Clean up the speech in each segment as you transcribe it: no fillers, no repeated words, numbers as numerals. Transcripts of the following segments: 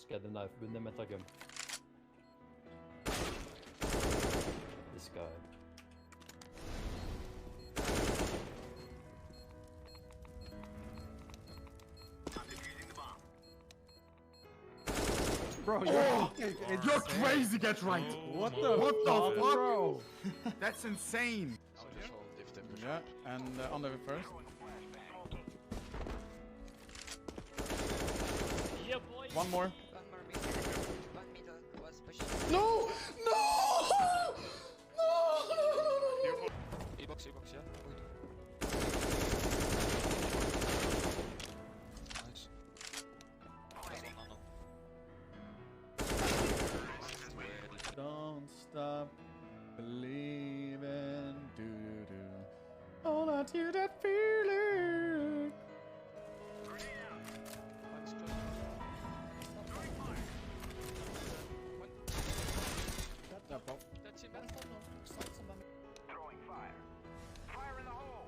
Get the knife with the metagun. This guy. Bro, you're crazy, get right! what the fuck, bro? That's insane! Yeah, and on the first. Yeah, boy. One more. One middle was pushing. No! No! No! E-box, yeah. Nice. Don't stop believing, do. Hold on to that feeling. That's it, man. Throwing fire. Fire in the hole.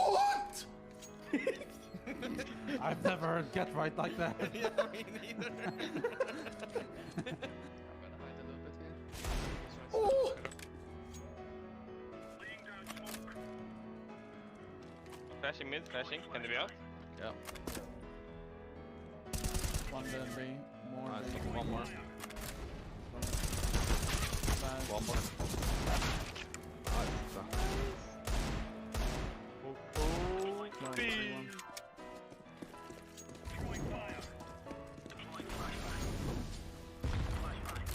What? I've never heard get right like that. Yeah, me neither. I'm gonna hide a little bit here. Oh. Laying down smoke. Flashing mid, flashing. Can they be out? Yeah. One then B, more. I B. think one more. Fast. One more. No, B. 3-1. Throwing fire. Deploying flashbang. Flashbang.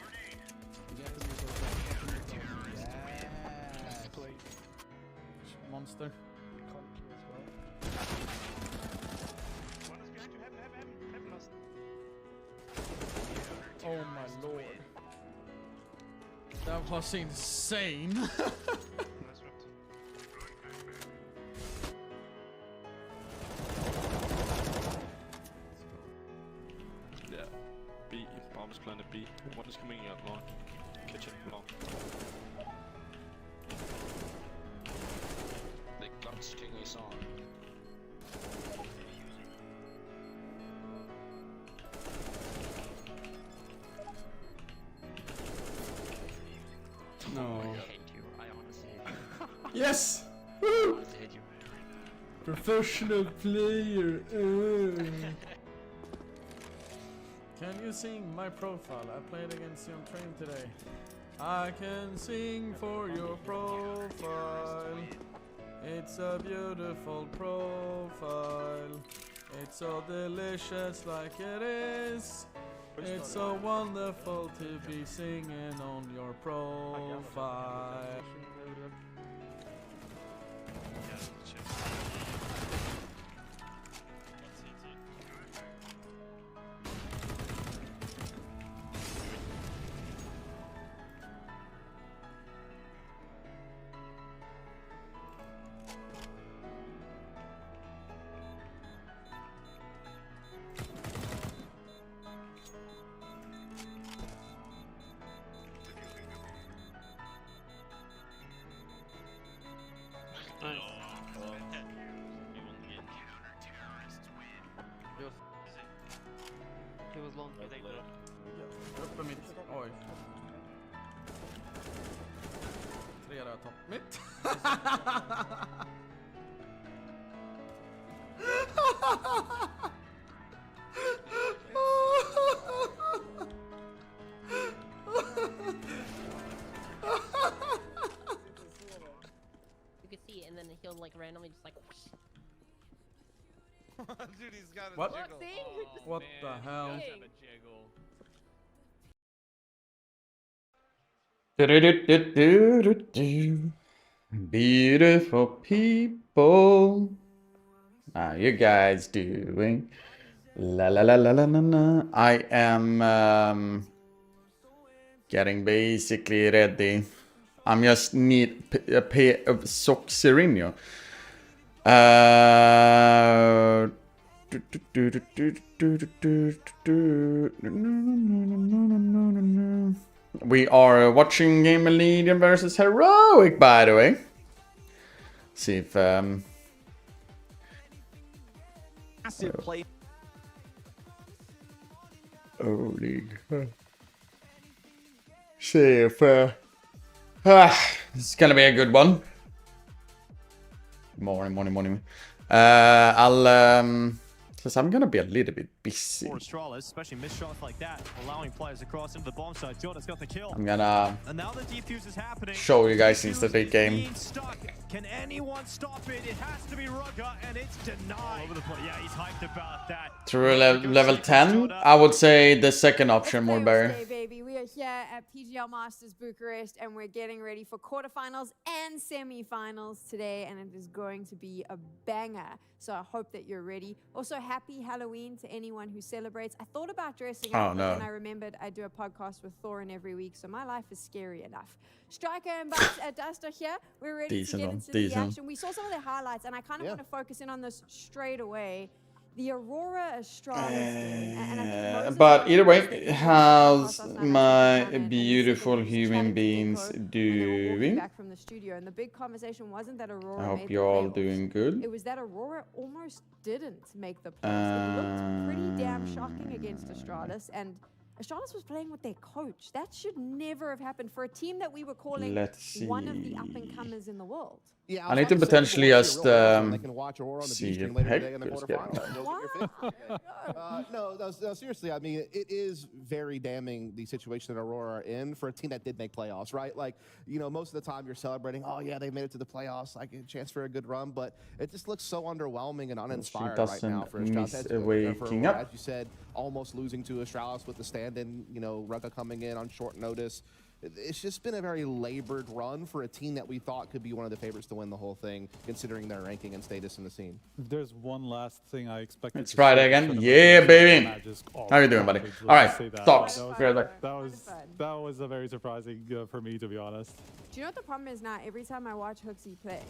Grenade. Monster. One is behind you. Heaven last. Oh my lord. That was insane. Nice round. Yeah. B. Bomb is planted B. One is coming out long. Kitchen long. The clutch king is on. No. I hate you. I honestly hate you. Yes! I Woo! honestly hate you. Professional player. Can you sing my profile? I played against you on train today. I can sing for your profile. It's a beautiful profile. It's so delicious like it is. It's so wonderful to be singing on your profile. Nice. He was long. Uppe mitt. Oj. 3 röd topp. Mitt. You can see it, and then he'll like randomly just like. Whoosh. Dude, he's got a What? jiggle. See? What the hell? He does have a jiggle. Beautiful people. How you guys doing? La la la la la la la. I am getting basically ready. I'm just need a pair of socks, Serino. We are watching Game Legion versus Heroic, by the way. See if massive play. Holy. See if this is gonna be a good one. Morning. Because I'm gonna be a little bit busy. For Astralis, especially missed shots like that, allowing players to cross into the bomb side. Jordan's got the kill. I'm gonna And now the defuse is happening. show you guys instantly game. Can anyone stop it? It has to be Rugger, and it's denied. Over the play. Yeah, he's hyped about that. Through level 10, I would say the second option more better. Baby, we are here at PGL Masters Bucharest, and we're getting ready for quarterfinals and semi-finals today, and it is going to be a banger. So I hope that you're ready. Also, happy Halloween to anyone who celebrates. I thought about dressing up, and I remembered I do a podcast with Thorin every week, so my life is scary enough. Striker and Duster here. We're ready to get into the action. We saw some of the highlights, and I kind of want to focus in on this straight away. The Aurora Astralis game. And but either way, how's my beautiful human beings doing? Back from the studio, and the big conversation wasn't that Aurora I hope made you're the all playoffs. doing good. It was that Aurora almost didn't make the playoffs. It looked pretty damn shocking against Astralis, and Astralis was playing with their coach. That should never have happened for a team that we were calling one of the up-and-comers in the world. Yeah, I need to potentially just see if Heck is No, seriously. I mean, it is very damning the situation that Aurora are in for a team that did make playoffs, right? Like, you know, most of the time you're celebrating, oh yeah, they made it to the playoffs, like a chance for a good run, but it just looks so underwhelming and uninspired right now for Astralis. As you said, almost losing to Astralis with the stand-in, you know, Rugga coming in on short notice. It's just been a very labored run for a team that we thought could be one of the favorites to win the whole thing, considering their ranking and status in the scene. If there's one last thing I expect. It's Friday again. Yeah, baby. How you doing, buddy? All right, thoughts. That was a very surprising for me, to be honest. Do you know what the problem is now? Every time I watch Hooksy play,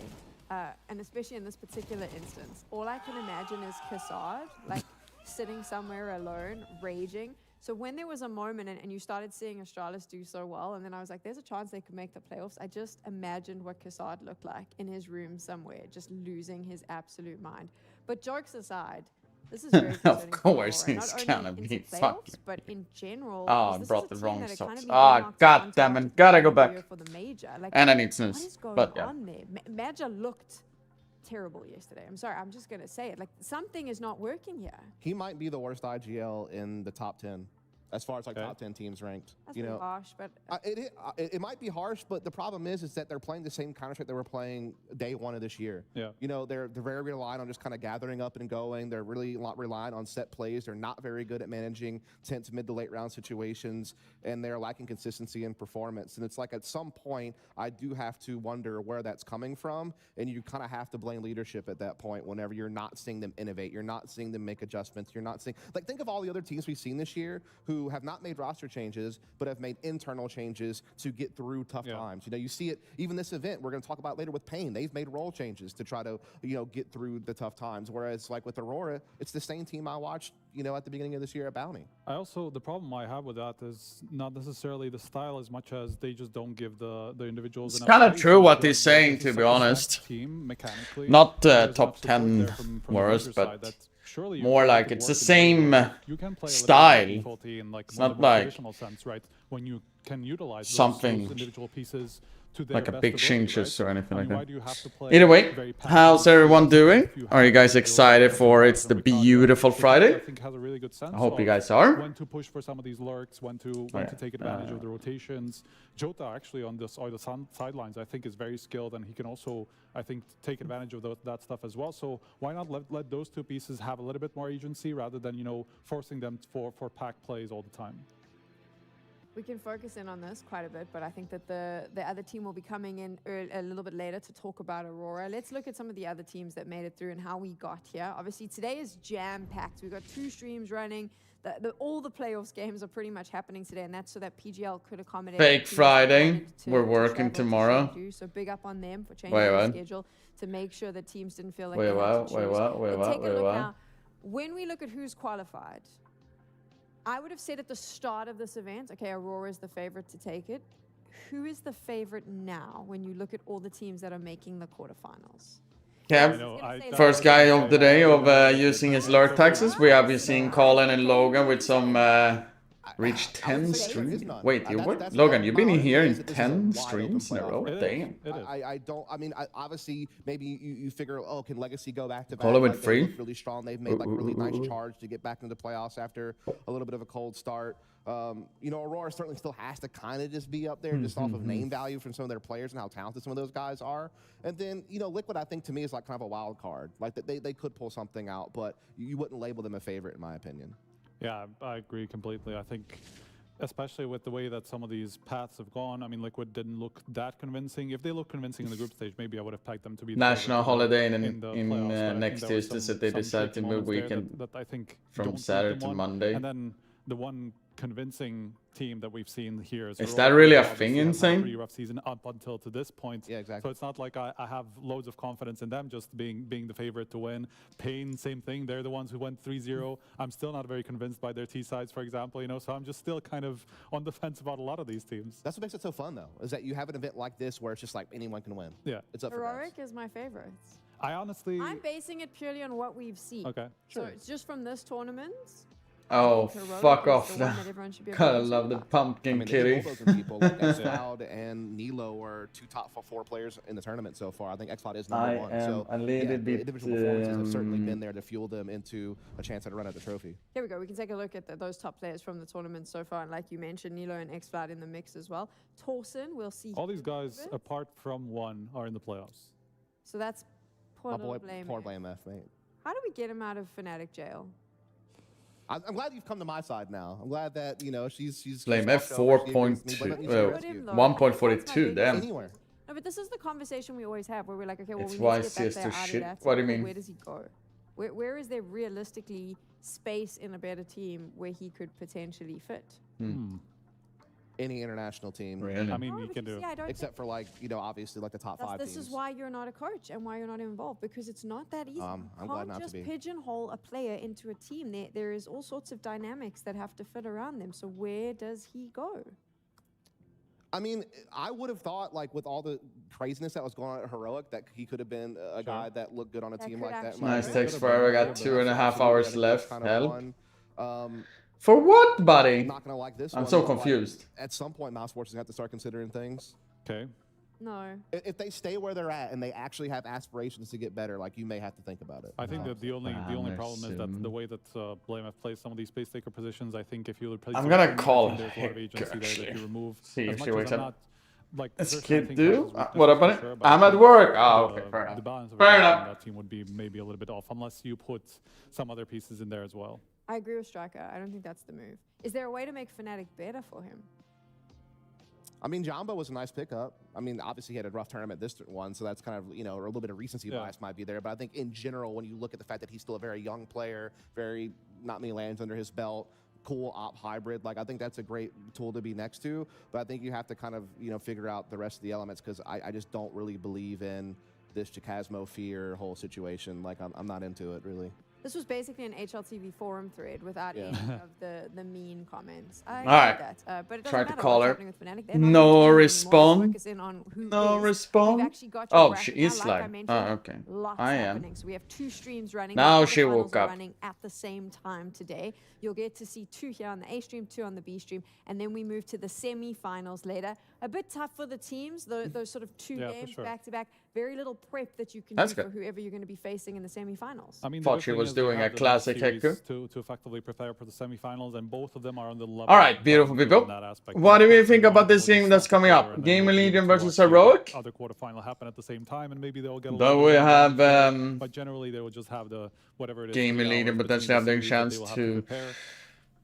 and especially in this particular instance, all I can imagine is Kassad, like sitting somewhere alone, raging. So when there was a moment and you started seeing Astralis do so well, and then I was like, there's a chance they could make the playoffs, I just imagined what Kassad looked like in his room somewhere, just losing his absolute mind. But jokes aside, this is very of course, it's gonna be fucking. But in general, oh, I brought the wrong socks. Ah, god damn it, gotta go back. For the major. Like, and I need snooze. What is going but yeah. on there? Major looked terrible yesterday. I'm sorry, I'm just gonna say it. Like, something is not working here. He might be the worst IGL in the top 10. As far as like top 10 teams ranked, that's harsh, but it might be harsh. But the problem is that they're playing the same Counter-Strike they were playing day one of this year. Yeah, you know, they're very reliant on just kind of gathering up and going. They're really not reliant on set plays. They're not very good at managing tense mid to late round situations, and they're lacking consistency in performance. And it's like at some point, I do have to wonder where that's coming from, and you kind of have to blame leadership at that point. Whenever you're not seeing them innovate, you're not seeing them make adjustments. You're not seeing, like, think of all the other teams we've seen this year who have not made roster changes, but have made internal changes to get through tough times. You know, you see it, even this event we're going to talk about later with Pain, they've made role changes to try to, you know, get through the tough times. Whereas like with Aurora, it's the same team I watched, you know, at the beginning of this year at Bounty. The problem I have with that is not necessarily the style as much as they just don't give the individuals. It's kind of true what he's saying, to be honest. Team, mechanically, not top 10 worst, but more like it's the same style. It's not like sense, right? When you can utilize something those individual pieces to like a big changes or anything like that. That. Either way, how's everyone doing? Are you guys excited for It's the Beautiful Friday? I think has a really good sense. I hope you guys are. When to push for some of these lurks, when to take advantage of the rotations. Jota actually on the sidelines, I think, is very skilled, and he can also, I think, take advantage of that stuff as well. So why not let those two pieces have a little bit more agency rather than, you know, forcing them for pack plays all the time? We can focus in on this quite a bit, but I think that the other team will be coming in a little bit later to talk about Aurora. Let's look at some of the other teams that made it through and how we got here. Obviously, today is jam-packed. We've got 2 streams running. All the playoffs games are pretty much happening today, and that's so that PGL could accommodate. Fake Friday. We're working tomorrow. So big up on them for changing the schedule to make sure that teams didn't feel like they had to choose. Take a look now. When we look at who's qualified, I would have said at the start of this event, okay, Aurora is the favorite to take it. Who is the favorite now when you look at all the teams that are making the quarterfinals? Yeah, first guy of the day of using his lurk taxes. We have been seeing Colin and Logan with some reach 10 streams. Wait, Logan, you've been here in 10 streams in a row? Damn. I don't. I mean, obviously, maybe you figure, oh, can Legacy go back to back? Colin with Like, they free. look really strong. They've made like really nice charge to get back into the playoffs after a little bit of a cold start. You know, Aurora certainly still has to kind of just be up there just off of name value from some of their players and how talented some of those guys are. And then, you know, Liquid, I think, to me, is like kind of a wild card. Like, they could pull something out, but you wouldn't label them a favorite, in my opinion. Yeah, I agree completely. I think, especially with the way that some of these paths have gone, I mean, Liquid didn't look that convincing. If they look convincing in the group stage, maybe I would have pegged them to be National holiday in playoffs, next Tuesday, so they decided to move weekend that I think from Saturday to Monday. And then the one convincing team that we've seen here is that really a thing in Insane? Pretty rough season up until to this point. Yeah, exactly. So it's not like I have loads of confidence in them just being the favorite to win. Pain, same thing. They're the ones who went 3-0. I'm still not very convinced by their T-sides, for example, you know, so I'm just still kind of on the fence about a lot of these teams. That's what makes it so fun, though, is that you have an event like this where it's just like anyone can win. Yeah. It's up for grabs. Heroic is my favorite. I'm basing it purely on what we've seen. Okay. So it's just from this tournament. Oh, fuck off. Gotta love the pumpkin kitty. People like Xcloud and Nilo are two top 4 players in the tournament so far. I think Xcloud is number 1. So a little bit, individual performances have certainly been there to fuel them into a chance at a run at the trophy. Here we go. We can take a look at those top players from the tournament so far. And like you mentioned, Nilo and Xcloud in the mix as well. Torsen, we'll see. All these guys, apart from one, are in the playoffs. So that's poor Blame F, mate. How do we get him out of Fnatic jail? I'm glad you've come to my side now. I'm glad that, you know, she's Blame F 1.42, damn. Anywhere. No, but this is the conversation we always have where we're like, okay, well, It's we need to get YCS that to player out shit. of that. What do you mean? Where does he go? Where is there realistically space in a better team where he could potentially fit? Any international team. Really? I mean, you can do except for, like, you know, obviously like the top 5 teams. This is why you're not a coach and why you're not involved, because it's not that easy. I'm glad not to be. You can't just pigeonhole a player into a team. There is all sorts of dynamics that have to fit around them. So where does he go? I mean, I would have thought, like, with all the craziness that was going on at Heroic, that he could have been a guy that looked good on a team like that. Nice text forever. Got 2.5 hours left. Hell. Fun. For what, buddy? I'm not gonna like this. I'm so confused. Like, at some point, Mouse Sports is going to have to start considering things. Okay. No. If they stay where they're at and they actually have aspirations to get better, like, you may have to think about it. I think that the only problem is that the way that Blame have plays some of these space taker positions. I think if you would play, I'm gonna call there's a lot of agency there that you remove. See if she wakes up. Like, this kid do? What about it? I'm at work. Oh, okay, fair enough. The balance of fair enough. That team would be maybe a little bit off unless you put some other pieces in there as well. I agree with Striker. I don't think that's the move. Is there a way to make Fnatic better for him? I mean, Jamba was a nice pickup. I mean, obviously he had a rough tournament this one, so that's kind of, you know, a little bit of recency bias might be there. But I think in general, when you look at the fact that he's still a very young player, not many lands under his belt, cool op hybrid, like, I think that's a great tool to be next to. But I think you have to kind of, you know, figure out the rest of the elements, because I just don't really believe in this Chikasmo fear whole situation. Like, I'm not into it, really. This was basically an HLTV forum thread without any of the mean comments. I Alright. That. But it doesn't Tried to matter call what's her. happening with Fnatic. They're not No in response. Focus in on who No is. response. We've actually got your Oh, bracket she now, is like I live. mentioned, Oh, okay. Lots I happening. am. So we have 2 streams running. Now The she finals woke are up. running at the same time today. You'll get to see 2 here on the A stream, 2 on the B stream, and then we move to the semi-finals later. A bit tough for the teams, those sort of 2 games back to back. Very little prep that you can do for whoever you're going to be facing in the semi-finals. I mean, thought she was doing a classic Heku. To effectively prepare for the semi-finals, and both of them are on the level. All right, beautiful people. What do we think about this game that's coming up? Game Legion versus Heroic. Other quarterfinal happen at the same time, and maybe they'll get. Then we have. But generally, they will just have the whatever it is. Game Legion potentially have the chance to.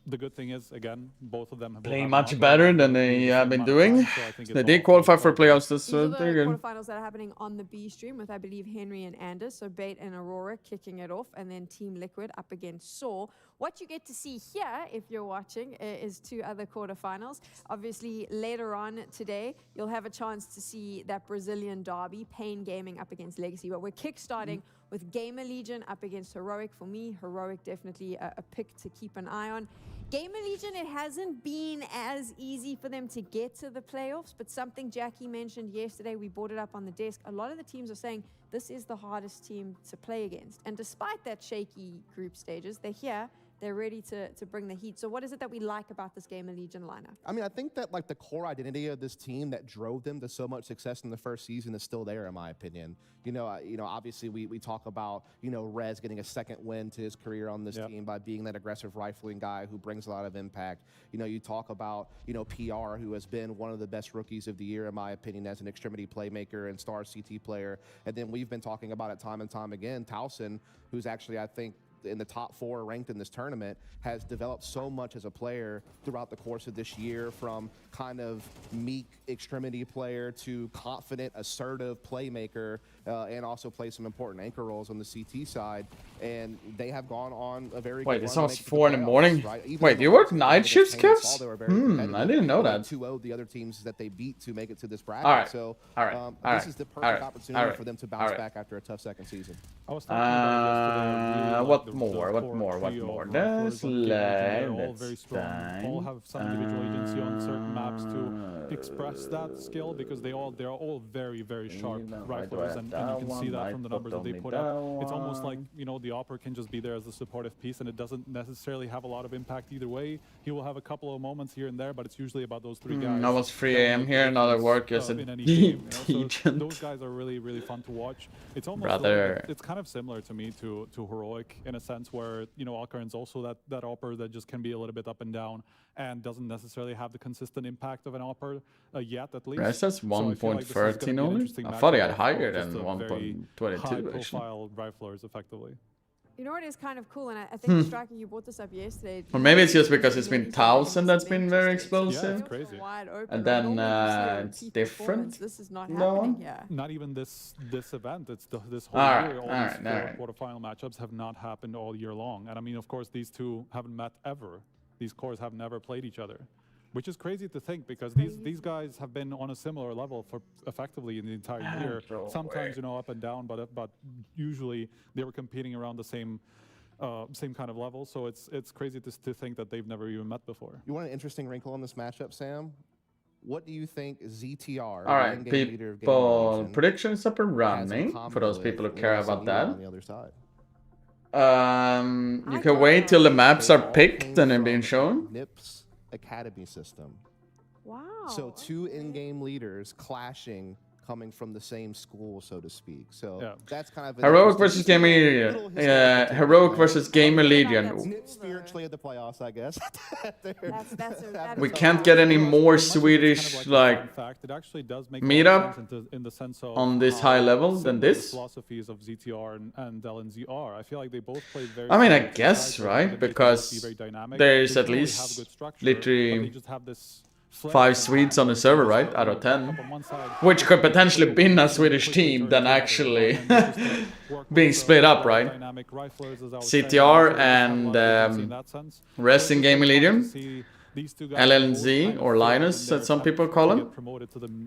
The good thing is, again, both of them have play much better than they have been doing. They did qualify for playoffs this These are the quarterfinals that are happening on the B stream with, I believe, Henry and Anders. So Bait and Aurora kicking it off, and then Team Liquid up against Saw. What you get to see here, if you're watching, is 2 other quarterfinals. Obviously, later on today, you'll have a chance to see that Brazilian derby, Pain Gaming up against Legacy. But we're kickstarting with Gamer Legion up against Heroic. For me, Heroic definitely a pick to keep an eye on. Gamer Legion, it hasn't been as easy for them to get to the playoffs, but something Jackie mentioned yesterday, we brought it up on the desk. A lot of the teams are saying this is the hardest team to play against. And despite that shaky group stages, they're here. They're ready to bring the heat. So what is it that we like about this Gamer Legion lineup? I mean, I think that like the core identity of this team that drove them to so much success in the first season is still there, in my opinion. You know, obviously we talk about, Rez getting a second win to his career on this team by being that aggressive rifling guy who brings a lot of impact. You talk about, PR, who has been one of the best rookies of the year, in my opinion, as an extremity playmaker and star CT player. And then we've been talking about it time and time again, Towson, who's actually, I think, in the top 4 ranked in this tournament, has developed so much as a player throughout the course of this year, from kind of meek extremity player to confident, assertive playmaker, and also play some important anchor roles on the CT side. And they have gone on a very Wait, good it's run almost to make 4 in the playoffs, morning? right? Even Wait, though you work obviously night the shifts, Kings, Kevs? they were very competitive. I didn't know that. 2-0 the other teams that they beat to make it to this bracket. All right. So All right. this is the perfect opportunity for them to bounce back after a tough second season. I was talking about yesterday, really what like more? the What core more? What trio more? of Let's riflers on Gamer Legion. They're all let's very strong. All have some individual agency on certain maps to express that skill, because they're all very, very sharp riflers, and you can see that from the numbers that they put up. It's almost like, the Opera can just be there as a supportive piece, and it doesn't necessarily have a lot of impact either way. He will have a couple of moments here and there, but it's usually about those 3 guys. Almost 3 AM here, another work as a in any game, Regent. So those guys are really, really fun to watch. It's almost Brother. it's kind of similar to me to Heroic, in a sense where, Alcaran's also that Opera that just can be a little bit up and down and doesn't necessarily have the consistent impact of an Opera yet, at least. Rest has So I feel like this is gonna 1.13 be an only? interesting I thought he had matchup higher of than just a very 1.22 actually. high-profile riflers, effectively. You know what is kind of cool, and I think Striker, you brought this up yesterday. Or maybe it's just because it's been Towson that's been very explosive. Yeah, it's crazy. And then it's different. This is not No happening one? here. Not even this event. It's this whole Alright, year. All alright, these alright. quarterfinal matchups have not happened all year long. And I mean, of course, these two haven't met ever. These cores have never played each other, which is crazy to think, because these guys have been on a similar level for effectively in the entire year. Sometimes, up and down, but usually they were competing around the same kind of level. So it's crazy to think that they've never even met before. You want an interesting wrinkle on this matchup, Sam? What do you think ZTR, All right, people, predictions up and running for those people who care about that. On the other side? You can wait till the maps are picked and then being shown. NIP's academy system. Wow. So 2 in-game leaders clashing, coming from the same school, so to speak. So that's kind of an Heroic versus Gamer Legion. Yeah, Heroic versus Gamer Legion. Spiritually at the playoffs, I guess. We can't get any more Swedish like fact, it actually does make meetup in the sense of on this high level than this. Philosophies of ZTR and LNZR. I feel like they both played very. I mean, I guess right, because there is at least literally 5 Swedes on the server, right? Out of 10. Which could potentially be a Swedish team than actually being split up, right? CTR and Rest Gaming Legion. LNZ, or Linus, as some people call him.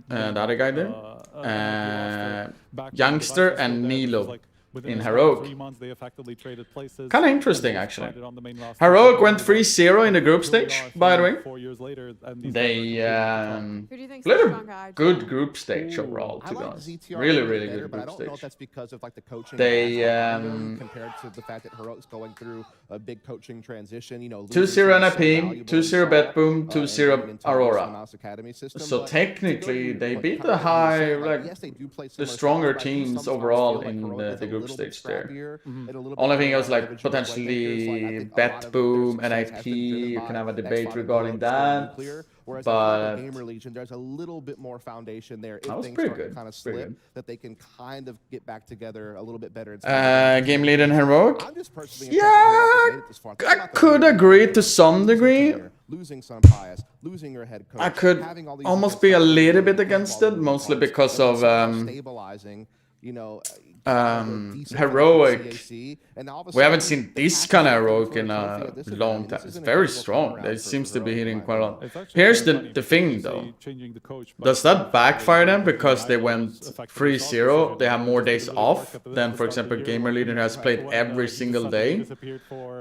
The other guy there. Youngster and Nilo. In Heroic. Kind of interesting, actually. Heroic went 3-0 in the group stage, by the way. They played a good group stage overall, to be honest. Really, really good group stage. I don't know if that's because of like the coaching. They compared to the fact that Heroic's going through a big coaching transition. 2-0 NIP, 2-0 Betboom, 2-0 Aurora. So technically, they beat the high, like the stronger teams overall in the group stage there. Only thing was like potentially Betboom, NIP. You can have a debate regarding that. Whereas but Gamer Legion, there's a little bit more foundation there. That was things pretty start good. to kind of slip, that they can kind of get back together a little bit better. Game lead and Heroic. Yeah, I could agree to some degree. Losing some bias, losing your head coach. I could almost be a little bit against it, mostly because of stabilizing. heroic. We haven't seen this kind of heroic in a long time. It's very strong. It seems to be hitting quite a lot. Here's the thing though. Does that backfire them because they went 3-0? They have more days off than, for example, Gamer Leader has played every single day,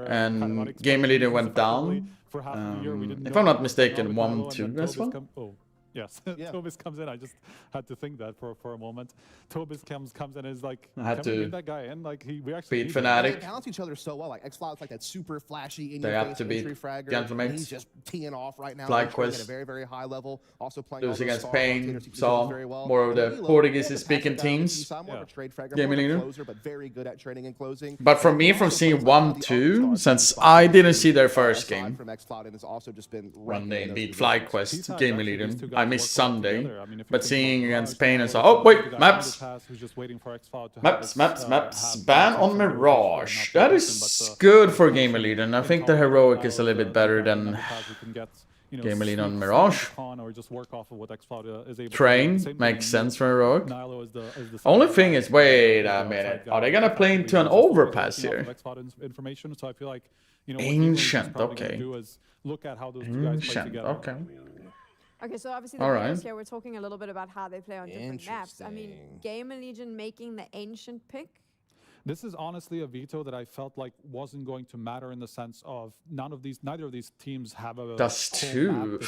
and Gamer Leader went down. If I'm not mistaken, 1-2 as well. Yes, yeah. Tobis comes in. I just had to think that for a moment. Tobis comes in and is like, I had to get that guy in. Like we actually beat Fnatic. They balance each other so well. Like X-Cloud's like that super flashy in they your have face to beat entry fragger. Gentlemen. He's just teeing off right now. FlyQuest. At a very, very high level. Also playing Lose against star Pain, rotators, Saw, very well. more of the Portuguese-speaking teams. Gaming leader. Closer, but very good at trading and closing. But for me, from seeing 1-2, since I didn't see their first game, from X-Cloud, and it's also just been when they beat FlyQuest, Gaming Leader, I missed Sunday. But seeing against Pain and so, oh wait, maps, ban on Mirage. That is good for Gamer Leader, and I think the heroic is a little bit better than Gamer Leader on Mirage. Train makes sense for heroic. Only thing is, wait a minute, are they gonna play into an overpass here? Ancient, okay. Ancient, okay. Okay, so obviously the players here, we're talking a little bit about how they play on different maps. I mean, Gamer Legion making the Ancient pick. This is honestly a veto that I felt like wasn't going to matter in the sense of neither of these teams have a Dust two.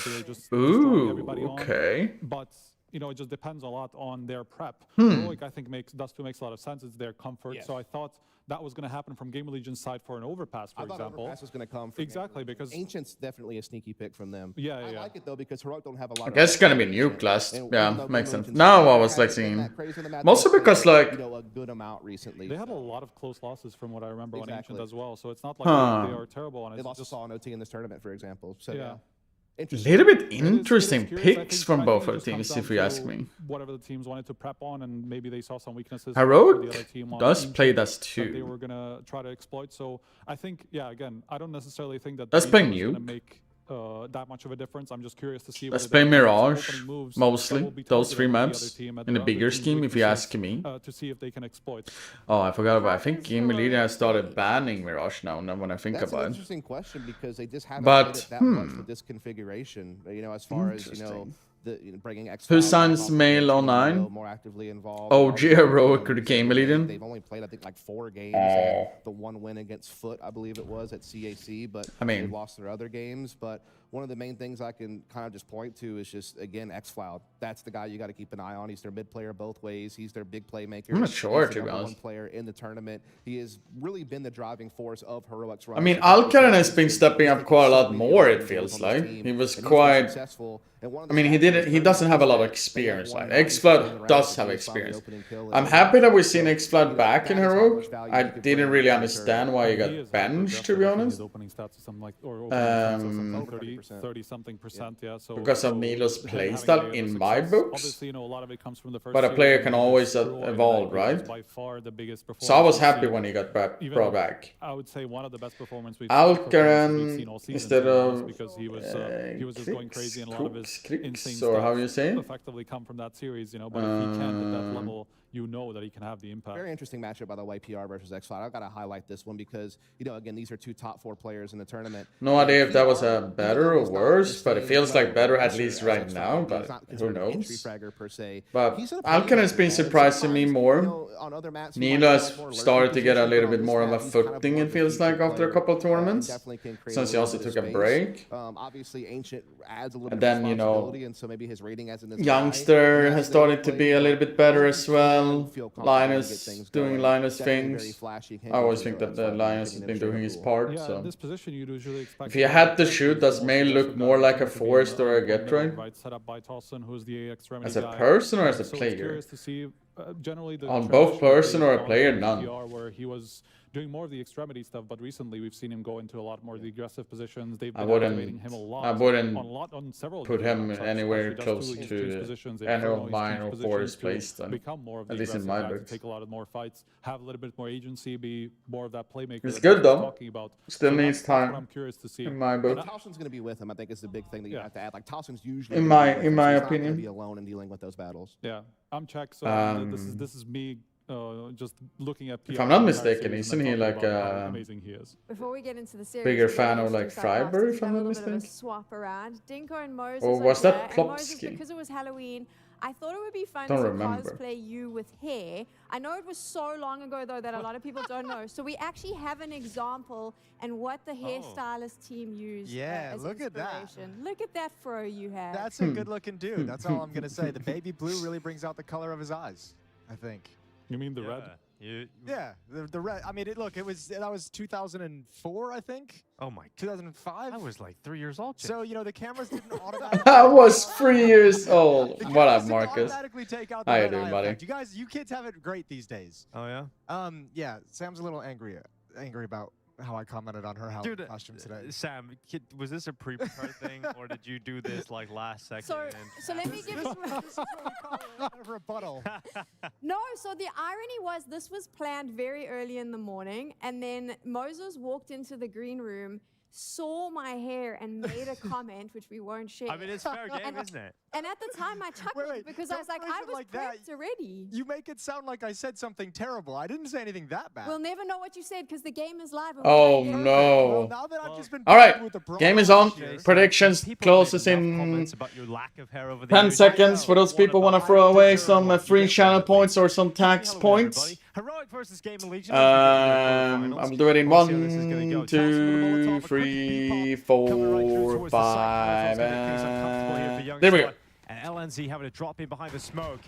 Ooh, okay. But you know, it just depends a lot on their prep. Heroic, I think Dust 2 makes a lot of sense. It's their comfort. So I thought that was going to happen from Gamer Legion's side for an overpass, for example. Overpass was going to come from exactly because Ancient's definitely a sneaky pick from them. Yeah, I like it though because Heroic don't have a lot. I guess it's gonna be nuke last. Yeah, makes sense. Now I was like seeing, mostly because like a good amount recently. They had a lot of close losses from what I remember on Ancient as well. So it's not like they are terrible on it. They lost to Saw and OT in this tournament, for example. So yeah. A little bit interesting picks from both of the teams, if you ask me. Whatever the teams wanted to prep on, and maybe they saw some weaknesses. Heroic does play Dust 2. They were gonna try to exploit. So I think, yeah, again, I don't necessarily think that Let's play gonna make that much of a difference. I'm just curious to see. Let's play Mirage, mostly those 3 maps in the bigger scheme, if you ask me. To see if they can exploit. Oh, I forgot about. I think Game Leader has started banning Mirage now. Now when I think about it. That's an interesting question because they just haven't played it that much with this configuration. You know, as far as bringing X. Who signs mail online? More actively involved. OG Heroic or the Game Leader. They've only played, I think, like 4 games. The 1 win against Foot, I believe it was, at CAC, but they've lost their other games. But one of the main things I can kind of just point to is just, again, X-Cloud. That's the guy you got to keep an eye on. He's their mid player both ways. He's their big playmaker. I'm not sure, He's to the be #1 honest. player in the tournament. He has really been the driving force of Heroic's run. I mean, Alcaran has been stepping up quite a lot more, it feels like. He was quite... I mean, he doesn't have a lot of experience. Like X-Flood does have experience. I'm happy that we've seen X-Flood back in Heroic. I didn't really understand why he got benched, to be honest. 30-something%, yeah. So because of Milo's playstyle in my books. But a player can always evolve, right? So I was happy when he got brought back. I would say one of the best performances we've Alcaran instead of because he was just going crazy and a lot of his instincts or how you say effectively come from that series, you know. But if he can at that level, you know that he can have the impact. Very interesting matchup, by the way, PR versus X-Cloud. I've got to highlight this one because, you know, again, these are 2 top 4 players in the tournament. No idea if that was a better or worse, but it feels like better at least right now, but who knows. But Alcaran has been surprising me more. Nilo has started to get a little bit more of a footing, it feels like, after a couple of tournaments, since he also took a break. Obviously, Ancient adds a little and then, you know, and so maybe his rating as Youngster has started to be a little bit better as well. Linus doing Linus things. I always think that Linus has been doing his part. So this position you'd usually expect if you had to shoot, does Mail look more like a Forest or a Getroid? As a person or as a player? On both person or a player, none. Where he was doing more of the extremity stuff, but recently we've seen him go into a lot more of the aggressive positions. They've been activating him a lot. I wouldn't on several put him games, anywhere actually. close Just to positions, any of mine or Forest plays then. Become more of the at least in aggressive my guy, books. take a lot of more fights, have a little bit more agency, be more of that playmaker. It's that good though. Talking about. Still So needs that's what time. I'm curious to see. In my book. Towson's going to be with him, I think, is the big thing that you have to add. Like, Towson's usually in my he's not opinion, gonna be alone in dealing with those battles. Yeah, I'm Czech, so this is me just looking at. If I'm not mistaken, isn't he like amazing he is? Before we get into the series, bigger we're fan gonna of like introduce our Freiburg, casters. if I'm We not have a little bit of a mistaken? swap around. Dinko and Moses. Or are was that here, and Moses, Plopsky? because it was Halloween, I thought it would be fun Don't to remember. cosplay you with hair. I know it was so long ago though that a lot of people don't know. So we actually have an example and what the hairstylist team used. Yeah, as look at that. inspiration. Look at that fro you have. That's a good-looking dude. That's all I'm gonna say. The baby blue really brings out the color of his eyes, I think. You mean the red? Yeah, the red. I mean, that was 2004, I think. Oh my. 2005. I was like 3 years old. So the cameras didn't automatically. I was 3 years old. The What up, cameras didn't Marcus? automatically take out the How you red doing, eye buddy? effect. You kids have it great these days. Oh yeah. Yeah. Sam's a little angry about how I commented on her Halloween costume today. Sam, was this a pre-prepared thing, or did you do this like last second? So let me give you a rebuttal. No, so the irony was this was planned very early in the morning, and then Moses walked into the green room, saw my hair, and made a comment, which we won't share. I mean, it's fair game, isn't it? And at the time, I chuckled because I was like, I was prepped already. You make it sound like I said something terrible. I didn't say anything that bad. We'll never know what you said because the game is live. And Oh we're no. Well, now that I've just been All right, with the game is on. here. Predictions closes in 10 seconds. For those people want to throw away some free channel points or some tax points. Heroic versus Game and Legion. I'll do it in 1, 2, 3, 4, 5, and there we go. And LNZ having to drop in behind the smoke.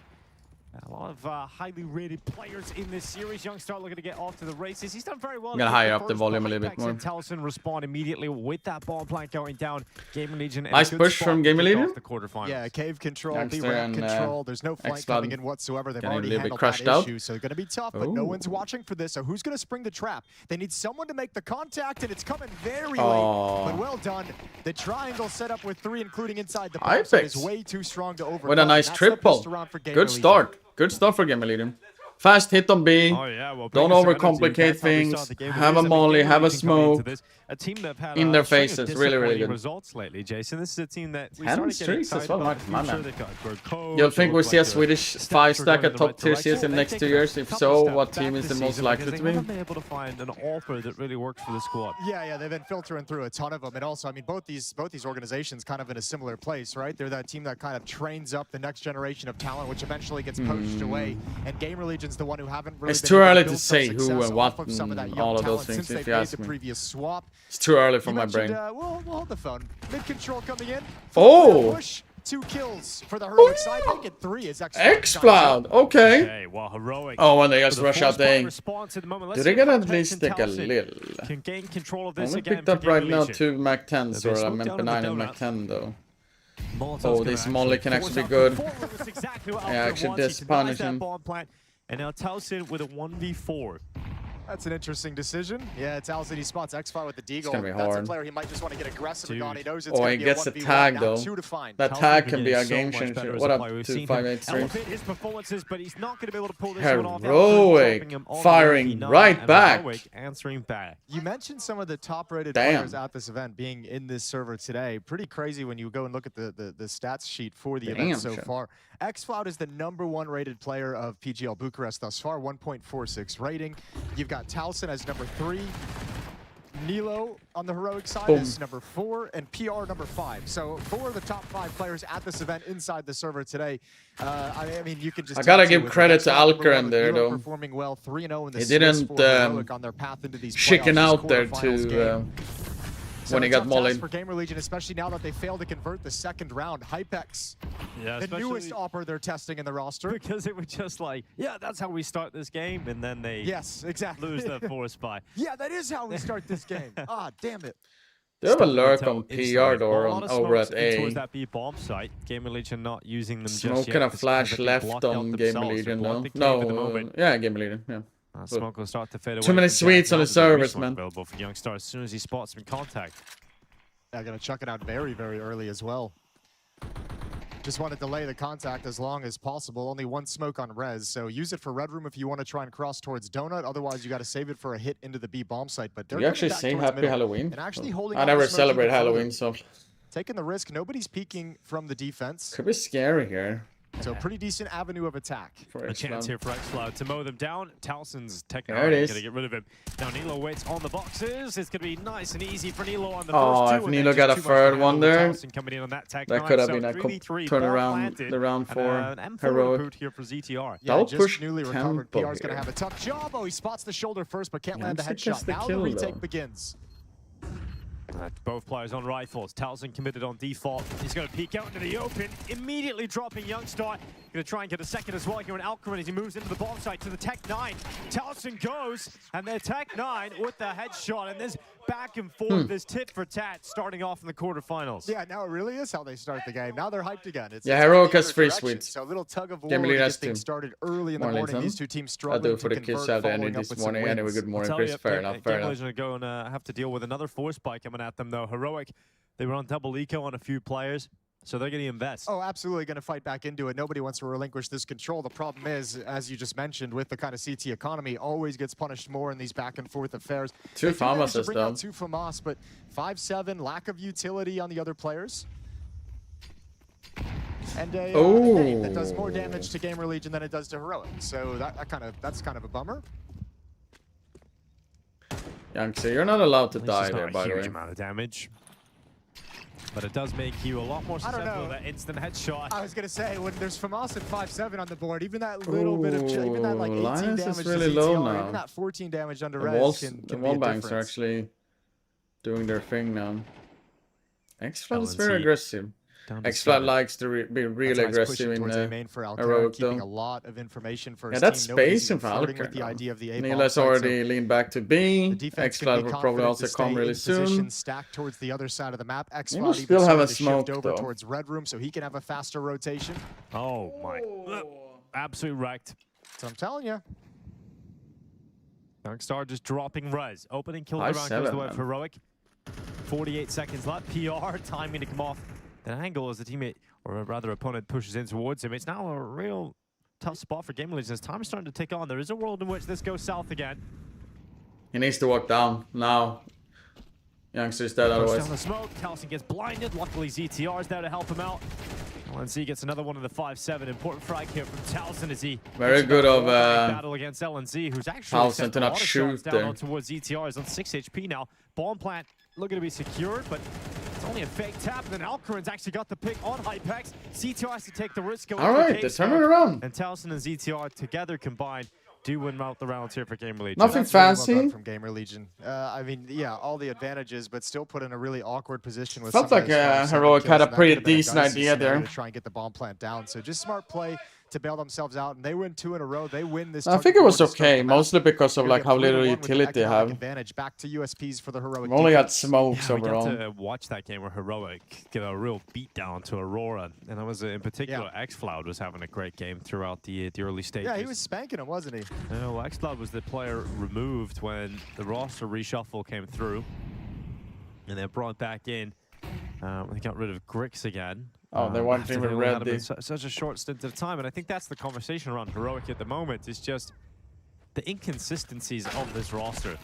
A lot of highly rated players in this series. Youngstar looking to get off to the races. He's done very well. I'm gonna higher up the volume a little bit more. Towson respond immediately with that bomb plant going down. Game and Legion. Nice push from Game and Legion. The quarterfinals. Yeah, cave control, Youngster B-ramp and, control. There's no flank X-Cloud coming in whatsoever. They've getting a already little bit handled crushed that out. issue, so it's going to be tough, but no one's watching for this. So who's going to spring the trap? They need someone to make the contact, and it's coming very late. But well done. The triangle set up with 3, including inside the box, is way too strong to overcome. With a nice triple. Good start. Good start for Game Leader. Fast hit on B. Don't overcomplicate things. Have a molly, have a smoke. A team that have had in their faces. Really, really good. Results lately, Jason. This is a team that we 10 started getting streaks as excited well, about. my Sure man. they've got good coach, You'll think they we look see a like Swedish the 5-stack stats are at going top tier in the right CS in the next 2 direction. years? They've If taken so, a step what back team is this the most season likely because to they be? haven't been able to find an offer that really works for the squad. Yeah, they've been filtering through a ton of them, and also, I mean, both these organizations kind of in a similar place, right? They're that team that kind of trains up the next generation of talent, which eventually gets poached away. And Game Legion's the one who haven't really. It's been too able early build to some say who success and what off of some of that and young all of those talent since things, if they've you made ask the me. previous swap. It's too early for You my brain. mentioned, we'll hold the phone. Mid control coming in. Oh! Push, 2 kills for the heroic side. Make it 3. It's X-Cloud, okay. Well, heroic. Oh, when they just rush out there. there. Do they get at least take a little? Can gain control of this Only again picked up for right Game now Legion. 2 Mac 10s or a MP9 and Mac 10 though. Oh, this molly can actually be good. Yeah, actually this punishing. And now Towson with a 1v4. That's an interesting decision. Yeah, Towson, he spots X-Fire with the Deagle. gonna be That's a hard. player he might just want to get aggressive on. He knows it's Oh, going he to be a gets a 1v1, tag now though. 2 to find. That Towson tag been can be a getting game so much changer. better as What a up, player. We've 2, seen 5, him 8 streams? elevate his performances, but he's not going to be able to pull this Heroic, one off. Dropping him on the firing 89, right and back. Heroic answering back. You mentioned some of the top-rated Damn. players at this event being in this server today. Pretty crazy when you go and look at the stats sheet for the event so far. X-Cloud is the #1 rated player of PGL Bucharest thus far, 1.46 rating. You've got Towson as #3. Nilo on the heroic side is #4, and PR #5. So 4 of the top 5 players at this event inside the server today. I mean, you can just. I gotta give credit to Alcaran there, though. Performing well, 3-0 in the He Swiss didn't for heroic on their path into these chicken playoffs, out this there quarterfinals to game. when he got tough task mollied. for Gamer Legion, especially now that they failed to convert the second round. Hypex, Yeah, the newest opper they're testing in the roster. Because it was just like, yeah, that's how we start this game, and then they lose their force by. Yeah, that is how we start this game. Ah, damn it. They have a lurk on PR door on over at Towards A. that B bomb site. Gamer Legion not using them Smoke just yet. and a because flash they can left block on out Game themselves. Legion They're though. blocking cave at the No, moment. yeah, Game Legion, yeah. Smoke will start to fade away. Too many from Jack. sweets on Now the there's a servers, resource man. available for Youngstar as soon as he spots some contact. They're going to chuck it out very, very early as well. Just want to delay the contact as long as possible. Only 1 smoke on res, so use it for Red Room if you want to try and cross towards Donut. Otherwise, you got to save it for a hit into the B bomb site. But they're You actually back say towards Happy middle Halloween? and actually holding I on never to smoke celebrate even further. Halloween, so Taking the risk. Nobody's peeking from the defense. could be scary here. So pretty decent avenue of attack. A chance here for Xcloud to mow them down. Towson's tech There it is. gonna get rid of him. Now Nilo waits on the boxes. It's gonna be nice and easy for Nilo on the Oh, first two. if and Nilo then got just a too much to third handle one with there, Towson coming in on that tech that nine. could have So been a 3v3 turn ball around planted, the round and, for an M4 Heroic. boot here for ZTR. Yeah, That'll just push newly recovered. tempo PR's going to here. have a tough job. Oh, he spots the shoulder first, but can't land the Yamster gets headshot. the Now kill, the retake though. begins. Both players on rifles. Towson committed on default. He's going to peek out into the open, immediately dropping Youngstar. Going to try and get a second as well here in Alchemy as he moves into the bomb site to the Tech 9. Towson goes, and the Tech 9 with the headshot. And this back and forth, this tit for tat starting off in the quarterfinals. Yeah, now it really is how they start the game. Now they're hyped again. It's Heroic it's has free direction. sweets. So a little tug of war Game to leader get has things two. started early in the Morning, morning. son. These two teams I struggling do for to the kids convert, have the following energy up this with some morning. Anyway, wins. good morning, I'll tell Chris. you, Fair enough, fair enough. Gamblers are going to have to deal with another force spike coming at them, though. Heroic, they were on double eco on a few players, so they're going to invest. Oh, absolutely going to fight back into it. Nobody wants to relinquish this control. The problem is, as you just mentioned, with the kind of CT economy, always gets punished more in these back and forth affairs. Two FAMAS bring out though. two FAMAS, but 5-7, lack of utility on the other players. And a nade that does more damage to Gamer Legion than it does to Heroic. So that's kind of a bummer. Youngster, you're not allowed to At least die it's not there, a by the huge way. amount of damage. But it does make you a lot more I don't susceptible to know. that instant headshot. I was gonna say, when there's FAMAS at 5-7 on the board, even that little bit of, even that like 18 Linus damage is to really ZTR, low even now. that 14 damage under The res walls, can the be wall a banks are difference. actually doing their thing now. Xflat is LNC very aggressive. down to Xflat 7. likes to be really That's why he's aggressive pushing in towards A main for Alcare, Heroic keeping though. a lot of information for Yeah, his that's team. Nobody's space in even flirting Valkyr with the idea of the A Nila's bomb already leaned back to B. The defense can Xflat be will probably confident also to stay come really in position, soon. stacked towards the other side of the map. Maybe Xflat we'll even still have started a to smoke, shift over though. towards Red Room so he can have a faster rotation. Oh my. Absolute wrecked. So I'm telling you. Youngstar just dropping res. Opening kill around goes the 5-7, way man. of Heroic. 48 seconds left. PR timing to come off an angle as the teammate, or rather opponent, pushes in towards him. It's now a real tough spot for Game Legion as time is starting to tick on. There is a world in which this goes south again. He needs to walk down now. Youngster's dead Goes otherwise. down the smoke. Towson gets blinded. Luckily, ZTR is there to help him out. LNC gets another one in the 5-7. Important frag here from Towson as he Very gets good another of wallbang battle against LNC, who's actually Towson sent to a not lot of shoot shots down there. on towards ZTR. He's on 6 HP now. Bomb plant looking to be secured, but it's only a fake tap. And then Alcarin's actually got the pick on Hypex. ZTR has to take the risk. All right, they're turning around. And Towson and ZTR together combined do win out the rounds here for Gamer Legion. Nothing That's really well fancy. done from Gamer Legion. I mean, yeah, all the advantages, but still put in a really awkward position with Felt some of like those 5-7 Heroic kills, had a and that pretty could have been a decent dicey idea scenario there. to try and get the bomb plant down. So just smart play to bail themselves out, and they win 2 in a row. They win this. I tug think of it war was to start okay, the match. mostly because of Gonna like get how 3-1 little with utility they economic have. advantage. Back to USPs for the Heroic. We've only got defense. smokes Yeah, we got overall. to watch that game where Heroic get a real beatdown to Aurora, and that was in particular Xcloud was having a great game throughout the early stages. Yeah, he was spanking him, wasn't he? No, Xcloud was the player removed when the roster reshuffle came through, and then brought back in. They got rid of Grix again. Oh, they weren't after even only had him ready. in such a short stint of time, and I think that's the conversation around Heroic at the moment. Is just the inconsistencies of this roster.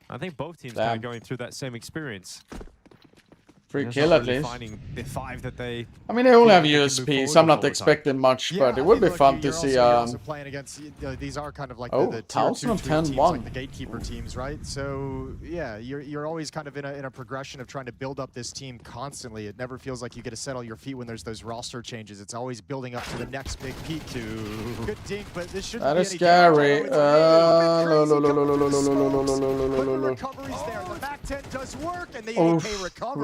I think both teams kind Damn. of going through that same experience. Free They're kill not at really least. finding the 5 that they. I mean, they only have they can move USP, forward so I'm with not all the time. expecting much, Yeah, but it I would mean, be look, fun to you're see. also playing against these are kind of like Oh, the tier 2 Towson on teams, 10-1. like the gatekeeper teams, right? So yeah, you're always kind of in a progression of trying to build up this team constantly. It never feels like you get to settle your feet when there's those roster changes. It's always building up to the next big peak. Good dink, but this shouldn't That be is any scary. recoveries there. The back 10 does work, and the Oof, AK recovers.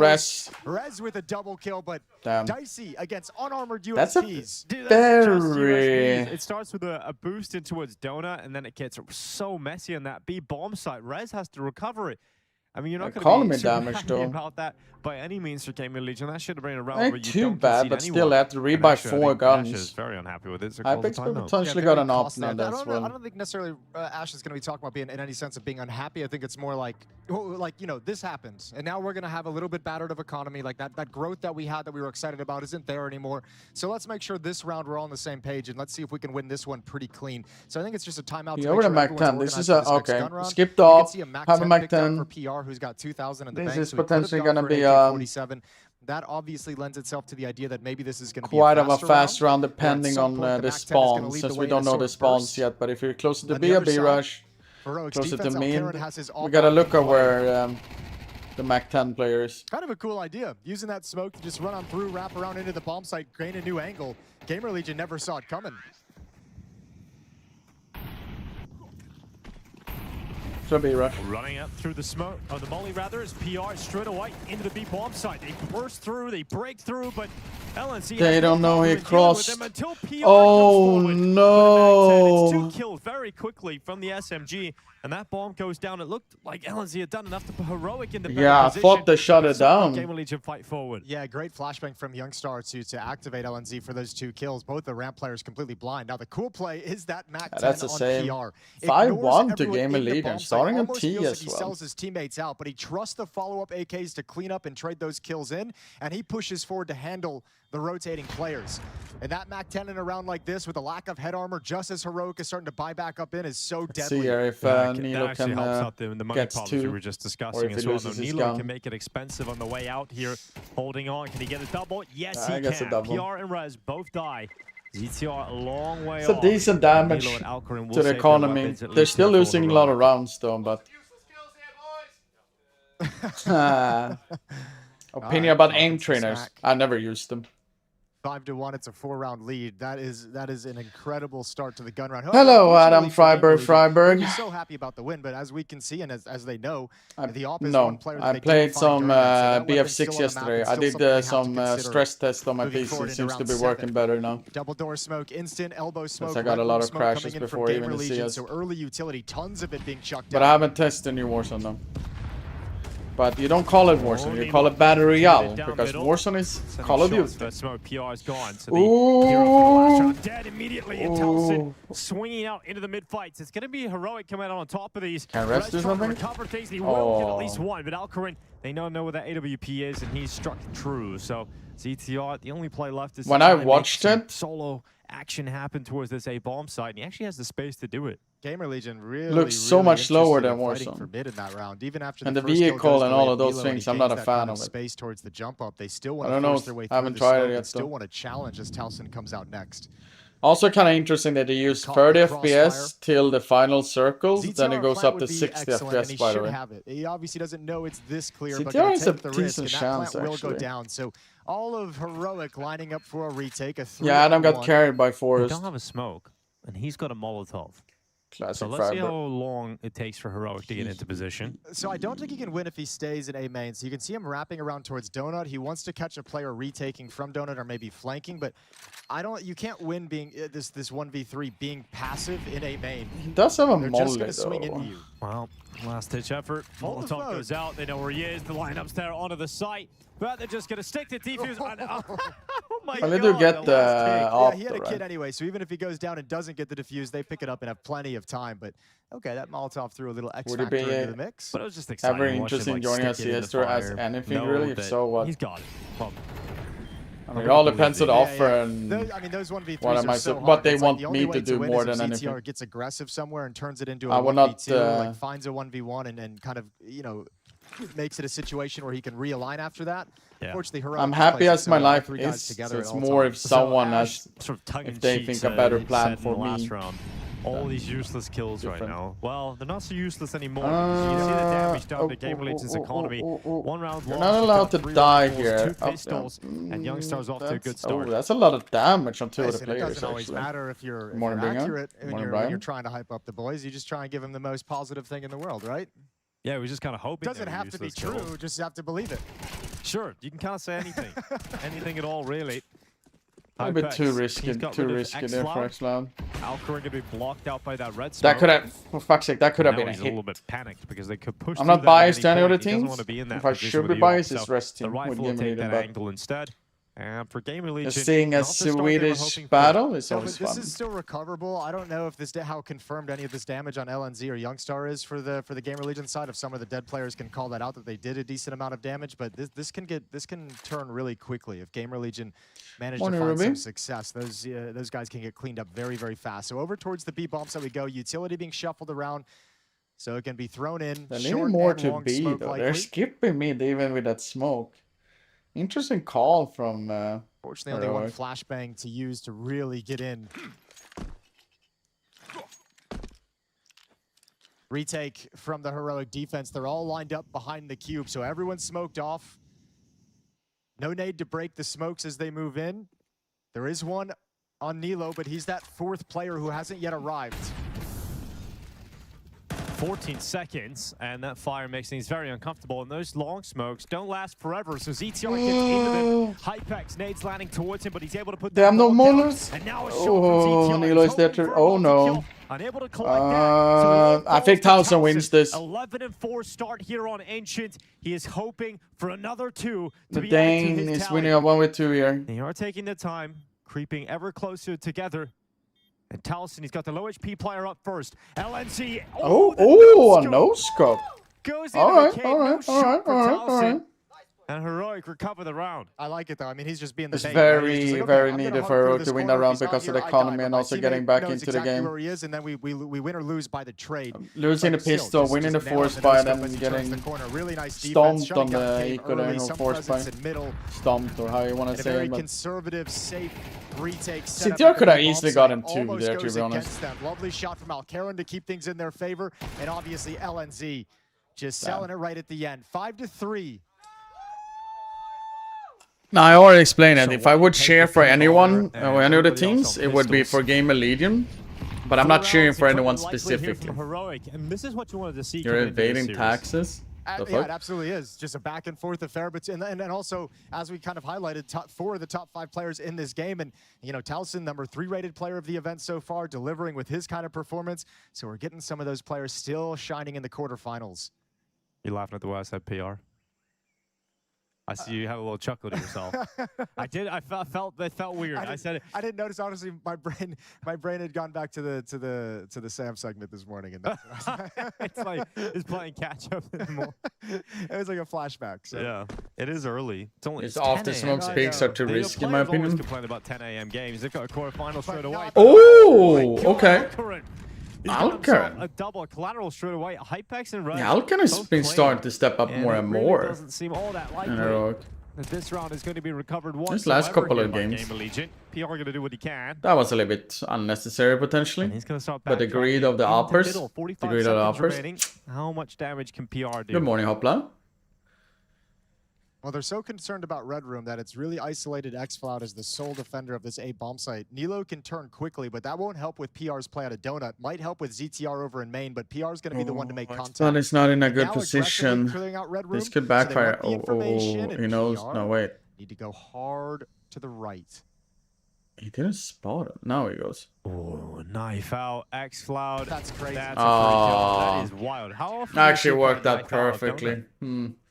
Res. With a double kill, but Damn. dicey against unarmored USPs. That's a Dude, that's just very. USPs. It starts with a boost in towards Donut, and then it gets so messy on that B bomb site. Rez has to recover it. I mean, you're not going to Economy be super damage, happy though. about that by any means for Gamer Legion. That should have been a round Ain't where you too don't bad, concede but anyone. still they have to read And by actually, I 4 think Ash guns. is very unhappy with it. So I calls the think timeout. potentially Yeah, got an cost op there. now I as don't well. I don't think necessarily Ash is going to be talking about being in any sense of being unhappy. I think it's more like, you know, this happens, and now we're going to have a little bit battered of economy. Like that growth that we had that we were excited about isn't there anymore. So let's make sure this round we're all on the same page, and let's see if we can win this one pretty clean. So I think it's just a timeout. You to over make the sure Mac 10. everyone's This is organized a for this next okay. gun round. Skipped You can off. see a Mac Have a 10 Mac picked up 10. for PR ZTR, who's got 2,000 in the This bank. is So he could have potentially gone gonna for an be, AK-47. That obviously lends itself to the idea that maybe this is going to be quite of a faster fast round or at depending some on point the MAC-10 is gonna spawns, lead since the we way don't in a know the sword spawns burst. yet. But if you're closer to On B, the a other B side, rush, Heroic's closer to defense, mid, Alcaran has his we gotta all-round look at play. where the MAC-10 players. Kind of a cool idea, using that smoke to just run on through, wrap around into the bomb site, gain a new angle. Gamer Legion never saw it coming. Should be rush. Running up through the smoke, or the molly rather, is PR straight away into the B bomb site. They burst through, they break through, but LNC They has don't no know he problem dealing with crossed. them until PR Oh comes forward. no! It's 2 kills very quickly from the SMG, and that bomb goes down. It looked like LNC had done enough to put Heroic in the better Yeah, I position, thought they shut but it somehow down. Gamer Legion fight forward. Yeah, great flashbang from Youngstar to activate LNZ for those 2 kills. Both the ramp players completely blind. Now the cool play is that MAC-10 That's the on same. PR. 5-1 to Ignores Gamer everyone in the Legion, bomb site, starting on almost T feels like as he well. sells his teammates out, but he trusts the follow-up AKs to clean up and trade those kills in, and he pushes forward to handle the rotating players. And that MAC-10 in a round like this with a lack of head armor, just as Heroic is starting to buy back up in, is so deadly. See here if That Nilo actually can helps out the money gets problems we 2, were just or discussing if as he well. loses No, his Nilo gun. can make it expensive on the way out here. Holding on, can he get a double? Yes, I he guess a can. double. PR and Rez both die. ZTR a long way It's a off. decent damage Nilo and Alcaran will to the save their economy. weapons, at They're least still here for losing a lot of Heroic. rounds though, but opinion about aim trainers. I never used them. 5-1, it's a 4-round lead. That is an incredible start to the gun round. Hello, Adam Unfortunately for Gamer Freiberg. Legion, he's so happy about the win, but as we can see and as they know, the op is No, one player that I they played didn't find some during that, so that weapon's BF6 still on the map yesterday. and I still did something they have to some consider stress test on my moving PC. forward It into seems to round be 7. working better now. Double door smoke, instant elbow smoke. I got a red lot room of smoke crashes coming in before from even Gamer the Legion, CS. so early utility, tons of it being chucked But down. I haven't tested new Warzone though. But you don't call it Warzone, you call it Battle Royale, because Warzone is Call of Duty. Smoke PR is gone, so the hero from the last round dead immediately. And Telson swinging out into the mid fights. It's going to be Heroic coming out on top of these. Can Rez do something? Recover things. He will get at least one, but Alcaran, they know where that AWP is, and he's struck true. So ZTR, the only play left is When I watched it, solo action happen towards this A bomb site, and he actually has the space to do it. Gamer Legion really looks so much slower than fighting Warzone. for mid in that round. Even after And the the first kill vehicle goes and the all way of those Elo, and things, he I'm not gains a that fan kind of it. Space towards the jump up. They still I want don't to know force if their way I through haven't the tried it smoke yet, and still though. want to challenge as Telson comes out next. Also kind of interesting that they use Caught 30 the FPS crossfire. till the final circles, ZTR then it goes fight up would to be 60 excellent, and FPS he by the should way. have it. He obviously doesn't know it's this clear, but ZTR gonna is a take the risk, decent and that chance, plant will go actually. down. So all of Heroic lining up for a retake. A 3-on-1. Yeah, Adam got carried by They Forrest. don't have a smoke, and he's got a Molotov. Classic So let's see Freiberg. how long it takes for Heroic to get into position. So I don't think he can win if he stays in A main. So you can see him wrapping around towards Donut. He wants to catch a player retaking from Donut or maybe flanking, but you can't win being this 1v3 being passive in A main. He does have a They're molly just gonna swing though. into you. Well, last ditch effort. Hold the Molotov phone. goes out. They know where he is. The lineup's there onto the site. But they're just going to stick to defuse. Oh my Well, they god. do get the last the kick. Yeah, off he had though, a kid right? anyway, so even if he goes down and doesn't get the defuse, they pick it up and have plenty of time. But okay, that Molotov threw a little X Would it factor be, into the mix. But it was just exciting. Ever to watch him, interesting like, joining us stick it in CS the tour as fire, anything know really? If that so, what? He's got it. Well, I mean, it all depends on the Yeah, offer yeah. and I mean, those 1v3s what am are I so what hard. they It's like want the only me way to do win more is if than ZTR anything. gets aggressive somewhere and turns it into I a will not, 1v2, like finds a 1v1 and kind of, makes it a situation where he can realign after that. Yeah. Unfortunately, Heroic I'm just happy plays it as so my well, all life three guys is, together so at it's all more times. if someone Ash, has, sort of tongue if they in think cheek, a better said plan in the for last me. round. All these useless kills right different. now. Well, they're not so useless anymore. Because you can see the damage done to Gamer Legion's economy. One round You're lost. not you allowed got to 3 die rifles, here. 2 pistols, and Youngstar's off to a good That's- start. that's a lot of damage on two of the Listen, it players. doesn't always Actually. matter if you're Morning, Bingham. accurate when Morning, you're Brian. trying to hype up the boys. You just try and give them the most positive thing in the world, right? Yeah, we just kind of hoping. Doesn't they were have to be useless kills. true. Just have to believe it. Sure, you can kind of say anything. Anything at all, really. A bit too Hypex, risky, he's got too rid of risky there for X-Cloud. X-Loud. Alcaran going to be blocked out by that red smoke. That could have, for fuck's sake, that could have Now been a he's a hit. little bit panicked because they could push. I'm through not that biased at to any any other point. He doesn't teams. want to be in that If I position should with be the biased, AWP, it's so rest the team with rifle will Gamer take Legion that back. angle instead. And for Gamer Legion, Just seeing a not the start they were Swedish hoping for. battle is No, always but this fun. is still recoverable. I don't know if how confirmed any of this damage on LNZ or Youngstar is for the Gamer Legion side. If some of the dead players can call that out that they did a decent amount of damage, but this can turn really quickly if Gamer Legion manage to Morning, find Ruby. some success. Those guys can get cleaned up very, very fast. So over towards the B bomb side we go. Utility being shuffled around. So it can be thrown in. They're short leaning more and to long B smoke though. likely. They're skipping mid even with that smoke. Interesting call from. Fortunately, only one flashbang to use to really get in. Retake from the Heroic defense. They're all lined up behind the cube, so everyone's smoked off. No need to break the smokes as they move in. There is one on Nilo, but he's that fourth player who hasn't yet arrived. 14 seconds, and that fire makes things very uncomfortable, and those long smokes don't last forever, so ZTR gets into them. Hypex nades landing towards him, but he's able to put that Damn, no ball molars. down, and now a shot from ZTR. Nilo is there to. Oh no. Unable to collect that, so I think Towson wins this. 11-4 start here on Ancient. He is hoping for another 2 to be Dane added to his is tally. winning a 1v2 here. They are taking their time, creeping ever closer together. And Towson, he's got the low HP player up first. LNC. A no scope. Goes into the cave, no shot for all Towson. right. And Heroic recover the round. I like it though. I mean, he's just being the It's bait, very, right? He's just like, okay, very I'm gonna needed hunt for through Heroic this to win corner. that round If he's not because of here, the I die, economy but and my also teammate getting back knows into the exactly game. where he is, and then we win or lose by the trade. Losing the But still, pistol, winning the just nail force it by in the and scope then as he turns getting the corner. Really nice defense, stomped shutting on down the game eco there, early, no some force by. presence in middle, Stomped, or how you want to and a say very it. But conservative, safe retake. CTR could have easily gotten 2 there, to be honest. Lovely shot from Alcaron to keep things in their favor, and obviously LNZ just selling it right at the end. 5-3. Now, I already explained it. If I would cheer for anyone or any of the teams, it would be for Gamer Legion. But I'm not cheering for anyone specifically. Heroic, and this is what you wanted to see. You're evading taxes? Yeah, it absolutely is. Just a back and forth affair. But and also, as we kind of highlighted, top 4 of the top 5 players in this game. And, you know, Towson, number 3 rated player of the event so far, delivering with his kind of performance. So we're getting some of those players still shining in the quarterfinals. You laughing at the way I said PR? I see you have a little chuckle to yourself. I did. I felt that felt weird. I said it. I didn't notice. Honestly, my brain had gone back to the Sam segment this morning, and that's it's like it's playing catch up anymore. It was like a flashback. So. Yeah, it is early. It's only It's after smoke peaks are too risky, in my opinion. Complain about 10 a.m. games. They've got a quarterfinal straight away. Oh, okay. Alcaron. A double collateral straight away. Hypex and Red. Yeah, Alcaron has been starting to step up more and more. Doesn't seem all that likely that this round is going to be recovered once. This last couple of games. PR going to do what he can. That was a little bit unnecessary potentially. He's going to start but the greed of the uppers. The greed of the uppers. How much damage can PR do? Good morning, Hopla. Well, they're so concerned about Red Room that it's really isolated xFloud as the sole defender of this A bomb site. Nilo can turn quickly, but that won't help with PR's play out of Donut. Might help with ZTR over in main, but PR is going to be the one to make contact. But it's not in a good Now position. This could backfire. So he knows. No, wait. Need to go hard to the right. He didn't spot him. Now he goes. Oh, knife out. xFloud. That's crazy. That's that is wild. How often actually worked out perfectly.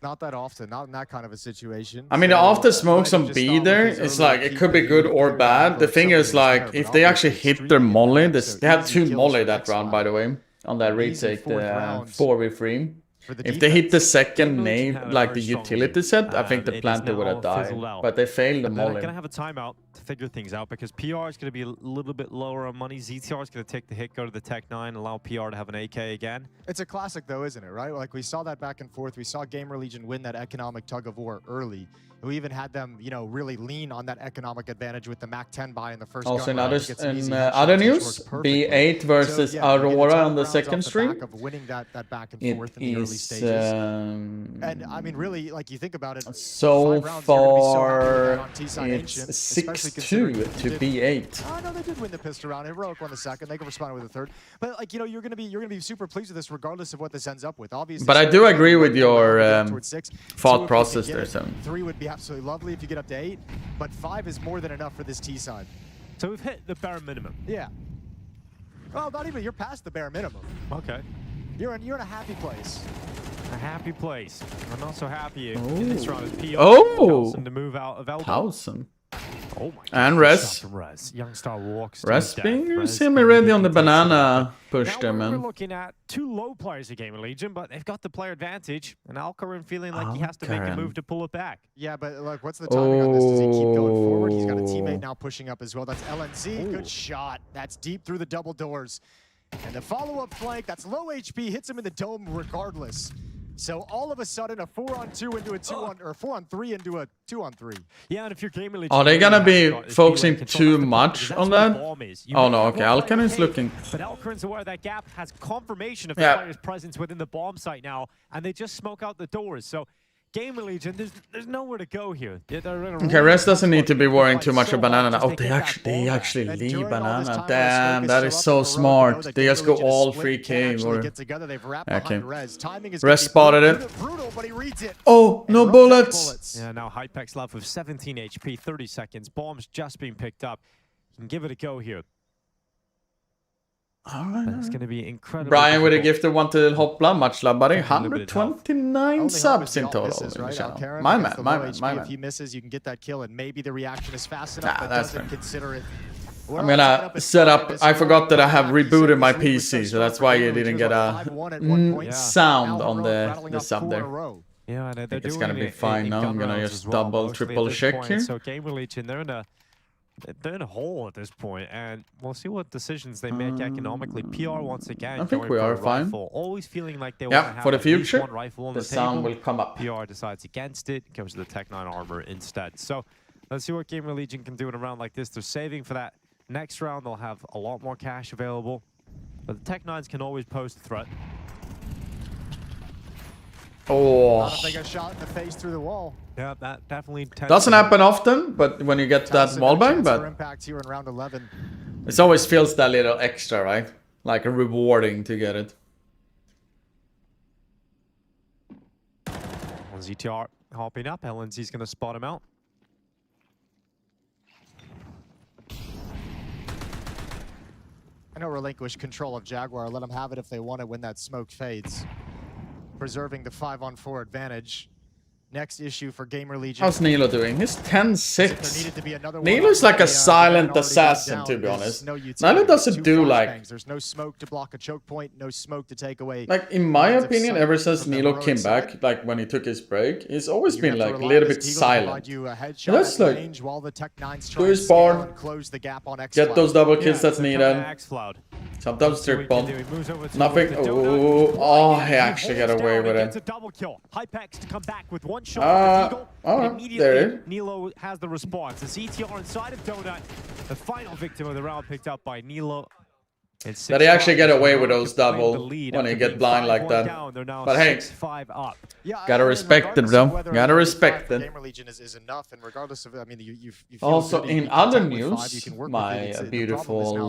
Not that often. Not in that kind of a situation. I mean, after smokes on B there, it's like it could be good or bad. The thing is, like, if they actually hit their molly, they had 2 molly that round, by the way, on that retake, the 4v3. If they hit the second nade, like the utility set, I think the planter would have died. But they failed the molly. They're going to have a timeout to figure things out because PR is going to be a little bit lower on money. ZTR is going to take the hit, go to the Tech 9, allow PR to have an AK again. It's a classic though, isn't it, right? Like we saw that back and forth. We saw Gamer Legion win that economic tug of war early. We even had them, you know, really lean on that economic advantage with the Mac 10 buy in the first also, in gun other news, B8 versus Aurora on the second stream. It is, and I mean, really, like you think about it, so far it's 6-2 to B8. Oh no, they did win the pistol round. Heroic won the second. They could respond with the third. But like, you know, you're gonna be super pleased with this, regardless of what this ends up with. Obviously, but I do agree with your thought process there, Sam. 3 would be absolutely lovely if you get up to 8, but 5 is more than enough for this T side. So we've hit the bare minimum. Yeah. Well, not even. You're past the bare minimum. Okay. You're in a happy place. A happy place. I'm not so happy in this round as PR. Towson to move out of elbow. Towson. Oh my and Res. Youngstar walks. Res being semi-ready on the banana push there, man. We're looking at 2 low players at Gamer Legion, but they've got the player advantage, and Alcaron feeling like he has to make a move to pull it back. Yeah, but like, what's the timing on this? Does he keep going forward? He's got a teammate now pushing up as well. That's LNZ. Good shot. That's deep through the double doors. And the follow-up flank, that's low HP, hits him in the dome regardless. So all of a sudden, a 4-on-2 into a 2-on, or 4-on-3 into a 2-on-3. Yeah, and if you're Gamer Legion, Are they gonna be focusing too much on that? Oh no, okay, Alcan is looking. But Alcarin's aware that Gap has confirmation of the Yeah. player's presence within the bomb site now, and they just smoke out the doors. So Gamer Legion, there's nowhere to go here. Okay, Rest doesn't need to be worrying too much of banana now. Oh, they actually leave banana. Damn, that is so smart. They just go all free cave. Or... Okay. Rest spotted it. Oh, no bullets. Yeah, now Hypex left with 17 HP, 30 seconds. Bomb's just being picked up. You can give it a go here. Alright. It's going to be incredible. Brian with a gifted one to Hopla. Much love, buddy. 129 subs in total. Right? My man, my man, HP, my man. If he misses, you can get that kill, and maybe the reaction is fast enough, but that's doesn't fair. consider it. I'm gonna set up. I forgot that I have rebooted my PC, so that's why you didn't get a sound on the sub there. Yeah, I know. It's gonna be fine now. I'm gonna just double, triple check here. So Gamer Legion, they're in a hole at this point, and we'll see what decisions they make economically. PR once again. I think going we for are a fine. Rifle, always feeling like they want to Yeah, have for the at least future, one rifle on the the sound table. will come up. PR decides against it, goes to the Tech 9 armor instead. So let's see what Gamer Legion can do in a round like this. They're saving for that next round. They'll have a lot more cash available, but the Tech 9s can always pose a threat. Oh. Not if they get shot in the face through the wall. Yeah, that definitely Doesn't happen often, but when you get that wall bang, but impact here in round 11. it always feels that little extra, right? Like rewarding to get it. ZTR hopping up. LNZ's going to spot him out. I know relinquish control of Jaguar. Let them have it if they want it when that smoke fades. Preserving the 5-on-4 advantage. Next issue for Gamer Legion. How's Nilo doing? He's 10-6. Nilo's like a silent assassin, to be honest. Nilo doesn't do like... There's no smoke to block a choke point, no smoke to take away. Like, in my opinion, ever since Nilo came back, like when he took his break, he's always been like a little bit silent. That's like, do his part, get those double kills that's needed. Sometimes trick bomb. Nothing. Oh, he actually got away with it. Hypex to come back with one shot. There it is. Nilo has the response. The CTR inside of Donut, the final victim of the round picked up by Nilo. That he actually get away with those double when he get blind like that. But hey, gotta respect it, though. Gotta respect it. Gamer Legion is enough, and regardless of, I mean, you also, in other news, my beautiful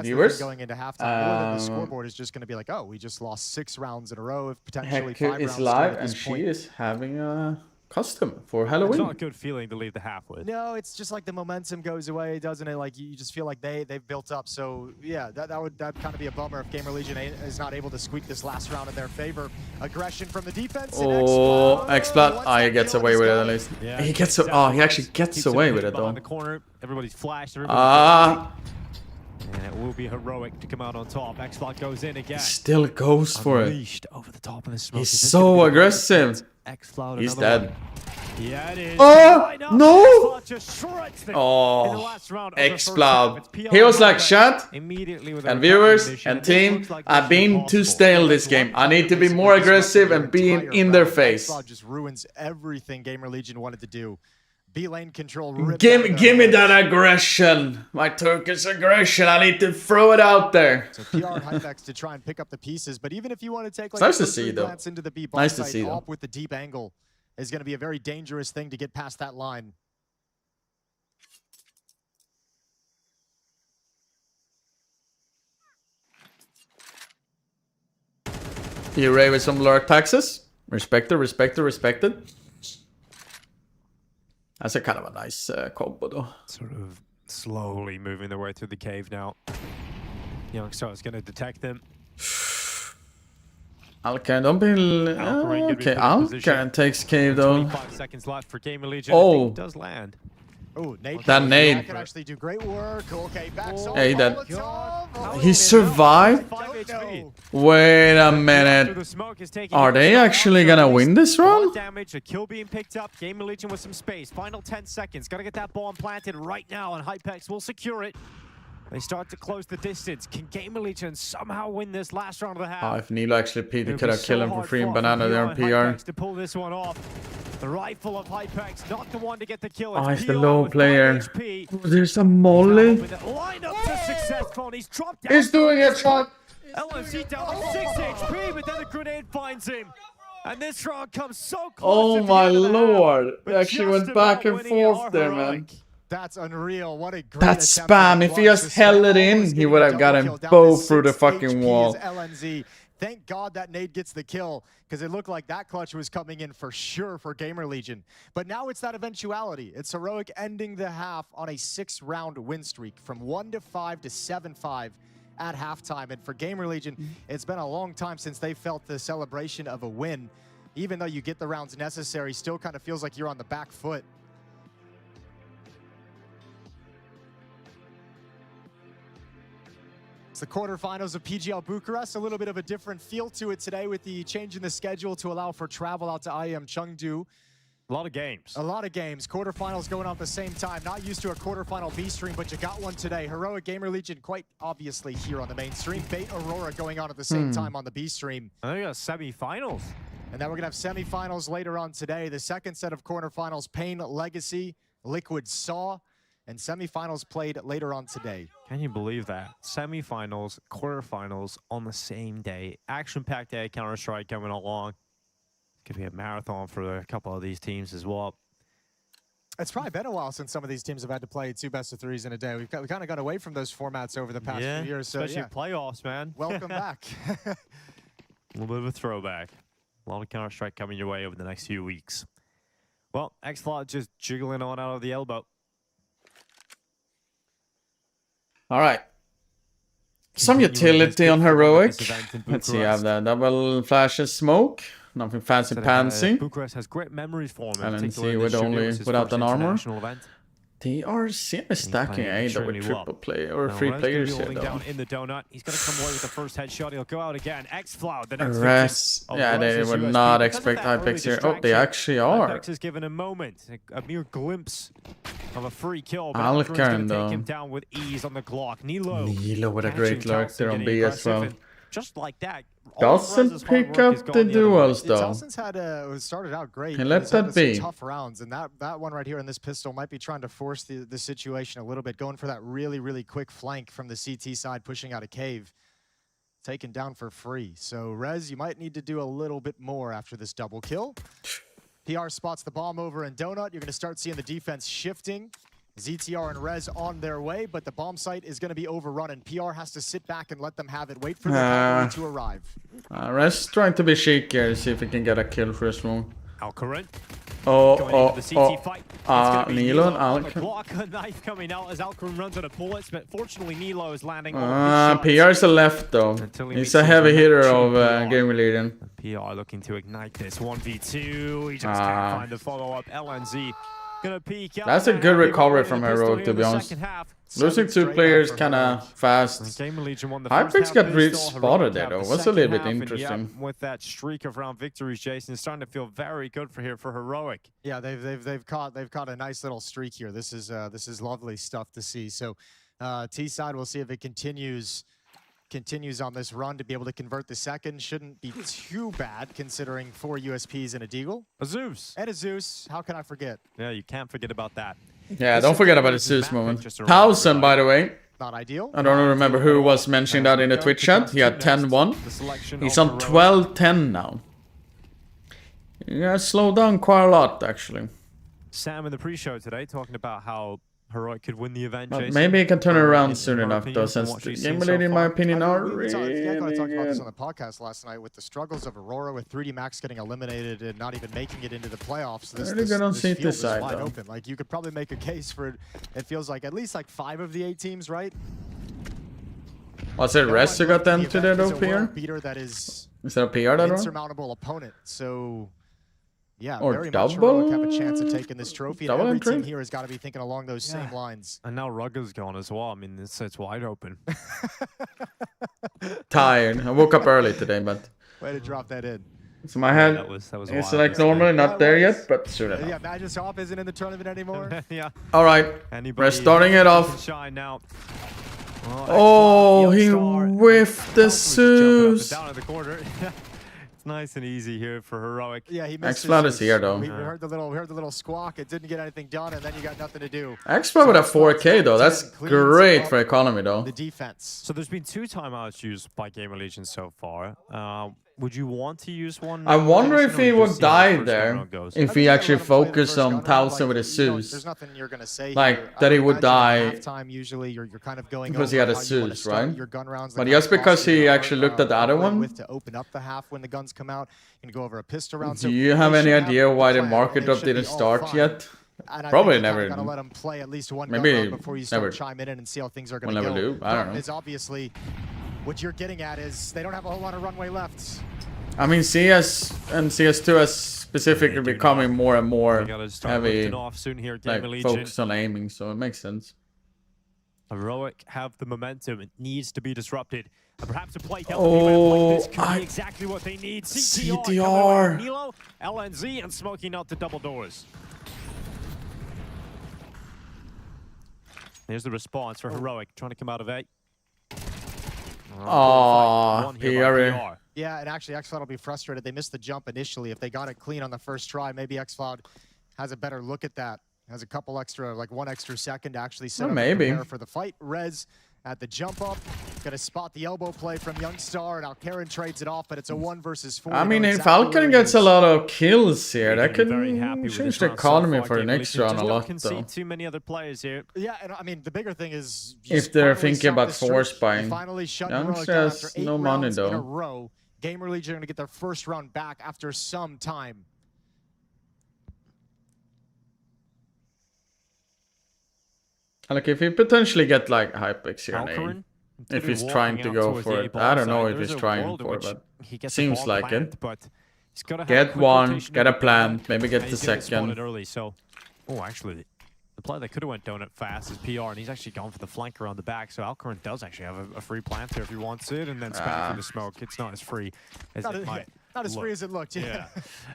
viewers, going into halftime, the scoreboard is just going to be like, oh, we just lost 6 rounds in a row, if potentially 5 rounds. Is live, and she is having a custom for Halloween. It's not a good feeling to leave the half with. No, it's just like the momentum goes away, doesn't it? Like you just feel like they've built up. So yeah, that'd kind of be a bummer if Gamer Legion is not able to squeak this last round in their favor. Aggression from the defense. Oh, Xplat. He gets away with it at least. Yeah, he gets. He actually gets away with it though. The corner, everybody's flashed. And it will be heroic to come out on top. Xplat goes in again. Still goes for it. Over the top of the smoke. He's so aggressive. Xplat, he's dead. Yeah, it is. Oh, no! Oh, Xplat. He was like, chat, and viewers, and team, I've been too stale this game. I need to be more aggressive and being in their face. Xplat just ruins everything Gamer Legion wanted to do. B-lane control. Give me that aggression. My Turkish aggression. I need to throw it out there. So PR Hypex to try and pick up the pieces. But even if you want to take like nice to see though. Into the B nice to see though. With the deep angle is going to be a very dangerous thing to get past that line. Ray with some lurk taxes. Respected, respected, respected. That's a kind of a nice combo though. Sort of slowly moving their way through the cave now. Youngstar is going to detect them. Alcan, don't be... okay, Alcan takes cave though. 25 seconds left for Gamer Legion. Oh. It does land. Oh, that nade. Can actually do great work. Okay, back yeah, he did. He survived? Wait a minute. Are they actually gonna win this round? Damage, a kill being picked up. Gamer Legion with some space. Final 10 seconds. Gotta get that bomb planted right now, and Hypex will secure it. They start to close the distance. Can Gamer Legion somehow win this last round of the half? If Nilo actually peed, he could have killed him for free and banana there on PR. To pull this one off. The rifle of Hypex, not the one to get the kill. It's the low player. Oh, there's a molly. Line up to successful, and he's dropped down. He's doing a shot. LMC down to 6 HP, but then the grenade finds him. And this round comes so close. Oh my lord. They actually went back and forth there, man. That's unreal. What a great That spam. If he just held it in, he would have gotten both through the fucking wall. LNZ. Thank God that nade gets the kill, because it looked like that clutch was coming in for sure for Gamer Legion. But now it's that eventuality. It's Heroic ending the half on a 6-round win streak from 1-5 to 7-5 at halftime. And for Gamer Legion, it's been a long time since they felt the celebration of a win. Even though you get the rounds necessary, still kind of feels like you're on the back foot. It's the quarterfinals of PGL Bucharest. A little bit of a different feel to it today with the change in the schedule to allow for travel out to IEM Chengdu. A lot of games. A lot of games. Quarterfinals going on at the same time. Not used to a quarterfinal B stream, but you got one today. Heroic Gamer Legion quite obviously here on the main stream. Bait Aurora going on at the same time on the B stream. I think we got semi-finals. And then we're going to have semi-finals later on today. The second set of quarterfinals, Pain Legacy, Liquid Saw, and semi-finals played later on today. Can you believe that? Semi-finals, quarterfinals on the same day. Action-packed day, Counter-Strike coming along. Could be a marathon for a couple of these teams as well. It's probably been a while since some of these teams have had to play 2 best-of-3s in a day. We kind of got away from those formats over the past few years. So, especially playoffs, man. Welcome back. A little bit of a throwback. A lot of Counter-Strike coming your way over the next few weeks. Well, X-Flat just jiggling on out of the elbow. All right. Some utility on Heroic. Let's see, I have the double flashes smoke. Nothing fancy pansy. Bucharest has great memories for him. LNC with only without an armor. They are semi-stacking either with triple play or 3 players here though. Down in the donut. He's gonna come away with the first headshot. He'll go out again. X-Floud, the next Res. Yeah, they would not expect Hypex here. Oh, they actually are. Hypex is given a moment, a mere glimpse of a free kill. Alkern though. Take him down with ease on the Glock. Nilo with a great lurk there on B as well. Just like that. Doesn't pick up the duels though. Telson's had started out great. And let that be. Tough rounds, and that one right here in this pistol might be trying to force the situation a little bit, going for that really quick flank from the CT side, pushing out a cave, taken down for free. So Rez, you might need to do a little bit more after this double kill. PR spots the bomb over in Donut. You're going to start seeing the defense shifting. ZTR and Rez on their way, but the bomb site is going to be overrun, and PR has to sit back and let them have it. Wait for the cavalry to arrive. Rez trying to be shaky here, see if he can get a kill first one. Alkeren. Nilo and Alkeren. Block a knife coming out as Alkeren runs out of bullets, but fortunately Nilo is landing. PR's a left though. He's a heavy hitter of Gamer Legion. PR looking to ignite this 1v2. He just can't find the follow-up. LNZ. That's a good recovery from Heroic, to be honest. Losing 2 players kind of fast. Hypex got really spotted there, though. What's a little bit interesting. With that streak of round victories, Jason, it's starting to feel very good for Heroic. Yeah, they've caught a nice little streak here. This is lovely stuff to see. So T side, we'll see if it continues on this run to be able to convert the second. Shouldn't be too bad considering 4 USPs and a Deagle. A Zeus. And a Zeus. How can I forget? Yeah, you can't forget about that. Yeah, don't forget about the Zeus moment. 1000, by the way. Not ideal. I don't remember who was mentioning that in the Twitch chat. He had 10-1. He's on 12-10 now. Yeah, slowed down quite a lot, actually. Sam in the pre-show today talking about how Heroic could win the event. But maybe he can turn it around soon enough, though, since the Gamer Legion, in my opinion, are really good. I talked about this on the podcast last night with the struggles of Aurora, with 3D Max getting eliminated and not even making it into the playoffs. This field is wide open. Like, you could probably make a case for it feels like at least like 5 of the 8 teams, right? Was it Rest who got them to their PR? Is that a PR that insurmountable opponent, so... Yeah, or very double, much Heroic have a chance of taking this trophy. And every team here has got to be thinking along those same lines. And now Rugger's gone as well. I mean, it's wide open. Tired. I woke up early today, but... Way to drop that in. So my head it's like normally not there yet, but soon enough. Yeah, Magisoff isn't in the tournament anymore. Yeah. All right, we're starting it off. Shine now. Oh, he whiffed the Zeus. Down in the corner. It's nice and easy here for Heroic. Yeah, he missed X-Flood is here though. We heard the little squawk. It didn't get anything done, and then you got nothing to do. X-Flood with a 4K though. That's great for economy though. The defense. So there's been 2 timeouts used by Gamer Legion so far. Would you want to use one? I wonder if he would die the there if he actually focused on 1000 with his Zeus. There's nothing you're gonna say like here. that he would die Halftime, usually you're kind of going because he over had a how you wanna Zeus, start right? your gun rounds, But the just kind of because he posture actually looked at the other one. with to open up the half when the guns come out. You can go over a pistol round. Do you have any idea why the market drop didn't start yet? And Probably I think never. Gotta let him play at least one Maybe gun round before you start never. chiming in and see how things are We'll going to never go. do. I don't know. Is obviously what you're getting at is they don't have a whole lot of runway left. I mean, CS and CS2 has specifically becoming more and more heavy, off soon here, like Gamer Legion. focused on aiming, so it makes sense. Heroic have the momentum. It needs to be disrupted. And perhaps a play down Oh, like this could be exactly what they need. CTR. Nilo, LNZ, and smoking out the double doors. Here's the response for Heroic, trying to come out of A. Oh, PR. Yeah, and actually X-Cloud will be frustrated. They missed the jump initially. If they got it clean on the first try, maybe X-Cloud has a better look at that. Has a couple extra, like 1 extra second to actually set up and prepare for the fight. Rez at the jump up. Gonna spot the elbow play from Youngstar, and Alcaran trades it off, but it's a 1 versus 4. I mean, if Falcon gets a lot of kills here, that could change the economy for the next round a lot, though. Too many other players here. Yeah, and I mean, the bigger thing is if they're thinking about force buying. Youngster has no money in a though. row. Gamer Legion are gonna get their first round back after some time. Like if he potentially get like Hypex here, Alcaran, if he's trying to go for it, I don't know if he's trying for it, but seems like it. But he's gotta have get one, get a plant, maybe get the second. Early, so, actually, the play that could have went donut fast is PR, and he's actually gone for the flank around the back. So Alcaran does actually have a free plant there if he wants it, and then spam through the smoke. It's not as free as it might. Not as free as it looked, yeah.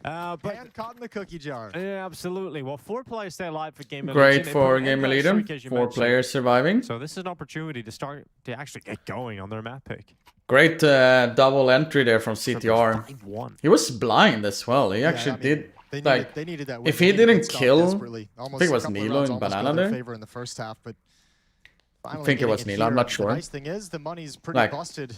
But hand caught in the cookie jar. Yeah, absolutely. Well, 4 players stay alive for Gamer Great Legion. for Gamer Legion. 4 players surviving. So this is an opportunity to start to actually get going on their map pick. Great double entry there from CTR. He was blind as well. He actually did. They needed that. If he didn't kill, I almost think it was Nilo in Banana there. Favor in the first half, but I think it was Nilo. I'm not sure. The nice thing is the money's pretty busted.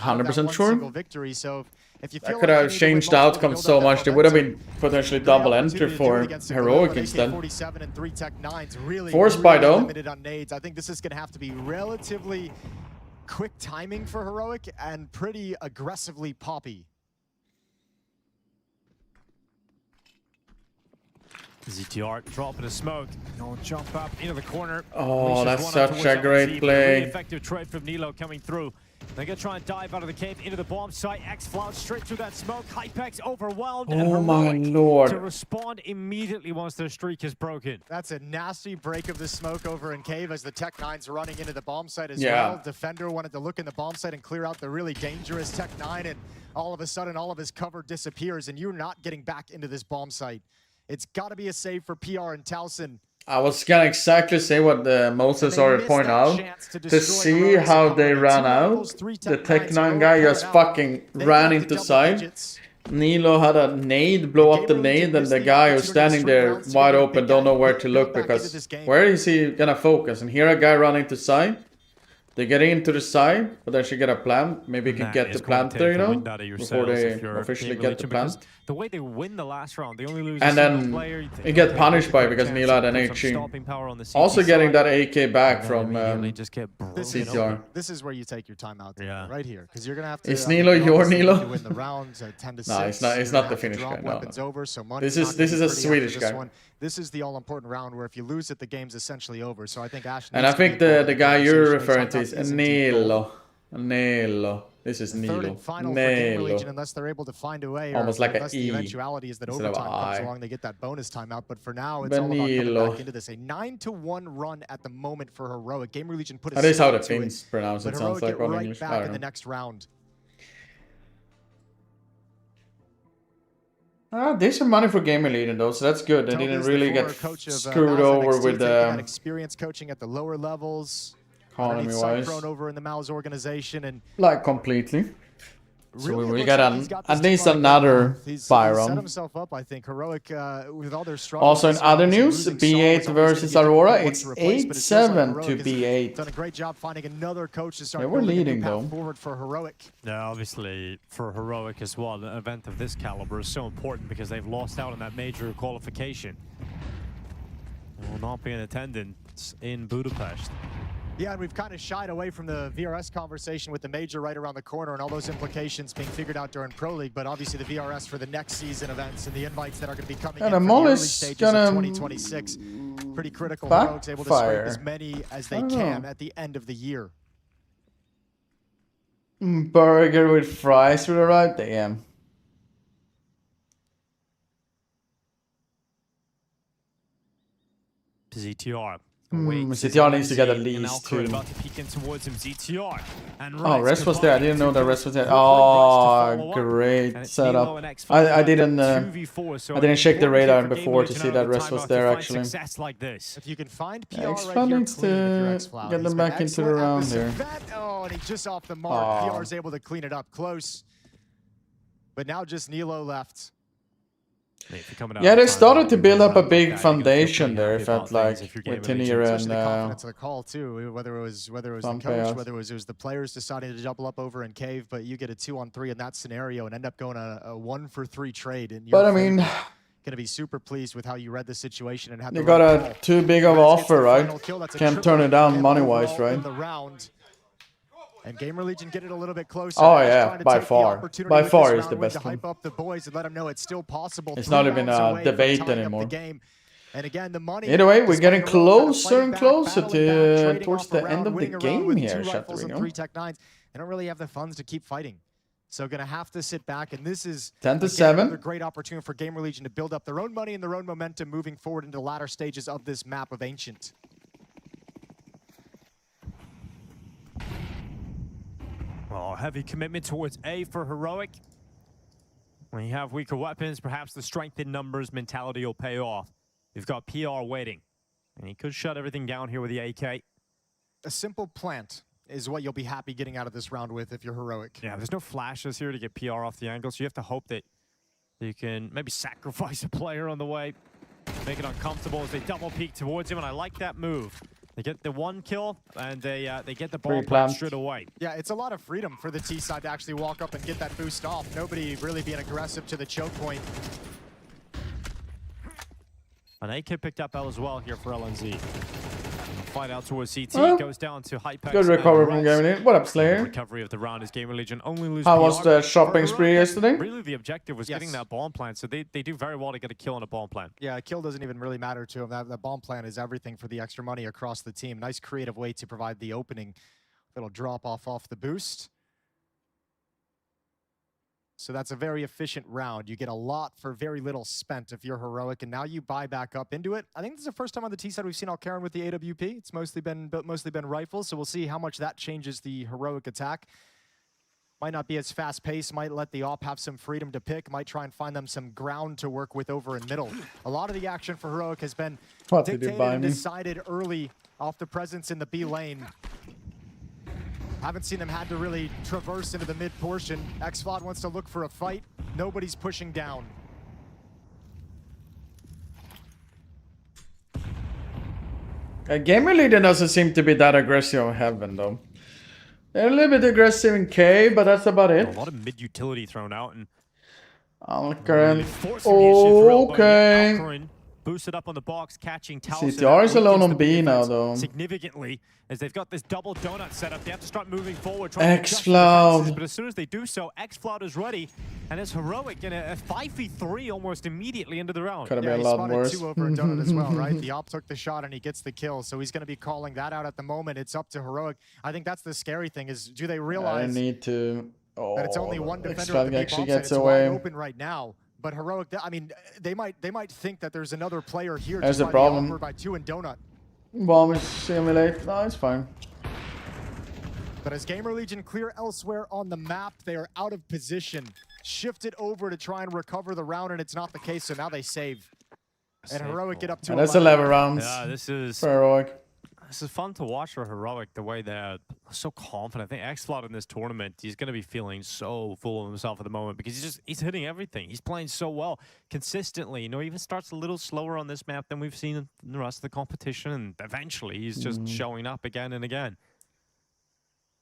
100% sure. Victory, so if you that could have changed the outcome so much. There would have been potentially double entry for Heroic instead. 47 and 3 Tech 9s really Force buy though. Limited on nades. I think this is going to have to be relatively quick timing for Heroic and pretty aggressively poppy. ZTR dropping a smoke. No jump up into the corner. Oh, that's such a great play. Really effective trade from Nilo coming through. They're going to try and dive out of the cave into the bomb site. X-Floud straight through that smoke. Hypex overwhelmed. Oh my lord. To respond immediately once their streak is broken. That's a nasty break of the smoke over in cave as the Tech 9's running into the bomb site as well. Defender wanted to look in the bomb site and clear out the really dangerous Tech 9, and all of a sudden all of his cover disappears and you're not getting back into this bomb site. It's got to be a save for PR and Towson. I was gonna exactly say what Moses already pointed out. To see how they ran out, the Tech 9 guy just fucking ran into side. Nilo had a nade, blow up the nade, and the guy who's standing there wide open don't know where to look because where is he gonna focus? And here a guy running to side. They get into the side, but then she get a plant. Maybe you can get the plant there, you know, before they officially get the plant. The way they win the last round, they only lose and then you get punished by it because Nilo had an HE. Also getting that AK back from CTR. This is where you take your timeout, right here, because you're gonna have to. Is Nilo your Nilo? To win the rounds, 10 to 6. No, it's not the Finnish guy. No. Over, so this is a Swedish guy. This is the all-important round where if you lose it, the game's essentially over. So I think Ash. And I think the guy you're referring to is Nilo. Nilo. This is Nilo. Nilo. Unless they're able to find a way, almost like unless an the E eventuality is that overtime comes along, they get that bonus timeout. But for now, it's all about coming back into this. A 9-1 run at the moment for Heroic. Gamer Legion put a that is how the Finns pronounce it. Sounds like on English. Back in the next round. Decent money for Gamer Legion though, so that's good. They didn't really get screwed over with experience coaching at the lower levels. economy wise. over in the Mouse organization and like completely. So really we will looks get like he's got this at least team on a good another path. He's Byron. set himself up, I think. Heroic with all their struggles. Also in other news, B8 versus Aurora, it's to replace, but it feels like 8-7 Heroic to has B8. done a great job finding another coach to start Yeah, we're building a new leading, path though. forward for Heroic. Yeah, obviously for Heroic as well, an event of this caliber is so important because they've lost out on that major qualification. They will not be in attendance in Budapest. Yeah, and we've kind of shied away from the VRS conversation with the major right around the corner and all those implications being figured out during Pro League, but obviously the VRS for the next season events and the invites that are going to be coming in for the early stages of 2026. Pretty critical. Heroic's able to scrape as many as they can at the end of the year. Burger with fries will arrive. Damn. ZTR. ZTR needs to get at least 2. About to peek in towards him, ZTR. And Oh, Rest was there. I didn't know that Rest was there. Oh, great setup. I didn't check the radar before to see that Rest was there actually. If you can find PR X-Flat needs to get them back into the round here. Oh, and he's just off the mark. PR is able to clean it up close. But now just Nilo left. Yeah, they started to build up a big foundation there. It felt like with Tinier and confidence of the call too. Whether it was the coach, whether it was the players deciding to double up over in Cave, but you get a 2-on-3 in that scenario and end up going a 1-for-3 trade. And but I mean, going to be super pleased with how you read the situation and had. They got a too big of offer, right? Can't turn it down money-wise, right? And Gamer Legion get it a little bit closer. Oh yeah, by far. By far is the best to hype up the boys and let them know it's still possible. It's not even a debate anymore. And again, the money. Either way, we're getting closer and closer to towards the end of the game here, Shatterino. They don't really have the funds to keep fighting. So gonna have to sit back, and this is 10-7. Another great opportunity for Gamer Legion to build up their own money and their own momentum moving forward into the latter stages of this map of Ancient. Oh, heavy commitment towards A for Heroic. When you have weaker weapons, perhaps the strength in numbers mentality will pay off. You've got PR waiting, and he could shut everything down here with the AK. A simple plant is what you'll be happy getting out of this round with if you're Heroic. Yeah, there's no flashes here to get PR off the angle, so you have to hope that you can maybe sacrifice a player on the way, make it uncomfortable as they double peek towards him, and I like that move. They get the 1 kill, and they get the bomb plant straight away. Yeah, it's a lot of freedom for the T side to actually walk up and get that boost off. Nobody really being aggressive to the choke point. An AK picked up L as well here for LNZ. Fight out towards CT, goes down to Hypex. Good recovery from Gamer Legion. What up, Slayer? Recovery of the round is Gamer Legion only lose. How was the shopping spree yesterday? Really, the objective was getting that bomb plant, so they do very well to get a kill on a bomb plant. Yeah, a kill doesn't even really matter to him. That bomb plant is everything for the extra money across the team. Nice creative way to provide the opening. Little drop off the boost. So that's a very efficient round. You get a lot for very little spent if you're Heroic, and now you buy back up into it. I think this is the first time on the T side we've seen Alcaran with the AWP. It's mostly been rifles, so we'll see how much that changes the Heroic attack. Might not be as fast-paced, might let the op have some freedom to pick, might try and find them some ground to work with over in middle. A lot of the action for Heroic has been dictated and decided early off the presence in the B lane. Haven't seen them had to really traverse into the mid portion. X-Flot wants to look for a fight. Nobody's pushing down. Gamer Legion doesn't seem to be that aggressive on Heaven, though. They're a little bit aggressive in K, but that's about it. A lot of mid-utility thrown out, and Alcaran. Okay. Alcaran boosted up on the box, catching Towson. CTR is alone on B now, though. Significantly, as they've got this double donut setup, they have to start moving forward. X-Floud. But as soon as they do so, X-Floud is ready, and it's Heroic in a 5v3 almost immediately into the round. Could have been a lot worse. 2 over a donut as well, right? The op took the shot and he gets the kill, so he's going to be calling that out at the moment. It's up to Heroic. I think that's the scary thing is, do they realize I need to. that it's only one defender X-Floud at the actually B bomb gets site. It's away. wide open right now. But Heroic, I mean, they might think that there's another player here. There's just a problem. by 2 and donut. Bomb is simulate. No, it's fine. But as Gamer Legion clear elsewhere on the map, they are out of position. Shifted over to try and recover the round, and it's not the case, so now they save. And Heroic get up to And that's 11 rounds. Yeah, this is for Heroic. This is fun to watch for Heroic, the way they're so confident. I think XFlood in this tournament, he's going to be feeling so full of himself at the moment because he's hitting everything. He's playing so well consistently. You know, even starts a little slower on this map than we've seen in the rest of the competition, and eventually he's just showing up again and again.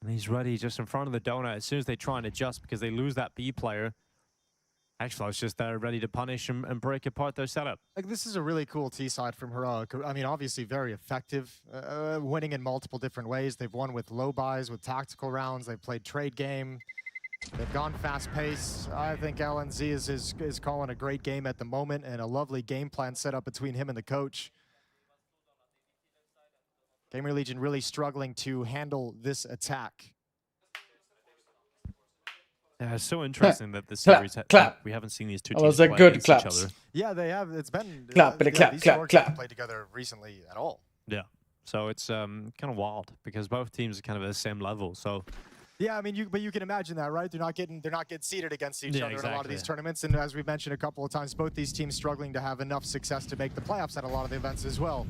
And he's ready just in front of the donut as soon as they try and adjust because they lose that B player. XFlood's just there ready to punish and break apart their setup. Like, this is a really cool T side from Heroic. I mean, obviously very effective, winning in multiple different ways. They've won with low buys, with tactical rounds. They've played trade game. They've gone fast pace. I think LNZ is calling a great game at the moment and a lovely game plan set up between him and the coach. Gamer Legion really struggling to handle this attack. Yeah, it's so interesting that this series we haven't seen these two teams play against each other. Yeah, they have. It's been clap, these clap. haven't played together recently at all. Yeah, so it's kind of wild because both teams are kind of at the same level. So yeah, I mean, but you can imagine that, right? They're not getting seeded against each other in a lot of these tournaments, and as we've mentioned a couple of times, both these teams struggling to have enough success to make the playoffs at a lot of the events as well.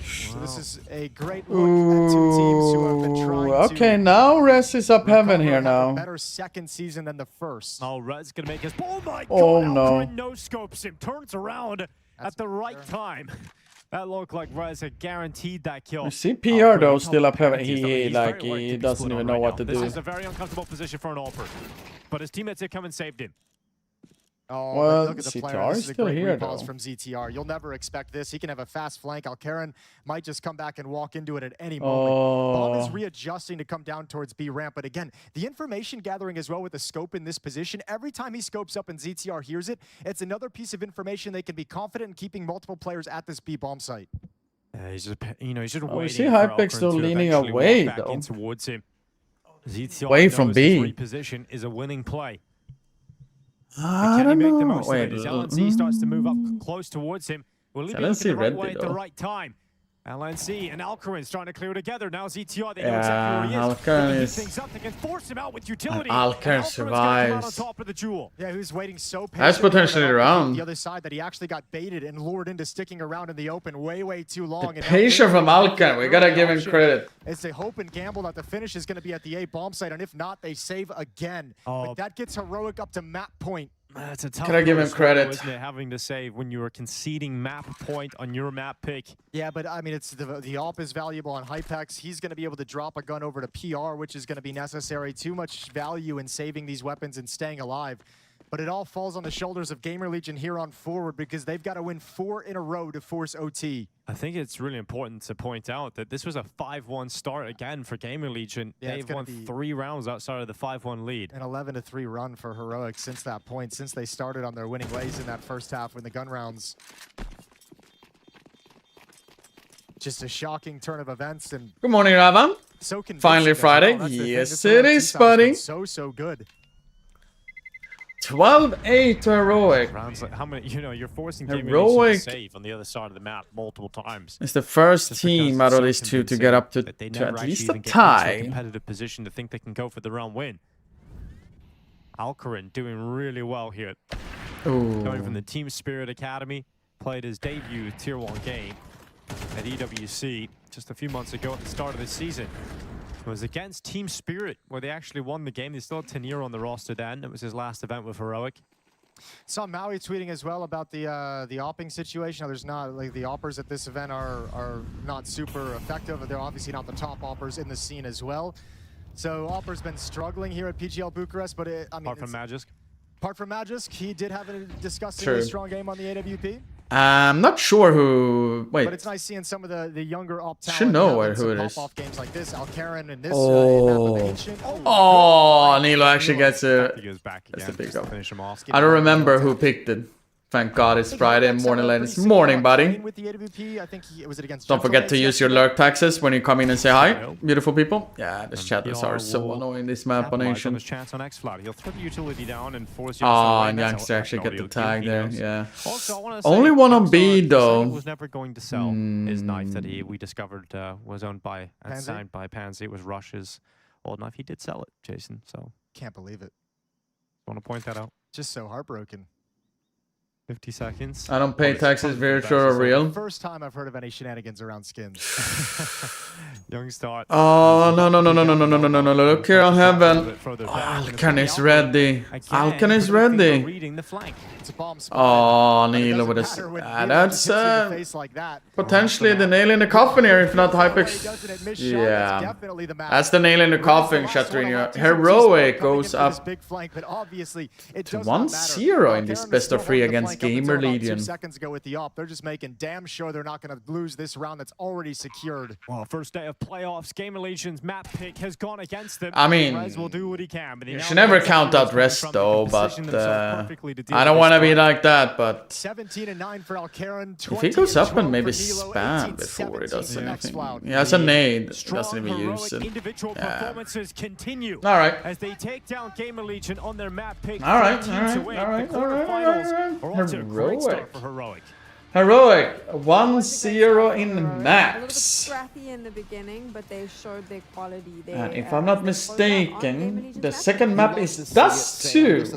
So this is a great look at two teams who have been trying okay, now Res is up heaven here now. A better second season than the first. Oh, Red's gonna make his. Oh my Oh, God! no. Alperen no scopes him, turns around at the right time. That looked like Rez had guaranteed that kill. You see PR though still up heaven. He doesn't even know what to do. This is a very uncomfortable position for an Alper, but his teammates have come and saved him. Oh, well, look at the CTR player. This is is a still great here, repause though. from ZTR. You'll never expect this. He can have a fast flank. Alcaran might just come back and walk into it at any moment. Bomb is readjusting to come down towards B ramp, but again, the information gathering as well with the scope in this position. Every time he scopes up and ZTR hears it, it's another piece of information they can be confident in keeping multiple players at this B bomb site. He's just, he's just Oh, waiting. you see for Hypex Alperen still to leaning eventually away, walk back though. in towards him. ZTR Away from knows B. the reposition is a winning play. I Can he don't make the know. most of Wait, it? As LNC starts to move up close towards him. Will he be LNC looking the right ready, way at the though. right time? LNC and Alcaran starting to clear together. Now ZTR, they know Yeah, exactly where he is. Alcaran They can keep is- things up. They can force him out with utility. Alcaran Alcaran's gonna come survives. out on top of the jewel. Yeah, who's waiting so patiently. That's potentially on the round. the other side that he actually got baited and lured into sticking around in the open way too long. And Patient from Alcaran. We gotta give him credit. It's a hope and gamble that the finish is going to be at the A bomb site, and if not, they save again. But that gets Heroic up to map point. That's a tough Can I give him struggle, credit? isn't it, having to save when you are conceding map point on your map pick. Yeah, but I mean, it's the AWP is valuable on Hypex. He's going to be able to drop a gun over to PR, which is going to be necessary. Too much value in saving these weapons and staying alive. But it all falls on the shoulders of Gamer Legion here on forward because they've got to win 4 in a row to force OT. I think it's really important to point out that this was a 5-1 start again for Gamer Legion. Yeah, They've won 3 rounds outside of the 5-1 lead. An 11-3 run for Heroic since that point, since they started on their winning ways in that first half when the gun rounds. Just a shocking turn of events and Good morning, Ravan. so convincing Finally as well. Friday. That's the thing. Yes, This it Heroic is, team has been buddy. So good. 12-8 to Heroic. Rounds like how many? You know, you're forcing Gamer Legion Heroic to save on the other side of the map multiple times. It's the first Just team because out it's of so these two to convincing get up to that they at never actually least a even get into tie. competitive position to think they can go for the round win. Alcaran doing really well here. Going from the Team Spirit Academy, played his debut Tier 1 game at EWC just a few months ago at the start of the season. It was against Team Spirit where they actually won the game. They still had Tenier on the roster then. It was his last event with Heroic. Saw Maui tweeting as well about the opping situation. Now, there's not like the oppers at this event are not super effective. They're obviously not the top oppers in the scene as well. So opper's been struggling here at PGL Bucharest, but I mean, Apart from Magisk. Apart from Magisk, he did have a disgustingly strong game on the AWP. I'm not sure who. Wait. But it's nice seeing some of the younger op talent. Should know having who some it is. pop-off games like this. Alcaran and this. Oh, Nilo actually gets a. He goes back That's again a big just to up. finish him off. I don't remember who picked it. Thank God it's Friday morning, ladies. Morning, buddy. With the AWP, I think was it against Don't forget to use your lurk taxes when you come in and say hi, beautiful people. Yeah, this And chatters are so annoying. This map on capitalize on Nation. his chance on XFlood. He'll throw the utility down and force you. Oh, and Youngster actually get the tag there. Yeah. Also, I want to Only say, one on Youngster B said though. he was never going to sell his knife that we discovered was owned by and Pansy? signed by Pansy. It was Rush's old knife. He did sell it, Jason. So Can't believe it. I want to point that out. Just so heartbroken. 50 seconds. I don't pay taxes, virtual or real. First time I've heard of any shenanigans around skins. Young start. Oh, no. Look here on heaven. Alcan is ready. Alcan is ready. Reading the flank. It's a bomb spot. Oh, Nilo with a... that's potentially the nail in the coffin here, if not Hypex. Yeah. That's the nail in the coffin, Shattering. Heroic goes up to 1-0 in this best of 3 against Gamer Legion. 2 seconds ago with the op. They're just making damn sure they're not going to lose this round that's already secured. Well, first day of playoffs, Gamer Legion's map pick has gone against them. I mean, Rez will do what he can, but you should never count out rest though, but I don't want to be like that, but 17-9 for Alcaran, if he goes up and maybe spam before he does anything. He has a nade, doesn't even use it. Individual performances continue as they take down Gamer Legion on their map pick. Alright. Heroic 1-0 in maps. A little bit scrappy in the beginning, but they showed their quality there. And if I'm not mistaken, the second map is Dust 2. Wait,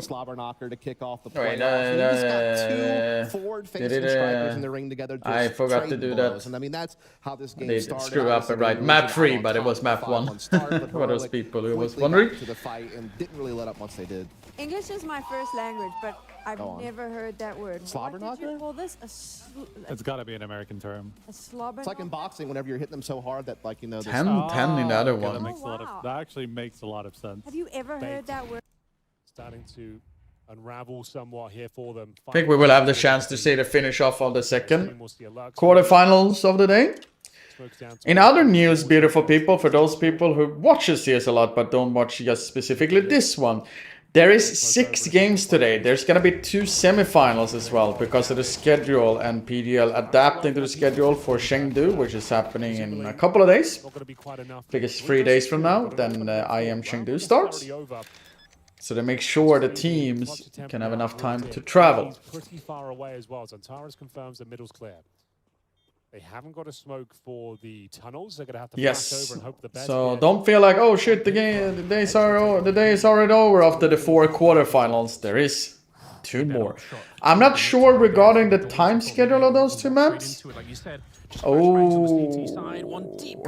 I forgot to do that. And I mean, that's how this game They started. screw up and write map 3, but it was map 1. For those people who was wondering. To the fight and didn't really let up once they did. English is my first language, but I've never heard that word. What did you call this? It's got to be an American term. A slobber. It's like in boxing, whenever you're hitting them so hard that, like, you know, 10-10 in the other one. That actually makes a lot of sense. Have you ever heard that word? Starting to unravel somewhat here for them. I think we will have the chance to see the finish off of the second quarterfinals of the day. In other news, beautiful people, for those people who watch CS a lot but don't watch just specifically this one, there is 6 games today. There's gonna be 2 semifinals as well because of the schedule and PGL adapting to the schedule for Chengdu, which is happening in a couple of days. I think it's 3 days from now, then IM Chengdu starts. So they make sure the teams can have enough time to travel. Pretty far away as well. Zantares confirms the middle's clear. They haven't got a smoke for the tunnels. They're gonna have to flash over and hope the best. So don't feel like, oh shit, the day is already over after the 4 quarterfinals. There is 2 more. I'm not sure regarding the time schedule of those 2 maps. Oh,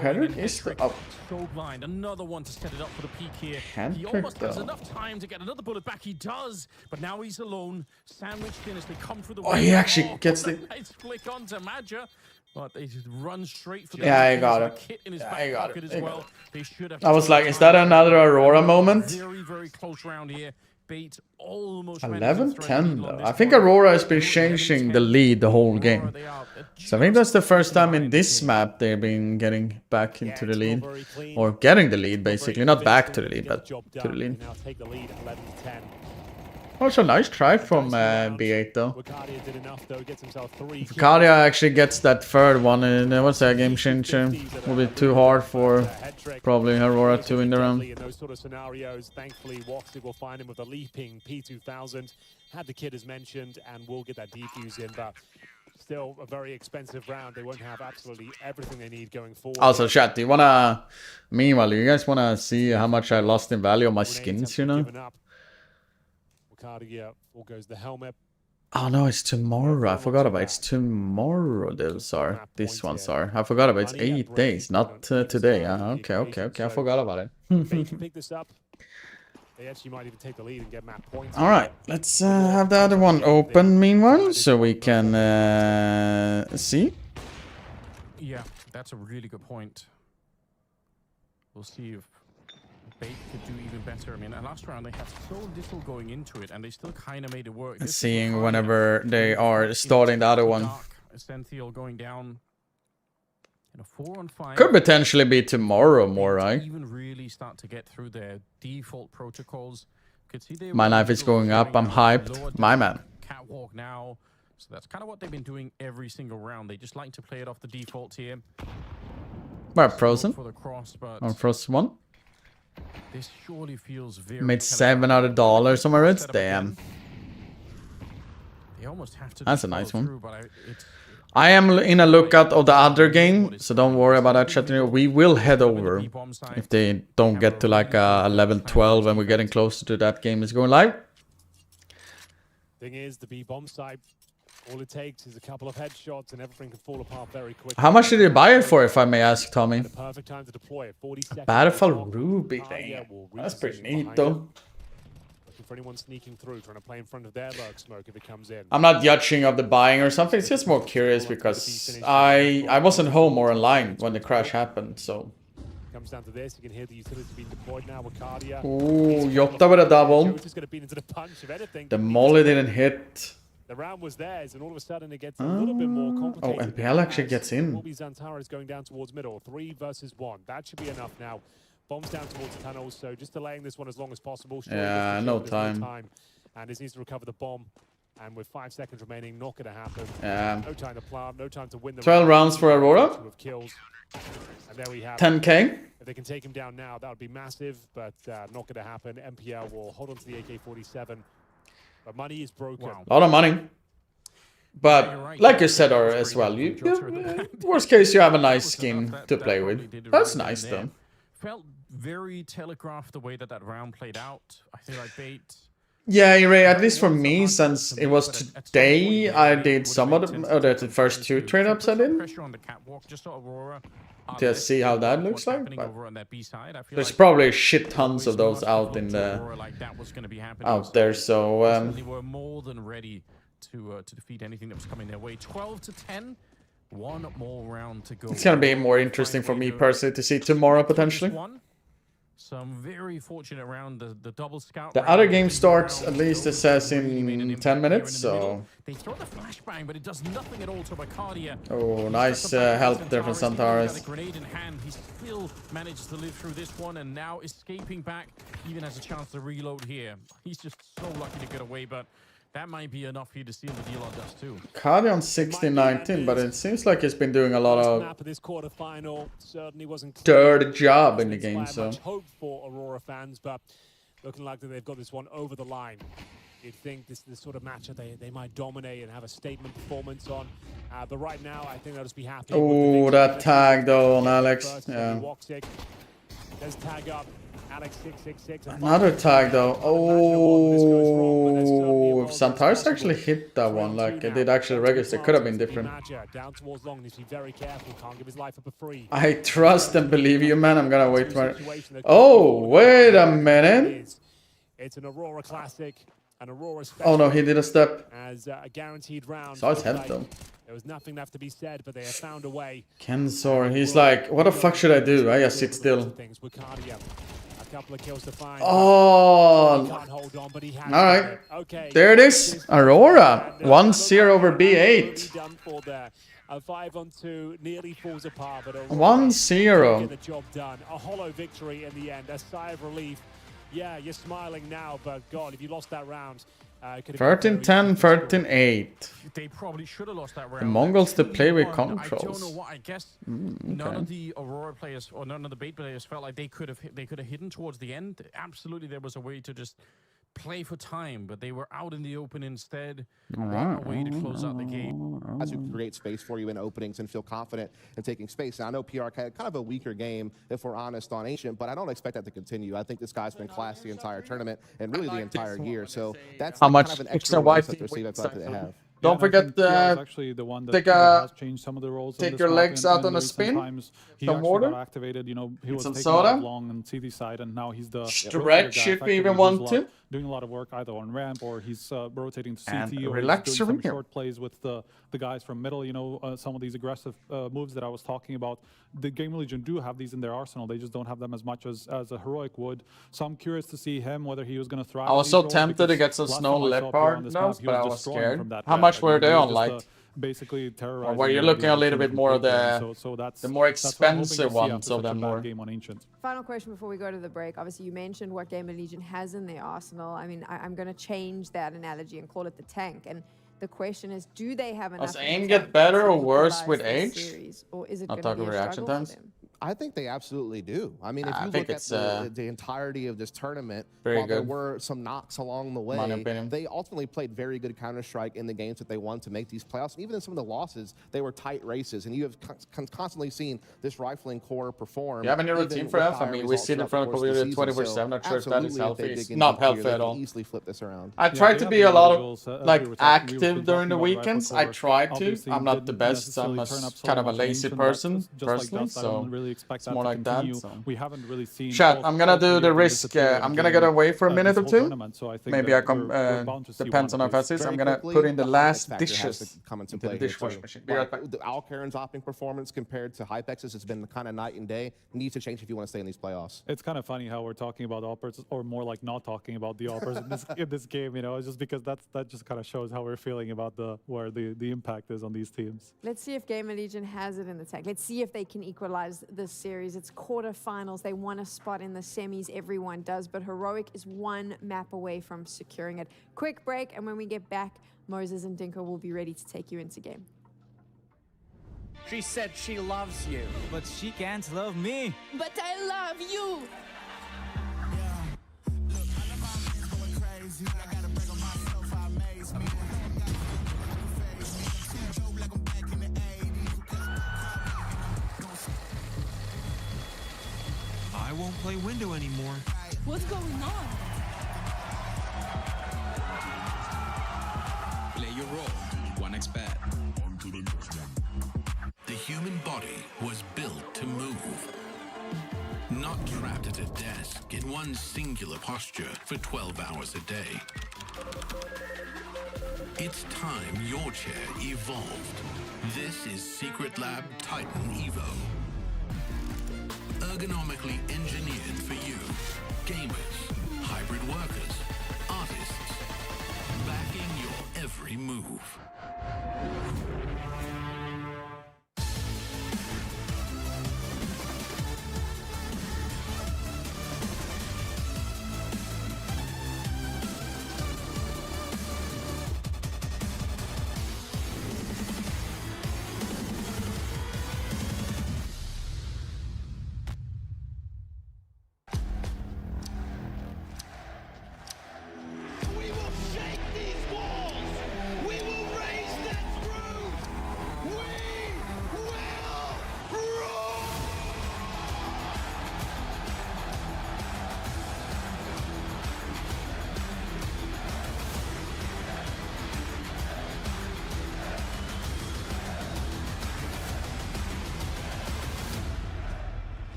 Henrik is up. Another one to set it up for the peak here. He almost has enough time to get another bullet back. He does, but now he's alone. Sandwiched in as they come through the. Oh, he actually gets the. Nice flick onto Madja, but they just run straight for the. Yeah, I got it. I got it. Well. I was like, is that another Aurora moment? Very close round here. Bait almost 11-10 though. I think Aurora has been changing the lead the whole game. So I think that's the first time in this map they've been getting back into the lead. Or getting the lead basically. Not back to the lead, but to the lead. Oh, it's a nice try from B8 though. If Kadia actually gets that third one, what's that game changer? Will be too hard for probably Aurora to win the round. In those sort of scenarios, thankfully, Woxig will find him with a leaping P2000. Had the kid as mentioned, and will get that defuse in, but still a very expensive round. They won't have absolutely everything they need going forward. Also, chat, do you wanna? Meanwhile, you guys wanna see how much I lost in value on my skins? You know. Goes the helmet. Oh no, it's tomorrow. I forgot about it. It's tomorrow. Those are. These ones are. I forgot about it. It's 8 days, not today. Okay. I forgot about it. They can pick this up. They actually might even take the lead and get map points. All right, let's have the other one open meanwhile, so we can see. Yeah, that's a really good point. We'll see if Bait could do even better. I mean, last round they had so little going into it, and they still kind of made it work. Seeing whenever they are starting the other one. Senthiel going down in a 4-on-5. Could potentially be tomorrow more, right? Even really start to get through their default protocols. Could see my knife is going up. I'm hyped. My man. Catwalk now. So that's kind of what they've been doing every single round. They just like to play it off the default here. We're frozen. On first one. This surely feels very made $700 on my reds. Damn. That's a nice one. I am in a lookout of the other game, so don't worry about that, chat. We will head over if they don't get to like a level 12 and we're getting closer to that game is going live. Thing is, the B bomb site, all it takes is a couple of headshots and everything can fall apart very quickly. How much did you buy it for, if I may ask, Tommy? The perfect time to deploy it. 40 seconds. Battlefield Ruby, damn. That's pretty neat, though. Looking for anyone sneaking through, trying to play in front of their lurk smoke if it comes in. I'm not judging of the buying or something. It's just more curious because I wasn't home or online when the crash happened, so. Comes down to this, you can hear the utility being deployed now with Cardia. Ooh, Jota with a double. Jota's gonna beat into the punch, if anything. The molly didn't hit. The round was theirs, and all of a sudden it gets a little bit more complicated. Oh, NPL actually gets in. Zantara is going down towards middle. 3 versus 1. That should be enough now. Bombs down towards the tunnels, so just delaying this one as long as possible. Yeah, no time. And he needs to recover the bomb. And with 5 seconds remaining, not going to happen. Yeah. No time to plant, no time to win the 12 rounds for Aurora. And there we have 10K. If they can take him down now, that would be massive, but not going to happen. MPL will hold on to the AK-47. But money is broken. A lot of money. But like you said as well, worst case you have a nice skin to play with. That's nice though. Felt very telegraphed the way that round played out. I feel like bait. Yeah, Ray, at least for me, since it was today, I did some of the first 2 trade-ups I did. To see how that looks like. But there's probably shit tons of those out in the out there, so they were more than ready to defeat anything that was coming their way. 12-10. One more round to go. It's gonna be more interesting for me personally to see tomorrow potentially. Some very fortunate round the double scout. The other game starts, at least it says, in 10 minutes, so. They throw the flashbang, but it does nothing at all to Bacardia. Oh, nice help there from Santaris. A grenade in hand, he still manages to live through this one, and now escaping back, even has a chance to reload here. He's just so lucky to get away, but that might be enough for you to seal the deal on dust too. Cardi on 16-19, but it seems like he's been doing a lot of dirty job in the game, so. Hope for Aurora fans, but looking like they've got this one over the line. You'd think this is the sort of matchup they might dominate and have a statement performance on. But right now, I think they'll just be happy. Oh, that tag though on Alex. Yeah. There's tag up. Alex 666. Another tag though. Oh, if Santaris actually hit that one, like it did actually register, could have been different. Down towards long, needs to be very careful. Can't give his life up for free. I trust and believe you, man. I'm gonna wait for it. Oh, wait a minute. It's an Aurora classic. An Aurora special. Oh no, he did a step. As a guaranteed round. Saw his head though. There was nothing left to be said, but they have found a way. Kensor, he's like, what the fuck should I do? I just sit still. Couple of kills to find. Oh, alright. There it is. Aurora 1-0 over B8. 5-on-2 nearly falls apart, but 1-0. the job done. A hollow victory in the end. A sigh of relief. Yeah, you're smiling now, but God, if you lost that round. 13-10, 13-8. They probably should have lost that round. The Mongols to play with controls. I don't know what. I guess none of the Aurora players or none of the bait players felt like they could have hidden towards the end. Absolutely, there was a way to just play for time, but they were out in the open instead. What a way to close out the game. As you create space for you in openings and feel confident in taking space. Now, I know PR had kind of a weaker game, if we're honest, on Ancient, but I don't expect that to continue. I think this guy's been class the entire tournament and really the entire year. So that's how much kind of an extra white that they have. Don't forget actually the one that has changed some of the roles. Take your legs out on a spin. Some water. Got activated. You know, he was some taking soda. Long on CT side, and now he's the stretch if we even want to. Doing a lot of work either on ramp or he's rotating to CT and or relax he's doing some here. short plays with the guys from middle. You know, some of these aggressive moves that I was talking about. The Game Legion do have these in their arsenal. They just don't have them as much as a Heroic would. So I'm curious to see him whether he was going to thrive. I was so tempted to get some Snow Leopard nose, but I was scared. How much were they on like? Basically terrorizing. Or were you looking a little bit more of the more expensive ones of them more? Final question before we go to the break. Obviously, you mentioned what Game of Legion has in their arsenal. I mean, I'm going to change that analogy and call it the tank. And the question is, do they have enough? Does aim get better or worse with age? Or is it Not going to talking be a reaction struggle times. for them? I think they absolutely do. I mean, if I you think look it's, at the entirety of this tournament, very while there good. were some knocks along the My way, opinion. they ultimately played very good Counter-Strike in the games that they won to make these playoffs. And even in some of the losses, they were tight races. And you have constantly seen this rifling core perform. You have any routine for F? I mean, we see it in front of computer 24/7. Not sure if that is healthy. It's not healthy at all. Easily flip this around. I tried to be a lot of like active during the weekends. I tried to. I'm not the best. I'm kind of a lazy person personally, so it's more like that. So. We haven't really seen. Chat, I'm gonna do the risk. I'm gonna get away for a minute or two. Maybe I come. Depends on how fast it is. I'm gonna put in the last dishes into the dishwasher machine. Be right back. The Alcaran's opting performance compared to Hypex's has been kind of night and day. Needs to change if you want to stay in these playoffs. It's kind of funny how we're talking about oppers, or more like not talking about the oppers in this game. You know, it's just because that just kind of shows how we're feeling about where the impact is on these teams. Let's see if Gamer Legion has it in the tank. Let's see if they can equalize this series. It's quarterfinals. They want a spot in the semis. Everyone does, but Heroic is one map away from securing it. Quick break, and when we get back, Moses and Dinko will be ready to take you into game. She said she loves you, but she can't love me. But I love you. I won't play window anymore. What's going on? Play your role. 1xBet. The human body was built to move. Not trapped at a desk in one singular posture for 12 hours a day. It's time your chair evolved. This is Secret Lab Titan Evo. Ergonomically engineered for you. Gamers, hybrid workers, artists. Backing your every move.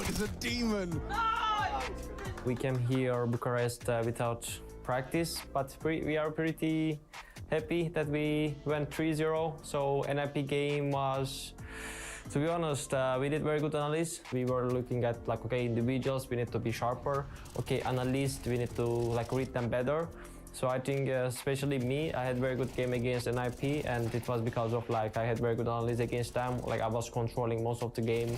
He's a demon. We came here Bucharest without practice, but we are pretty happy that we went 3-0. So NIP game was, to be honest, we did very good analysis. We were looking at like, okay, individuals, we need to be sharper. Okay, analysts, we need to like read them better. So I think especially me, I had very good game against NIP, and it was because of like I had very good analysis against them. Like I was controlling most of the game,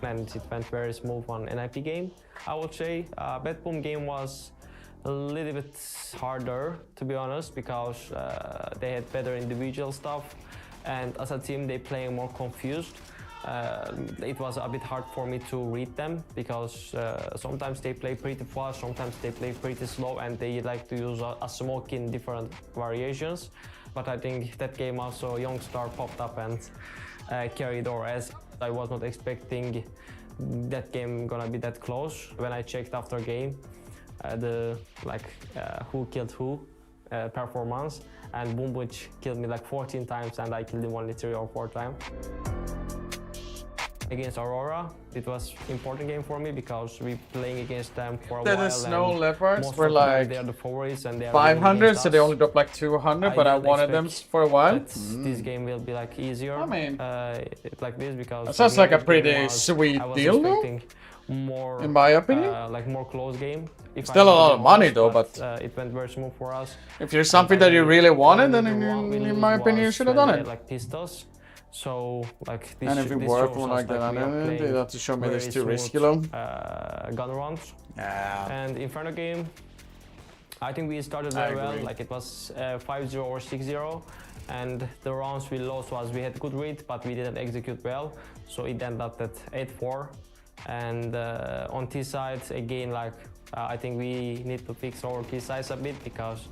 and it went very smooth on NIP game. I would say Bad Boom game was a little bit harder, to be honest, because they had better individual stuff, and as a team they playing more confused. It was a bit hard for me to read them because sometimes they play pretty fast, sometimes they play pretty slow, and they like to use a smoke in different variations. But I think that game also Youngstar popped up and carried over, as I was not expecting that game gonna be that close. When I checked after game, the who killed who performance, and Bumbuch killed me like 14 times and I killed him only 3 or 4 times. Against Aurora, it was important game for me because we playing against them for a while. The snow leopards were they like are the favorites and they are 500, so they only dropped like 200, but I wanted them for a while. This game will be like easier. I mean, like this because that sounds like a pretty sweet deal, though. More, in my opinion, like more close game. Still a lot of money though, but it went very smooth for us. If there's something that you really wanted, then in my opinion, you should have done it. Like pistols. So like this. And if we this work shows one us like that, we are they playing have to show me this very too risky, smooth, though. gun rounds. Yeah. And Inferno game, I think we started very well. Like it was 5-0 or 6-0. And the rounds we lost was we had good read, but we didn't execute well. So it ended up at 8-4. And on T side, again, like I think we need to fix our T sides a bit, because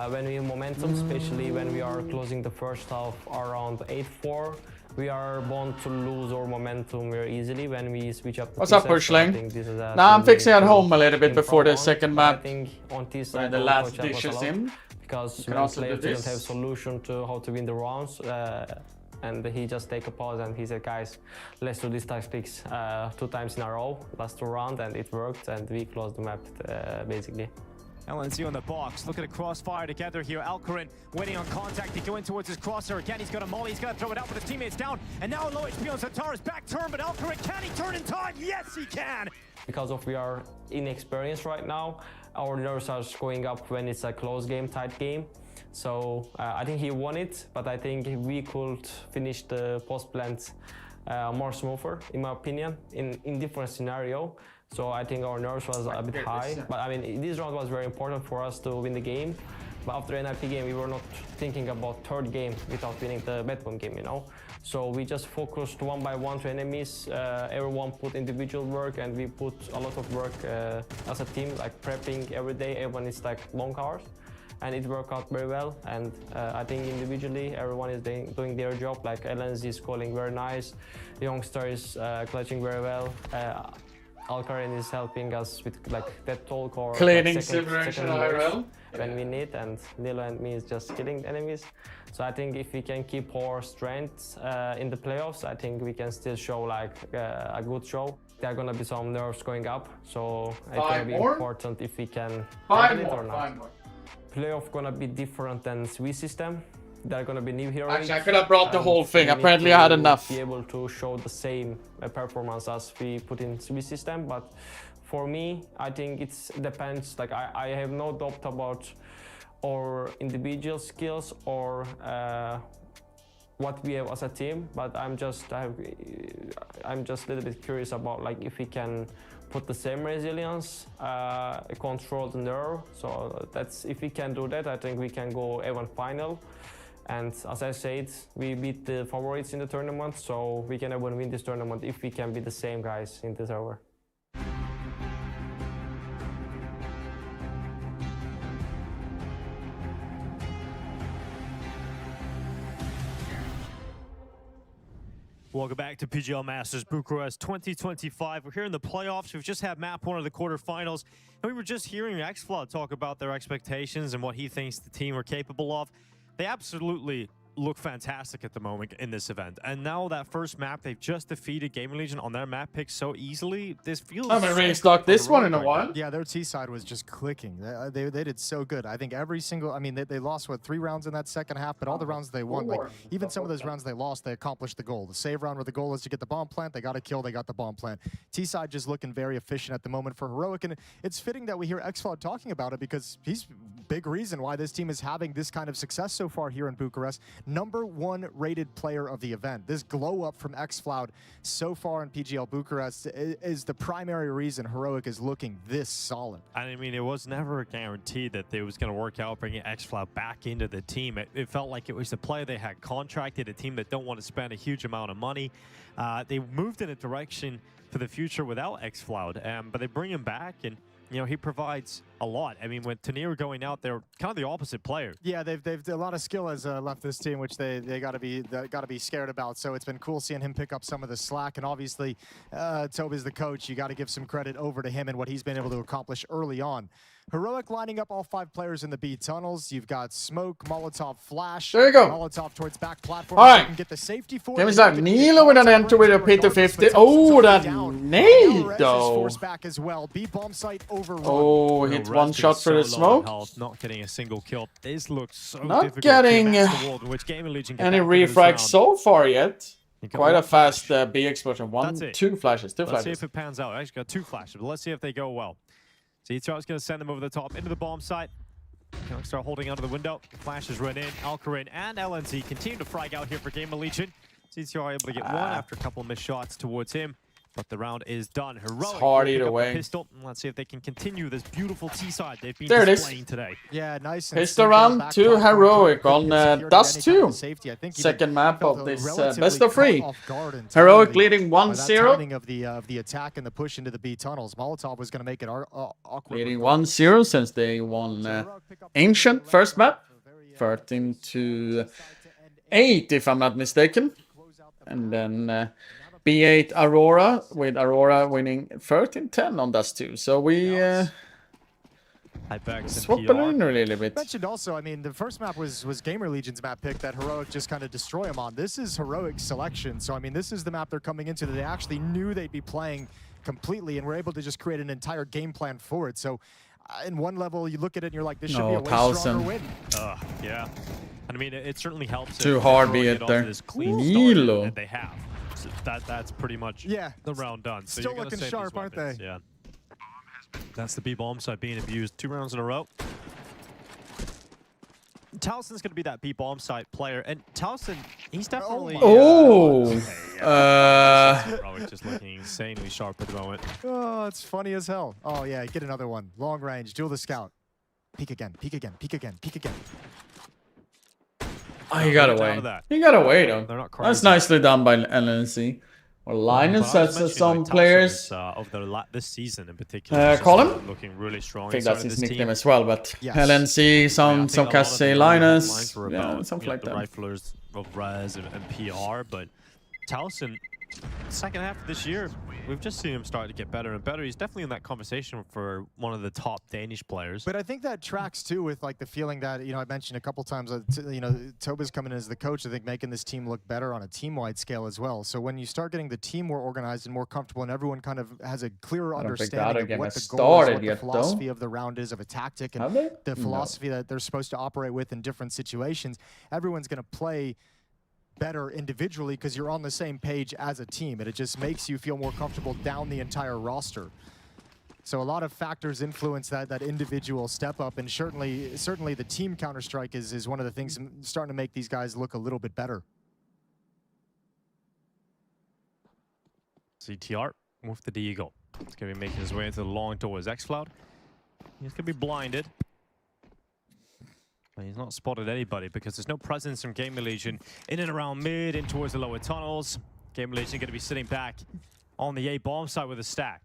when we have momentum, especially when we are closing the first half around 8-4, we are bound to lose our momentum very easily when we switch up. What's up, Pushling? Now I'm fixing at home a little bit before the second map. I think on T side, when the last dish is in. Because when players don't have solution to how to win the rounds, and he just take a pause and he said, guys, let's do these tactics 2 times in a row, last 2 rounds, and it worked, and we closed the map basically. LNC on the box, look at a crossfire together here. Alcarin waiting on contact, he's going towards his crosser. Again, he's got a molly, he's got to throw it out, but his teammate's down. And now low HP on Zatara's back turn, but Alcarin, can he turn in time? Yes, he can! Because of we are inexperienced right now, our nerves are going up when it's a close game, tight game. So I think he won it, but I think we could finish the post plant more smoother, in my opinion, in different scenario. So I think our nerves was a bit high, but I mean, this round was very important for us to win the game. But after NIP game, we were not thinking about third game without winning the bedroom game, you know. So we just focused one by one to enemies. Everyone put individual work, and we put a lot of work as a team, like prepping every day. Everyone is like long hours, and it worked out very well. And I think individually, everyone is doing their job. Like LNZ is calling very nice, Youngster is clutching very well. Alcarin is helping us with like that talk or cleaning like simulation IRL when we need, and Nilo and me is just killing enemies. So I think if we can keep our strength in the playoffs, I think we can still show like a good show. There are gonna be some nerves going up, so it's gonna be important if we can handle it or not. Playoff gonna be different than Swiss system. They're gonna be new heroes. Actually, I could have brought the whole thing. Apparently, I had enough. Be able to show the same performance as we put in Swiss system, but for me, I think it depends. Like I have no doubt about our individual skills or what we have as a team, but I'm just a little bit curious about like if we can put the same resilience, control the nerve. So that's if we can do that, I think we can go even final. And as I said, we beat the favorites in the tournament, so we can even win this tournament if we can be the same guys in this hour. Welcome back to PGL Masters Bucharest 2025. We're here in the playoffs. We've just had map 1 of the quarterfinals, and we were just hearing XFlood talk about their expectations and what he thinks the team are capable of. They absolutely look fantastic at the moment in this event. And now that first map, they've just defeated Gaming Legion on their map pick so easily. This feels... I haven't restocked this one in a while. Yeah, their T side was just clicking. They did so good. I think every single... I mean, they lost, what, 3 rounds in that second half, but all the rounds they won, like, even some of those rounds they lost, they accomplished the goal. The save round where the goal is to get the bomb plant, they got a kill, they got the bomb plant. T side just looking very efficient at the moment for Heroic, and it's fitting that we hear XFlood talking about it because he's big reason why this team is having this kind of success so far here in Bucharest. #1 rated player of the event. This glow up from XFloud so far in PGL Bucharest is the primary reason Heroic is looking this solid. I mean, it was never a guarantee that it was going to work out bringing XFloud back into the team. It felt like it was the player they had contracted, a team that don't want to spend a huge amount of money. They moved in a direction for the future without XFloud, but they bring him back, and you know, he provides a lot. I mean, with Tanir going out, they're kind of the opposite player. Yeah, they've a lot of skill has left this team, which they got to be scared about. So it's been cool seeing him pick up some of the slack. And obviously, Toby's the coach. You got to give some credit over to him and what he's been able to accomplish early on. Heroic lining up all 5 players in the B tunnels. You've got Smoke, Molotov, Flash. There you go. Molotov towards back platform. All right. Can get the safety for Game is like Nilo with an enter with a P250. Oh, that nade though. Force back as well. B bomb site overrun. Oh, hit one shot for the smoke. Health, not getting a single kill. This looks so not difficult. Getting any refrags so far yet. Quite a fast B explosion. Two flashes. Let's see if it pans out. I actually got 2 flashes, but let's see if they go well. Z-Char's going to send them over the top into the bomb site. Start holding onto the window. Flashes run in. Alcarin and LNZ continue to frag out here for Gaming Legion. CTR able to get one after a couple of missed shots towards him. But the round is done. Heroic. hard pick either up the way. Pistol. Let's see if they can continue this beautiful T-side they've been There it is. displaying today. Yeah, nice. Pistol round 2 Heroic on Dust 2. Second map of this best of 3. Heroic leading 1-0. Of the attack and the push into the B tunnels. Molotov was going to make it awkward. Leading 1-0 since they won Ancient first map. 13-8 if I'm not mistaken. And then B8 Aurora, with Aurora winning 13-10 on Dust 2. So we swap balloon a little bit. Mentioned also, I mean, the first map was Gamer Legion's map pick that Heroic just kind of destroy him on. This is Heroic's selection. So, I mean, this is the map they're coming into that they actually knew they'd be playing completely and were able to just create an entire game plan for it. So, in one level, you look at it and you're like, this should be a way stronger win. Yeah. And I mean, it certainly helps. Too hard be it there. Nilo. They have. So that's pretty much the round done. So still looking sharp, aren't they? Yeah. That's the B-bomb side being abused 2 rounds in a row. Towson's going to be that B-bomb side player, and Towson, he's definitely... just looking insanely sharp at the moment. Oh, it's funny as hell. Oh, yeah, get another one. Long range, duel the scout. Peek again, peek again, peek again, peek again. Oh, he got away. He got away, though. That's nicely done by LNC. Or Linus, that's some players. Of this season in particular. Colin? Looking really strong. I think that's his nickname as well, but LNC, some cast say Linus. Yeah, something like that. The riflers of Res and PR, but Towson, second half of this year, we've just seen him start to get better and better. He's definitely in that conversation for one of the top Danish players. But I think that tracks too with like the feeling that, you know, I mentioned a couple times, you know, Toba's coming in as the coach, I think making this team look better on a team-wide scale as well. So when you start getting the team more organized and more comfortable and everyone kind of has a clearer understanding of what the goal is, what the philosophy of the round is, of a tactic, and the philosophy that they're supposed to operate with in different situations, everyone's going to play better individually because you're on the same page as a team, and it just makes you feel more comfortable down the entire roster. So a lot of factors influence that individual step up, and certainly the team Counter-Strike is one of the things starting to make these guys look a little bit better. CTR with the Deagle. He's going to be making his way into the long towards X-Cloud. He's going to be blinded. But he's not spotted anybody because there's no presence from Gamer Legion in and around mid and towards the lower tunnels. Gamer Legion going to be sitting back on the A-bomb side with a stack.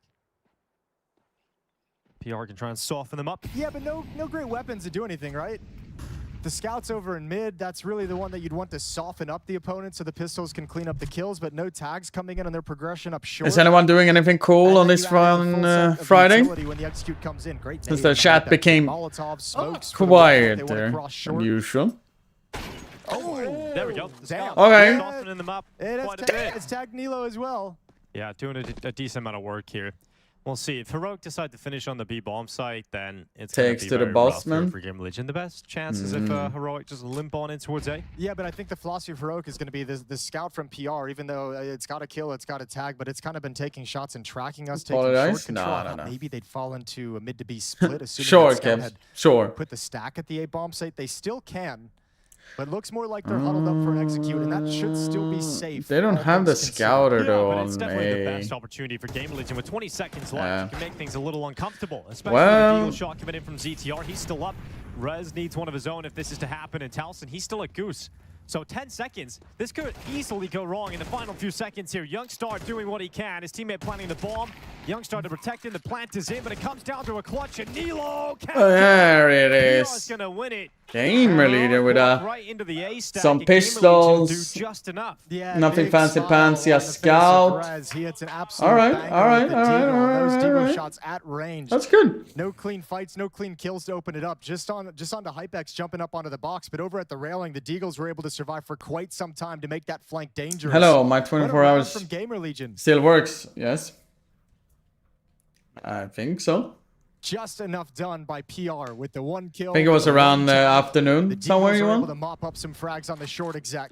PR can try and soften them up. Yeah, but no great weapons to do anything, right? The scouts over in mid, that's really the one that you'd want to soften up the opponent so the pistols can clean up the kills, but no tags coming in on their progression up short. Is anyone doing anything cool on this Friday? When the execute comes in. Great since the chat became quiet there, unusual. Oh, there we go. Okay. Softening them up it's tagged Nilo as well. Yeah, doing a decent amount of work here. We'll see. If Heroic decide to finish on the B-bomb site, then it's going to be very rough for Gamer Legion. The best chances if Heroic just limp on in towards A. Yeah, but I think the philosophy of Heroic is going to be the scout from PR, even though it's got a kill, it's got a tag, but it's kind of been taking shots and tracking us, taking short control. No. Maybe they'd fall into a mid to B split, assuming sure, that Kev. Sure. Put the stack at the A-bomb site. They still can. But it looks more like they're huddled up for an execute, and that should still be safe. They don't have the scouter though on it's definitely the best opportunity for Gamer Legion. With 20 seconds left, you can make things a little uncomfortable, especially with the Deagle shot coming in from ZTR. He's still up. Rez needs one of his own if this is to happen, and Towson, he's still a goose. So 10 seconds. This could easily go wrong in the final few seconds here. Youngstar doing what he can. His teammate planting the bomb. Youngstar to protect him. The plant is in, but it comes down to a clutch, and Nilo there it is. Gonna win it. Gamer Leader with right into the A stack, some pistols. Just enough. Yeah, nothing fancy pantsy. A scout. All right. Those Deagle shots at range. That's good. No clean fights, no clean kills to open it up. Just onto Hypex jumping up onto the box, but over at the railing, the Deagles were able to survive for quite some time to make that flank dangerous. Hello, my 24 hours from Gamer Legion still works. Yes, I think so. Just enough done by PR with the one kill. I think it was around the afternoon somewhere. You able to mop up some frags on the short exec.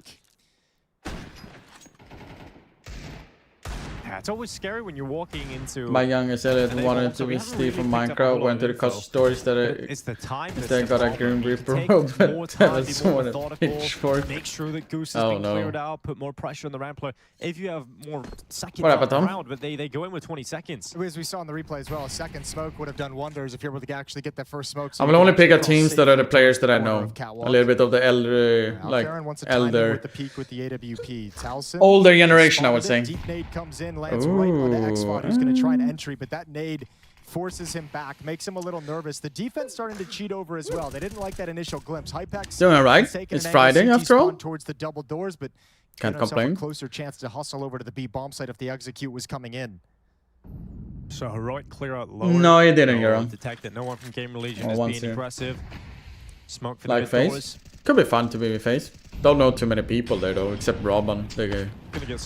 Yeah, it's always scary when you're walking into... My youngest Elliot wanted to be Steve from Minecraft, went to the cost stores that it's the time they got a Grim Reaper robe, but that was sort of pitchfork. Make sure that Goose has been cleared out, put more pressure on the ramp player. If you have more seconds on the round, but they go in with 20 seconds. As we saw in the replay as well, a second smoke would have done wonders if you're able to actually get that first smoke. So I will only pick up teams that are the players that I know. A little bit of the elder, like elder, with the peak with the AWP. Towson, older generation, I would say. Deep nade comes in, lands right on the X-Spot, who's going to try an entry, but that nade forces him back, makes him a little nervous. The defense starting to cheat over as well. They didn't like that initial glimpse. Hypex doing all right. It's Friday after all. Towards the double doors, but can't complain. A closer chance to hustle over to the B bomb site if the execute was coming in. So Heroic clear out lower. No, he didn't, Euro. Detect that no one from Gamer Legion is being aggressive. Smoke for the like face. Could be fun to be with face. Don't know too many people there though, except Robin, the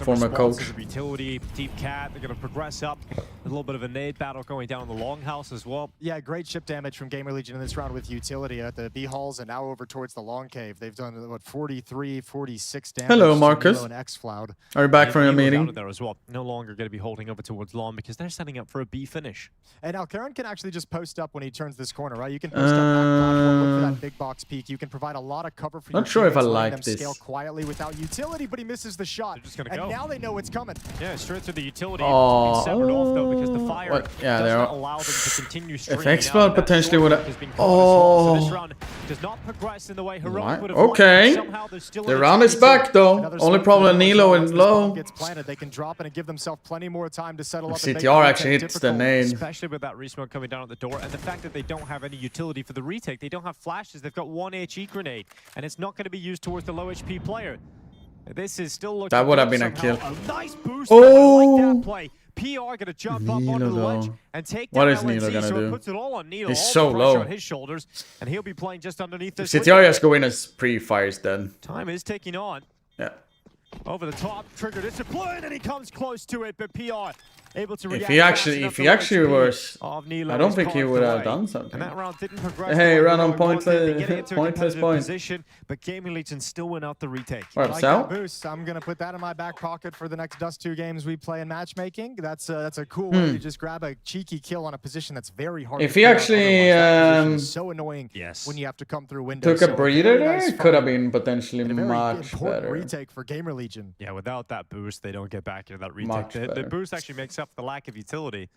former coach. Utility, Deep Cat, they're gonna progress up. A little bit of a nade battle going down in the longhouse as well. Yeah, great ship damage from Gamer Legion in this round with utility at the B halls and now over towards the long cave. They've done what 43, 46 damage. Hello, Marcus. And X-Floud. Are you back from your meeting? There as well. No longer going to be holding over towards long because they're setting up for a B finish. And Alcaran can actually just post up when he turns this corner, right? You can post up that platform, look for that big box peak. You can provide a lot of cover for your not sure if I like them this. Scale quietly without utility, but he misses the shot. They're just gonna and go. Now they know it's coming. Yeah, straight through the utility. Being severed off though because the fire doesn't allow them to continue streaming. If X-Floud potentially would have. So this round does not progress in the way Heroic would have okay. The round is back though. Only problem Nilo and low. Gets planted, they can drop it and give themselves plenty more time to settle up. CTR actually hits the nade. Especially with that resmoke coming down at the door and the fact that they don't have any utility for the retake. They don't have flashes. They've got one HE grenade and it's not going to be used towards the low HP player. This is still looking that would have been somehow. a kill. A nice boost. I like that play. PR gonna jump up onto the ledge and take down what is LNZ, Nilo gonna so do? It puts it all on Nilo. He's all so the low on his shoulders, and he'll be playing just underneath this. CTR just go in as pre-fires then. Time is ticking on. Yeah. Over the top, trigger discipline, and he comes close to it, but PR able to react. If he actually was, I don't think he would have done something. And that round didn't progress. Hey, run on pointless point. Position, but Gaming Legion still win out the retake. What like that boost. I'm gonna put that in my back pocket for the next Dust 2 games we play in matchmaking. That's a cool way to just grab a cheeky kill on a position that's very hard. If he actually so annoying when you have to come through took windows. a breather there, it could have been potentially much better. Retake for Gamer Legion. Yeah, without that boost, they don't get back into that retake. The boost actually makes up the lack of utility.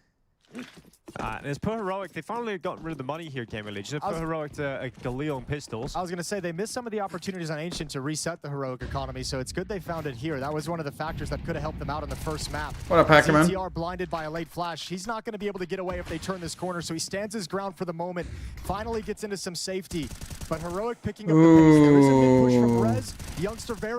And as per Heroic, they finally got rid of the money here, Gamer Legion. Per Heroic to Galil and pistols. I was going to say, they missed some of the opportunities on Ancient to reset the Heroic economy, so it's good they found it here. That was one of the factors that could have helped them out in the first map. What up, Packerman? CTR blinded by a late flash. He's not going to be able to get away if they turn this corner, so he stands his ground for the moment. Finally gets into some safety. But Heroic picking up the pace. There is a big push from Rez.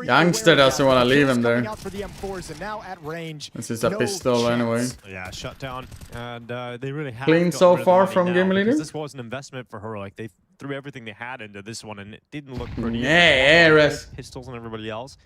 Youngster doesn't want to leave him there. Out for the M4s, and now at range. This is a pistol anyway. Yeah, shut down. And they really have clean so far from Game Leader. This was an investment for Heroic. They threw everything they had into this one, and it didn't look pretty. Pistols and everybody else.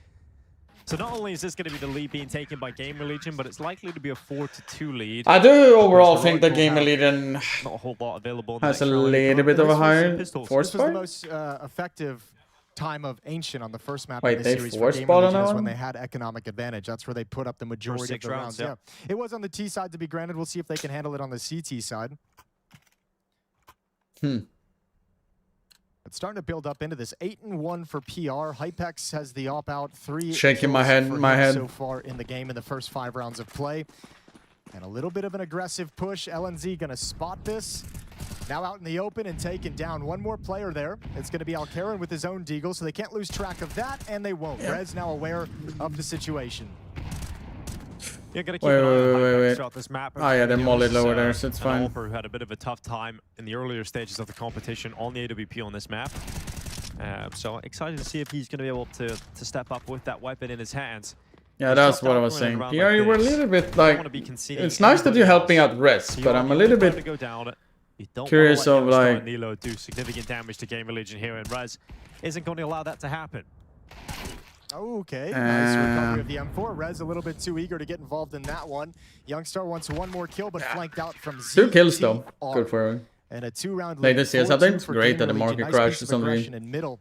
So not only is this going to be the lead being taken by Gamer Legion, but it's likely to be a 4-2 lead. I do overall think that Gamer Legion not a whole lot available has a little bit of a higher force This was the most effective time of Ancient on the first map in this series for Gamer Legion is when they had economic advantage. That's where they put up the majority of the rounds. Yeah. It was on the T side, to be granted. We'll see if they can handle it on the CT side. It's starting to build up into this. 8-1 for PR. Hypex has the op-out. 3 shaking my head so far in the game in the first 5 rounds of play. And a little bit of an aggressive push. LNZ gonna spot this. Now out in the open and taken down. One more player there. It's going to be Alcaran with his own deagle, so they can't lose track of that, and they won't. Rez now aware of the situation. You're gonna keep an eye on throughout this map. Oh yeah, they're molly lower there, so it's fine. Who had a bit of a tough time in the earlier stages of the competition on the AWP on this map. So excited to see if he's going to be able to step up with that weapon in his hands. Yeah, that's what I was saying. PR, you were a little bit like... It's nice that you're helping out Rez, but I'm a little bit curious of like... Nilo do significant damage to Gamer Legion here, and Rez isn't going to allow that to happen. Okay, nice recovery of the M4. Rez a little bit too eager to get involved in that one. Youngstar wants one more kill, but flanked out from Z. 2 kills though. Good for him. And a 2-round lead. Like this, yes, I think it's great that the market crashes on the in middle.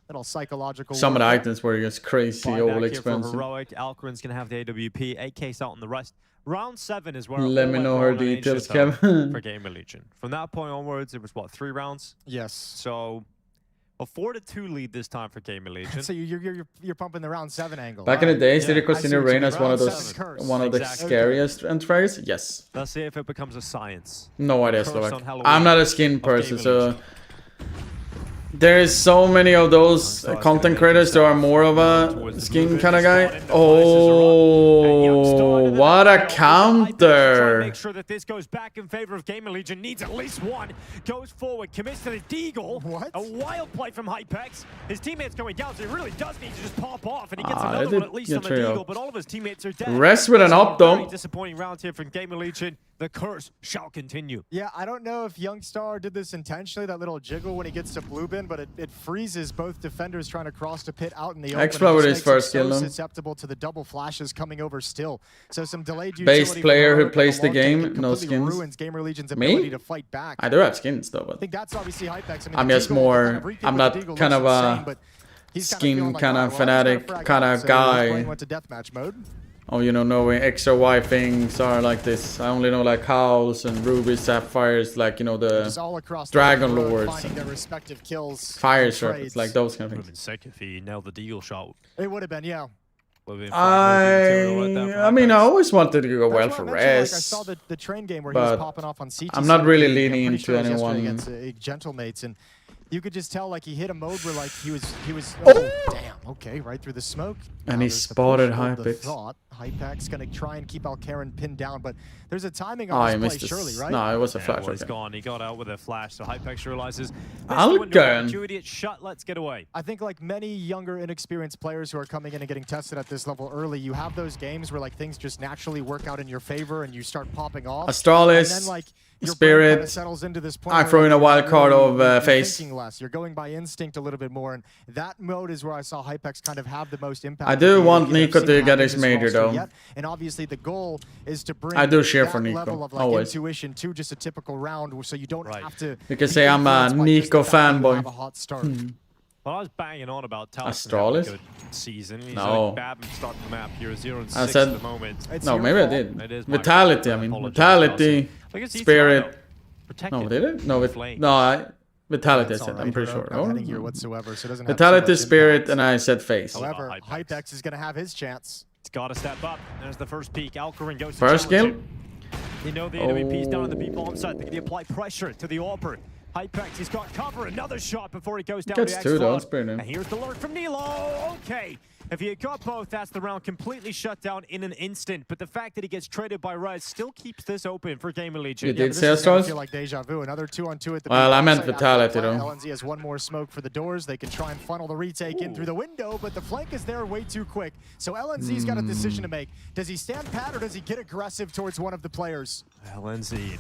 Little psychological. Some of the warfare. items were just crazy Buyback all here for expensive. Heroic. Alcarin's going to have the AWP. AK's out on the rest. Round 7 is where Let all me went know wrong her on details, Ancient Zone Kevin. for Gamer Legion. From that point onwards, it was what, 3 rounds? Yes. So a 4-2 lead this time for Gamer Legion. So you're pumping the round 7 angle. Back in the days, did you I consider see what you Rain mean. as one of Round those, 7 one of the Exactly. scariest entries? Yes. Let's see if it becomes a science. No idea, Curse Slovak. on Halloween I'm not a skin person, Gamer so Legion. there is so many of those content creators that are more of a skin kind of guy. Oh, what a counter! Make sure that this goes back in favor of Gamer Legion. Needs at least one. Goes forward, commits to the deagle. What? A wild play from Hypex. His teammate's going down, so he really does need to just pop off, and he gets Ah, another they one did at least get on the three deagle. up. But all of his teammates are dead. Rest with an So up, very though. disappointing round here from Gamer Legion. The curse shall continue. Yeah, I don't know if Youngstar did this intentionally, that little jiggle when he gets to blue bin, but it freezes both defenders trying to cross the pit out in the open. X-Flow with It his just makes first him kill, so though. susceptible to the double flashes coming over still. So some delayed Base utility player from who Heroic plays on the long take, game, it no completely skins. ruins Gamer Legion's Me? ability to fight back. I do have skins though, I but think that's obviously Hypex. I mean, I'm the just Deagle, more. kind of repeat I'm with the not Deagle kind looks of insane, a but he's skin feeling like, kind "All of right, well, I'm just fanatic gonna frag kind out." of So his brain guy. went to deathmatch mode. Oh, you know, knowing X or Y things are like this. I only know like Howls and Rubies, Sapphires, like, you know, Just the all across Dragon the road, Lords, finding their respective kills. Fire and Serpents, trades. like those kind of Would have things. been sick if he nailed the deagle shot. It would have been, yeah. Would have been fine movie material right there from I mean, I Hypex. always wanted to go well That's for what I mentioned, like, I Res. saw the train game where he was but popping off on CTC. I'm not really I'm leaning pretty into sure it was yesterday anyone. against Gentlemates, and you could just tell like he hit a mode where like he was. Oh! Damn. Okay, right through the smoke. And Now he there's the spotted push, hold the Hypex. thought. Hypex gonna try and keep Alcarin pinned down, but there's a timing Oh, on I this missed play, this. surely, right? No, it was a Yeah, flash. well, he's Okay. gone. He got out with a flash, so Hypex realizes Alcarin. opportunity, it's shut, let's get away. I think like many younger, inexperienced players who are coming in and getting tested at this level early, you have those games where like things just naturally work out in your favor and you start popping off. Astralis, and then, like, your brain Spirit. kinda settles into this point I'm where, throwing like, a wild you're card really- of you're face. thinking less. You're going by instinct a little bit more, and that mode is where I saw Hypex kind of have the most impact. I do with want the Nico I've to seen get happen his this major, roster though. yet. And obviously the goal is to bring I do cheer that for Nico, level of like always. intuition to just a typical round, so you don't have to. You can be say I'm a influenced by just Nico the fact that you fanboy. have a hot start. Well, I was banging on about Talon having Astralis? a good season. He's No. like bad and starting the map here, 0-6 I said, at the moment. no, maybe I It did. is my Vitality, fault. I mean, apologize, Vitality, Kelsey. Look at CTR Spirit. though. Protected. No, did it? No, Flame. Vitality I That's said, all I'm right. pretty We're sure. not Oh. heading here whatsoever, so it doesn't have too Vitality, much Spirit, impact. and I said face. However, Hypex. Hypex is going to have his chance. He's got to step up. There's the first peak. Alcarin goes to First challenge kill? him. You know the AWP's down on the B bomb side. They're going to apply pressure to the AWPer. Hypex, he's got cover. Another shot before he goes down Gets to two, though. X-Cloud. It's pretty And here's the lurk from Nilo. Okay. If he had got both, that's the round completely shut down in an instant. But the fact that he gets traded by Rise still keeps this open for Gamer Legion. You Yeah, did but say this is gonna Astralis? feel like deja vu. Another 2-on-2 at the Well, B I meant site. After Vitality, the flank, though. LNZ has one more smoke for the doors. They can try and funnel the retake in through the window, but the flank is there way too quick. So LNZ's got a decision to make. Does he stand pat or does he get aggressive towards one of the players? LNZ.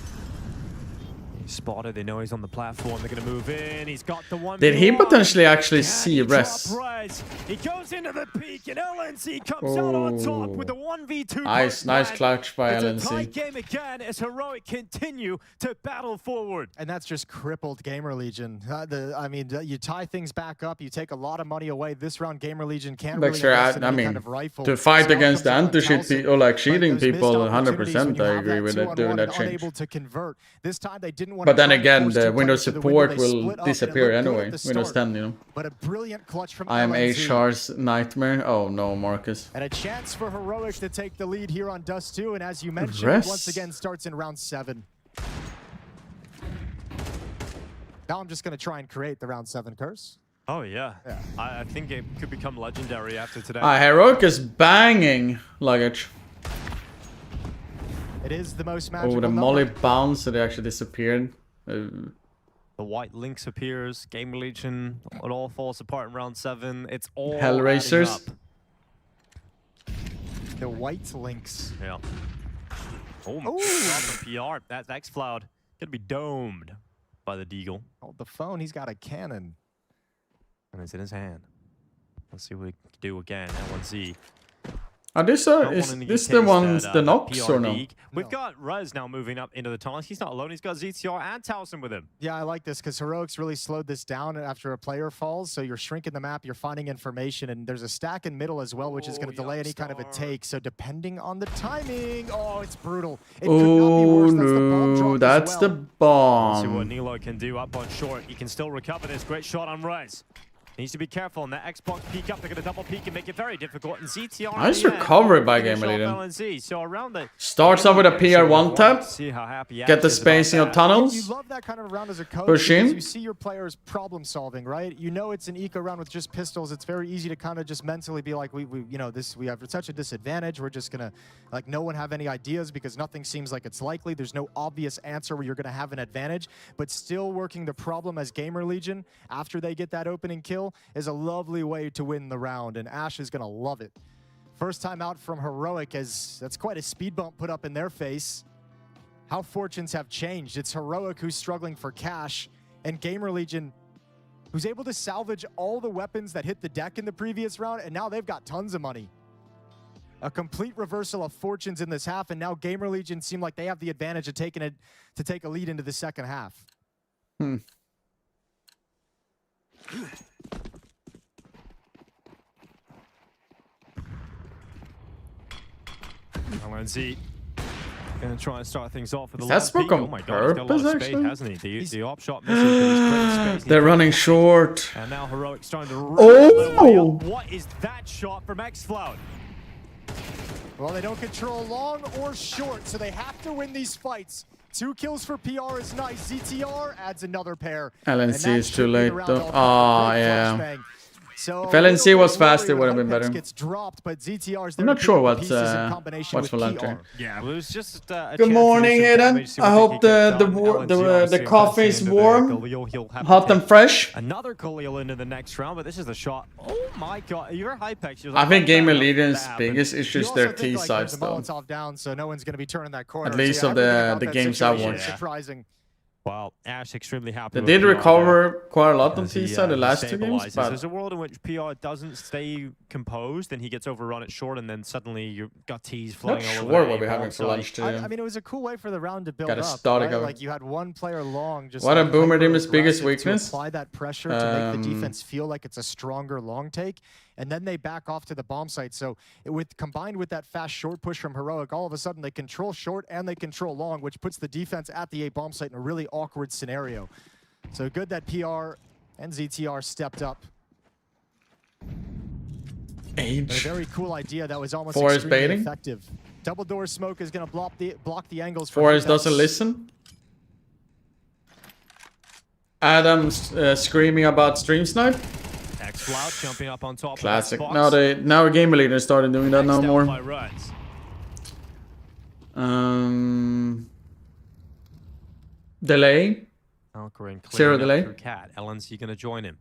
He's spotted. They know he's on the platform. They're going to move in. He's got the one. Did he potentially actually see Res? He goes into the peak, and LNZ comes out on top with the 1v2. Nice clutch by It's a tie LNC. game again as Heroic continue to battle forward. And that's just crippled Gamer Legion. You tie things back up, you take a lot of money away. This round, Gamer Legion can't really Extra, invest in I any mean, kind of rifle. to fight So against the outcomes on anti-cheat Towson, people, like but cheating those missed people, opportunities 100% when you I have agree that with it, 2-on-1 doing that and change. unable to convert. This time they didn't want But to then try and again, force the two Windows players to the window. support They will split up, and it disappear looked good anyway. at the Windows start. 10, you know. But a brilliant clutch from I am LNZ. HR's nightmare. Oh no, Marcus. And a chance for Heroic to take the lead here on Dust 2, and as you mentioned, Res? it once again starts in round 7. Now I'm just going to try and create the round 7 curse. Oh, yeah. I think it could become legendary after today. Heroic is banging luggage. It is the most magical Oh, the number. molly bounce that actually disappeared. The white Lynx appears. Gamer Legion, it all falls apart in round 7. It's all Hellraisers. adding up. The white Lynx. Yeah. Oh, PR. That's X-Cloud. Gonna be domed by the Deagle. Oh, the phone, he's got a cannon. And it's in his hand. Let's see what we can do again. L1Z. Is this the ones, the knocks or no? We've got Rez now moving up into the tunnels. He's not alone. He's got ZTR and Towson with him. Yeah, I like this because Heroic's really slowed this down after a player falls. So you're shrinking the map, you're finding information, and there's a stack in middle as well, which is going to delay any kind of a take. So depending on the timing, oh, it's brutal. It could not be worse. That's the bomb. Let's see what Nilo can do up on short. He can still recover this. Great shot on Rez. Needs to be careful on that Xbox peek up. They're going to double peek and make it very difficult. And ZTR nice recovery by Gamer Leader. So around the starts off with a PR1 tap. See how happy get the spacing of tunnels. You love that kind of round as a coach. Push in. You see your players problem solving, right? You know it's an eco round with just pistols. It's very easy to kind of just mentally be like, we have such a disadvantage. We're just gonna like no one have any ideas because nothing seems like it's likely. There's no obvious answer where you're gonna have an advantage, but still working the problem as Gamer Legion after they get that opening kill is a lovely way to win the round, and Ash is going to love it. First time out from Heroic, as that's quite a speed bump put up in their face. How fortunes have changed. It's Heroic who's struggling for cash, and Gamer Legion who's able to salvage all the weapons that hit the deck in the previous round, and now they've got tons of money. A complete reversal of fortunes in this half, and now Gamer Legion seem like they have the advantage of taking it to take a lead into the second half. LNZ gonna try and start things off with a that smoke on purpose, actually? Hasn't he? The op shot misses, they're running short. And now Heroic starting to what is that shot from XFloud? Well, they don't control long or short, so they have to win these fights. 2 kills for PR is nice. ZTR adds another pair. LNC is too late though. Oh, yeah. So if LNC was faster, it would have been better. Dropped, but ZTR's I'm not sure what's for Lantern. Yeah, well, it was just good morning, Hayden. I hope the coffee is warm, hot and fresh. Another Khalil into the next round, but this is the shot. Oh my God, you're Hypex. I think Gamer Legion's biggest issue is their T sides, though. Down, so no one's going to be turning that corner. At least of the games I watched. Surprising. Wow, Ash extremely happy. They did recover quite a lot on T-side the last 2 games, but there's a world in which PR doesn't stay composed and he gets overrun at short, and then suddenly you've got T's flying all over. Not sure what we're having for lunch today. I mean, it was a cool way for the round to build up. Right? Like you had one player long. Just what a Boomer Dimmer's biggest weakness. Apply that pressure to make the defense feel like it's a stronger long take. And then they back off to the bomb site. So combined with that fast short push from Heroic, all of a sudden they control short and they control long, which puts the defense at the A bomb site in a really awkward scenario. So good that PR and ZTR stepped up. A very cool idea that was almost extremely effective. Double door smoke is going to block the angles. Forrest doesn't listen. Adam's screaming about stream snipe. XFloud jumping up on top. Classic. Now Gamer Leader started doing that no more. Delay. 0 delay. Cat. LNC gonna join him.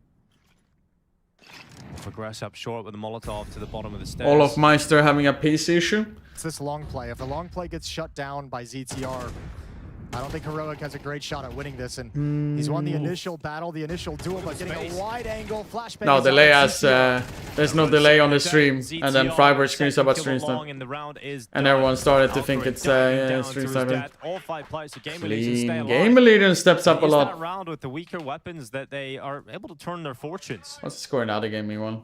Progress up short with the Molotov to the bottom of the stairs. All of Meister having a PC issue. It's this long play. If the long play gets shut down by ZTR, I don't think Heroic has a great shot at winning this, and he's won the initial battle, the initial duel, but getting a wide angle flashbang. No delay as there's no delay on the stream, and then Freiburg screams about stream snipe, and everyone started to think it's stream sniping. Clean. Gamer Legion steps up a lot. Round with the weaker weapons that they are able to turn their fortunes. What's the score now? The game won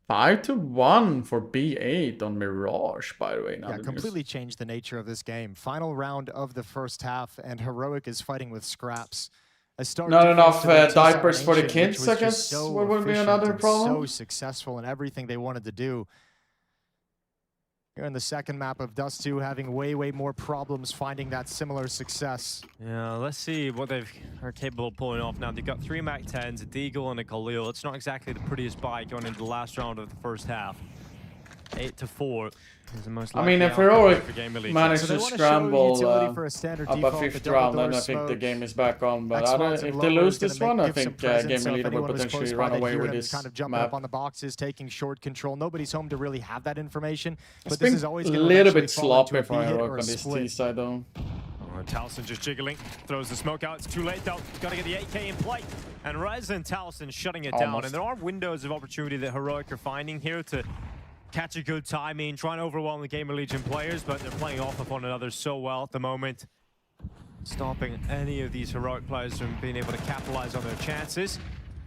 5-1 for B8 on Mirage, by the way. Yeah, completely changed the nature of this game. Final round of the first half, and Heroic is fighting with scraps. Not enough diapers for the kids, I guess. What would be another problem? So successful in everything they wanted to do. Here in the second map of Dust 2, having way more problems finding that similar success. Yeah, let's see what they are capable of pulling off now. They've got 3 MAC-10s, a Deagle and a Khalil. It's not exactly the prettiest buy going into the last round of the first half. 8-4 is the most likely. I mean, if Heroic managed to scramble up a 5th round, then I think the game is back on. But if they lose this one, I think Gamer Leader will potentially run away with this kind of jumping map. up on the boxes, taking short control. Nobody's home to really have that information. But this is always a little bit sloppy for Heroic on this T side, though. Towson just jiggling, throws the smoke out. It's too late though. Gotta get the AK in play. And Rez and Towson shutting it down. And there are windows of opportunity that Heroic are finding here to catch a good timing, trying to overwhelm the Gamer Legion players, but they're playing off of one another so well at the moment. Stopping any of these heroic players from being able to capitalize on their chances.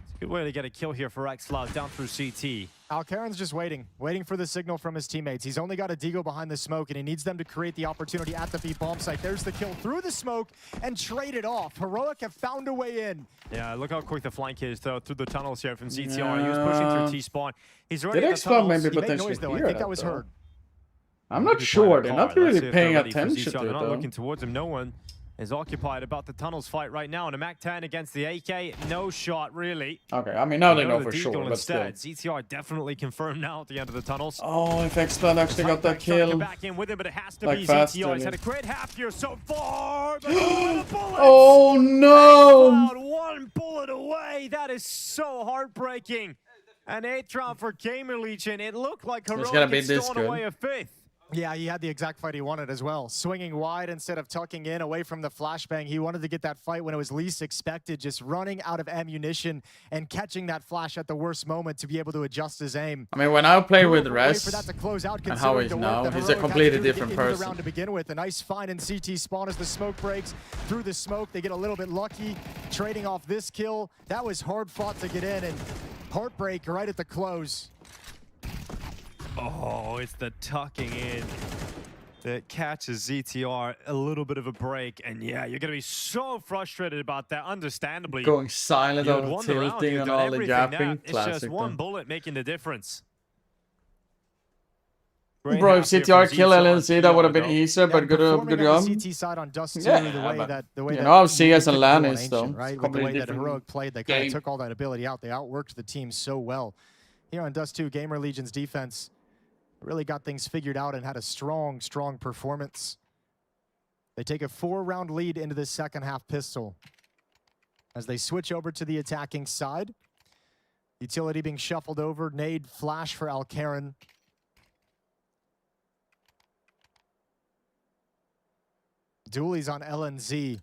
It's a good way to get a kill here for xCloud down through CT. Alcaran's just waiting for the signal from his teammates. He's only got a Deagle behind the smoke, and he needs them to create the opportunity at the B bomb site. There's the kill through the smoke and trade it off. Heroic have found a way in. Yeah, look how quick the flank is though through the tunnels here from CTR. He was pushing through T-spawn. He's already Did at the xCloud tunnels. maybe He made potentially noise though. I hear think that was heard. I'm not sure. They're not really paying attention to They're it not though. looking towards him. No one is occupied about the tunnels fight right now. And a MAC-10 against the AK, no shot really. Okay, I mean now they know the for sure, Deagle but still. instead. CTR definitely confirmed now at the end of the tunnels. Oh, if xCloud actually got that kill. Back in with him, but it has to like be fast, CTR. He's had a great half here so far. But oh no! xCloud, one bullet away. That is so heartbreaking. An 8th round for Gamer Legion. It looked like Heroic had stolen away a 5th. Yeah, he had the exact fight he wanted as well. Swinging wide instead of tucking in away from the flashbang. He wanted to get that fight when it was least expected, just running out of ammunition and catching that flash at the worst moment to be able to adjust his aim. I mean, when I play with Res for that to close out, and how he's now, he's a completely different person. Round to begin with, a nice find in CT spawn as the smoke breaks. Through the smoke, they get a little bit lucky, trading off this kill. That was hard fought to get in, and heartbreak right at the close. Oh, it's the tucking in that catches ZTR a little bit of a break. And yeah, you're going to be so frustrated about that, understandably. Going silent on won the round, tilting you've and done all the everything japping. now. It's Classic. just one bullet making the difference. Bro, if CTR kill LNC, that would have been easier, but good job. CT side on Dust 2, the way you know how CS and LAN is, though. Right? With the way that Heroic played, they kind of took all that ability out. They outworked the team so well. Here on Dust 2, Gamer Legion's defense really got things figured out and had a strong, strong performance. They take a 4-round lead into this second half pistol. As they switch over to the attacking side. Utility being shuffled over. Nade flash for Alcaran. Dooley's on LNZ.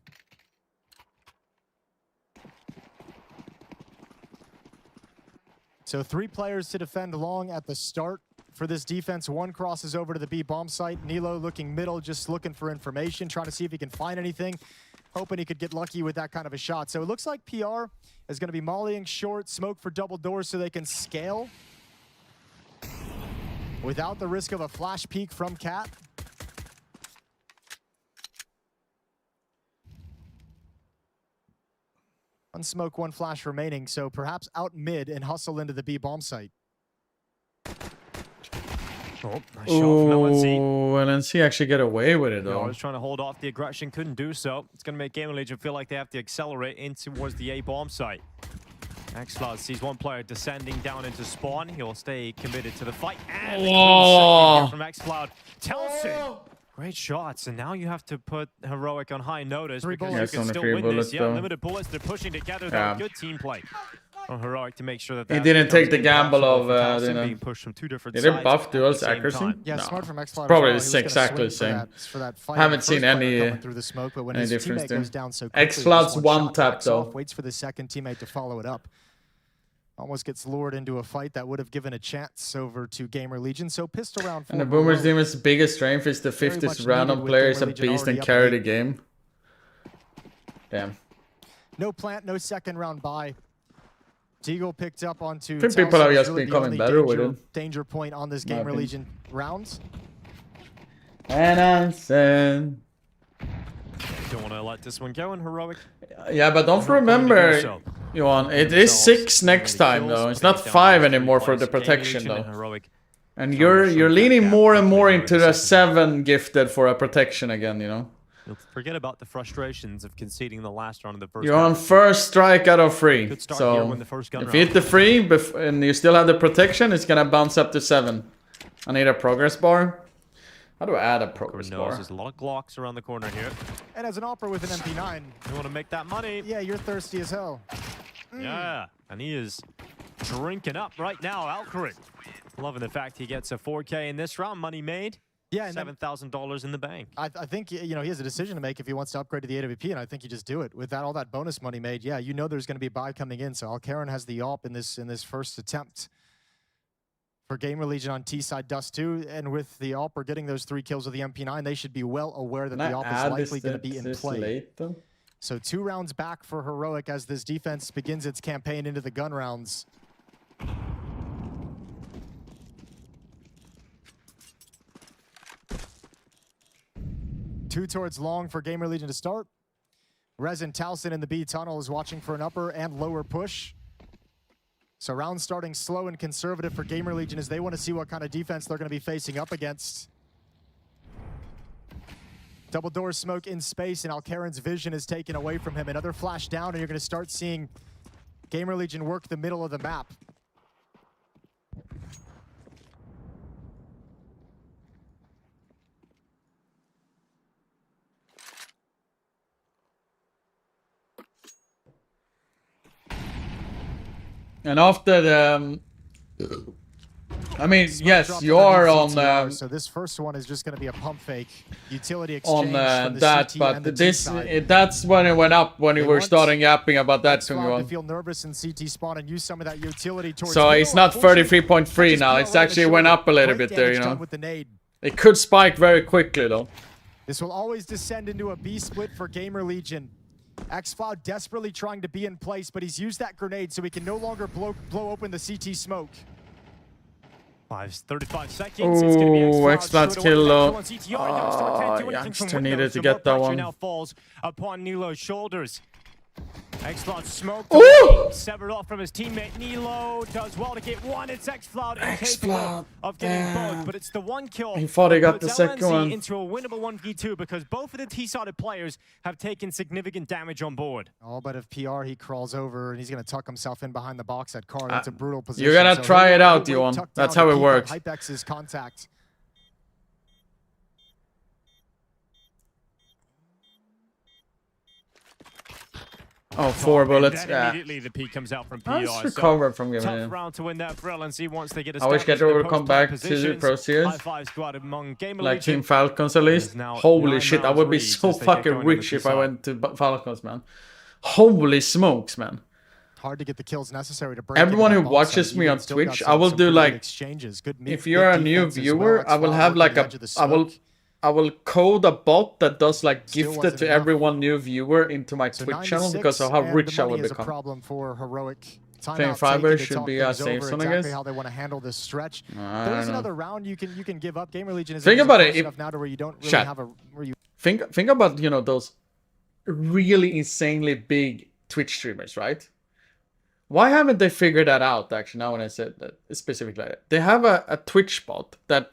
So 3 players to defend long at the start. For this defense, 1 crosses over to the B bomb site. Nilo looking middle, just looking for information, trying to see if he can find anything. Hoping he could get lucky with that kind of a shot. So it looks like PR is going to be mollying short, smoke for double doors so they can scale. Without the risk of a flash peek from Cat. One smoke, 1 flash remaining. So perhaps out mid and hustle into the B bomb site. Oh, nice shot from LNC. LNC actually get away with it, though. I was trying to hold off the aggression, couldn't do so. It's going to make Gamer Legion feel like they have to accelerate in towards the A-bomb site. xCloud sees 1 player descending down into spawn. He'll stay committed to the fight. And the clean second from xCloud. Telson. Great shots, and now you have to put Heroic on high notice because you can still win this. Yeah, limited bullets. They're pushing together. Though. Good team play. Heroic to make sure that he didn't take the gamble of being pushed from 2 different did sides it buff duels accuracy? Yeah, no. smart from xCloud. Probably well. exactly the same. I haven't seen any through the smoke, but when any his difference teammate there. goes down so quickly, xCloud's one tap though. Waits for the second teammate to follow it up. Almost gets lured into a fight that would have given a chance over to Gamer Legion. So pistol round 4. And the Boomers team's biggest strength is the 50th random player is a beast and carry the game. Damn. No plant, no second round buy. Deagle picked up onto. I think people have just been coming better with it. Danger point on this Gamer Legion rounds. And I said. Don't want to let this one go in Heroic. Yeah, but don't remember, Johan, it is 6 next time though. It's not 5 anymore for the protection though. And you're leaning more and more into the 7 gifted for a protection again, you know. You'll forget about the frustrations of conceding the last round of the first. You're on first strike out of 3. So if you hit the 3 and you still have the protection, it's gonna bounce up to 7. I need a progress bar. How do I add a progress bar? There's a lot of Glocks around the corner here. And as an opera with an MP9. You want to make that money. Yeah, you're thirsty as hell. Yeah, and he is drinking up right now, Alcaran. Loving the fact he gets a 4K in this round. Money made. Yeah, $7,000 in the bank. I think, you know, he has a decision to make if he wants to upgrade to the AWP, and I think you just do it. With that, all that bonus money made, yeah, you know there's going to be a buy coming in. So Alcaran has the AWP in this first attempt. for Gamer Legion on T-side Dust 2, and with the Alper getting those 3 kills with the MP9, they should be well aware that the Alper is likely going to be in play. So 2 rounds back for Heroic as this defense begins its campaign into the gun rounds. Two towards long for Gamer Legion to start. Resin Towson in the B tunnel is watching for an upper and lower push. So round starting slow and conservative for Gamer Legion as they want to see what kind of defense they're going to be facing up against. Double door smoke in space, and Alcaran's vision is taken away from him. Another flash down, and you're going to start seeing Gamer Legion work the middle of the map. And after the, I mean, yes, you are on. So this first one is just going to be a pump fake utility on exchange from the that, CT but and the this T-side. that's when it went up when you were starting yapping about that to me. To feel nervous in CT spawn and use some of that utility towards So it's not 33.3 now. It's actually went up a little bit there, you know. It could spike very quickly though. This will always descend into a B split for Gamer Legion. Xcloud desperately trying to be in place, but he's used that grenade so he can no longer blow open the CT smoke. 35 seconds. It's going to be Xcloud's kill though. Youngster needed to get that one. Now falls upon Nilo's shoulders. Xcloud smoked, severed off from his teammate. Nilo does well to get one. It's Xcloud incapable of getting both, but it's the one kill. He thought he got the second LNZ one. into a winnable 1v2 because both of the T-sided players have taken significant damage on board. Oh, but if PR, he crawls over and he's going to tuck himself in behind the box at car. That's a brutal position. You're gonna try it out, Johan. That's how it works. Hypex's contact. Oh, 4 bullets. Yeah. Immediately the P comes out from PR. Nice recover from giving tough him. round to win that for LNC once they get I wish Get Over come back to Pro Series. Like Team Falcons at least. Holy shit, I would be so fucking rich if I went to Falcons, man. Holy smokes, man. Hard to get the kills necessary to break. Everyone who watches me on Twitch, I will do like, if you're a new viewer, I will have like a, I will code a bot that does like gifted to everyone new viewer into my Twitch channel because of how rich I will become. Problem for Heroic. Playing Fiber should be a safe zone, I guess. How they want to handle this stretch. There's another round you can give up. Gamer Legion is think about it. Enough now to where you don't really have a think about, you know, those really insanely big Twitch streamers, right? Why haven't they figured that out? Actually, now when I said that specifically, they have a Twitch bot that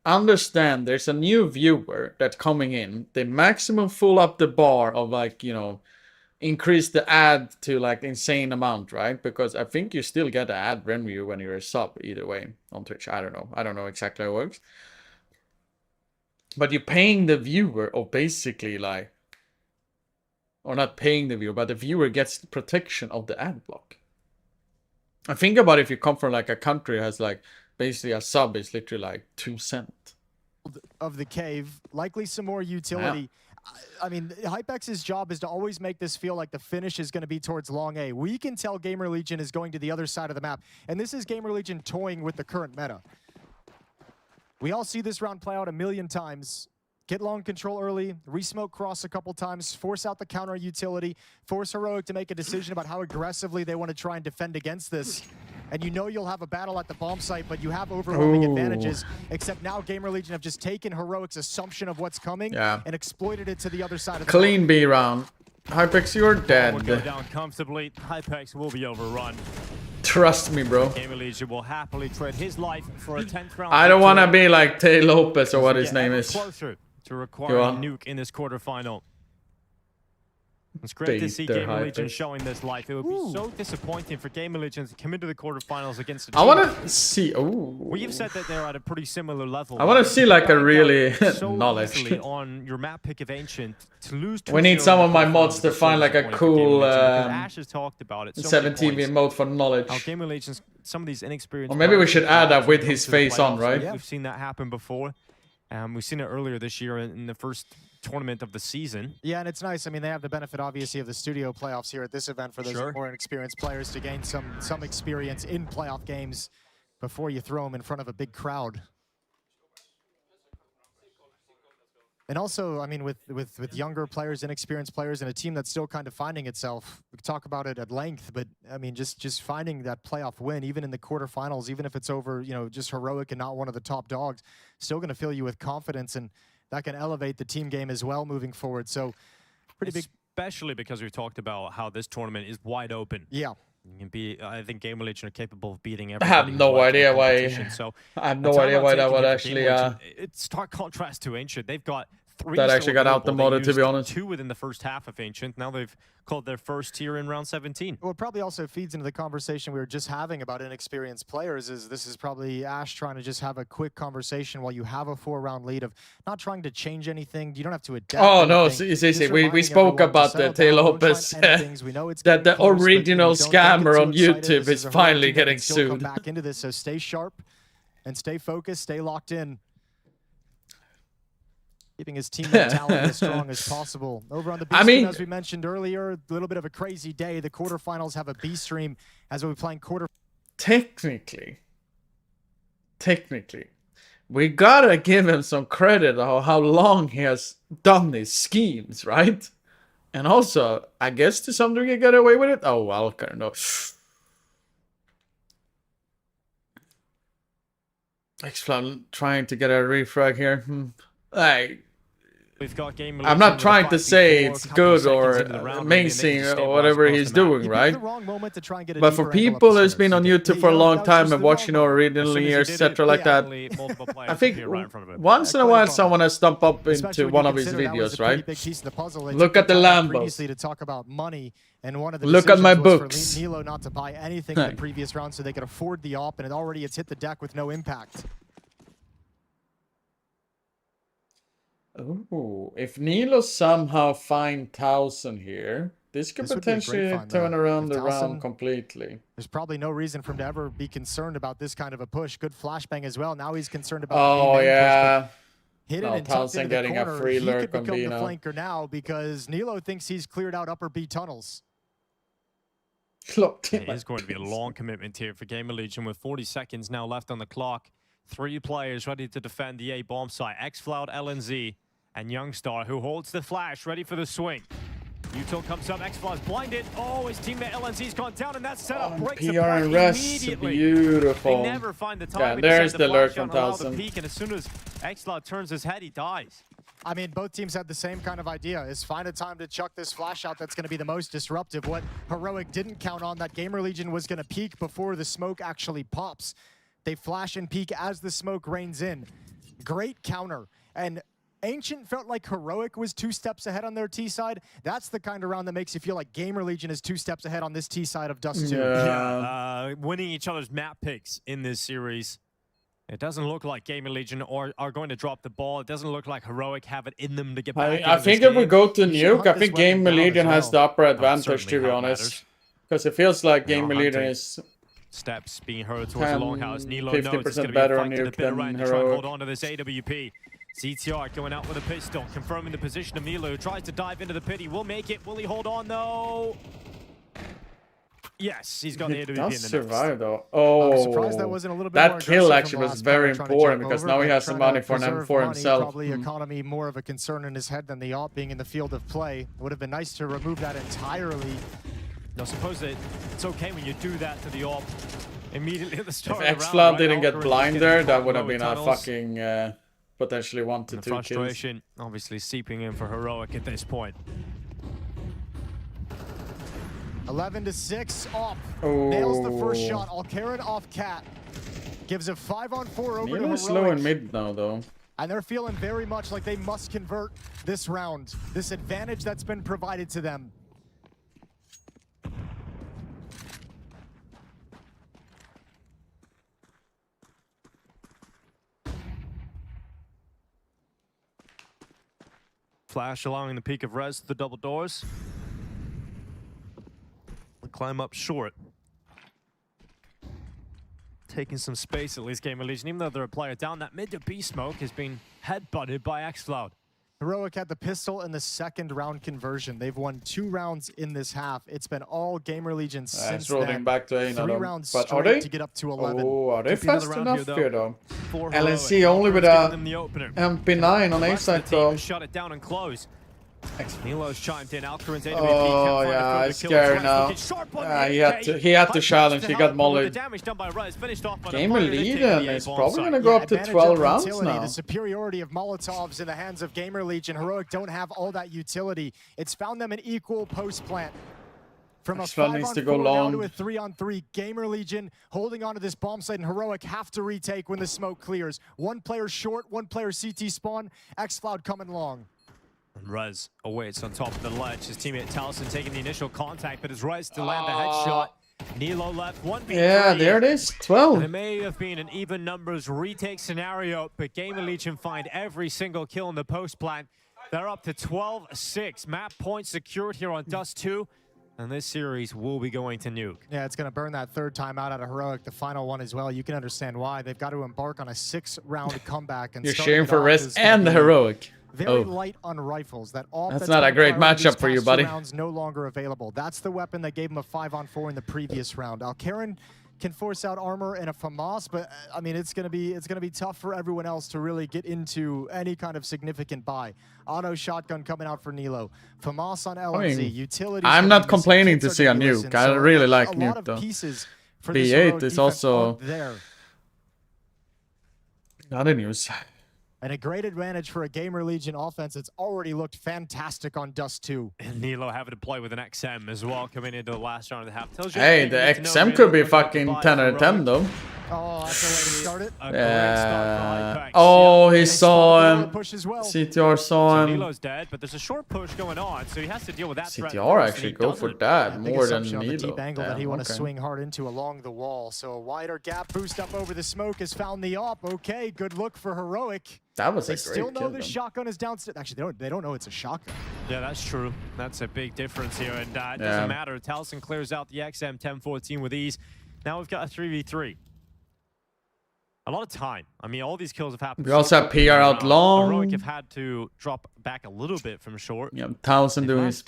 understand there's a new viewer that's coming in. They maximum full up the bar of like, you know, increase the ad to like insane amount, right? Because I think you still get an ad revenue when you're a sub either way on Twitch. I don't know exactly how it works. But you're paying the viewer, or basically like, or not paying the viewer, but the viewer gets protection of the ad block. I think about if you come from like a country that has like basically a sub is literally like 2 cents. Of the cave, likely some more utility. Yeah. I mean, Hypex's job is to always make this feel like the finish is going to be towards long A. We can tell Gamer Legion is going to the other side of the map, and this is Gamer Legion toying with the current meta. We all see this round play out a million times. Get long control early, re-smoke cross a couple times, force out the counter utility, force Heroic to make a decision about how aggressively they want to try and defend against this. And you know you'll have a battle at the bomb site, but you have overwhelming advantages. Except now Gamer Legion have just taken Heroic's assumption of what's coming and exploited it to the other side of the clean B round. Hypex, you're dead. Will go down comfortably. Hypex will be overrun. Trust me, bro. Gamer Legion will happily trade his life for a 10th round. I don't want to be like Tay Lopez or what his name is. Closer to requiring a nuke in this quarterfinal. It's great to see Gamer Legion showing this life. It would be so disappointing for Gamer Legion to come into the quarterfinals against a team. I want to see. Well, you've said that they're at a pretty similar level. I want to see like a really knowledge on your map pick of Ancient to lose. We need some of my mods to find like a cool Ash has talked about it. 17v mode for knowledge. Gamer Legion's some of these inexperienced. Or maybe we should add that with his face on, right? We've seen that happen before. We've seen it earlier this year in the first tournament of the season. Yeah, and it's nice. I mean, they have the benefit, obviously, of the studio playoffs here at this event for those more inexperienced players to gain some experience in playoff games. before you throw them in front of a big crowd. And also, I mean, with younger players, inexperienced players, and a team that's still kind of finding itself, we could talk about it at length, but I mean, just finding that playoff win, even in the quarterfinals, even if it's over, you know, just Heroic and not one of the top dogs, still going to fill you with confidence, and that can elevate the team game as well moving forward. So, pretty big. Especially because we've talked about how this tournament is wide open. Yeah. You can be, I think Gamer Legion are capable of beating I everybody. have no idea why. So I have no idea why that would actually. It's stark contrast to Ancient. They've got 3 that actually got out the motor, to be honest. 2 within the first half of Ancient. Now they've called their first tier in round 17. Well, it probably also feeds into the conversation we were just having about inexperienced players. This is probably Ash trying to just have a quick conversation while you have a 4-round lead of not trying to change anything. You don't have to adapt. Oh no, we spoke about the Taylor Lopez that the original scammer on YouTube is finally getting sued. Come back into this, so stay sharp and stay focused, stay locked in. Keeping his team mentality as strong as possible. Over on the B stream, as we mentioned earlier, a little bit of a crazy day. The quarterfinals have a B stream as we'll be playing Technically, we gotta give him some credit on how long he has done these schemes, right? And also, I guess to some degree, get away with it. Oh, Walker, no. X-Plan trying to get a refrag here. We've got game I'm not trying to say it's good or amazing or whatever he's doing, right? But for people who's been on YouTube for a long time and watching originally, etc. like that, I think once in a while someone has stumped up into one of his videos, right? Look at the Lambos. Look at my books. Nilo not to buy anything in the previous round so they could afford the op, and it already has hit the deck with no impact. Ooh, if Nilo somehow find 1,000 here, this could potentially turn around the round completely. There's probably no reason for him to ever be concerned about this kind of a push. Good flashbang as well. Now he's concerned about. Oh yeah. Hidden and tucked into the corner. A free lurk he could become the flanker now because Nilo thinks he's cleared out upper B tunnels. It is going to be a long commitment here for Gamer Legion with 40 seconds now left on the clock. 3 players ready to defend the A bomb site. Xfloud, LNZ, and Youngstar, who holds the flash, ready for the swing. Util comes up, Xfloud's blinded. Oh, his teammate LNZ's gone down, and that setup breaks PR apart and rest, immediately. Beautiful. They never find the time. Yeah, there's the lurk from the 1,000. peak, and as soon as Xfloud turns his head, he dies. I mean, both teams had the same kind of idea, is find a time to chuck this flash out that's going to be the most disruptive. What Heroic didn't count on, that Gamer Legion was going to peak before the smoke actually pops. They flash and peek as the smoke rains in. Great counter. And Ancient felt like Heroic was 2 steps ahead on their T side. That's the kind of round that makes you feel like Gamer Legion is 2 steps ahead on this T side of Dust 2. Yeah, winning each other's map picks in this series. It doesn't look like Gamer Legion are going to drop the ball. It doesn't look like Heroic have it in them to get back. I think if we go to Nuke, I think Gamer Legion has the upper advantage, to be honest. Because it feels like Gamer Legion is steps being heard towards the longhouse. Nilo 50% knows it's going to be better a on fight to the Nuke bitter than end to try and Heroic. hold on to this AWP. CTR going out with a pistol, confirming the position of Nilo, who tries to dive into the pit. He will make it. Will he hold on, though? Yes, he's got the AWP in the does nest. survive, though. Oh, I'm surprised that wasn't a little bit that more kill aggressive actually from was last very player trying to important jump because over, now he but has some trying to money for an preserve M4 money, himself. Probably economy more of a concern in his head than the op being in the field of play. It would have been nice to remove that entirely. No, suppose that it's okay when you do that to the op immediately at the If start of the round, Xfloud right? didn't get Alcaraz blind getting there, that caught would have low been a tunnels. fucking potentially 1 to The 2 kills. frustration obviously seeping in for Heroic at this point. 11-6 op. Oh. Nails the first shot. Alcaraz off Cat. Gives a 5-on-4 over to Nilo's Heroic. slow in mid now, though. And they're feeling very much like they must convert this round. This advantage that's been provided to them. Flash allowing the peak of res to the double doors. Climb up short. Taking some space at least, Gamer Legion, even though they're a player down. That mid to B smoke has been headbutted by Xfloud. Heroic had the pistol in the second round conversion. They've won 2 rounds in this half. It's been all Gamer Legion since it's rolling then. back to 3 Einadom. rounds But are straight they? to get up to 11. Oh, are they Could be another fast round enough here, here though? For LNC Heroic. only with Alfred's a giving them the opener. MP9 on A Rest of side the team though. has shut it down and close. Nilo's chimed in. Alcarin's AWP Oh yeah, it's scary now. He had to challenge. He got mollied. Gamer Legion is probably gonna go up to 12 rounds now. The superiority of Molotovs in the hands of Gamer Legion. Heroic don't have all that utility. It's found them an equal post plant. From a 5-on-4 down to a 3-on-3, Gamer Legion holding on to this bomb site, and Heroic have to retake when the smoke clears. 1 player short, 1 player CT spawn, XCloud coming long. And Rez awaits on top of the ledge. His teammate Taliesin taking the initial contact, but it's Rez to land the headshot. Nilo left 1v3. Yeah, there it is, 12. And it may have been an even numbers retake scenario, but Gamer Legion find every single kill in the post plant. They're up to 12-6. Map points secured here on Dust 2. And this series will be going to Nuke. Yeah, it's going to burn that 3rd time out of Heroic, the final one as well. You can understand why. They've got to embark on a 6-round comeback. And you're cheering for Rez and the Heroic. Very light on rifles. That's not a great matchup for you, buddy. Rounds no longer available. That's the weapon that gave him a 5-on-4 in the previous round. Alcarin can force out armor and a FAMAS, but I mean it's gonna be tough for everyone else to really get into any kind of significant buy. Auto shotgun coming out for Nilo. FAMAS on LNZ. Utility. I'm not complaining to see a Nuke. I really like Nuke though. B8 is also there. Not in use. And a great advantage for a Gamer Legion offense. It's already looked fantastic on Dust 2. And Nilo having to play with an XM as well coming into the last round of the half. Tells you Hey, the XM could be fucking 10 out of 10 though. Oh, that's the way to start it. Yeah. Oh, he saw him. CTR saw him. Nilo's dead, but there's a short push going on, so he has to deal with that CTR actually go for that more than Nilo. Angle that he want to swing hard into along the wall. So a wider gap boost up over the smoke has found the op. Okay, good look for Heroic. That was they a great still know kill, the shotgun is downstairs. Actually, they don't know it's a shotgun. Yeah, that's true. That's a big difference here, and it doesn't matter. Taliesin clears out the XM 10-14 with ease. Now we've got a 3v3. A lot of time. I mean, all these kills have happened. We also have PR out long. Heroic have had to drop back a little bit from short. Yeah, Taliesin doing his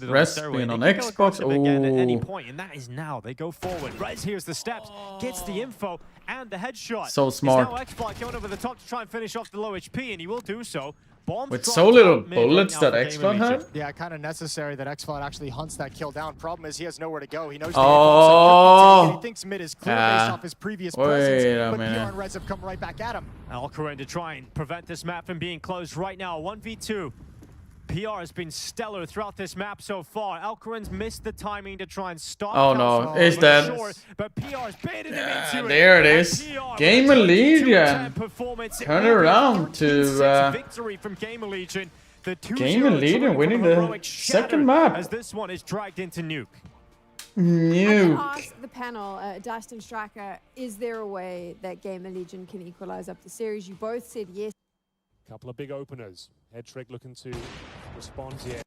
Rez being on Xbox. Again at any point, and that is now. They go forward. Rez hears the steps, gets the info and the headshot. So smart. Now XFly going over the top to try and finish off the low HP, and he will do so. With so little bullets that XFly had? Yeah, kind of necessary that XFly actually hunts that kill down. Problem is he has nowhere to go. He knows he thinks mid is clear based off his previous presence, but PR and Rez have come right back at him. Alcarin to try and prevent this map from being closed right now. 1v2. PR has been stellar throughout this map so far. Alcarin's missed the timing to try and stop. Oh no, he's dead. But PR's baited him into there it is. Gamer Legion. Turn around to victory from Gamer Legion. The Gamer Legion winning the second map. As this one is dragged into Nuke. Nuke. I ask the panel, Dust and Striker, is there a way that Gamer Legion can equalize up the series? You both said yes. Couple of big openers. Headtrick looking to respond here.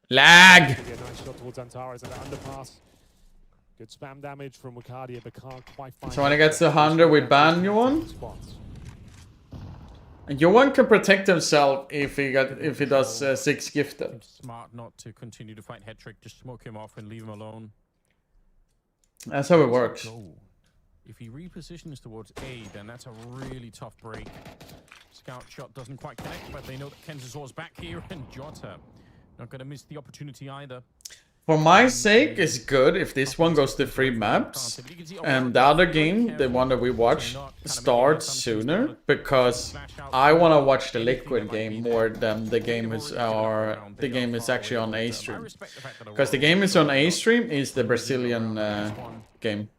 Lag. Nice shot towards Antares and underpass. Good spam damage from Wakadia, but can't quite find. So when he gets to 100, we ban Johan. And Johan can protect himself if he does 6 gifted. Smart not to continue to fight Headtrick. Just smoke him off and leave him alone. That's how it works. If he repositions towards A, then that's a really tough break. Scout shot doesn't quite connect, but they know that Kenzasor's back here, and Jota not going to miss the opportunity either. For my sake, it's good if this one goes to 3 maps, and the other game, the one that we watch, starts sooner, because I want to watch the Liquid game more than the game is actually on A stream. Because the game is on A stream is the Brazilian game.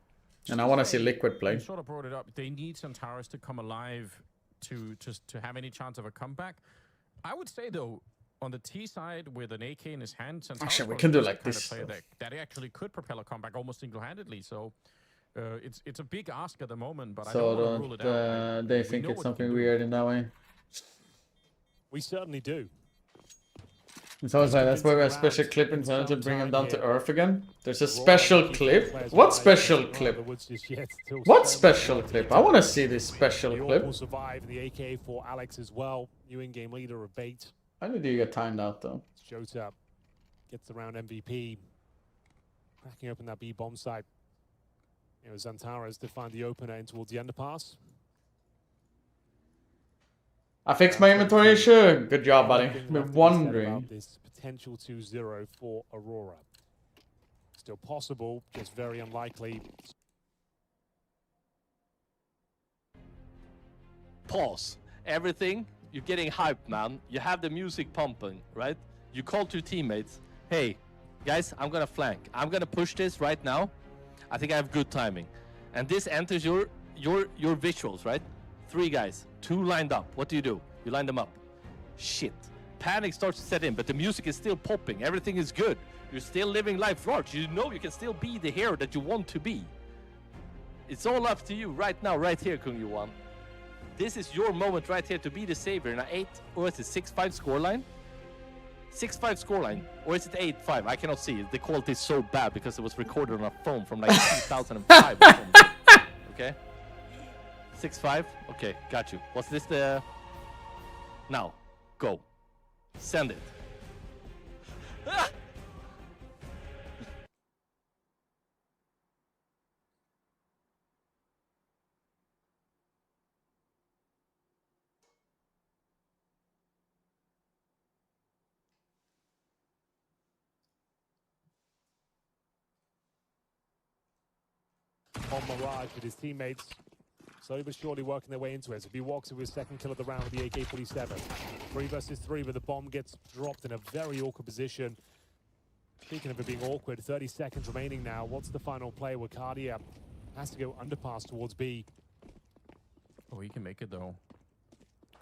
And I want to see Liquid play. You sort of brought it up. They need Santaris to come alive to have any chance of a comeback. I would say though, on the T side with an AK in his hand, Santaris actually we can do like kind this. of that actually could propel a comeback almost single-handedly. So it's a big ask at the moment, but I don't want to rule it out. They think it's something weird in that way. We certainly do. It's always like, that's why we have a special clip in order to bring him down to earth again. There's a special clip? What special clip? What special clip? I want to see this special clip. Will survive the AK for Alex as well. New in-game leader of Bait. How did you get timed out though? Jota gets the round MVP. Cracking open that B bomb site. It was Zantares to find the opener in towards the underpass. I fixed my inventory issue. Good job, buddy. Been wondering. This potential 2-0 for Aurora. Still possible, just very unlikely. Pause. Everything. You're getting hyped, man. You have the music pumping, right? You call to your teammates. Hey, guys, I'm gonna flank. I'm gonna push this right now. I think I have good timing. And this enters your visuals, right? 3 guys, 2 lined up. What do? You line them up. Shit. Panic starts to set in, but the music is still popping. Everything is good. You're still living life large. You know you can still be the hero that you want to be. It's all up to you right now, right here, Kung Yuan. This is your moment right here to be the savior in an 8, or is it 6-5 scoreline? 6-5 scoreline, or is it 8-5? I cannot see it. The quality is so bad because it was recorded on a phone from like 2005 or something. Okay? 6-5? Okay, got you. Was this the... Now, go. Send it. On Mirage with his teammates. Slowly but surely working their way into it. So he walks with his second kill of the round with the AK-47. 3 versus 3, but the bomb gets dropped in a very awkward position. Speaking of it being awkward, 30 seconds remaining now. What's the final play? Wakadia has to go underpass towards B. Oh, he can make it though.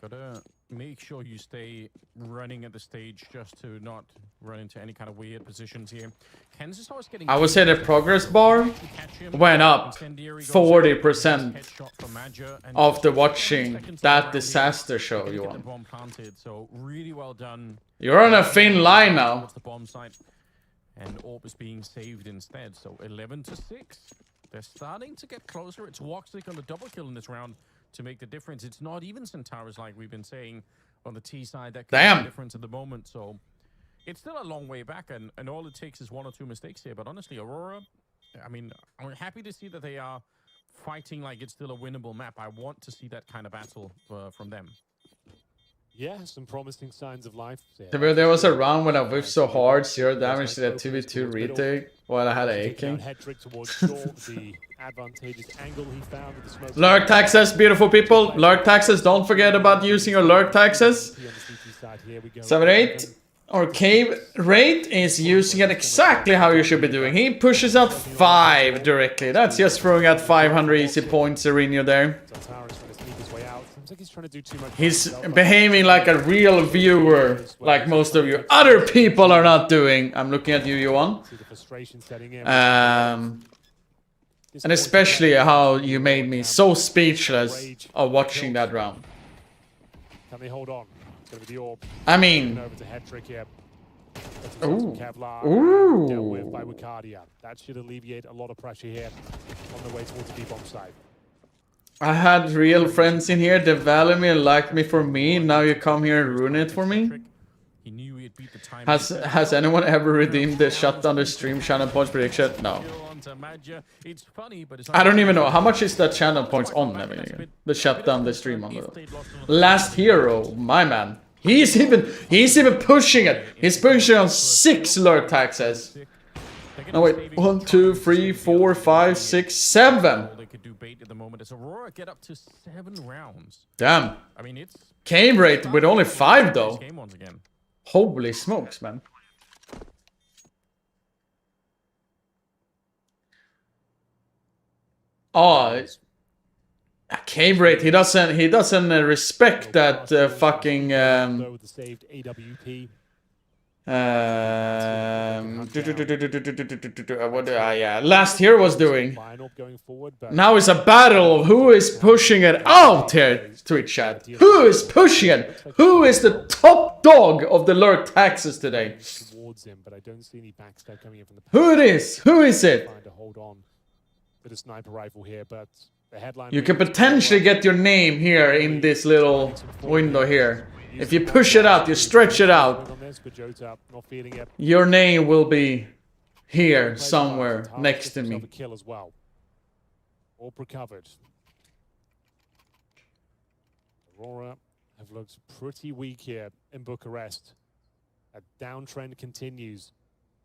Gotta make sure you stay running at the stage just to not run into any kind of weird positions here. Kansas starts getting... I would say the progress bar went up 40% after watching that disaster show you on. So really well done. You're on a thin line now. The bomb site, and Orb is being saved instead. So 11-6. They're starting to get closer. It's Woxic on the double kill in this round to make the difference. It's not even Centaurus, like we've been saying on the T side, that can make the difference at the moment. So it's still a long way back, and all it takes is 1 or 2 mistakes here. But honestly, Aurora, I mean, I'm happy to see that they are fighting like it's still a winnable map. I want to see that kind of battle from them. Yeah, some promising signs of life. There was a round when I whiffed so hard, 0 damage to that 2v2 retake while I had an AK. Lurk taxes, beautiful people. Lurk taxes, don't forget about using your lurk taxes. 7-8. Or cave rate is using it exactly how you should be doing. He pushes out 5 directly. That's just throwing out 500 easy points, Sereno there. He's behaving like a real viewer, like most of you other people are not doing. I'm looking at you, Johan. And especially how you made me so speechless of watching that round. Can they hold on? I mean... Ooh. Dealt with by Wakadia. That should alleviate a lot of pressure here on the way towards the B-bomb side. I had real friends in here that valued me and liked me for me. Now you come here and ruin it for me. Has anyone ever redeemed the shutdown the stream channel points prediction? No. I don't even know how much is that channel points on. The shutdown the stream on the last hero, my man. He's even pushing it. He's pushing on 6 lurk taxes. No wait, 1, 2, 3, 4, 5, 6, 7. At the moment as Aurora get up to 7 rounds. Damn. I mean, it's game rate with only 5 though. Holy smokes, man. Oh, cave rate. He doesn't respect that fucking Yeah, last year was doing. Now it's a battle of who is pushing it out here, Twitch chat. Who is pushing it? Who is the top dog of the lurk taxes today? Who it is? Who is it? You can potentially get your name here in this little window here. If you push it out, you stretch it out, your name will be here somewhere next to me. All recovered. Aurora have looked pretty weak here in Bucharest. A downtrend continues,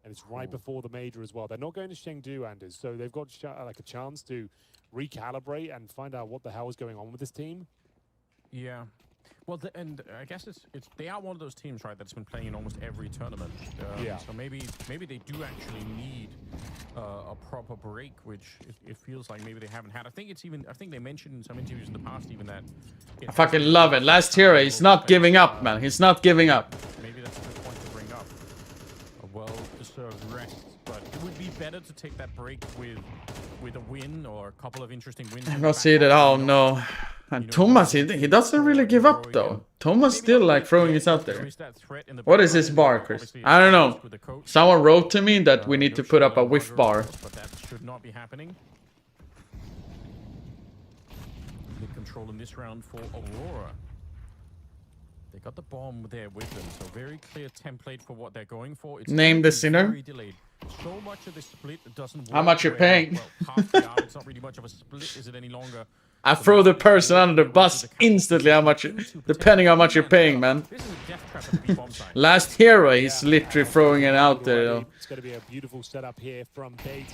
and it's right before the major as well. They're not going to Chengdu, Anders, so they've got like a chance to recalibrate and find out what the hell is going on with this team. Yeah. Well, and I guess it's they are one of those teams, right, that's been playing in almost every tournament. Yeah. So maybe they do actually need a proper break, which it feels like maybe they haven't had. I think they mentioned in some interviews in the past even that. I fucking love it. Last hero, he's not giving up, man. He's not giving up. Maybe that's a good point to bring up. A well-deserved rest, but it would be better to take that break with a win or a couple of interesting wins. I'm not seeing it. Oh no. And Thomas, he doesn't really give up though. Thomas still like throwing this out there. What is this bar, Chris? I don't know. Someone wrote to me that we need to put up a whiff bar. But that should not be happening. Good control in this round for Aurora. They got the bomb there with them, so very clear template for what they're going for. It's Name the sinner. So much of the split doesn't work. How much you're paying? Well, half the hour, it's not really much of a split, is it any longer? I throw the person under the bus instantly, depending how much you're paying, man. Last hero, he's literally throwing it out there, though. It's going to be a beautiful setup here from Bates.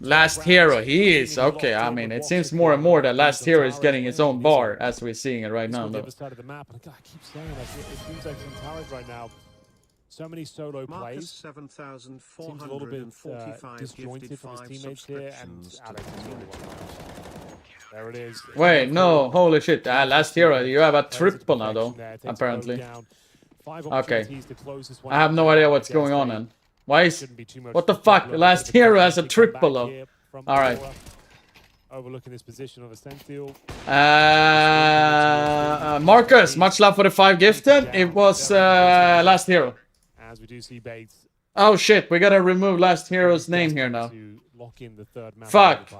Last hero, he is. Okay, I mean, it seems more and more that last hero is getting his own bar, as we're seeing it right now, though. I keep saying it seems like it's encouraged right now. So many solo plays. 7,445 seems a little bit disjointed from his teammates here, and Alex is really there it is. Wait, no, holy shit. Last hero, you have a triple now, though, apparently. Okay. I have no idea what's going on, then. Why is... What the fuck? The last hero has a triple, though. Alright. Overlooking this position of a Sentinel. Marcus, much love for the 5 gifted. It was last hero. As we do see Bates. Oh shit, we gotta remove last hero's name here now. Lock in the third fuck.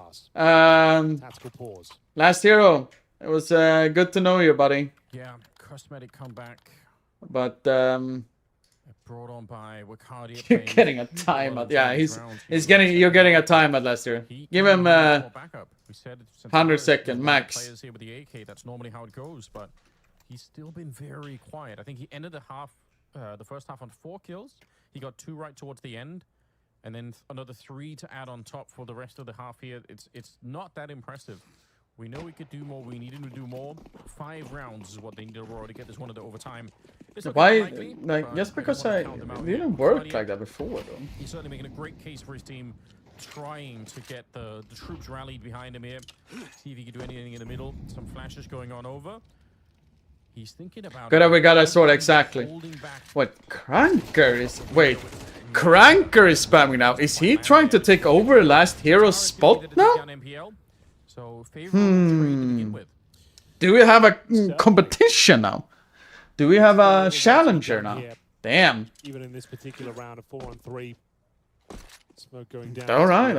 Last hero. It was good to know you, buddy. Yeah, cosmetic comeback. But brought on by Wakadia. You're getting a time at, yeah, you're getting a time at last year. Give him 100 second max. Players here with the AK, that's normally how it goes, but he's still been very quiet. I think he ended the first half on 4 kills. He got 2 right towards the end, and then another 3 to add on top for the rest of the half here. It's not that impressive. We know we could do more. We needed to do more. 5 rounds is what they needed Aurora to get this one into overtime. Why? Like, just because it didn't work like that before, though. He's certainly making a great case for his team, trying to get the troops rallied behind him here. See if he can do anything in the middle. Some flashes going on over. He's thinking about... Good, we got a sword, exactly. What? Cranker is... Wait. Cranker is spamming now. Is he trying to take over last hero's spot now? Do we have a competition now? Do we have a challenger now? Damn. Even in this particular round of 4-on-3. Smoke going down. Alright.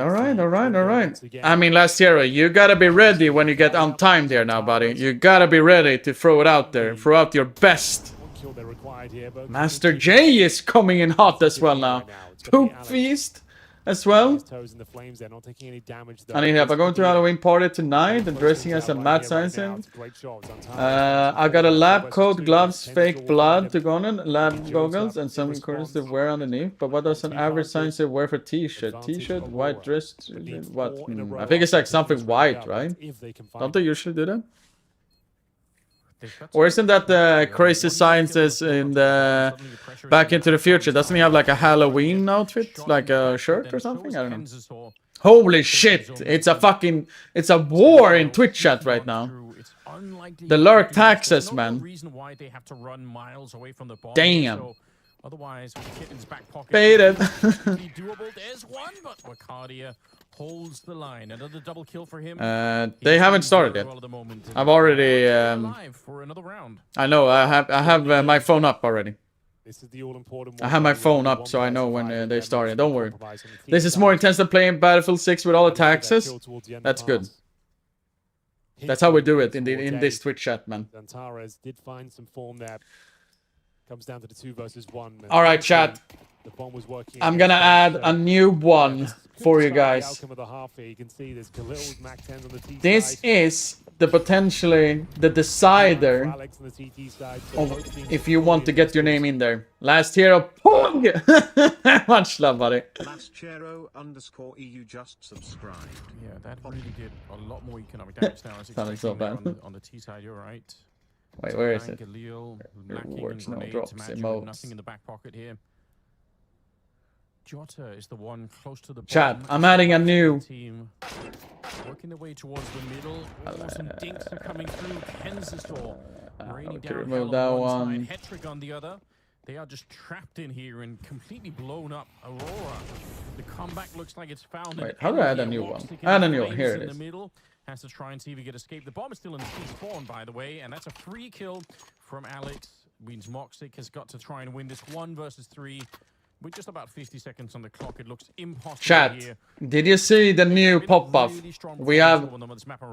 I mean, last hero, you gotta be ready when you get untimed here now, buddy. You gotta be ready to throw it out there. Throw out your best. Master J is coming in hot as well now. Poop Feast as well. I need help. I'm going to a Halloween party tonight and dressing as a mad scientist. I got a lab coat, gloves, fake blood to go on, lab goggles, and some curtains to wear underneath. But what does an average scientist wear for t-shirt? T-shirt, white dress, what? I think it's like something white, right? Don't they usually do that? Or isn't that the crazy sciences in the Back into the Future? Doesn't he have like a Halloween outfit? Like a shirt or something? I don't know. Holy shit! It's a war in Twitch chat right now. The lurk taxes, man. Damn. Otherwise, with the kit in his back pocket, Baited. really doable. There's one, but Wacardia holds the line. Another double kill for him. They haven't started yet. I've already. Alive for another round. I know. I have my phone up already. This is the all-important I have my phone up, so I know when they started. Don't worry. This is more intense than playing Battlefield 6 with all the taxes. That's good. That's how we do it in this Twitch chat, man. Zantares did find some form there. Comes down to the 2 versus 1. All right, chat. The bomb was working. I'm gonna add a new one for you guys. This is potentially the decider of if you want to get your name in there. Last hero, Pong! Much love, buddy. _EU just subscribed. Yeah, that really did a lot more economic damage now. Sounding so bad. On the T side, you're right. Wait, where is it? Rewards, no drops, emotes. Nothing in the back pocket here. Jota is the one close to the chat, I'm adding a new team. Working their way towards the middle. Some dinks are coming through. Kensistor raining down remove hell that on one. side. Hetrick on the other. They are just trapped in here and completely blown up. Aurora. The comeback looks like it's found. Wait, how do I add a new one? Add a new one. Here it is. In the middle. Has to try and see if he can escape. The bomb is still in the spawn, by the way, and that's a free kill from Alex. Means Moxic has got to try and win this 1 versus 3. With just about 50 seconds on the clock, it looks impossible. Chat, here. did you see the new pop-up? We have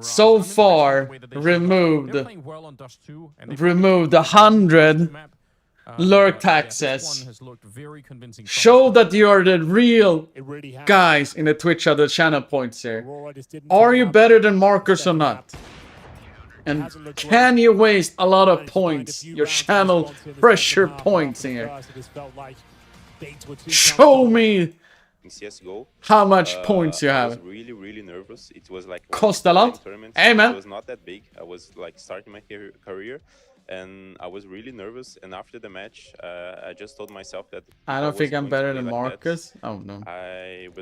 so far removed 100 lurk taxes. Show that you are the real guys in the Twitch other channel points here. Are you better than Marcus or not? And can you waste a lot of points, your channel pressure points here? Show me in CSGO how much points you have. I was really nervous. It was like cost a lot. Hey man, it was not that big. I was like starting my career and I was really nervous, and after the match I just told myself that I don't think I'm better than Marcus. Oh no,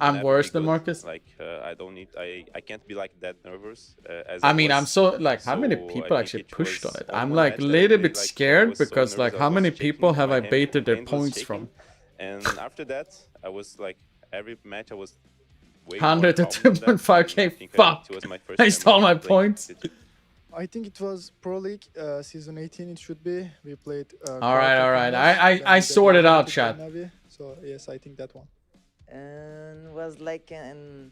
I'm worse than Marcus. Like I don't need, I can't be like that nervous as I mean, I'm so like, how many people actually pushed on it? I'm like a little bit scared because like how many people have I baited their points from? And after that, I was like, every match I was way 100 to 2.5k. Fuck! I stole my points. I think it was Pro League season 18. It should be. We played. All right. I sorted out, chat. So yes, I think that one. And was like in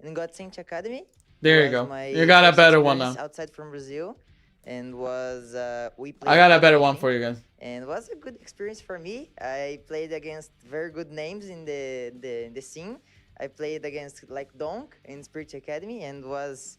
Godsent Academy. There you go. You got a better one now. Outside from Brazil, and was we played. I got a better one for you guys. And was a good experience for me. I played against very good names in the scene. I played against like Donk in Spirit Academy, and was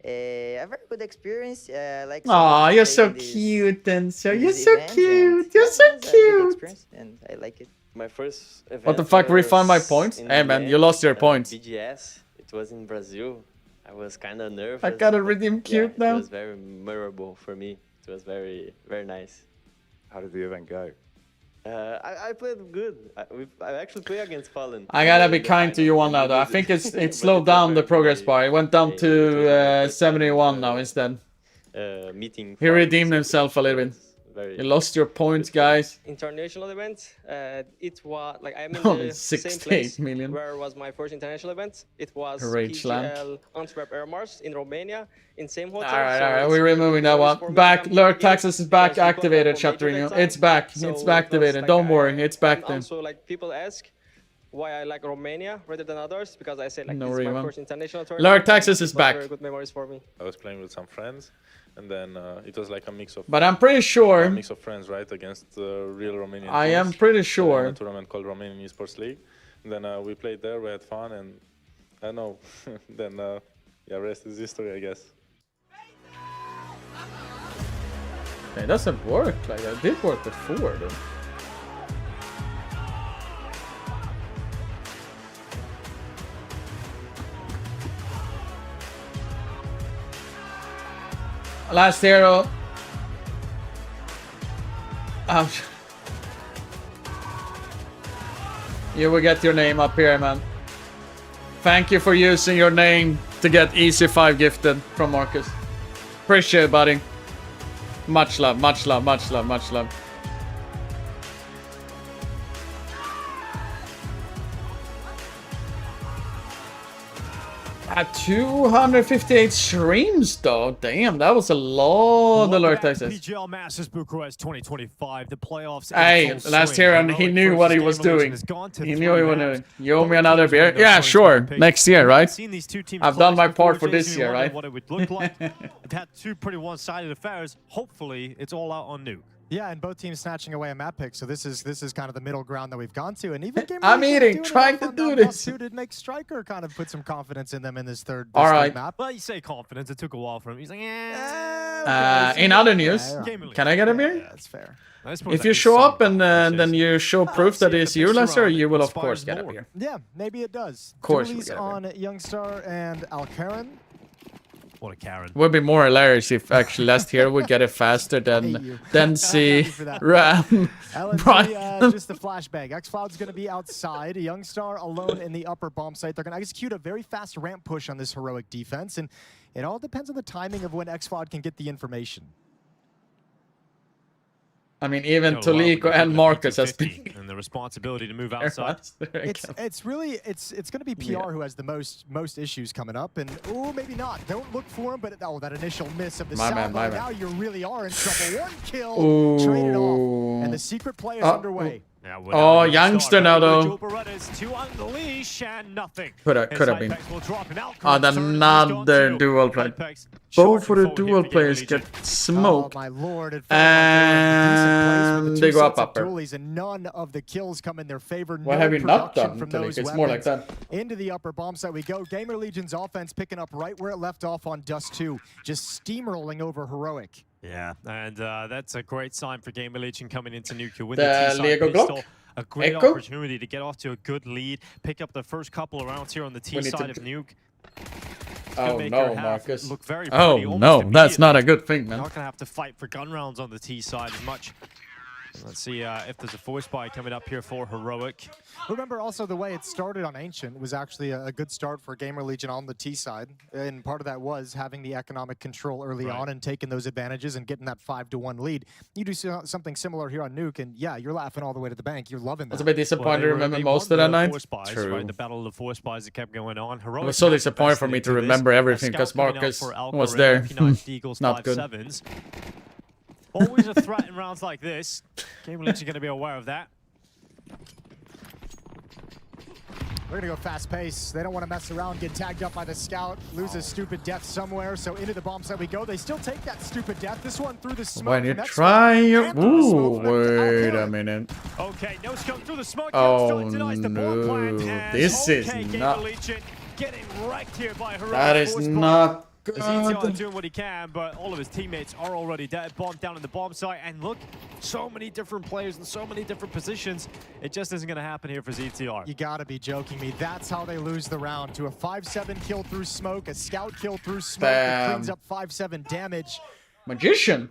a very good experience. Like. Aw, you're so cute, Denso. You're so cute. You're so cute. And I like it. My first event. What the fuck? Refund my points? Hey man, you lost your points. BGS. It was in Brazil. I was kind of nervous. I gotta redeem cute now. It was very memorable for me. It was very nice. How did the event go? I played good. I actually played against Fallen. I gotta be kind to you one now though. I think it slowed down the progress bar. It went down to 71 now instead. Meeting. He redeemed himself a little bit. You lost your points, guys. International event. It was like I'm in Only the same 68 place million. where was my first international event. It was Rage PGL Antwerp Air Mars in Romania, in same hotel. Alright, we're removing that one. Back, Lurk Taxes is back activated, chapter renew. It's back, it's activated. Don't worry, it's back then. Also, like people ask why I like Romania rather than others, because I say like No it's my reason. first international tournament. Lurk Taxes is back. Very good memories for me. I was playing with some friends, and then it was like a mix of. But I'm pretty sure. A mix of friends, right, against real Romanian. I teams. am pretty sure. A tournament called Romanian Esports League. And then we played there. We had fun, and I don't know. Then yeah, rest is history, I guess. It doesn't work like that. It did work before, though. Last hero. Ouch. You will get your name up here, man. Thank you for using your name to get Easy 5 gifted from Marcus. Appreciate it, buddy. Much love, much love, much love, much love. At 258 streams though. Damn, that was a lot of Lurk Texas. PGL Masters Bucharest 2025. The playoffs. Hey, last year and he knew what he was doing. He knew he was doing. You owe me another beer? Yeah, sure. Next year, right? I've done my part for this year, right? What it would look like. We've had two pretty one-sided affairs. Hopefully, it's all out on Nuke. Yeah, and both teams snatching away a map pick, so this is kind of the middle ground that we've gone to, and even I'm eating, trying to do this. Did make Striker kind of put some confidence in them in this third map. Well, you say confidence. It took a while for him. He's like, in other news, can I get a beer? Yeah, that's fair. If you show up and then you show proof that it's you, Lester, you will of course get a beer. Yeah, maybe it does. Of course, Dualies on Youngstar and Alcaran. What a Karen. Would be more hilarious if actually last year would get it faster than see Ram. LNG, just a flashbang. X-Cloud's going to be outside. Youngstar alone in the upper bomb site. They're going to execute a very fast ramp push on this heroic defense, and it all depends on the timing of when X-Cloud can get the information. I mean, even Toliko and Marcus has been. And the responsibility to move outside. It's going to be PR who has the most issues coming up, and maybe not. Don't look for him, but that initial miss of the sound. Now you really are in trouble. One kill, traded off, and the secret play is underway. Oh, Youngster now though. Could have been. Another dual play. Both of the dual players get smoked. Oh my lord! And they go up upper. And none of the kills come in their favor. What have you not done? It's more like that. Into the upper bomb site we go. Gamer Legion's offense picking up right where it left off on Dust 2, just steamrolling over Heroic. Yeah, and that's a great sign for Gamer Legion coming into Nuke. Win the Lego Glock? A great opportunity to get off to a good lead, pick up the first couple of rounds here on the T side of Nuke. Oh no, Marcus. Look very pretty, no, that's not a good thing, man. You're not going to have to fight for gun rounds on the T side as much. Let's see if there's a force buy coming up here for Heroic. Remember also the way it started on Ancient was actually a good start for Gamer Legion on the T side. And part of that was having the economic control early on and taking those advantages and getting that 5-1 lead. You do something similar here on Nuke, and yeah, you're laughing all the way to the bank. You're loving that. I was a bit disappointed to remember most of that night. True. Right? The battle of the force buys that kept going on. Heroic it was so disappointing for me to remember everything because Marcus was there. Not good. Always a threat in rounds like this. Gamer Legion going to be aware of that. We're going to go fast pace. They don't want to mess around, get tagged up by the scout, lose a stupid death somewhere. So into the bomb site we go. They still take that stupid death. This one through the smoke. When you try your... Ooh, wait a minute. Okay, no scope through the smoke. Oh, no. This is not... Getting wrecked here by Heroic. That is not... ZTR doing what he can, but all of his teammates are already dead. Bomb down in the bomb site, and look, so many different players in so many different positions. It just isn't going to happen here for ZTR. You got to be joking me. That's how they lose the round, to a 5-7 kill through smoke, a scout kill through smoke that cleans up 5-7 damage. Magician.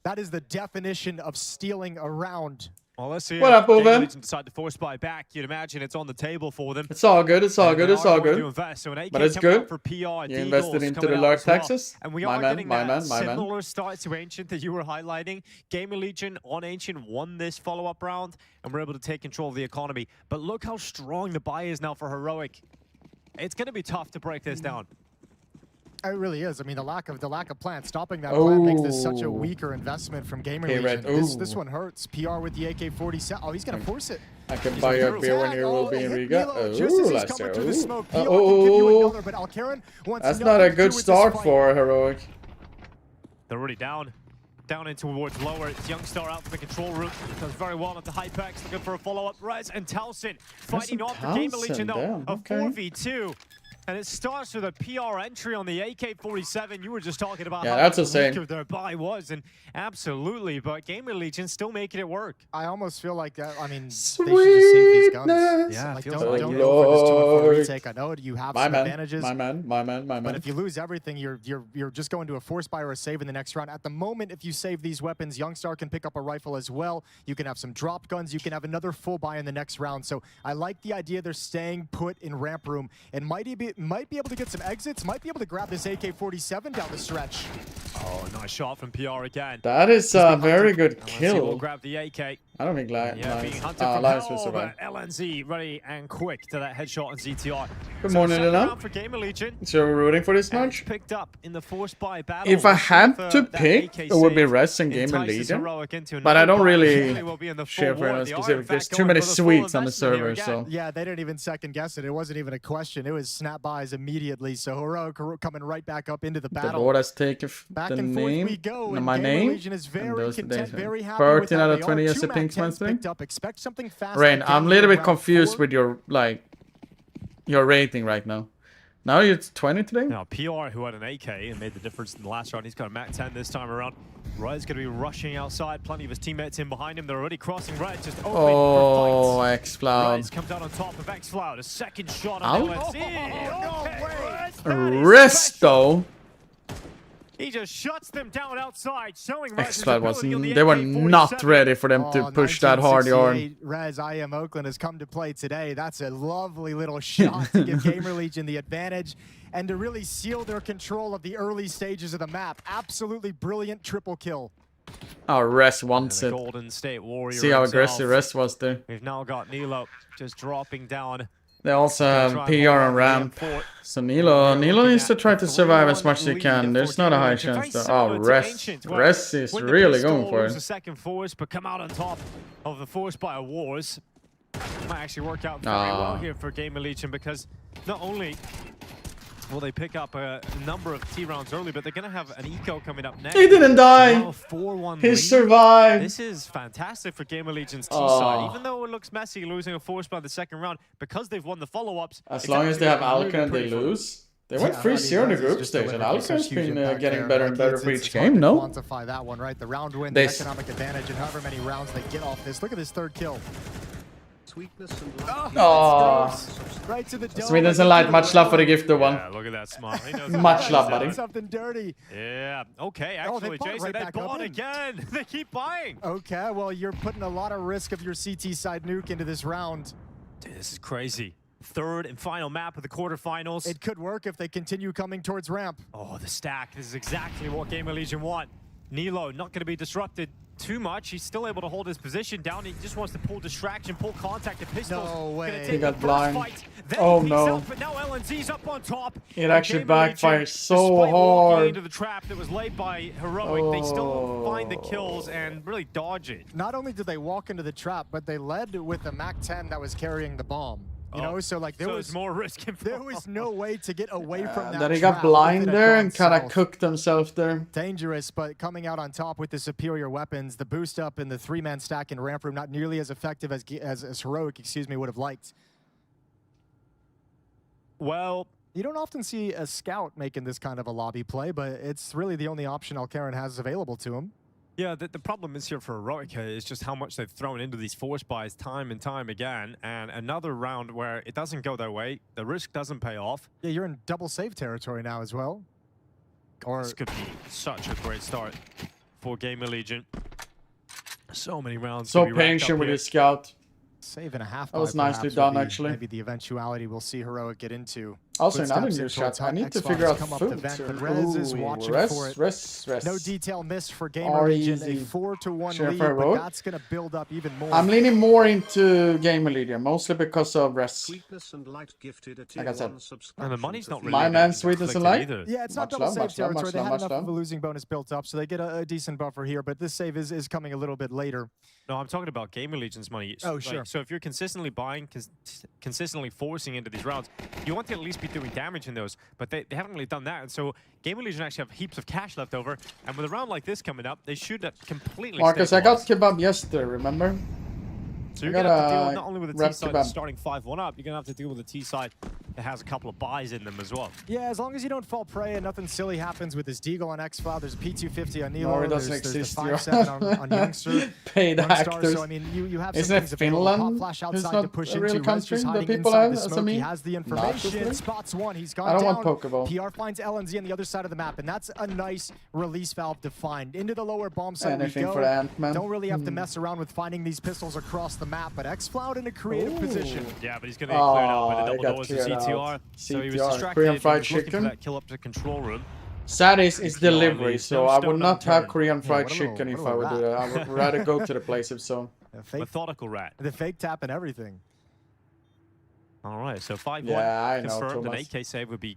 That is the definition of stealing a round. Well, let's see. What up, Ove? Decide to force buy back. You'd imagine it's on the table for them. It's all good. It's all good. It's all good. So but it's good. For PR, you invested into the Lurk Texas. And we are getting that similar start to Ancient that you were highlighting. Gamer Legion on Ancient won this follow-up round, and we're able to take control of the economy. But look how strong the buy is now for Heroic. It's going to be tough to break this down. It really is. I mean, the lack of plan, stopping that plan makes this such a weaker investment from Gamer Legion. This one hurts. PR with the AK-47. Oh, he's gonna force it. I can buy a beer when you will be in Riga. Lester. That's not a good start for Heroic. They're already down. Down in towards lower. It's Youngstar out for the control room. Does very well at the Hypex. Looking for a follow-up. Rez and Towson fighting off for Gamer Legion though. A 4v2. And it starts with a PR entry on the AK-47. You were just talking about how that's insane. Their buy was, and absolutely, but Gamer Legion still making it work. I almost feel like that. I mean, they should just save these guns. Yeah, like, don't go for this 2-4 retake. I know you have some advantages. My man. But if you lose everything, you're just going to a force buy or a save in the next round. At the moment, if you save these weapons, Youngstar can pick up a rifle as well. You can have some dropped guns. You can have another full buy in the next round. So I like the idea they're staying put in ramp room and might be able to get some exits, might be able to grab this AK-47 down the stretch. Oh, nice shot from PR again. That is a very good LNZ kill. will grab the AK. I don't think Being hunted from Lions will hell, survive. but LNZ ready and quick to that headshot on ZTR. Good morning, second Lena. round for Gamer Legion. So you're rooting for this match? Picked up in the force buy battle. If I had We'll see to if, that pick, AK it would be save Rest and Gamer entices Legion. Heroic into But I don't another really buy. Will be in the share full for war. anyone They are, in specific. There's fact, too going many for the full sweets on the investment here server, again. so. Yeah, they didn't even second guess it. It wasn't even a question. It was snap buys immediately. So Heroic coming right back up into the The battle. board has taken Back the and forth name, we go, my Gamer name, Legion is and very those are the content, days. very happy with 13 how out of they 20 are. as a 2 pink Mac 10s monthly. picked up. Expect something fast. Rain, I'm a little bit round confused 4. with your, like, your rating right now. Now it's 20 today? Now, PR, who had an AK and made the difference in the last round, he's got a Mac 10 this time around. Red's going to be rushing outside. Plenty of his teammates in behind him. They're already crossing Red, just open Oh, for fights. X-Cloud. Reds comes out on top of X-Cloud. A second shot on Out? LNZ. Resto. He just shuts them down outside, showing X-Cloud wasn't, they were not ready for them to push that hard yard. Rez, I Am Oakland has come to play today. That's a lovely little shot to give Gamer Legion the advantage and to really seal their control of the early stages of the map. Absolutely brilliant triple kill. Oh, Rest wants it. Golden State Warrior See how himself. aggressive Rest was there. We've now got Nilo just dropping down. They also have PR on ramp. So Nilo needs to try to survive as much as he can. There's not a high chance though. Oh, Rest is really going for it. The second force, but come out on top of the force by a wars. Might actually work out very well here for Gamer Legion because not only will they pick up a number of T rounds early, but they're going to have an eco coming up next. He didn't die. He He survived. This is fantastic for Gamer Legion's T side. Even though it looks messy losing a force by the second round, because they've won the follow-ups. As long as they have Alka and they lose. They went 3-0 in the group stage, and Alka's been getting better and better for each game, no? Quantify that one, right? The round win, the economic advantage, and however many rounds they get off this. Look at this third kill. Sweetness and right to the dome. Sweetness and light, much love for the gifted one. Yeah, look at that smile. Much love, buddy. Something dirty. Yeah. Okay, actually, Jason, they bought again. They keep buying. Okay, well, you're putting a lot of risk of your CT side nuke into this round. Dude, this is crazy. Third and final map of the quarterfinals. It could work if they continue coming towards ramp. Oh, the stack. This is exactly what Gamer Legion want. Nilo not going to be disrupted too much. He's still able to hold his position down. He just wants to pull distraction, pull contact. The pistols. No way. He got blind. Oh no. Up, but now LNZ's up on top. It actually backfires so despite hard. Into the trap that was laid by Heroic, they still find the kills and really dodge it. Not only did they walk into the trap, but they led with the Mac 10 that was carrying the bomb. You know, so like there was more risk involved. There was no way to get away from that. Then he got blind there and kind of cooked himself there. Dangerous, but coming out on top with the superior weapons, the boost up and the 3-man stack in ramp room, not nearly as effective as Heroic, would have liked. Well, you don't often see a scout making this kind of a lobby play, but it's really the only option Alcaran has available to him. Yeah, the problem is here for Heroica is just how much they've thrown into these force buys time and time again. And another round where it doesn't go their way, the risk doesn't pay off. Yeah, you're in double save territory now as well. Or this could be such a great start for Gamer Legion. So many rounds. So patient with his scout. Save and a half. That was nicely done, actually. Maybe the eventuality we'll see Heroic get into. Also, another new shot. I need to figure out food. Rez is watching for it. Rest. No detail missed for Gamer Legion. A 4-1 lead, but that's going to build up even more. I'm leaning more into Gamer Legion, mostly because of Rest. Like I said. And the money's not really my man, Sweetness and Light. Yeah, it's not double save territory. They had enough of a losing bonus built up, so they get a decent buffer here, but this save is coming a little bit later. No, I'm talking about Gamer Legion's money. Oh, sure. So if you're consistently buying, consistently forcing into these rounds, you want to at least be doing damage in those, but they haven't really done that. And so Gamer Legion actually have heaps of cash left over, and with a round like this coming up, they should completely Marcus, I got kebab yesterday, remember? So you're going to have to deal not only with the T side that's starting 5-1 up, you're going to have to deal with the T side that has a couple of buys in them as well. Yeah, as long as you don't fall prey and nothing silly happens with this Deagle on X-File, there's a P250 on Nilo, no, it doesn't there's exist the 5-7 on Youngster. Paid actors. So, I mean, you have Isn't it Finland? Flash It's outside not to push a real into. country that people have, have, as I mean. He has the information. Spots one. He's gone I don't down. want Pokeball. PR finds LNZ on the other side of the map, and that's a nice release valve to find. Into the lower bomb site Anything we go. for Ant-Man. Don't really have to mess around with finding these pistols across the map, but X-Cloud in a creative position. Yeah, but he's going to get cleared out by the double doors of CTR. So he was distracted. Korean fried he was looking for chicken. that kill up to control room. Sad is delivery, leaves so no I would stone not have unturned. Korean fried what a little- chicken what a if I would little do that. I would rather go to the place if so. Methodical rat. The fake tap and everything. All right, so 5-1 Yeah, I know, confirmed. An Thomas. 8K save would be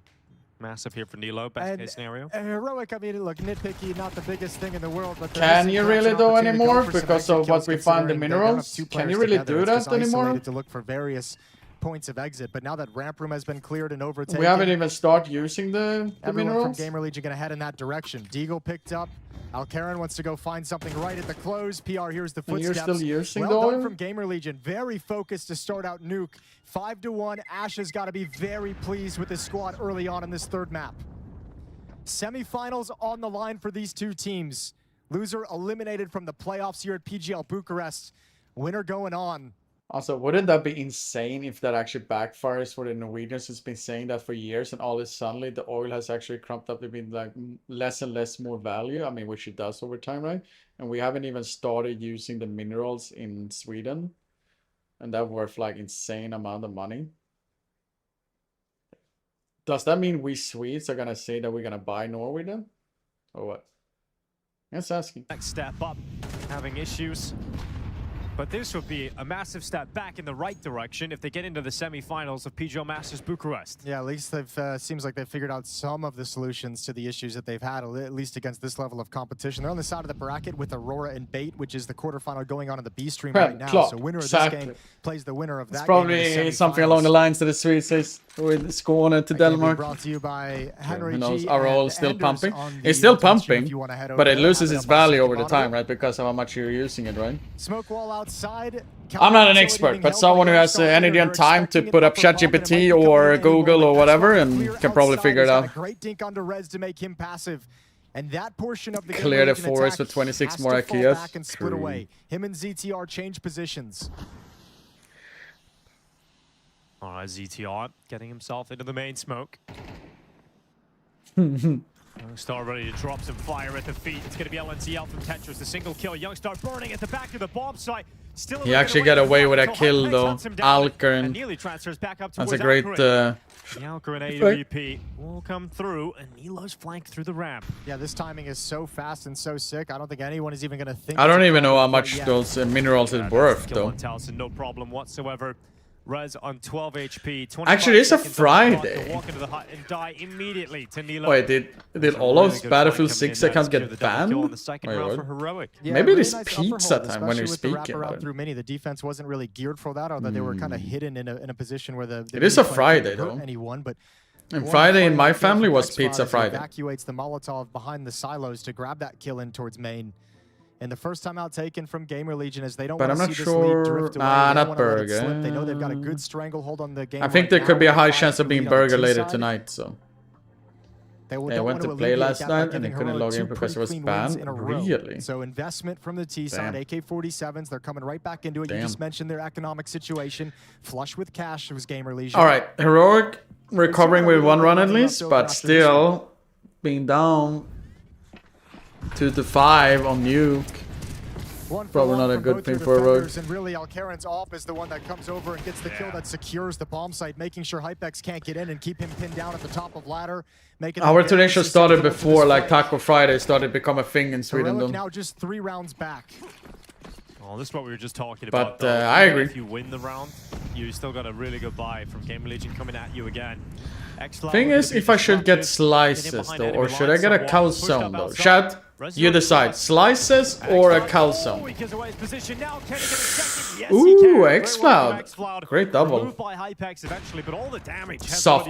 massive here for Nilo, best case scenario. Heroic, I mean, look, nitpicky, not the biggest thing in the world, but Can you really do anymore because of what we find the minerals? Can you really do that anymore? To look for various points of exit, but now that ramp room has been cleared and overtaken, We haven't even started using the everyone minerals. from Gamer Legion gonna head in that direction. Deagle picked up. Alcaran wants to go find something right at the close. PR hears the And footsteps. you're still using well the done oil? from Gamer Legion. Very focused to start out Nuke. 5-1. Ash has got to be very pleased with his squad early on in this third map. Semifinals on the line for these two teams. Loser eliminated from the playoffs here at PGL Bucharest. Winner going on. Also, wouldn't that be insane if that actually backfires for the Norwegians? It's been saying that for years, and all this suddenly the oil has actually crumped up to be like less and less more value. I mean, which it does over time, right? And we haven't even started using the minerals in Sweden, and that worth like insane amount of money. Does that mean we Swedes are gonna say that we're gonna buy Norway then, or what? Just asking. Next step up, having issues. But this would be a massive step back in the right direction if they get into the semifinals of PGL Masters Bucharest. Yeah, at least they've seems like they've figured out some of the solutions to the issues that they've had, at least against this level of competition. They're on the side of the bracket with Aurora and Bait, which is the quarterfinal going on in the B stream right now. So winner of this game plays the winner of that. It's probably something along the lines that the Swedes says with Skåne to Denmark. Brought to you by Henry Who knows? G. Are all and still Anders pumping? on It's the still Twitch stream pumping, if you wanna head but over it there. loses Have its it up on value over the monitor. time, right? Because of how much you're using it, right? Smoke wall outside. I'm not an expert, but someone who has energy and time to put up ChatGPT or Google or whatever and can probably figure it out. Great dink under res to make him passive. And that portion of the Clear the Gamer Legion forest attack with 26 has more to fall IKEAs. back and split away. Him and ZTR change positions. All right, ZTR getting himself into the main smoke. Youngstar ready to drop some fire at the feet. It's going to be LNCL from Tetris. The single kill. Youngstar burning at the back of the bomb site. Still He actually got away with a kill though. Alcaran. That's a great the Alcaran AWP will come through, and Nilo's flanked through the ramp. Yeah, this timing is so fast and so sick. I don't think anyone is even going to think. I don't even know how much those minerals is worth Kill though. on Towson, no problem whatsoever. Res on 12 HP. Actually, it's a Friday. Walk into the hut and die immediately to Nilo. Wait, did all of Battlefield 6 accounts get banned? Wait, what? Yeah, Maybe really it is nice pizza upper hold, time when you're especially with speaking the wraparound about it. through mini. The defense wasn't really geared for that, although they were kind of hidden in a position where the It is a mini Friday couldn't hurt though. anyone, but And one Friday in funny my bit family from was Xbox Pizza is he Friday. evacuates the Molotov behind the silos to grab that kill in towards main. And the first time out taken from Gamer Legion is they don't But want I'm to not see this lead sure. drift away. Nah, They don't not wanna let it Burger. slip. They know they've got a good stranglehold on the game. I think right there now. could be a high Five chance of to being lead on the Burger two later side. tonight, so. They I don't went want to play alleviate last that by night and giving they couldn't Heroic log in two because it pretty was clean wins banned. in a row. Really? So investment from the T side, Damn. AK-47s, they're coming right back into it. You Damn. just mentioned their economic situation. Flush with cash was Gamer Legion. All right, Heroic recovering with one run at least, but still being down 2-5 on Nuke. Probably not a good thing for Heroic. And really, Alcaran's off is the one that comes over and gets the kill that secures the bomb site, making sure Hypex can't get in and keep him pinned down at the top of ladder. Our today should started before like Taco Friday started to become a thing in Sweden Heroic though. now just 3 rounds back. Well, this is what we were just talking But, about. Though. I Even agree. If you win the round, you still got a really good buy from Gamer Legion coming at you again. Thing is, if I should get slices though, or should I get a calzone though? Chat, you decide. Slices or a calzone? Ooh, X-Cloud. Great double. Soft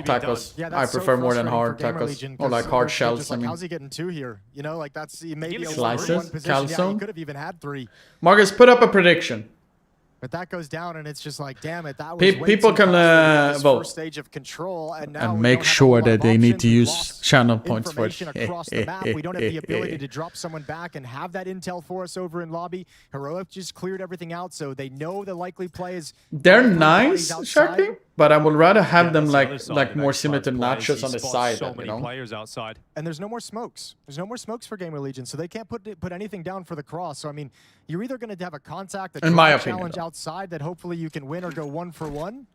tacos. Yeah, I that's so prefer more than frustrating hard for Gamer tacos. Legion, Or 'cause like hard they're shells, just I like, mean. how's he getting 2 here? You know, like that's maybe a Slices? one position. Yeah, he Calzone? could have even had 3. Marcus, put up a prediction. But that goes down, and it's just like, damn it, that was way People too can costly in this vote first stage of control, and now and we make don't have a sure whole lot that of they need options. to We've use lost channel points for it. information across the map. We don't have the ability to drop someone back and have that intel for us over in lobby. Heroic just cleared everything out, so they know the likely play is. They're nice, Sharky, but I would rather have them like more similar to nachos on the side, So you many know? players outside. And there's no more smokes. There's no more smokes for Gamer Legion, so they can't put anything down for the cross. So I mean, you're either going to have a contact, a In my drop opinion, challenge though. outside that hopefully you can win or go 1 for 1.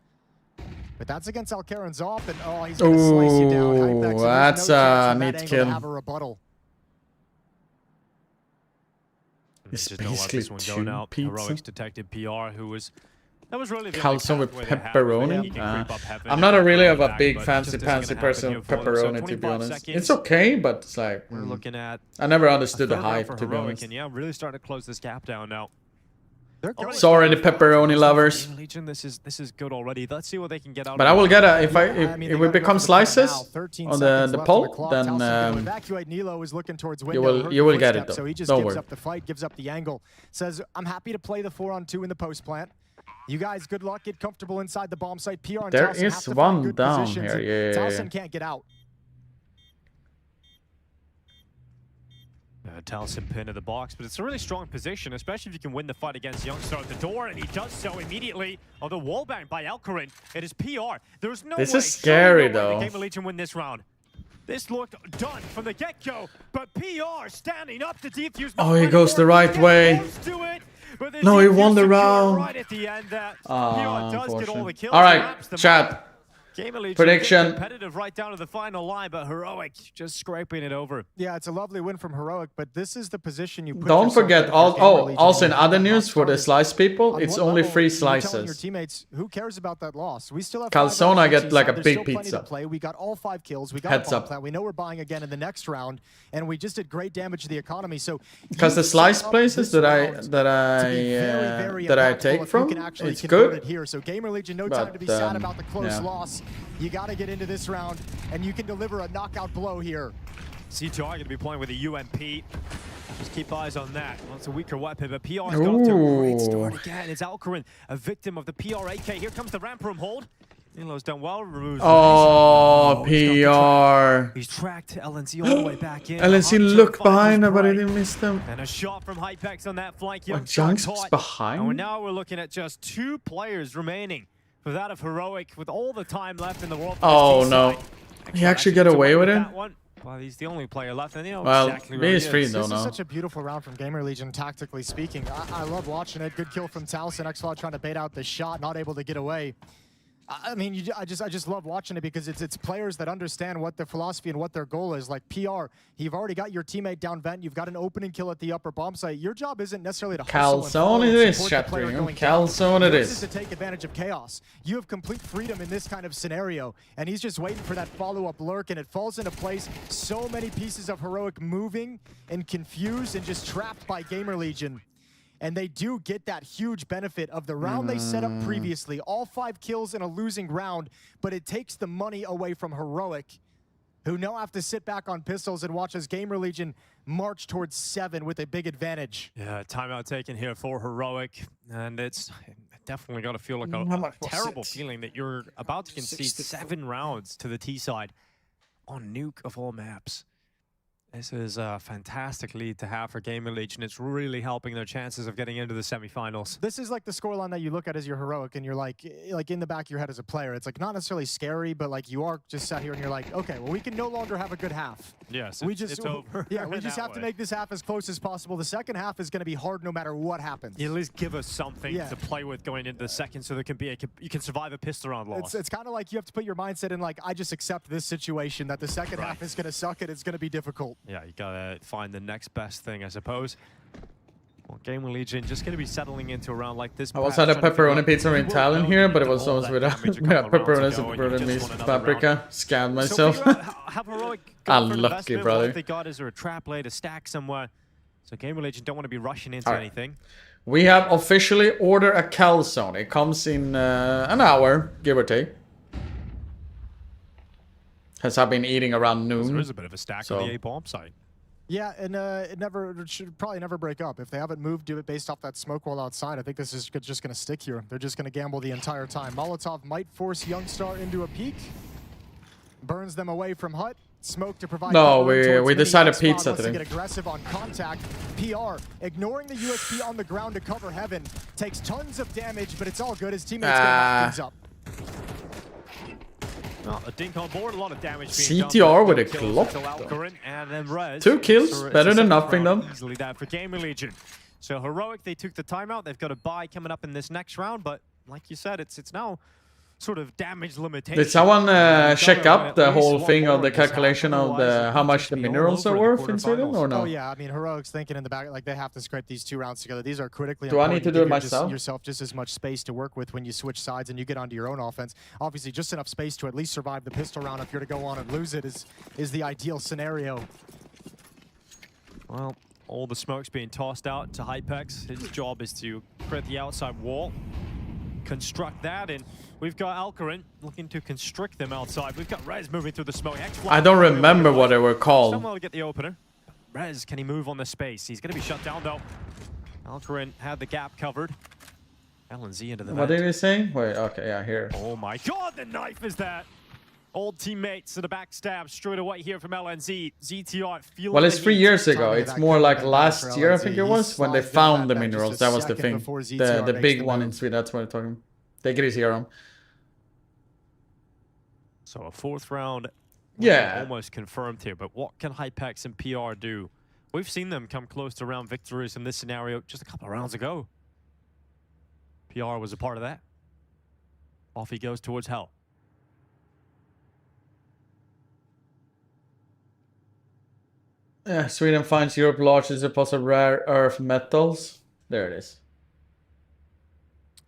But that's against Alcaran's off, and oh, he's going to slice you down. Ooh, that's a neat kill. Have a rebuttal. It's Just don't let basically this one go 2 now. pizza. Heroics detected PR, who was... That was really the Calzone with only pathway they had where pepperoni. he can creep up heaven I'm not a and really come of a back, big but fancy just isn't fancy gonna person happen of here for them. So pepperoni, to be 25 honest. seconds. It's okay, but it's like We're looking at I never a understood the third round hype, for to be Heroic, honest. and yeah, really starting to close this gap down now. Sorry, the pepperoni lovers. Legion, this is good already. Let's see what they can get out. But I will get a if we become slices on the poll, then Evacuate Nilo is looking towards you window. will get it though. So he just Don't gives worry. up the fight, gives up the angle. Says, I'm happy to play the 4-on-2 in the post plant. You guys, good luck. Get comfortable inside the bomb site. PR and There Towson is have to one find good down positions, here. and Yeah. Towson can't get out. Towson pin in the box, but it's a really strong position, especially if you can win the fight against Youngstar at the door, and he does so immediately. On the wallbang by Alcarin, it is PR. There's no This way, is scary, surely no way though. the Game of Legion win this round. This looked done from the get-go, but PR standing up to defuse. Oh, he goes the right way. No, he won the round. Right at the end, PR does get all the kills. All right, wraps them chat. up. Game of Legion Prediction. competitive right down to the final line, but Heroic just scraping it over. Yeah, it's a lovely win from Heroic, but this is the position you put Don't yourself forget, in for Gamer Legion. also in other news for the slice people, On it's one only level, 3 you're telling your slices. teammates, who cares about that loss? We still have Calzone, 5 I get rounds like a There's big still plenty pizza. to play. We got all 5 kills. We got Heads a bomb up. plant. We know we're buying again in the next round, and we just did great damage to the economy. So Because the you slice set up places this that I round that to be very I impactful take if from, you can actually it's convert good. it here. So Gamer Legion, no But, time to be sad um, about the close yeah. loss. You got to get into this round, and you can deliver a knockout blow here. CTR going to be playing with a UMP. Just keep eyes on that. Well, it's a weaker weapon, but PR's got off to a great start again. It's Alcarin, a victim of the PR AK. Here comes the ramp room hold. Nilo's done well. Removes Oh, he's PR. He's tracked LNC all the way back in. LNC looked behind her, but I didn't miss them. And a shot from Hypex on that flank. What, Youngstar Junks was caught. behind? And now we're looking at just 2 players remaining for that of Heroic with all the time left in the world. Oh no. He actually got away with it? That one. Well, he's the only player left, and you know Well, exactly where he BS3 is. though, This no. is such a beautiful round from Gamer Legion, tactically speaking. I love watching it. Good kill from Towson. Xflow trying to bait out the shot, not able to get away. I mean, I just love watching it because it's players that understand what their philosophy and what their goal is. Like PR, you've already got your teammate down vent. You've got an opening kill at the upper bomb site. Your job isn't necessarily to hustle and follow Calzone and it is, support the player chat going Calzone down. it Yours is. to take advantage of chaos. You have complete freedom in this kind of scenario, and he's just waiting for that follow-up lurk, and it falls into place. So many pieces of Heroic moving and confused and just trapped by Gamer Legion. And they do get that huge benefit of the round they set up previously. All 5 kills in a losing round, but it takes the money away from Heroic, who now have to sit back on pistols and watch as Gamer Legion march towards 7 with a big advantage. Yeah, timeout taken here for Heroic, and it's definitely got to feel like How much a was terrible it? feeling that you're about to concede 7 rounds to the T side on Nuke of all maps. This is a fantastic lead to have for Gamer Legion. It's really helping their chances of getting into the semifinals. This is like the scoreline that you look at as your Heroic, and you're like in the back of your head as a player. It's like not necessarily scary, but like you are just sat here and you're like, okay, well we can no longer have a good half. Yes, it's over. Yeah, we just that have to way. make this half as close as possible. The second half is going to be hard no matter what happens. At least give us something Yeah. to play with going into the second, so there can be you can survive a pistol round loss. It's kind of like you have to put your mindset in like, I just accept this situation, that the second half is going to suck and it's going to be difficult. Yeah, you gotta find the next best thing, I suppose. Well, Gamer Legion just gonna be settling into a round like this. I also had a pepperoni pizza in Thailand here, but it was almost without pepperonis and pepperoni means paprika. Scammed myself. Unlucky, brother. What they got is there a trap laid, a stack somewhere. So Gamer Legion don't want to be rushing into Alright. anything. We have officially ordered a calzone. It comes in an hour, give or take. Has I been eating around noon? There is a bit of a stack on the A bomb site. Yeah, and it should probably never break up. If they haven't moved, do it based off that smoke wall outside. I think this is just going to stick here. They're just going to gamble the entire time. Molotov might force Youngstar into a peek. Burns them away from Hut. Smoke to provide. No, cover we towards decided Mini. pizza Wants to today. get aggressive on contact. PR ignoring the USP on the ground to cover Heaven. Takes tons of damage, but it's all good. His teammates get things up. Well, a dink on board, a lot of damage being done. CTR with a Kills Glock, until though. Alcarin, and then Rez. 2 kills, So it's better a than second nothing, round though. Easily that for Gamer Legion. So Heroic, they took the timeout. They've got a bye coming up in this next round, but like you said, it's now sort of damage limitation. Did someone check up the whole thing on the calculation of the how much the minerals are worth in Sweden or no? Oh yeah, I mean Heroic's thinking in the back like they have to scrape these 2 rounds together. These are critically Do I important. need to do it myself? Yourself just as much space to work with when you switch sides and you get onto your own offense. Obviously, just enough space to at least survive the pistol round. If you're to go on and lose it, is the ideal scenario. Well, all the smoke's being tossed out to Hypex. His job is to create the outside wall, construct that, and we've got Alcarin looking to constrict them outside. We've got Rez moving through the smoke. I don't remember what they were called. Someone will get the opener. Rez, can he move on the space? He's going to be shut down, though. Alcarin had the gap covered. LNZ into the What vent. did he say? Wait, okay, yeah, here. Oh my god, the knife is that! Old teammates to the backstab straight away here from LNZ. ZTR feeling Well, it's the 3 heat. years ago. It's more like last year, I think it was, when they found the minerals. That was the thing. The big one in Sweden. That's what I'm talking about. Take it easy, Aaron. So a 4th round. Yeah. Almost confirmed here, but what can Hypex and PR do? We've seen them come close to round victories in this scenario just a couple of rounds ago. PR was a part of that. Off he goes towards Hell. Yeah, Sweden finds Europe largest deposit of rare earth metals. There it is.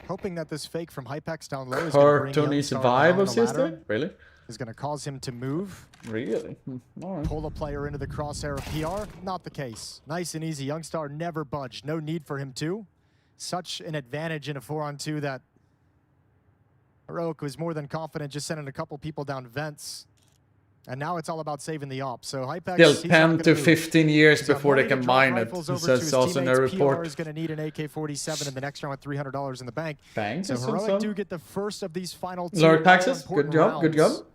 Hoping that this fake from Hypex down low is going to bring Cartoonist Youngstar vibe down of the ladder. CSGO? Really? Is going to cause him to move. Really? All right. Pull a player into the crosshair of PR. Not the case. Nice and easy. Youngstar never budged. No need for him to. Such an advantage in a 4-on-2 that Heroic was more than confident just sending a couple people down vents. And now it's all about saving the op. So Hypex, Still 10 to 15 years before they can mine it. It says also in their PR report. is going to need an AK-47 in the next round with $300 in the bank. Thanks. So Heroic do get the first of these final 2 Lord Taxes, good important job, good rounds. job.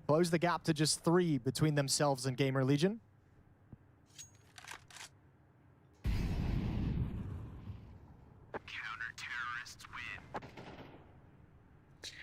Close the gap to just 3 between themselves and Gamer Legion.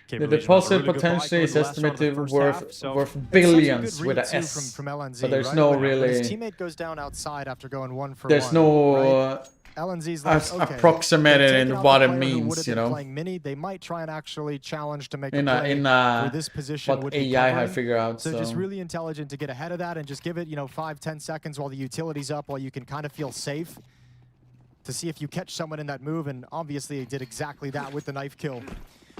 The deposit potentially is estimated worth billions with an S, from LNZ, but there's right? no When really. his teammate goes down outside after going 1-for-1. There's no right? LNZ's like, okay, approximated in taking out what the it player who means, would've you been know. Playing mini, they might try and actually challenge to make In a play a for this position what would be AI covering. have figured out. So just really intelligent to get ahead of that and just give it, 5-10 seconds while the utility's up, while you can kind of feel safe to see if you catch someone in that move. And obviously he did exactly that with the knife kill.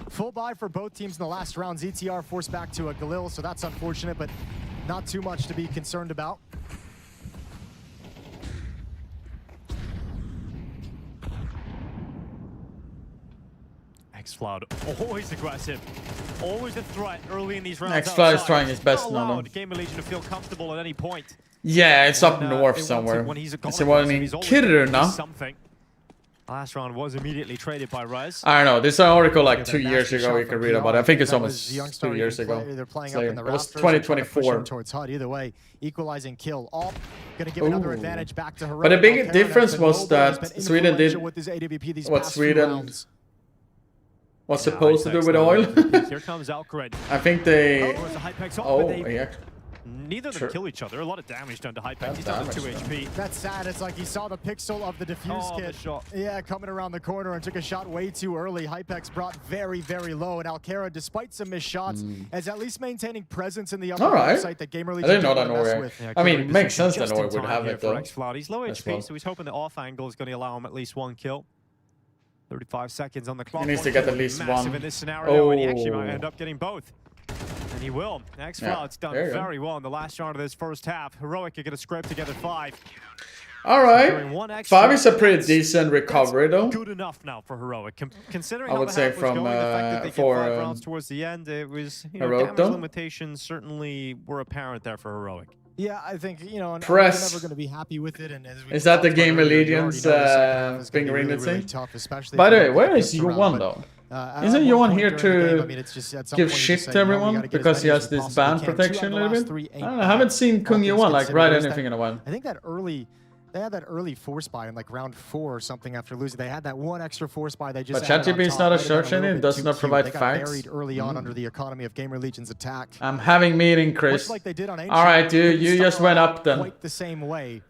Full buy for both teams in the last round. ZTR forced back to a Galil, so that's unfortunate, but not too much to be concerned about. Xfloud, always aggressive. Always a threat early in these rounds. Xfloud is trying his best now. Gamer Legion to feel comfortable at any point. Yeah, it's up north somewhere. It's one in Kiruna. Something. Last round was immediately traded by Rez. I don't know. This is an article like 2 years ago you can read about it. I think it's almost Youngstar 2 years ago. They're playing It's up like, in the it was rafters, they're trying to push 2024. him towards HUD. Either way, equalizing kill. All going to give another advantage back to Heroic. But the big Alcaran difference has been was mobile, has that been Sweden did influential with his AWP these what past few Sweden rounds. was supposed to do with oil. Here comes Alcaran. I think they. Oh, yeah. Neither of them kill each other. A lot of damage done to Hypex. He's down to 2 HP. That's sad. It's like he saw the pixel of the defuse kit. Yeah, coming around the corner and took a shot way too early. Hypex brought very, very low. And Alcaran, despite some missed shots, is at least maintaining presence in the upper site that Gamer Legion I didn't know that didn't mess Norway. with. I mean, it makes sense that Norway would have it though. He's low HP, so he's hoping the off angle is going to allow him at least 1 kill. 35 seconds on the clock. He needs to get at least Massive one. in this scenario, and he actually might end up getting both. And he will. Xfloud's done very well in the last round of this first half. Heroic are going to scrape together 5. All right. 5 is a pretty decent recovery though. Good enough now for Heroic. Considering I would say from the fact that they get 5 rounds towards the end, it was Heroic damage limitations certainly were apparent there for Heroic. Yeah, I think, and Press. we're never going to be happy with it. And as we Is that the talked about Gamer earlier, you Legion's already know the second half is gonna be finger ring really, that really thing? tough, especially By if the you way, don't where get is this around, Johan but, though? at Isn't one Johan point here during the game, to I mean, it's just at some give point you shit just to say, you know, we everyone gotta get as because he many has as we this possibly ban can. 2 protection out a of the little last bit? 3 I ain't don't know, I haven't seen Kung all Johan things like considered. write There's anything in a while. I think that they had that early force buy in like round 4 or something after losing. They had that 1 extra force buy. They just But added on ChatGPT is top. not a Might have been search engine, little it bit does too not cute. provide They got facts. buried early on under the economy of Gamer Legion's attack. I'm having meeting, Chris. Much like they did on All right, dude, you just went up then. Quite the same way.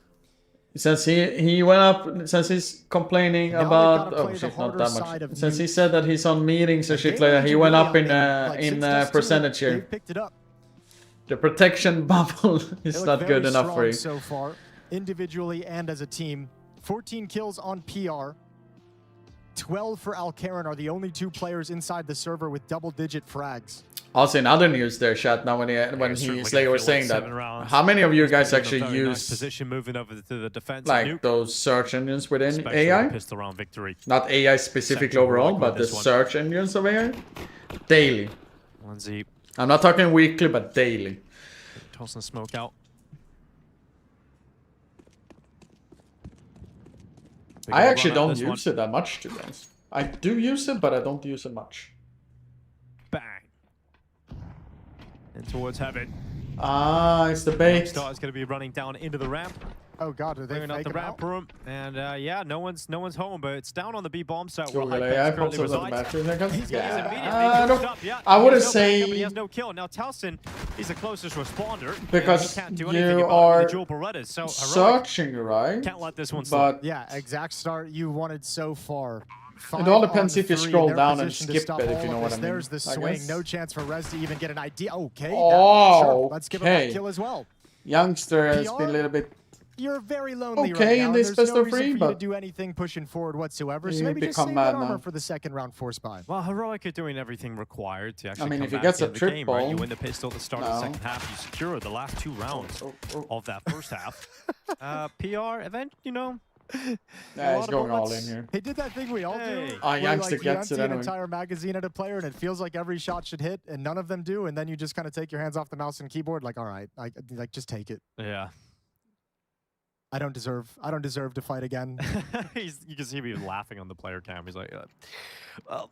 Since he went up, since he's complaining Now about they've gotta play the shit, not harder that side much. of Since he Newt. said that he's on meetings and shit Game like that, he Legion went really up in like 6+2, percentage here. They've picked it up. The protection bubble is They not look good very enough for strong you. so far, individually and as a team. 14 kills on PR. 12 for Alcaran are the only 2 players inside the server with double-digit frags. Also, in other news there, chat, now when Slayer was saying that, how many of you guys actually use position moving over to the defense like those search engines within especially AI? pistol round victory. Not AI specifically overall, but the search engines of AI? Daily. Lindsay. I'm not talking weekly, but daily. Tossing smoke out. I actually don't use it that much, to be honest. I do use it, but I don't use it much. Bang. And towards heaven. Ah, it's the bait. Star is going to be running down into the ramp. Oh god, are they Bringing out the ramp room, and yeah, no one's home, but it's down on the B bomb site where Hypex currently resides. I wouldn't say but he has no kill. Now Towson, he's the closest responder because he can't do anything you about are the dual Berettas, so searching, right? Can't let this one slip. Yeah, exact start you wanted so far. It all depends if you scroll down and skip it, if you know what I mean. There's the swing, no chance for Rez to even get an idea. Okay, sure. Let's give him that kill as well. Youngster has been a little bit You're very lonely okay right now. in this There's best no of reason three, for you but to do anything pushing forward whatsoever. So you maybe just become save mad that armor now. for the second round force buy. Well, Heroic are doing everything required to actually I mean, come if he back gets a into the game, right? You triple, win the pistol at the start of the second half. You secure the last 2 rounds of that first half. PR event, you know. Yeah, he's going all in here. He did that thing we all do. Youngster gets it an anyway. entire magazine at a player, and it feels like every shot should hit, and none of them do. And then you just kind of take your hands off the mouse and keyboard, like, all right, like just take it. Yeah. I don't deserve to fight again. You can see me laughing on the player cam. He's like, well,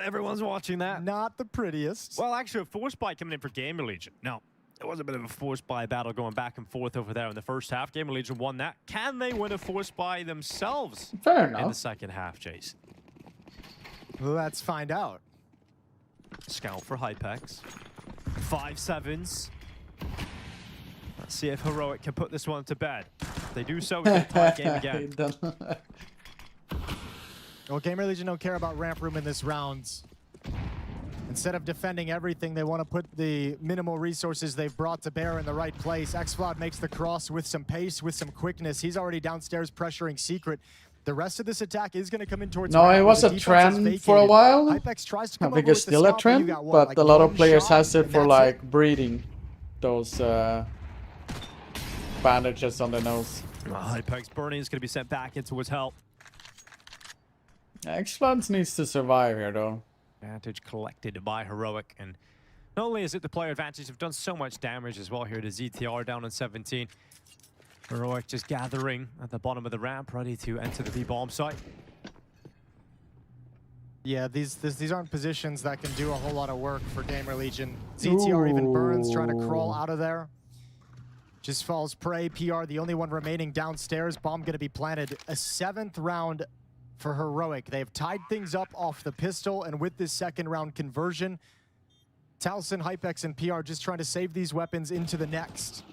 everyone's watching that. Not the prettiest. Well, actually, a force buy coming in for Gamer Legion. Now, it was a bit of a force buy battle going back and forth over there in the first half. Gamer Legion won that. Can they win a force buy themselves Fair in the enough. second half, Jace? Let's find out. Scout for Hypex. 5-7s. Let's see if Heroic can put this one to bed. If they do so, it's a tie game again. Well, Gamer Legion don't care about ramp room in this round. Instead of defending everything, they want to put the minimal resources they've brought to bear in the right place. Xfloud makes the cross with some pace, with some quickness. He's already downstairs pressuring Secret. The rest of this attack is going to come in towards... No, it was a trend for a while. Hypex tries to come I think over it's with the still a swamp, but you trend, got what, but like a lot of one players shot, has it and for that's like breeding those bandages on the nose. Hypex burning is going to be sent back in towards help. Xfloud needs to survive here, though. Advantage collected by Heroic, and not only is it the player advantage, they've done so much damage as well here to ZTR down on 17. Heroic just gathering at the bottom of the ramp, ready to enter the B-bomb site. Yeah, these aren't positions that can do a whole lot of work for Gamer Legion. ZTR even burns, trying to crawl out of there. Just falls prey. PR, the only one remaining downstairs. Bomb going to be planted. A 7th round for Heroic. They've tied things up off the pistol, and with this second round conversion, Towson, Hypex, and PR just trying to save these weapons into the next.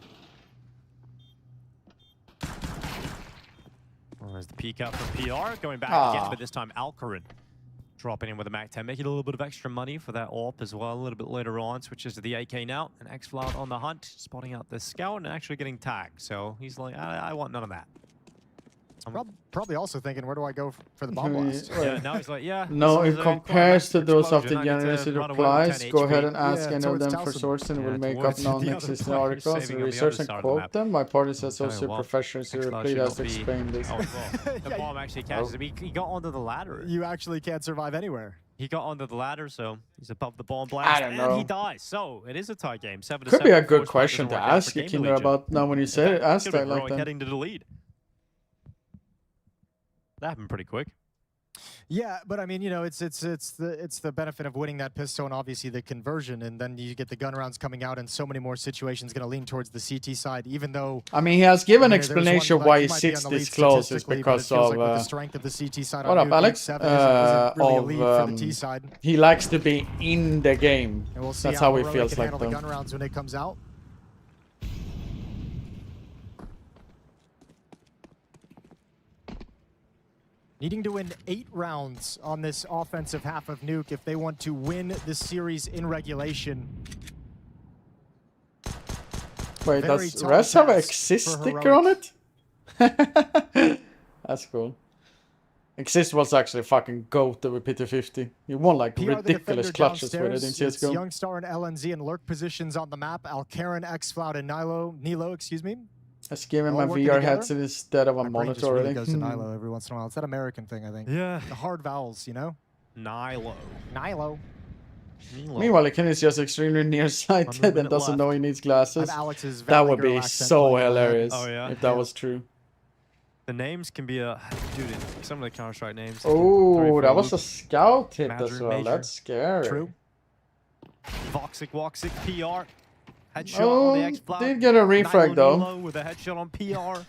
Well, there's the peek out from PR, going back again, but this time Alcaran dropping in with a MAC-10, making a little bit of extra money for that AWP as well a little bit later on. Switches to the AK now, and Xfloud on the hunt, spotting out the scout and actually getting tagged. So he's like, I want none of that. Probably also thinking, where do I go for the bomb blast? Yeah, now he's like, yeah. No, it compares to those of the explosion, I need to university run away with replies. 10 Go HP. ahead and ask Yeah, any of towards them for Towson. source and Yeah, we'll make up towards the other non-existing players articles saving and on the other research and side of the quote map. them. My party says Okay, also well, professionals who Xfloud repeat should us not be- explain this. Oh, well, the bomb actually catches him. He got onto the ladder. You actually can't survive anywhere. He got onto the ladder, so he's above the bomb blast, don't and know. he dies. So it is a tie game. 7-7. Could be a good Force question doesn't to work out ask for you, Gamer Kinder, Legion. about now when you say it. Ask Could be that like Heroic that. heading to the lead. That happened pretty quick. Yeah, but I mean, you know, it's the benefit of winning that pistol and obviously the conversion, and then you get the gun rounds coming out, and so many more situations going to lean towards the CT side. Even though I mean, he has given there's explanation one, why like, he might be sits on the this lead close is statistically, but it because feels of like with the strength of the CT side what on up, Nuke, Alex? 7 isn't really a lead for the T side. He likes to be in the game. And we'll see That's how he Heroic feels can like handle the though. gun rounds when it comes out. Needing to win 8 rounds on this offensive half of Nuke if they want to win the series in regulation. Wait, does Res have an Exist sticker on it? That's cool. Exist was actually fucking GOAT over PT50. He won like ridiculous clutches with it in CSGO. Youngstar and LNZ in lurk positions on the map. Alcaran, Xfloud, and Nilo, excuse me. Let's give him my VR headset instead of a monitor already. Really goes to Nilo every once in a while. It's that American thing, I think. Yeah. The hard vowels, you know? Nilo. Meanwhile, Ken is just extremely nearsighted and doesn't know he needs glasses. That would be so hilarious if that was true. The names can be a... Dude, some of the Counter-Strike names. Oh, that was a scout hit as well. That's scary. True. Voxic, PR. Headshot Oh, on the X-Cloud. did get a refrag though. With a headshot on PR.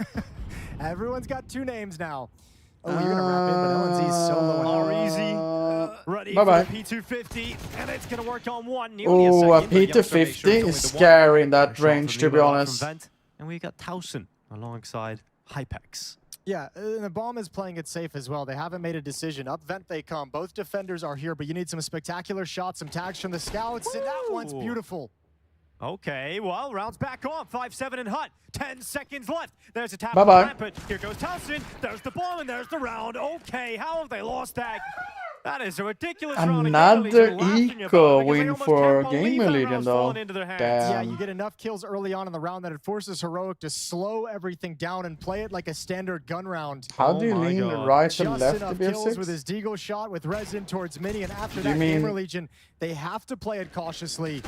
Everyone's got 2 names now. Oh, you're gonna wrap in, but LNZ's solo. Easy. Ready Bye bye. for the P250, and it's gonna work on one. Oh, a P250 is scary in that range, to be honest. And we got Towson alongside Hypex. Yeah, and the bomb is playing it safe as well. They haven't made a decision. Up vent they come. Both defenders are here, but you need some spectacular shots, some tags from the scouts, and that one's beautiful. Okay, well, rounds back on. 5-7 in Hut. 10 seconds left. There's a tap Bye-bye. on Rampage. Here goes Towson. There's the bomb, and there's the round. Okay, how have they lost that? That is a ridiculous round. Another eco win for Gamer Legion though. Damn. Yeah, you get enough kills early on in the round that it forces Heroic to slow everything down and play it like a standard gun round. How do you lean right and left to be a kills 6? with his Deagle shot with Resin towards Mini, and after that, Gamer Legion, they have to play it cautiously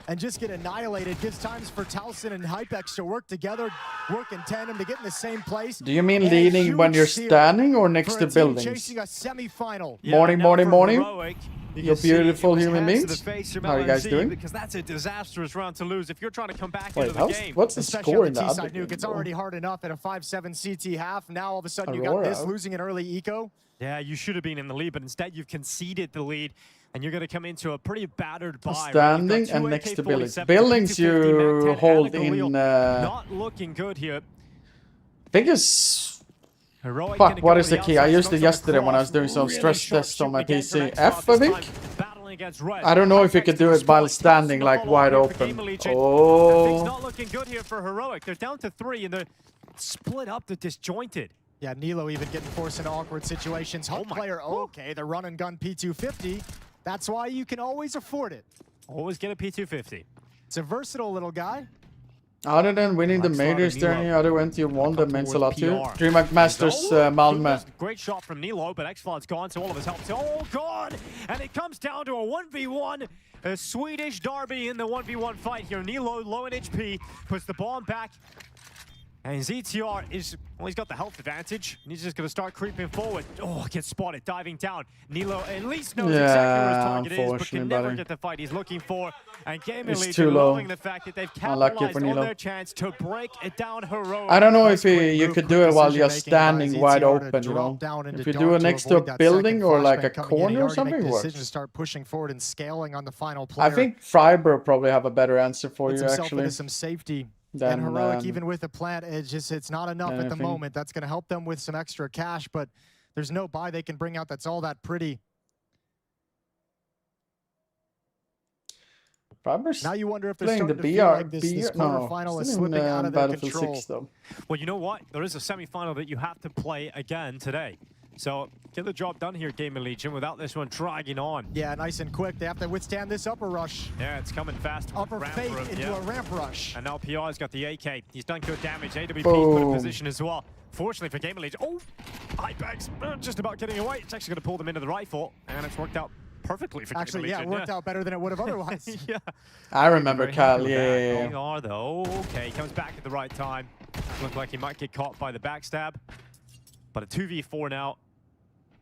and just get annihilated. Gives times for Towson and Hypex to work together, work in tandem to get in the same place. Do you mean leaning when you're standing or next to buildings? Chasing a semi-final. Morning. You beautiful human beings. How are you guys doing? Because that's a disastrous round to lose if you're trying to come back into the game. What's the score in the other game? It's already hard enough at a 5-7 CT half. Now all of a sudden you got this, losing an early eco. Yeah, you should have been in the lead, but instead you've conceded the lead. And you're going to come into a pretty battered buy. Standing and next to buildings. Buildings you hold in... Not looking good here. I think it's... Fuck, what is the key? I used it yesterday when I was doing some stress tests on my PC. F, I think? I don't know if you could do it while standing like wide open. Oh. Not looking good here for Heroic. They're down to 3 and they're split up, they're disjointed. Yeah, Nilo even getting forced into awkward situations. Home player, okay, the run and gun P250. That's why you can always afford it. Always get a P250. It's a versatile little guy. Other than winning the majors, is there any other event you won that means a lot to you? DreamHack Masters Malmö. Great shot from Nilo, but X-Flood's gone, so all of his help. Oh, God! And it comes down to a 1v1. A Swedish derby in the 1v1 fight here. Nilo, low in HP, puts the bomb back. And ZTR is, well, he's got the health advantage. And he's just going to start creeping forward. Oh, gets spotted, diving down. Nilo at least knows exactly where his target is, but can never get the fight he's looking for. And Gamer Legion loving the fact that they've capitalized on their chance to break it down Heroic. I don't know if you could do it while you're standing wide open, you know. If you do it next to a building or like a corner or something, it works. Start pushing forward and scaling on the final player. I think Freiburg probably have a better answer for you, actually. Into some safety. And Heroic, even with a plant, it's not enough at the moment. That's going to help them with some extra cash, but there's no buy they can bring out that's all that pretty. Now you wonder if they're starting to feel like this quarterfinal is slipping out of their control. 6, though. Well, you know what? There is a semi-final that you have to play again today. So get the job done here, Gamer Legion, without this one dragging on. Yeah, nice and quick. They have to withstand this upper rush. Yeah, it's coming fast. Upper fake into a ramp rush. And now PR's got the AK. He's done good damage. AWP put in position as well. Fortunately for Gamer Legion. Oh, Hypex just about getting away. It's actually going to pull them into the rifle, and it's worked out perfectly for Gamer Legion. Yeah, it worked out better than it would have otherwise. Yeah. I remember Kyle, yeah. They are though. Okay, he comes back at the right time. Looked like he might get caught by the backstab. But a 2v4 now.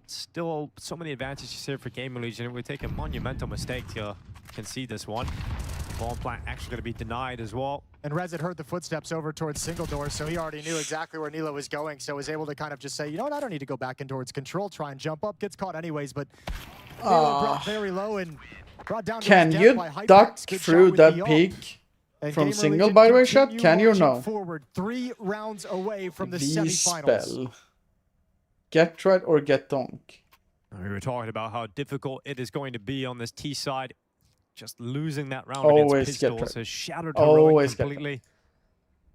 Still so many advantages here for Gamer Legion. It would take a monumental mistake to concede this one. Bomb plant actually going to be denied as well. And Rez had heard the footsteps over towards single door, so he already knew exactly where Nilo was going, so was able to kind of just say, you know what, I don't need to go back in towards control, try and jump up, gets caught anyways, but Nilo brought very low and brought down to Can you duck through that peak from single, by the way, shot? Can you or no? Forward 3 rounds away from the semi-finals. Get right or get donk? We were talking about how difficult it is going to be on this T side. Just losing that round Always against get Pistols right. has shattered Always Heroic completely.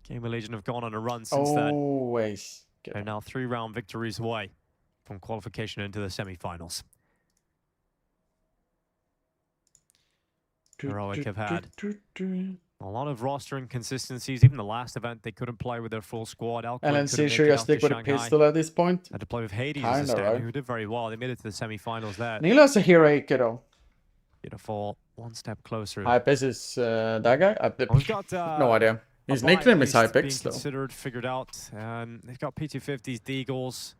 Game of Legion have gone on a run since Always that. They're now 3-round victories away from qualification into the semi-finals. Heroic have had a lot of roster inconsistencies. Even the last event, they couldn't play with their full squad. LNC sure you stick with a pistol at this point? Had to play with Hades Kinda, as a standing, right? who did very well. They made it to the semi-finals there. Nilo's a hero though. Beautiful. One step closer. Hypex is that guy? We've got, no idea. His a nickname buy is at least being Hypex though. considered, figured out. They've got P250s, Deagles.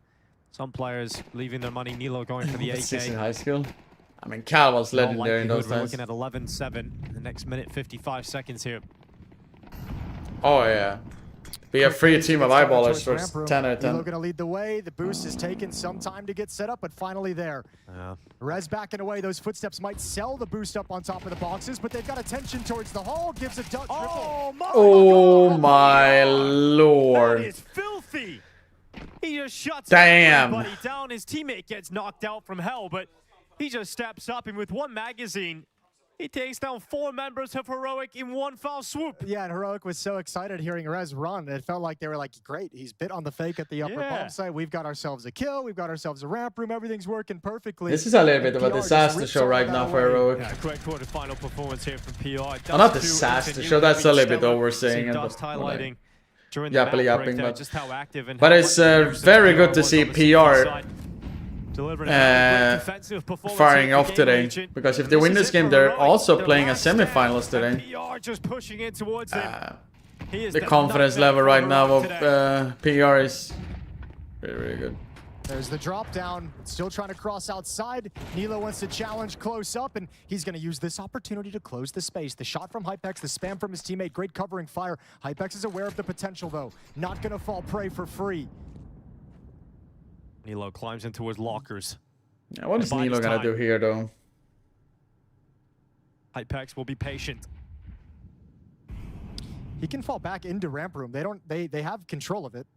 Some players leaving their money. Nilo going for the AK. Six in high school. I mean, Cal was legendary in those We're times. looking at 11-7 in the next minute, 55 seconds here. Oh yeah. Be a free team of eyeballers for 10 out of 10. Nilo gonna lead the way. The boost has taken some time to get set up, but finally there. Rez backing away. Those footsteps might sell the boost up on top of the boxes, but they've got attention towards the hole. Gives a duck triple. Oh my lord. That is filthy. He just shuts Damn. everybody down. His teammate gets knocked out from hell, but he just steps up, and with one magazine, he takes down 4 members of Heroic in one foul swoop. Yeah, and Heroic was so excited hearing Rez run. It felt like they were like, great, he's bit on the fake at the upper bomb site. We've got ourselves a kill. We've got ourselves a ramp room. Everything's working perfectly. This is a little bit of a disaster show right now for Heroic. Yeah, great quarterfinal performance here from PR. Oh, not disaster show, that's a little bit overseeing. Dust highlighting during the Yapping, map break, but, just how active and but how it's much very good to see PR firing off today, because if they win this game, they're also playing a semifinals today. just pushing in towards them. The confidence level right now of PR is really, really good. There's the drop down, still trying to cross outside. Nilo wants to challenge close up, and he's going to use this opportunity to close the space. The shot from Hypex, the spam from his teammate, great covering fire. Hypex is aware of the potential, though. Not going to fall prey for free. Nilo climbs into his lockers. Yeah, what is Nilo gonna do here, though? Hypex will be patient. He can fall back into ramp room. They have control of it.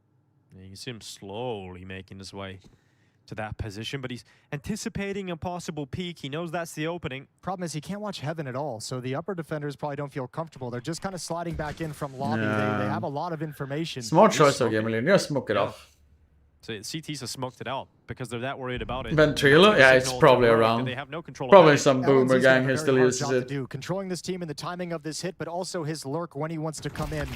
Yeah, you can see him slowly making his way to that position, but he's anticipating a possible peek. He knows that's the opening. Problem is he can't watch heaven at all, so the upper defenders probably don't feel comfortable. They're just kind of sliding back in from lobby. Yeah. They have a lot of information. Smart choice of Game Leader. Just smoke it off. So CTs have smoked it out because they're that worried about it. Ventrilo? Yeah, it's probably around. They have no control. Probably some boomer gang who still uses it. Controlling this team and the timing of this hit, but also his lurk when he wants to come in.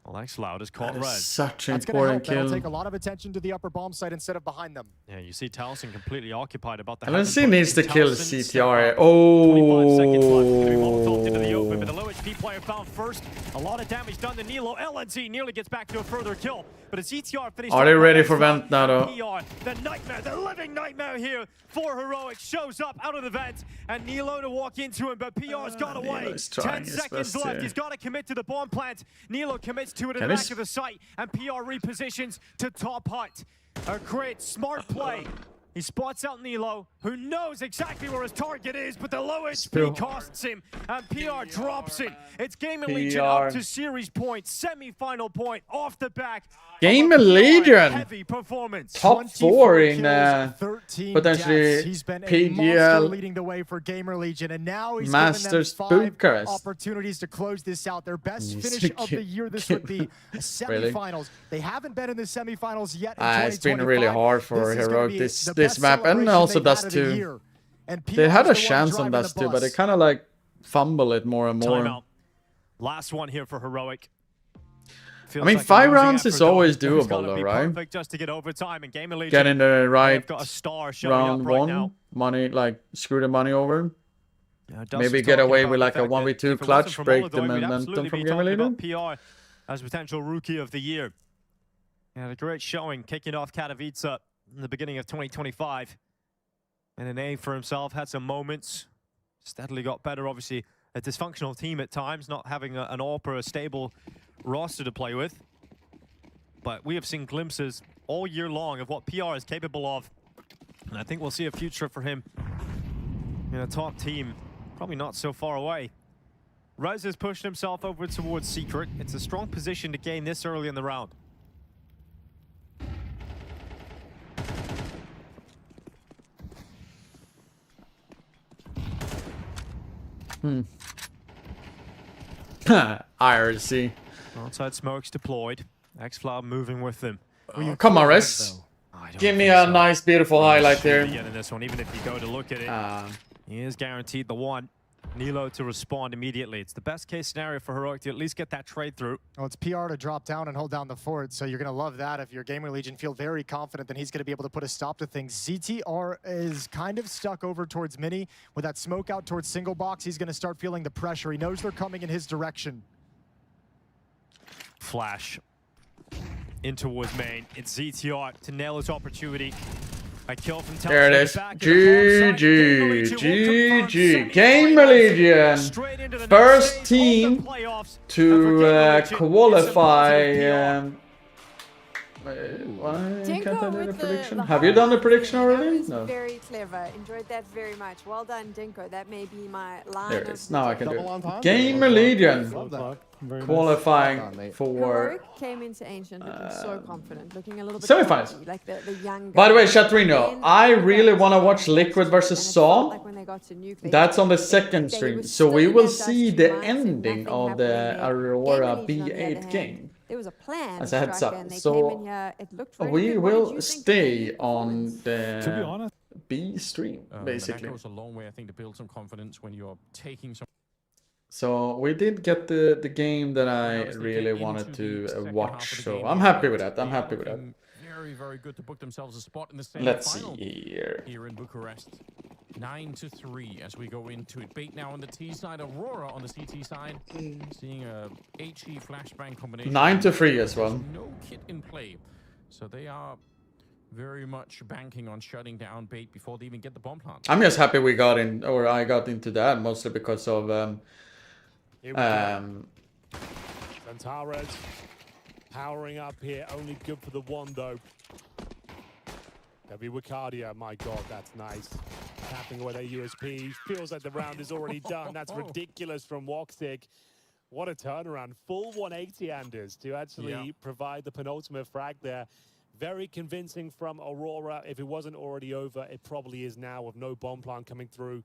Well, X-Loud is caught That is res. such an That's gonna important help. That'll kill. take a lot of attention to the upper bomb site instead of behind them. Yeah, you see Towson completely occupied about the. LNC needs to kill CTR. 25 seconds left. Oh. Into the open, but the low HP player found first. A lot of damage done to Nilo. LNC nearly gets back to a further kill, but it's CTR finished. Are they ready for vent now, though? PR, the nightmare, the living nightmare here for Heroic shows up out of the vent, and Nilo to walk into him, but PR's got away. 10 seconds left. He's got to commit to the bomb plant. Nilo commits to it in the back of the site, and PR repositions to top hut. A great, smart play. He spots out Nilo, who knows exactly where his target is, but the low HP costs him, and PR drops it. It's Game of Legion up to series point, semi-final point, off the back. Game of Legion. Heavy performance. Top 4 in potentially He's been a PGL leading the way for Gamer Legion, and now he's Masters given them 5 Bucharest. opportunities to close this out. Their best finish of the year this would be semifinals. They haven't been in the semifinals yet. It's been really hard for Heroic this map, and also Dust 2. They had a chance on Dust 2, but they kind of like fumble it more and more. Timeout. Last one here for Heroic. I mean, 5 rounds is always doable, though, right? Just to get overtime in Game of Legion. Get in the right got a star round up right 1, now. money, like screw the money over. Yeah, maybe get away with like a 1v2 clutch, break the momentum from Game of Legion. PR as potential rookie of the year. He had a great showing kicking off Katowice in the beginning of 2025. And a name for himself, had some moments. Steadily got better, obviously a dysfunctional team at times, not having an AWP or a stable roster to play with. But we have seen glimpses all year long of what PR is capable of. And I think we'll see a future for him in a top team, probably not so far away. Rez has pushed himself over towards Secret. It's a strong position to gain this early in the round. IRC. Outside smokes deployed. Xflower moving with them. Come on, Rez. Give me a nice, beautiful highlight there. In this one, even if you go to look at it, he is guaranteed the one. Nilo to respond immediately. It's the best case scenario for Heroic to at least get that trade through. Well, it's PR to drop down and hold down the fort, so you're going to love that. If your Gamer Legion feel very confident, then he's going to be able to put a stop to things. ZTR is kind of stuck over towards Mini. With that smoke out towards single box, he's going to start feeling the pressure. He knows they're coming in his direction. Flash in towards main. It's ZTR to nail his opportunity. A kill from Telson. There it is. GG. GG. Gamer Legion. First team to qualify. Why can't I do the prediction? Have you done the prediction already? No. Very clever. Enjoyed that very much. Well done, Dinko. That may be my line. There it is. Now I can do it. Gamer Legion qualifying for Heroic came into Ancient looking so confident, looking a little bit semifinals. Like the young. By the way, Chatrino, I really want to watch Liquid versus Saw. Like when they got to Nuke, that's on the second stream, so we will see the ending of the Aurora B8 game. There was a plan. As a heads up, and they so came in here, it looked really we good. will stay on the To be honest, B stream, basically. That goes a long way, I think, to build some confidence when you're taking some. So we did get the game that I really wanted to watch, so I'm happy with that. I'm happy with that. Very, very good to book themselves a spot in the semi Let's final see here. Here in Bucharest. 9-3 as we go into it. Bait now on the T side, Aurora on the CT side. Seeing a HE flashbang combination. 9-3 as well. No kit in play. So they are very much banking on shutting down Bait before they even get the bomb plant. I'm just happy we got in, or I got into that mostly because of Santares powering up here, only good for the one though. Heavy Wicardia, my god, that's nice. Tapping away their USP. Feels like the round is already done. That's ridiculous from Woxic. What a turnaround. Full 180, Anders, to actually provide the penultimate frag there. Very convincing from Aurora. If it wasn't already over, it probably is now with no bomb plant coming through.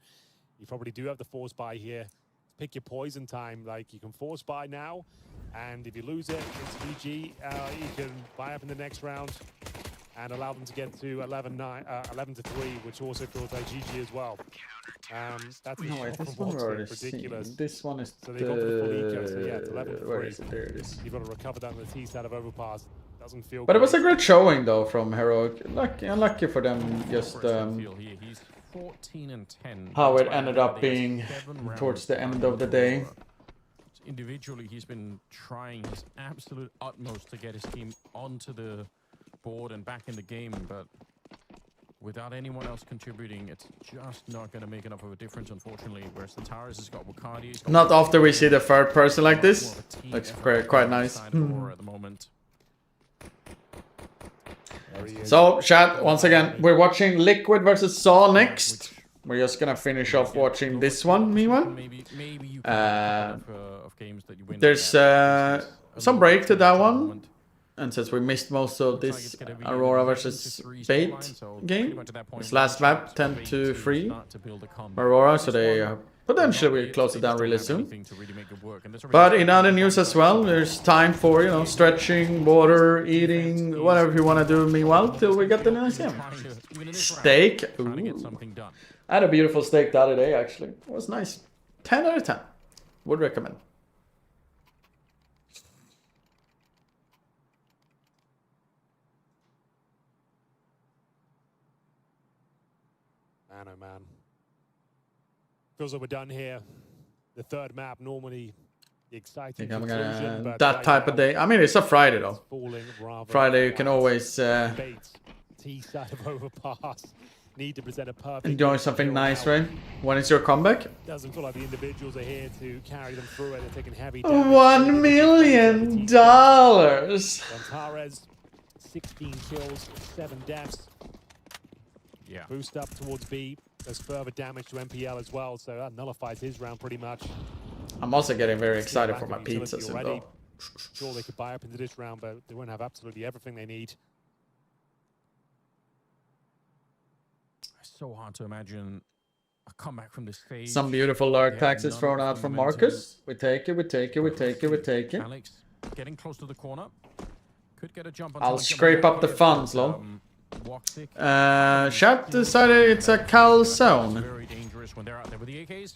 You probably do have the force buy here. Pick your poison time. Like, you can force buy now, and if you lose it, it's GG. You can buy up in the next round and allow them to get to 11-3, which also feels like GG as well. That's no, wait, this one already ridiculous. Seen. This one is so they got the full eco, so yeah, it's 11-3. Where is it? There it is. You've got to recover that on the T side of overpass. Doesn't feel but great. It was a great showing though from Heroic. Unlucky for them, just He's 14-10. How it ended up being towards the end of the day. Individually, he's been trying his absolute utmost to get his team onto the board and back in the game, but without anyone else contributing, it's just not going to make enough of a difference, unfortunately. Whereas the Towers has got Wakadi. Not after we see the third person like this. Looks quite nice. At the moment. So, chat, once again, we're watching Liquid versus Saw next. We're just gonna finish off watching this one, meanwhile. There's some break to that one. And since we missed most of this Aurora versus Bait game, this last map, 10-3 Aurora, so they potentially will close it down really soon. But in other news as well, there's time for, you know, stretching, water, eating, whatever you want to do meanwhile, till we get the nice game. Steak. Ooh. I had a beautiful steak the other day, actually. It was nice. 10 out of 10. Would recommend. Man, oh man. Feels like we're done here. The third map, normally the exciting conclusion, but that type of day. I mean, it's a Friday though. Friday you can always T-side of overpass. Need to present a perfect enjoy something nice, right? When is your comeback? Doesn't feel like the individuals are here to carry them through it. They're taking heavy damage. $1 million. Santares, 16 kills, 7 deaths. Yeah. Boost up towards B. There's further damage to MPL as well, so that nullifies his round pretty much. I'm also getting very excited for my pizzas as well. Sure, they could buy up into this round, but they won't have absolutely everything they need. It's so hard to imagine comeback from this stage. Some beautiful lurk taxes thrown out from Marcus. We take it, we take it, we take it, we take it. Alex getting close to the corner. Could get a jump on I'll scrape up the funds, lol. Chat decided it's a calzone. Very dangerous when they're out there with the AKs.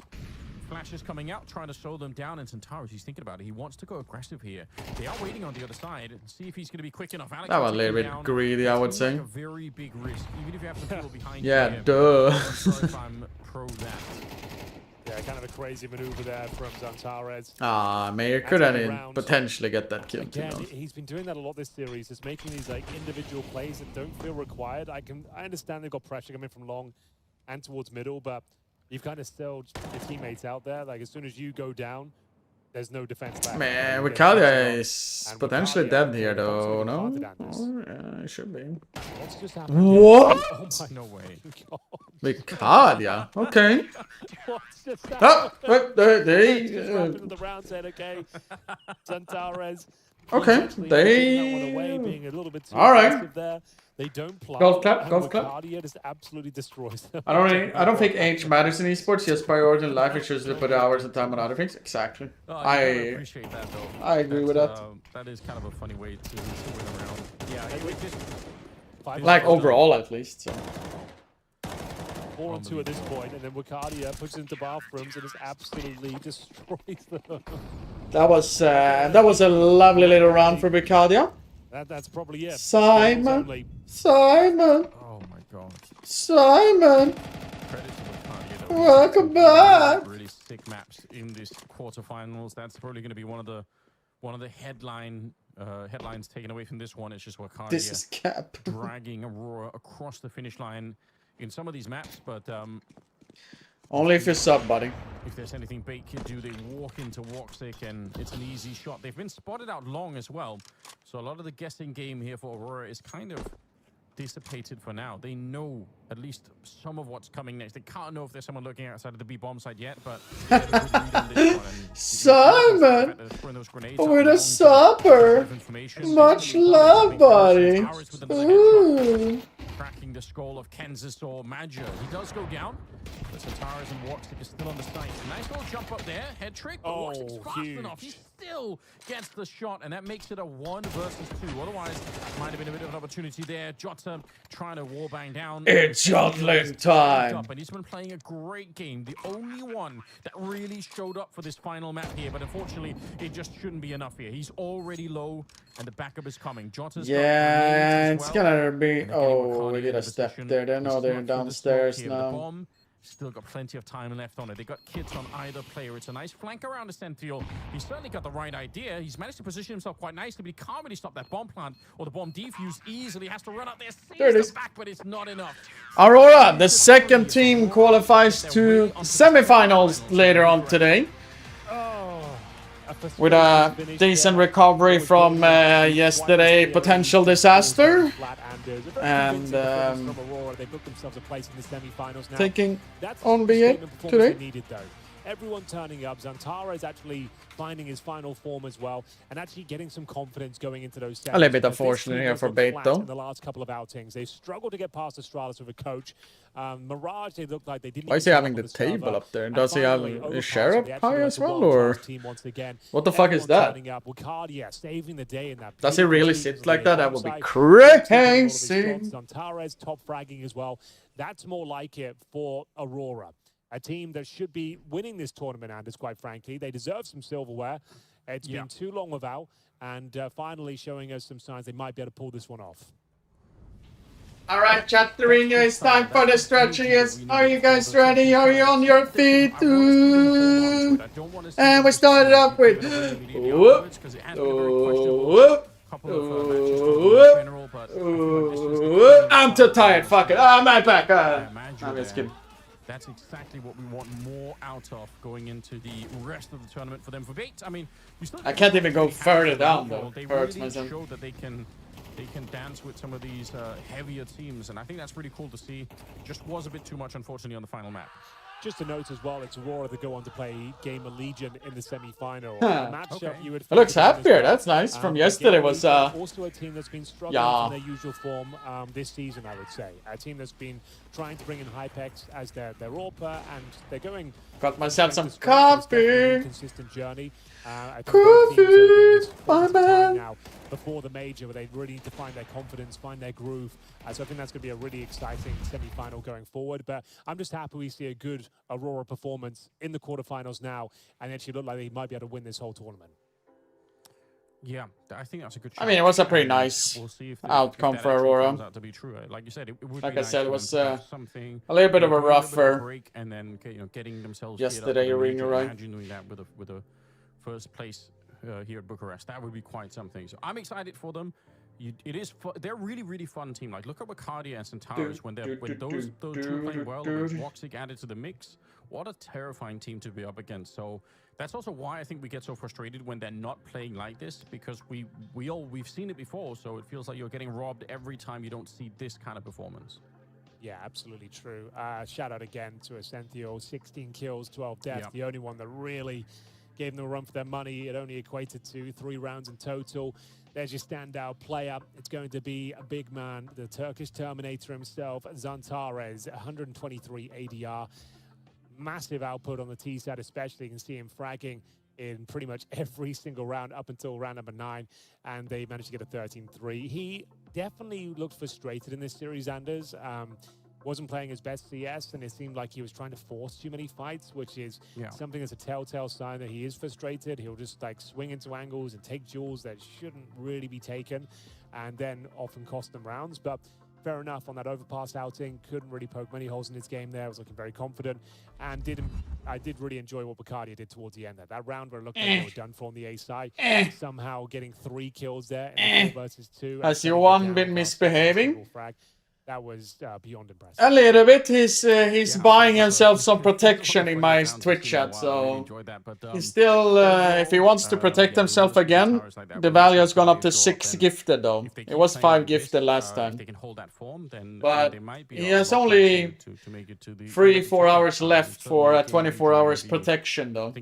Flashes coming out, trying to slow them down, and Centaurus, he's thinking about it. He wants to go aggressive here. They are waiting on the other side and see if he's going to be quick enough. Alex that was a little bit greedy, I would say. A very big risk, even if you have some people behind yeah, you. duh. I'm pro that. Yeah, kind of a crazy maneuver there from Zantares. Mayor could have potentially get that kill. Again, he's been doing that a lot this series, just making these like individual plays that don't feel required. I understand they've got pressure coming from long and towards middle, but you've kind of still your teammates out there. Like as soon as you go down, there's no defense left. Man, Wikalia is potentially dead here, though. No, yeah, it should be. What? Oh no way. Wikalia, okay. Oh, the round said, okay. Zantares. Okay, being a little bit too all right. there. They don't play. Golf clap, golf clap. Just absolutely destroys them. I don't think age matters in esports. Just priority in life. It should put hours of time on other things. Exactly. I appreciate that though. I agree with that. That is kind of a funny way to win around. Yeah, like overall at least. So. 4 on 2 at this point, and then Wikadia puts it into bathrooms and just absolutely destroys them. That was a lovely little round for Wikadia. That's probably it. Simon. Oh my god. Simon. Welcome back. Really sick maps in this quarterfinals. That's probably going to be one of the headlines taken away from this one. It's just Wakadia this is cap. dragging Aurora across the finish line in some of these maps, but only if you're sub, buddy. If there's anything Bait could do, they walk into Woxic and it's an easy shot. They've been spotted out long as well, so a lot of the guessing game here for Aurora is kind of dissipated for now. They know at least some of what's coming next. They can't know if there's someone looking outside of the B bomb side yet, but Simon with a supper. Much love, buddy. Ooh. Cracking the skull of Kansas or Madger. He does go down, but Centaurus and Woxic is still on the site. Nice little jump up there, head trick, but Woxic's fast enough. He still gets the shot, and that makes it a 1 versus 2. Otherwise, might have been a bit of an opportunity there. Jota trying to wallbang down. It's Jotling time. And he's been playing a great game. The only one that really showed up for this final map here, but unfortunately, it just shouldn't be enough here. He's already low, and the backup is coming. Jota's it's gonna be. Oh, we get a step there. They know they're downstairs now. Still got plenty of time left on it. They got kids on either player. It's a nice flank around the Sentinel. He's certainly got the right idea. He's managed to position himself quite nicely, but he can't really stop that bomb plant or the bomb defuse easily. He has to run up there, sees the back, but it's not enough. Aurora, the second team, qualifies to semifinals later on today. With a decent recovery from yesterday potential disaster. And taking on B8 today. Everyone turning up. Zantara is actually finding his final form as well, and actually getting some confidence going into those sets. A little bit unfortunate here for Bait, though. In the last couple of outings, they struggled to get past Astralis with a coach. Mirage, they looked like they didn't. Why is he having the table up there? Does he have a sheriff high as well, or what the fuck is that? Does he really sit like that? That would be crazy. Zantares top fragging as well. That's more like it for Aurora. A team that should be winning this tournament, Anders, quite frankly. They deserve some silverware. It's been too long without, and finally showing us some signs they might be able to pull this one off. All right, chat Torino, it's time for the stretching. Are you guys ready? Are you on your feet? Ooh. And we started up with whoop, whoop, whoop. I'm too tired. Fuck it. I'm right back. I'm just kidding. That's exactly what we want more out of going into the rest of the tournament for them. For Bait, I mean, you still I can't even go further down though. They really showed that they can dance with some of these heavier teams, and I think that's pretty cool to see. Just was a bit too much, unfortunately, on the final map. Just to note as well, it's Aurora that go on to play Gamer Legion in the semi-final. Huh. A matchup you would It looks figure happier. as well. That's nice. From But yesterday Gamer was Legion, also a team that's been struggling yeah. from their usual form this season, I would say. A team that's been trying to bring in Hypex as their AWPer, and they're going. Got myself some It's definitely a coffee. consistent journey. I think both teams are doing this quite some time now before the major, where they really need to find their confidence, find their groove. So I think that's going to be a really exciting semi-final going forward. But I'm just happy we see a good Aurora performance in the quarterfinals now, and actually look like they might be able to win this whole tournament. Yeah, I think that's a good. I mean, it was a pretty nice outcome for Aurora. Out to be true. Like you said, it would like be I nice said, it for was them to have something, a little bit of a a little bit rougher break, and then getting themselves yesterday arena, right? Imagine doing that with a first place here at Bucharest. That would be quite something. So I'm excited for them. They're a really, really fun team. Like, look at Bacardi and Centaurus when those two playing well, with Voxic added to the mix. What a terrifying team to be up against. So that's also why I think we get so frustrated when they're not playing like this, because we've seen it before. So it feels like you're getting robbed every time you don't see this kind of performance. Yeah, absolutely true. Shout out again to Ascencio, 16 kills, 12 deaths. Yep. The only one that really gave them a run for their money. It only equated to 3 rounds in total. There's your standout player. It's going to be a big man, the Turkish Terminator himself, Zantares, 123 ADR. Massive output on the T side, especially. You can see him fragging in pretty much every single round up until round number 9, and they managed to get a 13-3. He definitely looked frustrated in this series, Anders. Wasn't playing his best CS, and it seemed like he was trying to force too many fights, which is something that's a telltale sign that he is frustrated. He'll just like swing into angles and take duels that shouldn't really be taken, and then often cost them rounds. But fair enough, on that overpass outing, couldn't really poke many holes in his game there. Was looking very confident, and I did really enjoy what Bacardi did towards the end there. That round where it looked like they were done for on the A side, somehow getting 3 kills there in the 4 versus 2. Has your one been misbehaving? That was beyond impressive. A little bit. He's buying himself some protection in my Twitch chat, so he's still, if he wants to protect himself again, the value has gone up to 6 gifted though. It was 5 gifted last time. But he has only 3-4 hours left for a 24 hours protection though.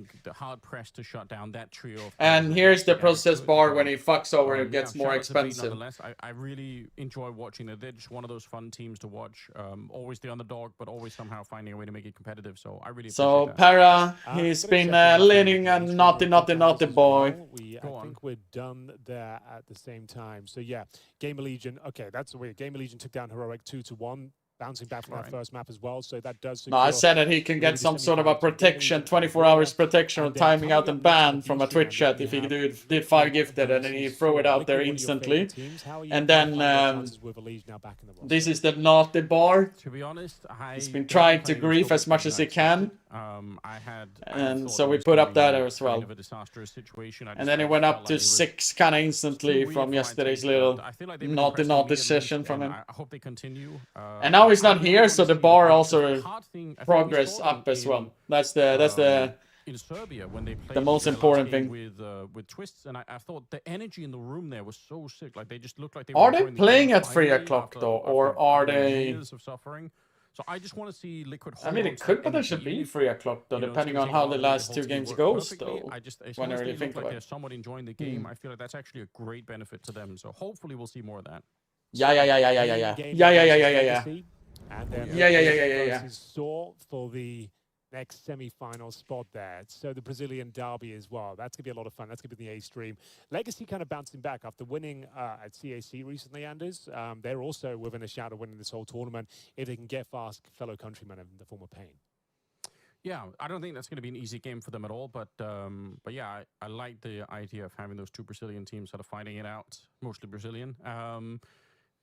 And here's the process bar when he fucks over, it gets more expensive. I really enjoy watching it. They're just one of those fun teams to watch. Always the underdog, but always somehow finding a way to make it competitive. So I really so appreciate that. Para, he's been leading a naughty boy. I think we're done there at the same time. So yeah, Gamer Legion. Okay, that's weird. Gamer Legion took down Heroic 2-1. Bouncing back from our first map as well, so that does. No, I said that he can get some sort of a protection, 24 hours protection, or timing out and ban from a Twitch chat if he did 5 gifted and then he throw it out there instantly. And then this is the naughty bar. To be honest, he's been trying to grief as much as he can. And so we put up that as well. And then it went up to 6 kind of instantly from yesterday's little naughty session from him. I hope they continue. And now he's not here, so the bar also progress up as well. That's the in Serbia when they played the most important thing with Twists, and I thought the energy in the room there was so sick. Like they just looked like they are were they playing at 3 o'clock though, or are they? Years of suffering. So I just want to see Liquid. I mean, it could potentially be 3 o'clock though, depending on how the last 2 games goes though. When I really think like they're somewhat enjoying the game, I feel like that's actually a great benefit to them. So hopefully we'll see more of that. Yeah. And then yeah. Saw for the next semi-final spot there. So the Brazilian derby as well. That's gonna be a lot of fun. That's gonna be the A stream. Legacy kind of bouncing back after winning at CAC recently, Anders. They're also within a shout of winning this whole tournament if they can get past fellow countrymen in the form of Pain. Yeah, I don't think that's going to be an easy game for them at all. But yeah, I like the idea of having those 2 Brazilian teams sort of fighting it out, mostly Brazilian.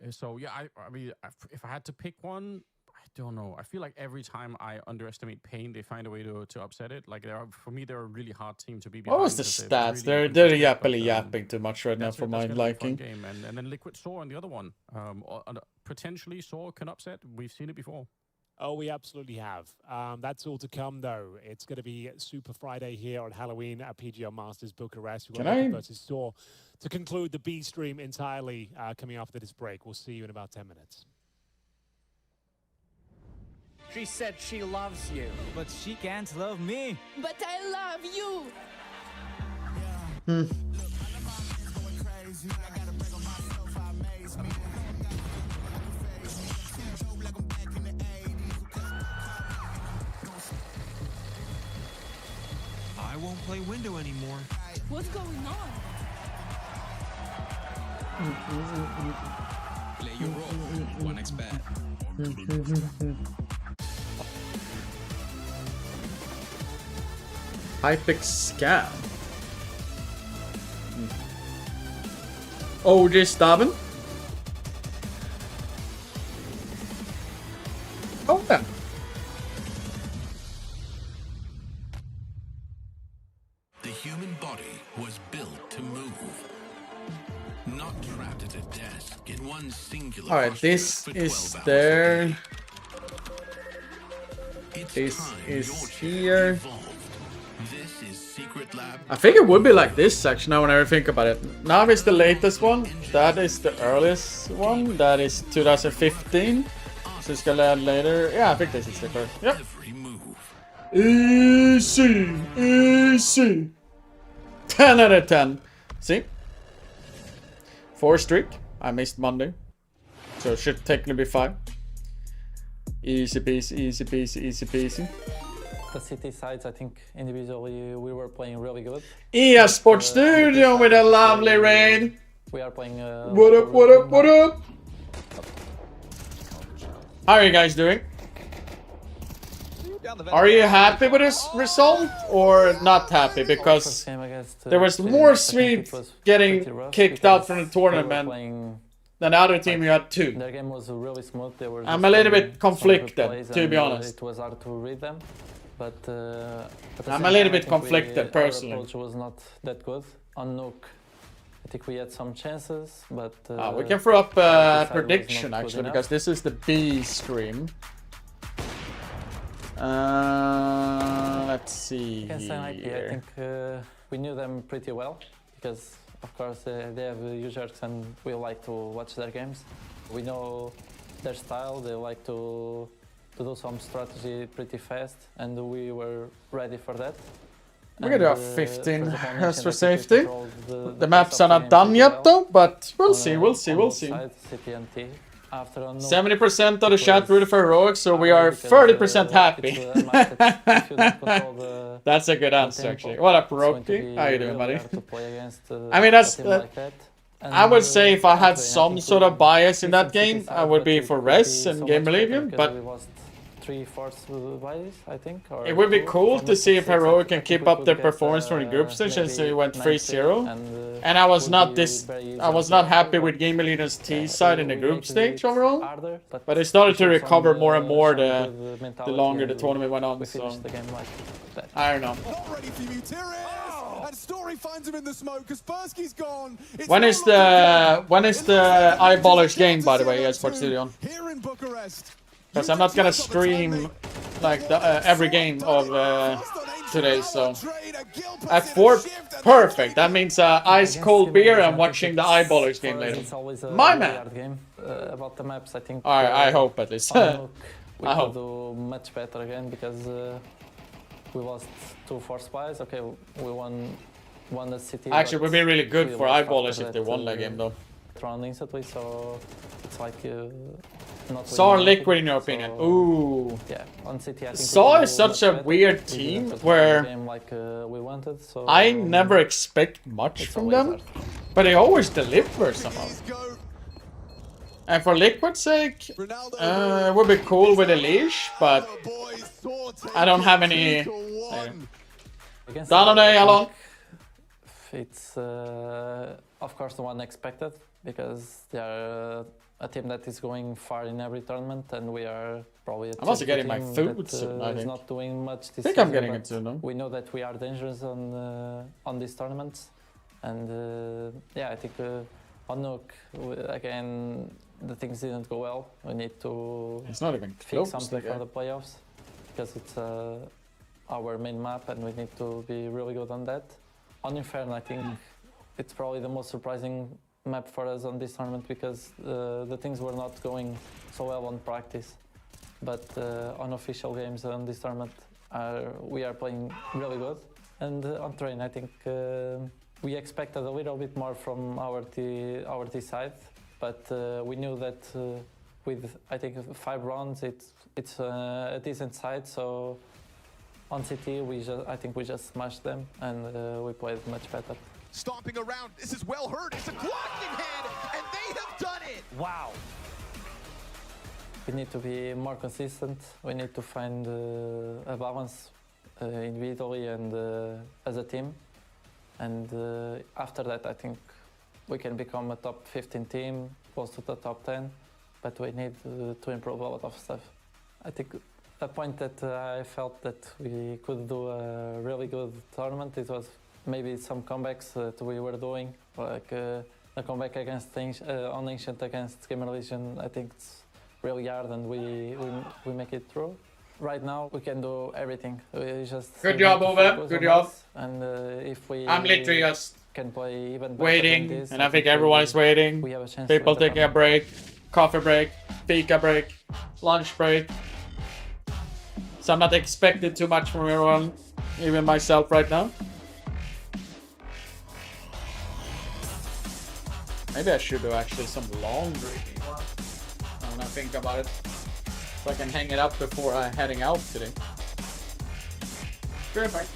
So yeah, I mean, if I had to pick one, I don't know. I feel like every time I underestimate Pain, they find a way to upset it. Like for me, they're a really hard team to be behind. What was the stats? They're yapping too much right now for my liking. Game. And then Liquid Saw on the other one. Potentially Saw can upset. We've seen it before. Oh, we absolutely have. That's all to come, though. It's going to be Super Friday here on Halloween at PGL Masters Bucharest. We've got Liquid versus Saw to conclude the B stream entirely coming after this break. We'll see you in about 10 minutes. She said she loves you. But she can't love me. But I love you. I won't play window anymore. What's going on? Play your role. 1xbet. Hypix Scam. OG Staben. Oh, yeah. The human body was built to move. Not trapped at a desk in one singular Alright, posture this for is 12 hours a there. day. This is here. This is Secret Lab. I think it would be like this section now whenever I think about it. Now is the latest one. That is the earliest one. That is 2015. So it's gonna add later. Yeah, I think this is the first. Yep. Easy. Easy. 10 out of 10. See? 4 streak. I missed Monday. So it should technically be 5. Easy peasy, easy peasy, easy peasy. The city sides, I think individually we were playing really good. EA Sports Studio with a lovely raid. We are playing. What up, what up, what up? How are you guys doing? Are you happy with this result or not happy? Because there was more Swedes getting kicked out from the tournament than the other team. You had 2. Their game was really smooth. They were I'm a little bit conflicted, to be honest. It was hard to read them, but I'm a little bit conflicted personally. Our approach was not that good on Nuke. I think we had some chances, but we can throw up a prediction actually, because this is the B stream. Let's see. Against NIP, I think we knew them pretty well because, of course, they have users and we like to watch their games. We know their style. They like to do some strategy pretty fast, and we were ready for that. We're gonna do a 15 just for safety. The maps are not done yet though, but we'll see, we'll see, we'll see. 70% of the chat rooted for heroics, so we are 30% happy. That's a good answer actually. What up, Rocky? How you doing, buddy? I mean, that's... I would say if I had some sort of bias in that game, I would be for Res and Game Millennium, but 3/4 bias, I think. It would be cool to see if Heroic can keep up their performance from the group stage since they went 3-0. And I was not happy with Game Millennium's T side in the group stage overall. But they started to recover more and more the longer the tournament went on. So I don't know. And Story finds him in the smoke because Persky's gone. When is the Eyeballers game, by the way, EA Sports Studio? Here in Bucharest. Because I'm not gonna stream like every game of today, so at 4, perfect. That means ice cold beer. I'm watching the Eyeballers game later. My man. About the maps, I think. I hope at least. We could do much better again because we lost 2 force buys. Okay, we won the city. Actually, it would be really good for Eyeballers if they won that game though. Thrown instantly, so it's like not Saw Liquid in your opinion. Ooh. Yeah, on City I think Saw is such a weird team where we wanted, so I never expect much from them, but they always deliver somehow. And for Liquid's sake, it would be cool with a leash, but I don't have any. Down Alon. It's of course the one expected because they are a team that is going far in every tournament, and we are probably. I'm also getting my food soon. I think. Not doing much this I think I'm getting it soon. No? We know that we are dangerous on these tournaments, and yeah, I think on Nuke again the things didn't go well. We need to. It's not even fix something for the playoffs because it's our main map, and we need to be really good on that. On Inferno, I think it's probably the most surprising map for us on this tournament because the things were not going so well on practice. but unofficial games on this tournament we are playing really good. And on train, I think we expected a little bit more from our T side, but we knew that with I think 5 rounds, it's a decent side. So on CT, I think we just smashed them and we played much better. Stomping around, this is well heard. It's a Glock in hand, and they have done it. Wow. We need to be more consistent. We need to find a balance individually and as a team. And after that, I think we can become a top 15 team, close to the top 10. But we need to improve a lot of stuff. I think a point that I felt that we could do a really good tournament, it was maybe some comebacks that we were doing, like a comeback against on Ancient against Gamer Legion. I think it's really hard and we make it through. Right now we can do everything. We just good job, Ove. Good job. And if we I'm literally just can play even better waiting, than this, and I think everyone is waiting. We have a chance. People taking a break, coffee break, fika break, lunch break. So I'm not expecting too much from everyone, even myself right now. Maybe I should do actually some laundry. When I think about it, so I can hang it up before heading out today. Perfect.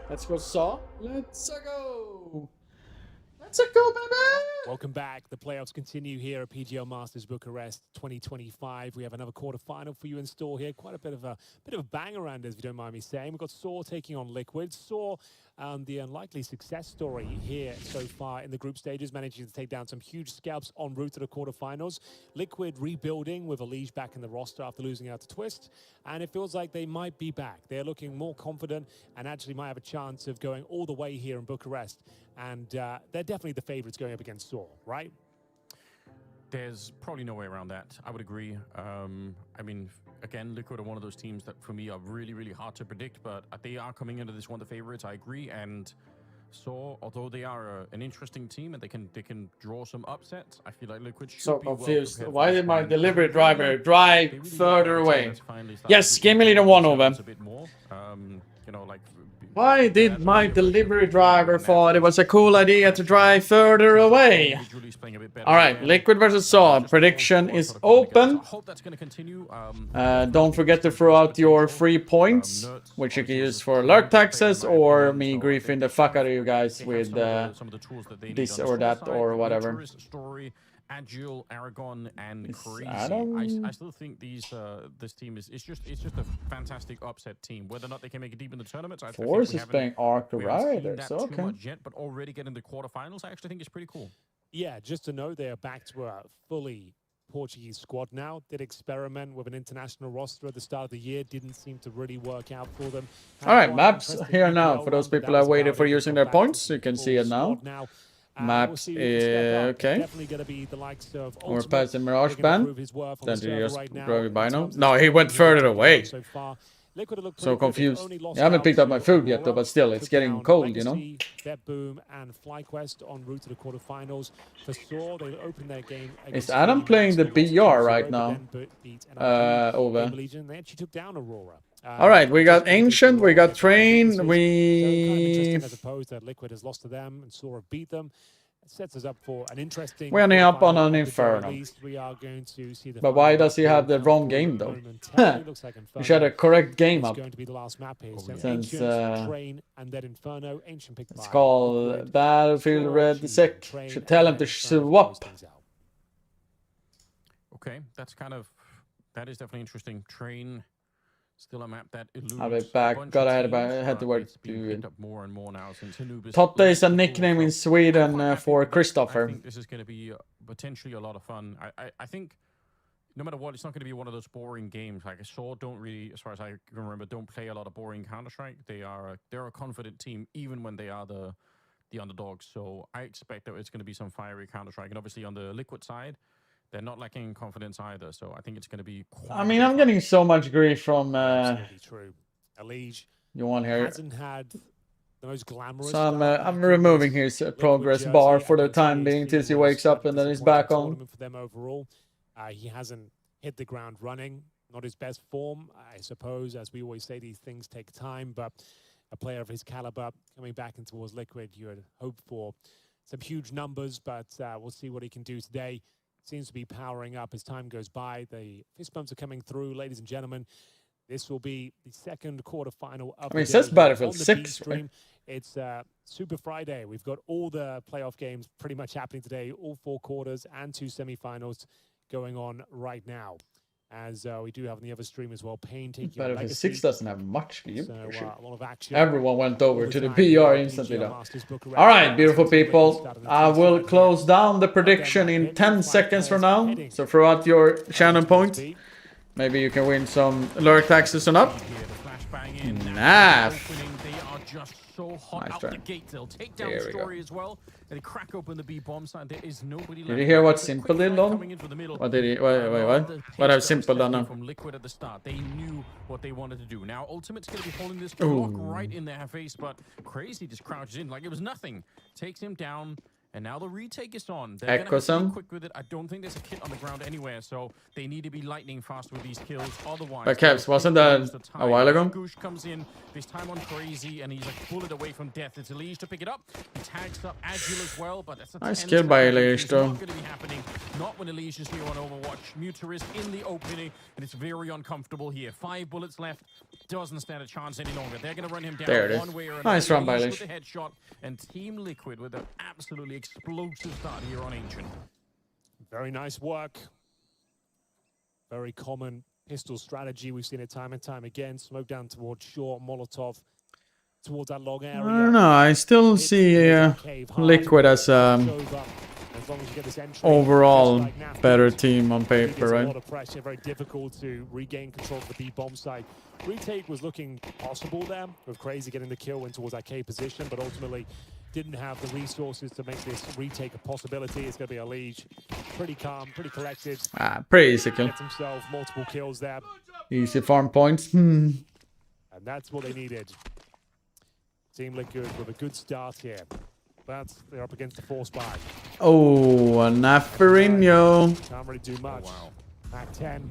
Let's go, Saw. Let's go. Let's go, baby. Welcome back. The playoffs continue here at PGL Masters Bucharest 2025. We have another quarterfinal for you in store here. Quite a bit of a bang around, if you don't mind me saying. We've got Saw taking on Liquid. Saw, the unlikely success story here so far in the group stages, managing to take down some huge scalps en route to the quarterfinals. Liquid rebuilding with Elige back in the roster after losing out to Twist, and it feels like they might be back. They're looking more confident and actually might have a chance of going all the way here in Bucharest. And they're definitely the favorites going up against Saw, right? There's probably no way around that. I would agree. I mean, again, Liquid are one of those teams that for me are really, really hard to predict, but they are coming into this one of the favorites. I agree. And Saw, although they are an interesting team and they can draw some upsets, I feel like Liquid should So be well confused. prepared Why for did my this delivery one. driver drive They really further need away? to finally start Yes, to give me prepare the one over. themselves a bit more. You know, like. Why did my delivery driver thought it was a cool idea to drive further away? Alright, Liquid versus Saw. Prediction is open. Don't forget to throw out your free points, which you can use for alert taxes or me griefing the fuck out of you guys with this or that or whatever. Agile, Aragon, and Crazy. Adam? I still think this team is just a fantastic upset team. Whether or not they can make it deep in the tournaments, I think Force is playing Arc we haven't seen Rider, that so too okay. much yet, but already getting the quarterfinals, I actually think is pretty cool. Yeah, just to know they're back to a fully Portuguese squad now. Did experiment with an international roster at the start of the year. Didn't seem to really work out for them. Alright, maps here now. For those people that waited for using their points, you can see it now. Maps, okay. Or passing Mirage Band. Then you just grab Bino. No, he went further away. So confused. I haven't picked up my food yet, though, but still, it's getting cold, you know. Boom and FlyQuest en route to the quarterfinals. For Saw, they open their game. Is Adam playing the BR right now? Over. They actually took down Aurora. Alright, we got Ancient, we got Train, we... As opposed that Liquid has lost to them and Saw have beat them. It sets us up for an interesting... We're only up on an Inferno. We are going to see the But why does he have the wrong game, though? He should have a correct game up. Going to be the last map here. So Since, Train, and then Inferno. Ancient picked it's called Battlefield Red Sick. Should tell him to swap. Okay, that is definitely interesting. Train... Still a map that eludes. I'll be back. Gotta head to work. More and more now since Anubis Totte is a nickname in Sweden for Christopher. I think this is going to be potentially a lot of fun. I think no matter what, it's not going to be one of those boring games. Like I saw, don't really, as far as I can remember, don't play a lot of boring Counter-Strike. They're a confident team even when they are the underdogs. So I expect that it's going to be some fiery Counter-Strike. And obviously on the Liquid side, they're not lacking in confidence either, so I think it's going to be quite... I mean, I'm getting so much grief from true. Elige you want here. Hasn't had the most glamorous. So I'm removing his progress bar for the time being till he wakes up and then he's back on. For them overall, he hasn't hit the ground running. Not his best form, I suppose. As we always say, these things take time, but a player of his caliber coming back in towards Liquid, you would hope for some huge numbers, but we'll see what he can do today. Seems to be powering up as time goes by. The fist bumps are coming through, ladies and gentlemen. This will be the second quarterfinal of it says Battlefield 6. Stream. It's Super Friday. We've got all the playoff games pretty much happening today, all 4 quarters and 2 semifinals going on right now. As we do have on the other stream as well, Pain taking Battlefield 6 doesn't have much. So, a lot of action. Everyone went over to the PR instantly though. Alright, beautiful people. I will close down the prediction in 10 seconds from now. So throw out your Shannon point. Maybe you can win some alert taxes on up. Nah. So hot out the gate. They'll take down Story as well. They crack open the B bomb side. There is nobody left. Did you hear what Simple did, Lon? What did he? Wait, what? What have Simple done now? From Liquid at the start, they knew what they wanted to do. Now Ultimate's going to be holding this block right in their face, but Crazy just crouches in like it was nothing. Takes him down. And now the retake is on. They're going to be quick with it. I don't think there's a kit on the ground anywhere, so they need to be lightning fast with these kills. Otherwise, but Caps, wasn't that a while ago? Goosh comes in, this time on Crazy, and he's like bullet away from death. It's Elige to pick it up. He tags up Agile as well, but that's a nice kill by Elige, though. Not going to be happening. Not when Elige is here on Overwatch. Muter is in the opening, and it's very uncomfortable here. 5 bullets left. Doesn't stand a chance any longer. They're going to run him down one way or another. Nice run by Elige. With a headshot, and Team Liquid with an absolutely explosive start here on Ancient. Very nice work. Very common pistol strategy. We've seen it time and time again. Smoke down towards short, Molotov towards that long area. I don't know. I still see Liquid as overall better team on paper, right? A lot of pressure, very difficult to regain control of the B bomb site. Retake was looking possible there, with Crazy getting the kill, went towards that K position, but ultimately didn't have the resources to make this retake a possibility. It's going to be a Liege. Pretty calm, pretty collected. Pretty easy kill. Gets himself multiple kills there. Easy farm points. And that's what they needed. Team Liquid with a good start here. But they're up against the force buy. Oh, a Nafarino. Can't really do much. Oh, wow. Back 10.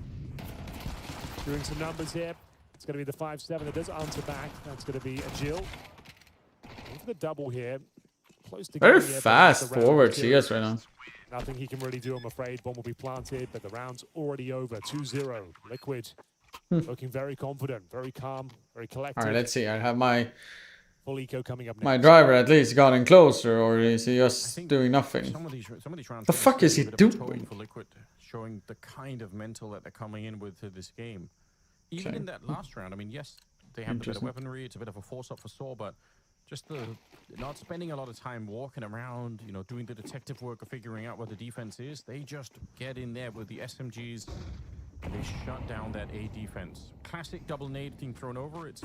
Doing some numbers here. It's going to be the 5-7 that does answer back. That's going to be a Jill. Going for the double here. Close to very fast forward CS right now. Nothing he can really do, I'm afraid. Bomb will be planted, but the round's already over. 2-0. Liquid looking very confident, very calm, very collected. All right, let's see. I have my full eco coming up next. My driver at least gotten closer, or is he just doing nothing? Some of these rounds the fuck is he doing? For Liquid, showing the kind of mental that they're coming in with to this game. Even in that last round, I mean, yes, they have a bit of weaponry. It's a bit of a force-up for Saw, but just the not spending a lot of time walking around, you know, doing the detective work of figuring out what the defense is. They just get in there with the SMGs. And they shut down that A defense. Classic double nade thing thrown over. It's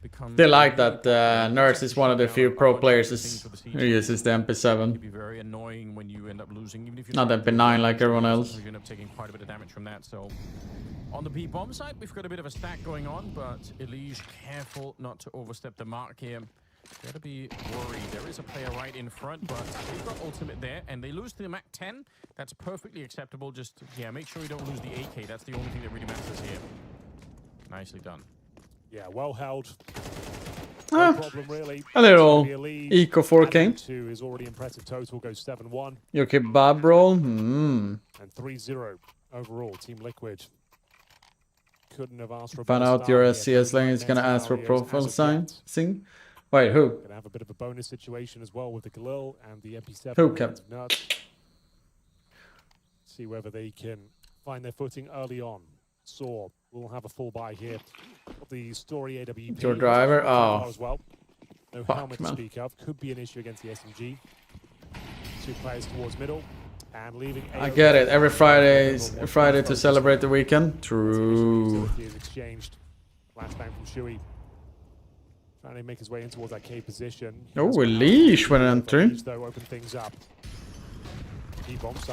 become. They like that Nurse is one of the few pro players who uses the MP7. It'd be very annoying when you end up losing, even if you're not MP9 like everyone else. You end up taking quite a bit of damage from that. So on the B bomb side, we've got a bit of a stack going on, but Elige careful not to overstep the mark here. Gotta be worried. There is a player right in front, but they've got ultimate there, and they lose to the Mac 10. That's perfectly acceptable. Just, yeah, make sure you don't lose the AK. That's the only thing that really matters here. Nicely done. Yeah, well held. No problem, really. A little Eco 4K. Two is already impressive total, goes 7-1. Your kebab roll. And 3-0 overall, Team Liquid. Couldn't have asked for a Found out your CS lane is gonna ask for profile sign. Wait, who? Gonna have a bit of a bonus situation as well with the Galil and the MP7. Who kept? See whether they can find their footing early on. Saw will have a full buy here of the Story AWP. Your driver? Oh. As well. No helmet to speak of. Could be an issue against the SMG. Two players towards middle and leaving. I get it. Every Friday to celebrate the weekend. True. Exchanged. Flashbang from Shui. Trying to make his way in towards that K position. Oh, a leash when entering. Though open things up.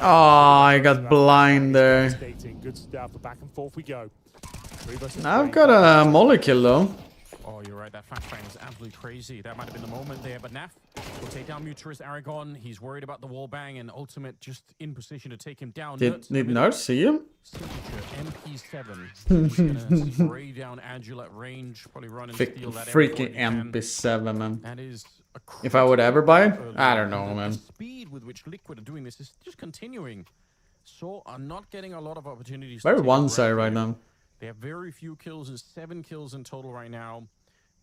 Oh, I got blind there. Good stuff. Back and forth we go. I've got a molly kill though. Oh, you're right. That flashbang was absolutely crazy. That might have been the moment there. But Naf will take down Muturus Aragon. He's worried about the wall bang, and Ultimate just in position to take him down. Did Nurse see him? MP7. He's gonna spray down Agile at range. Probably run and steal that. Freaking MP7, man. That is. If I would ever buy it, I don't know, man. The speed with which Liquid are doing this is just continuing. So are not getting a lot of opportunities. Very one-sided right now. They have very few kills, and 7 kills in total right now.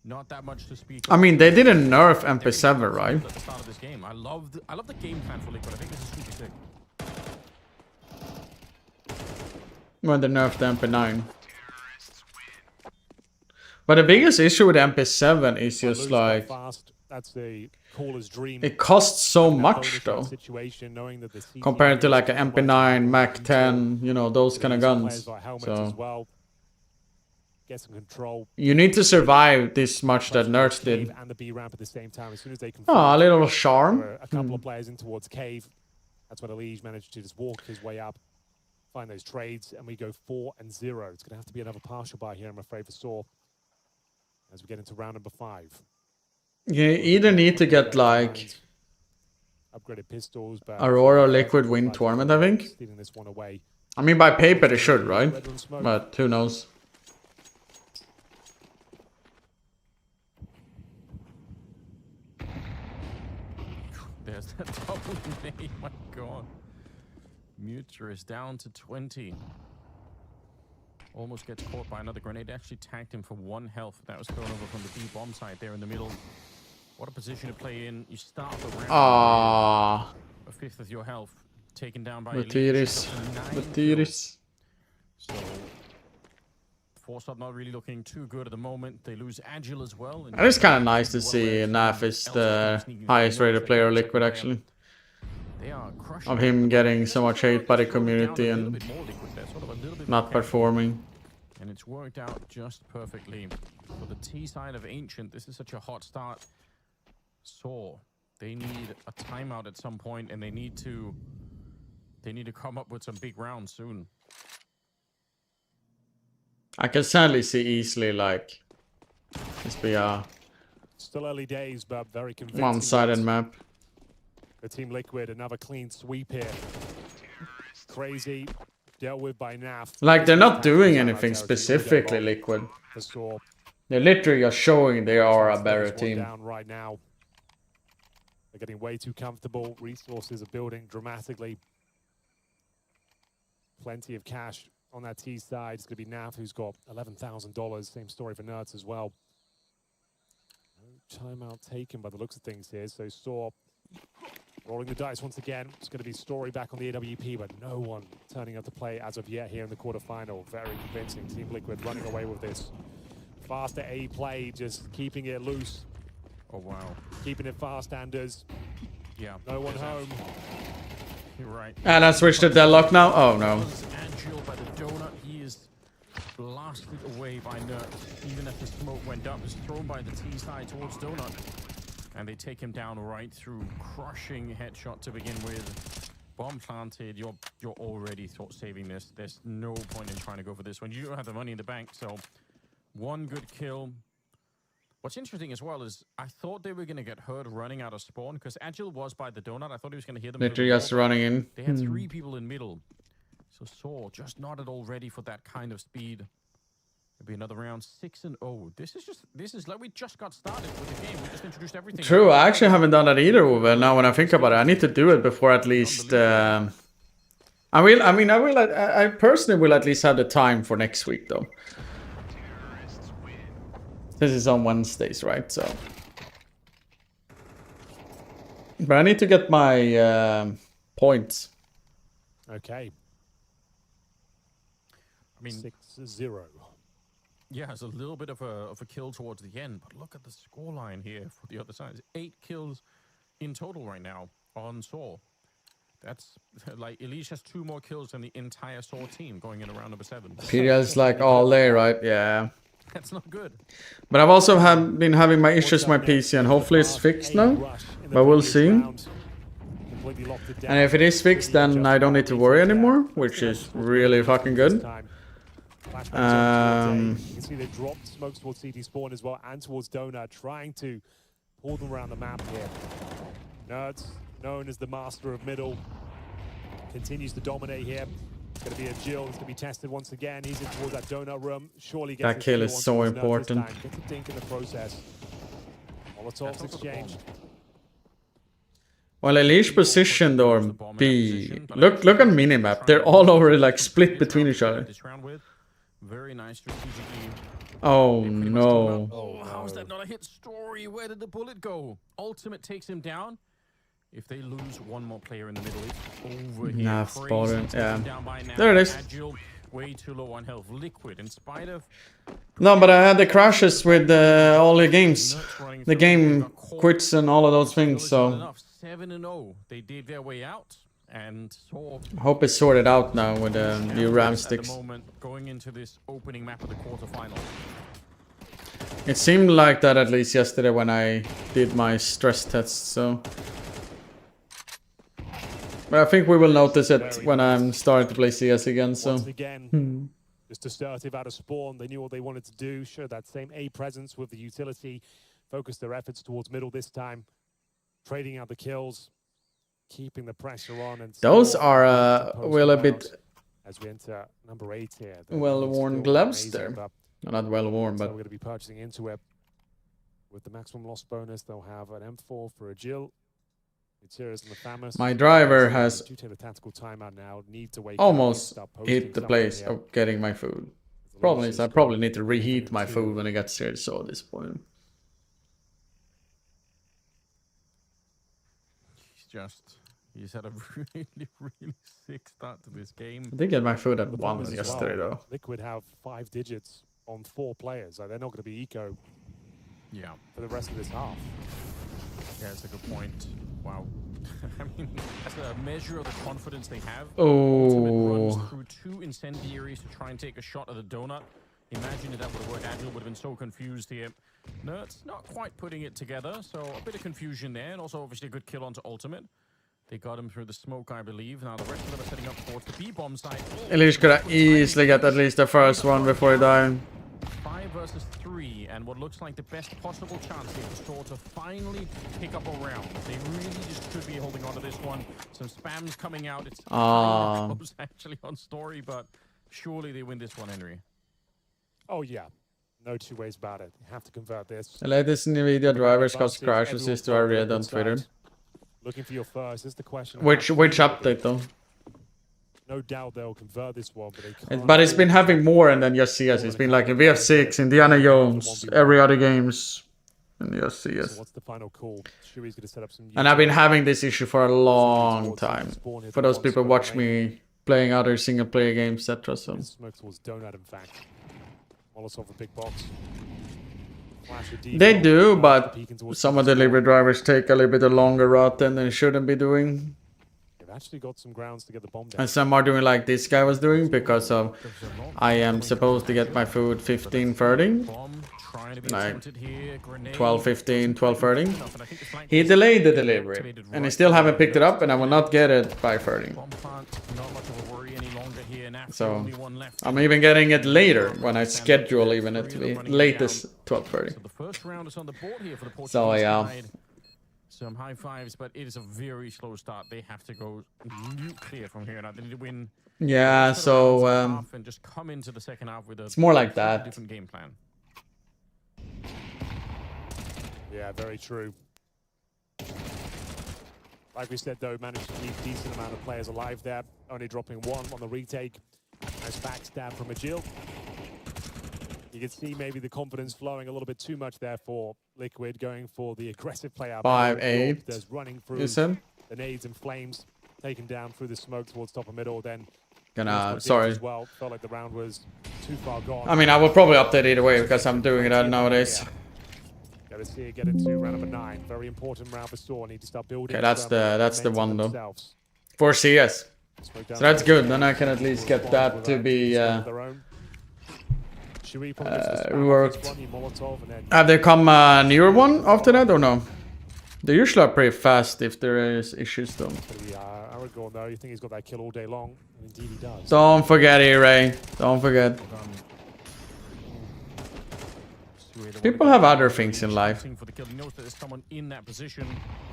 Not that much to speak of. I mean, they didn't nerf MP7, right? At the start of this game, I love the game plan for Liquid. I think this is super sick. When they nerfed the MP9. But the biggest issue with MP7 is just like that's the caller's dream. It costs so much though, compared to like an MP9, Mac 10, you know, those kind of guns. So get some control. You need to survive this much that Nerds did. And the B ramp at the same time. As soon as they can. Oh, a little charm. A couple of players in towards Cave. That's when Elige managed to just walk his way up, find those trades, and we go 4-0. It's going to have to be another partial buy here, I'm afraid, for Saw. As we get into round number 5. You either need to get like upgraded pistols, but Aurora Liquid win tournament, I think. Stealing this one away. I mean, by paper they should, right? But who knows? There's that double nade, my god. Muturus down to 20. Almost gets caught by another grenade. Actually tagged him for 1 health. That was thrown over from the B bomb side there in the middle. What a position to play in. You start the round. Ah, A fifth of your health taken down by Batiris. Batiris. So Force Up not really looking too good at the moment. They lose Agile as well. And it's kind of nice to see Naf is the highest rated player of Liquid actually. Of him getting so much hate by the community and not performing. And it's worked out just perfectly. For the T side of Ancient, this is such a hot start. Saw, they need a timeout at some point, and they need to come up with some big rounds soon. I can sadly see easily like this be a Still early days, but very convincing. one-sided map. The Team Liquid, another clean sweep here. Crazy, dealt with by NAF. Like they're not doing anything specifically Liquid. They're literally just showing they are a better team. Down right now. They're getting way too comfortable. Resources are building dramatically. Plenty of cash on that T side. It's going to be NAF who's got $11,000. Same story for Nerds as well. No timeout taken by the looks of things here. So Saw rolling the dice once again. It's going to be Story back on the AWP, but no one turning up to play as of yet here in the quarterfinal. Very convincing. Team Liquid running away with this. Faster A play, just keeping it loose. Oh, wow. Keeping it fast, Anders. Yeah. No one home. You're right. And I switched to Deadlock now? Oh no. Agile by the donut. He is blasted away by Nerds. Even as the smoke went up, is thrown by the T side towards Donut. And they take him down right through. Crushing headshot to begin with. Bomb planted. You're already saving this. There's no point in trying to go for this one. You don't have the money in the bank, so one good kill. What's interesting as well is I thought they were going to get hurt running out of spawn because Agile was by the donut. I thought he was going to hear them. Literally just running in. They had 3 people in middle. So Saw just not at all ready for that kind of speed. It'll be another round 6-0. This is like we just got started with the game. We just introduced everything. True, I actually haven't done that either, Uwe. Now when I think about it, I need to do it before at least I personally will at least have the time for next week though. This is on Wednesdays, right? So, but I need to get my points. Okay. I mean, 6-0. Yeah, it's a little bit of a kill towards the end, but look at the scoreline here for the other side. It's 8 kills in total right now on Saw. That's like Elise has 2 more kills than the entire Saw team going in around number 7. PGL's like all day, right? Yeah. That's not good. But I've also been having my issues with my PC, and hopefully it's fixed now. But we'll see. And if it is fixed, then I don't need to worry anymore, which is really fucking good. You can see they dropped smokes towards CT spawn as well and towards Donut, trying to pull them around the map here. Nerds, known as the master of middle, continues to dominate here. It's going to be a Jill. It's going to be tested once again. He's in towards that donut room. Surely gets that kill is so important. Gets a dink in the process. Molotovs exchanged. Well, Elish positioned or B. Look on minimap. They're all over like split between each other. Very nice strategically. Oh no. Oh, how is that not a hit? Story? Where did the bullet go? Ultimate takes him down. If they lose one more player in the middle, it's over here. Nah, spotted. Yeah. Now. There it is. Agile, way too low on health. Liquid, in spite of... No, but I had the crashes with all the games. The game quits and all of those things, so... 7-0. They did their way out. And Saw... I hope it's sorted out now with the new RAM sticks. At the moment, going into this opening map of the quarterfinal. It seemed like that at least yesterday when I did my stress test, so... But I think we will notice it when I'm starting to play CS again, so... Once again, just assertive out of spawn. They knew what they wanted to do, showed that same A presence with the utility, focused their efforts towards middle this time, trading out the kills, keeping the pressure on. And those are, well, a bit... As we enter number 8 here. Well-worn gloves there. Not well-worn, but... So we're going to be purchasing into it. With the maximum loss bonus, they'll have an M4 for a Jill. My driver has almost hit the place of getting my food. Problem is I probably need to reheat my food when it gets here, so at this point. He's had a really sick start to this game. I did get my food at The 1 problem is as yesterday, well, though. Liquid have 5 digits on 4 players. So they're not going to be eco for the rest of this half. Yeah, that's a good point. Wow. I mean, that's a measure of the confidence they have. Oh. Ultimate runs through 2 incendiaries to try and take a shot at the donut. Imagine if that would have worked. Agile would have been so confused here. No, it's not quite putting it together, so a bit of confusion there, and also obviously a good kill onto Ultimate. They got him through the smoke, I believe. Now the rest of them are setting up towards the B-bomb site. Elish could have easily got at least the first one before he died. 5 versus 3, and what looks like the best possible chance here for Store to finally pick up a round. They really just should be holding on to this one. Some spams coming out. It's close actually on Story, but surely they win this one, Henry. Oh yeah, no 2 ways about it. You have to convert this. The latest NVIDIA drivers caused crash assist to read on Twitter. Looking for your first is the question. Which update though? No doubt they'll convert this one, but they can't. But it's been having more and then just CS. It's been like in VF6, Indiana Jones, every other games, and just CS. So what's the final call? Shui's going to set up some. And I've been having this issue for a long time. For those people who watch me playing other single player games, etc. So. Smoke towards Donut, in fact. Molotov a big box. They do, but some of the delivery drivers take a little bit of longer route than they shouldn't be doing. They've actually got some grounds to get the bomb down. And some are doing like this guy was doing because of I am supposed to get my food 15:30. Like 12:15, 12:30. He delayed the delivery and he still haven't picked it up, and I will not get it by 30. So I'm even getting it later when I schedule even it to be latest 12:30. So yeah. Some high fives, but it is a very slow start. They have to go nuclear from here. Now they need to win. Yeah, so and just come into the second half with a it's more like that. Different game plan. Yeah, very true. Like we said, though, managed to keep a decent amount of players alive there. Only dropping 1 on the retake. Nice backstab from Agil. You can see maybe the confidence flowing a little bit too much there for Liquid, going for the aggressive play out. 5-8. There's running through the nades and flames, taken down through the smoke towards top of middle. Then sorry. As well. Felt like the round was too far gone. I mean, I will probably update either way because I'm doing it nowadays. Gotta see it get into round number 9. Very important round for Store. Need to start building. Okay, that's the one though. For CS. So that's good. Then I can at least get that to be reworked. Have they come a newer one after that or no? They usually are pretty fast if there is issues though. Aragorn though, you think he's got that kill all day long? And indeed he does. Don't forget it, Ray. Don't forget. People have other things in life.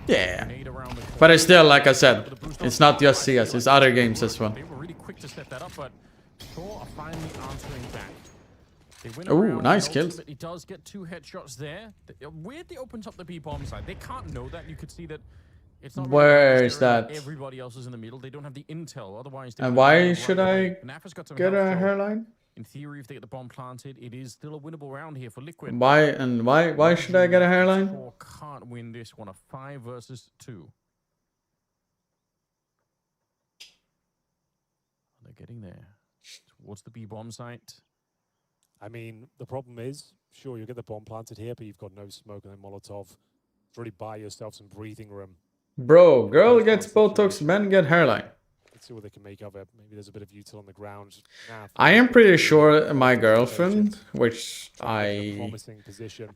Yeah. But it's still, like I said, it's not just CS, it's other games as well. They were really quick to set that up, but Thor are finally answering back. Ooh, nice kills. He does get 2 headshots there. Weirdly opens up the B-bomb side. They can't know that. You could see that it's not where is that? Everybody else is in the middle. They don't have the intel. Otherwise, and why should I get a hairline? In theory, if they get the bomb planted, it is still a winnable round here for Liquid. Why should I get a hairline? Thor can't win this one. A 5 versus 2. They're getting there towards the B-bomb site. I mean, the problem is, sure, you get the bomb planted here, but you've got no smoke and then Molotov. Really buy yourself some breathing room. Bro, girl gets Botox, men get hairline. Let's see what they can make of it. Maybe there's a bit of util on the ground. I am pretty sure my girlfriend, which promising position.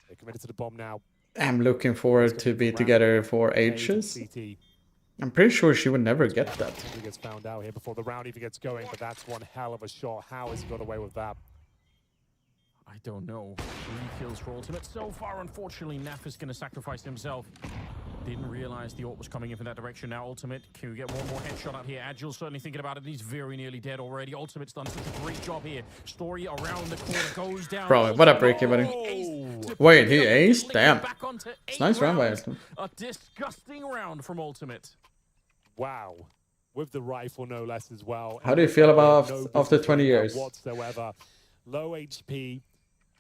They're committed to the bomb now. I'm looking forward to be together for ages. I'm pretty sure she would never get that. He gets found out here before the round even gets going, but that's one hell of a shot. How has he got away with that? I don't know. 3 kills for Ultimate. So far, unfortunately, Naf is going to sacrifice himself. Didn't realize the ult was coming in from that direction. Now Ultimate, can we get one more headshot out here? Agile certainly thinking about it. He's very nearly dead already. Ultimate's done such a great job here. Story around the corner goes down. Bro, what up, Ricky, buddy? Wait, he aced? Damn. It's nice round by Ultimate. A disgusting round from Ultimate. Wow. With the rifle, no less, as well. How do you feel about after 20 years? Whatsoever. Low HP.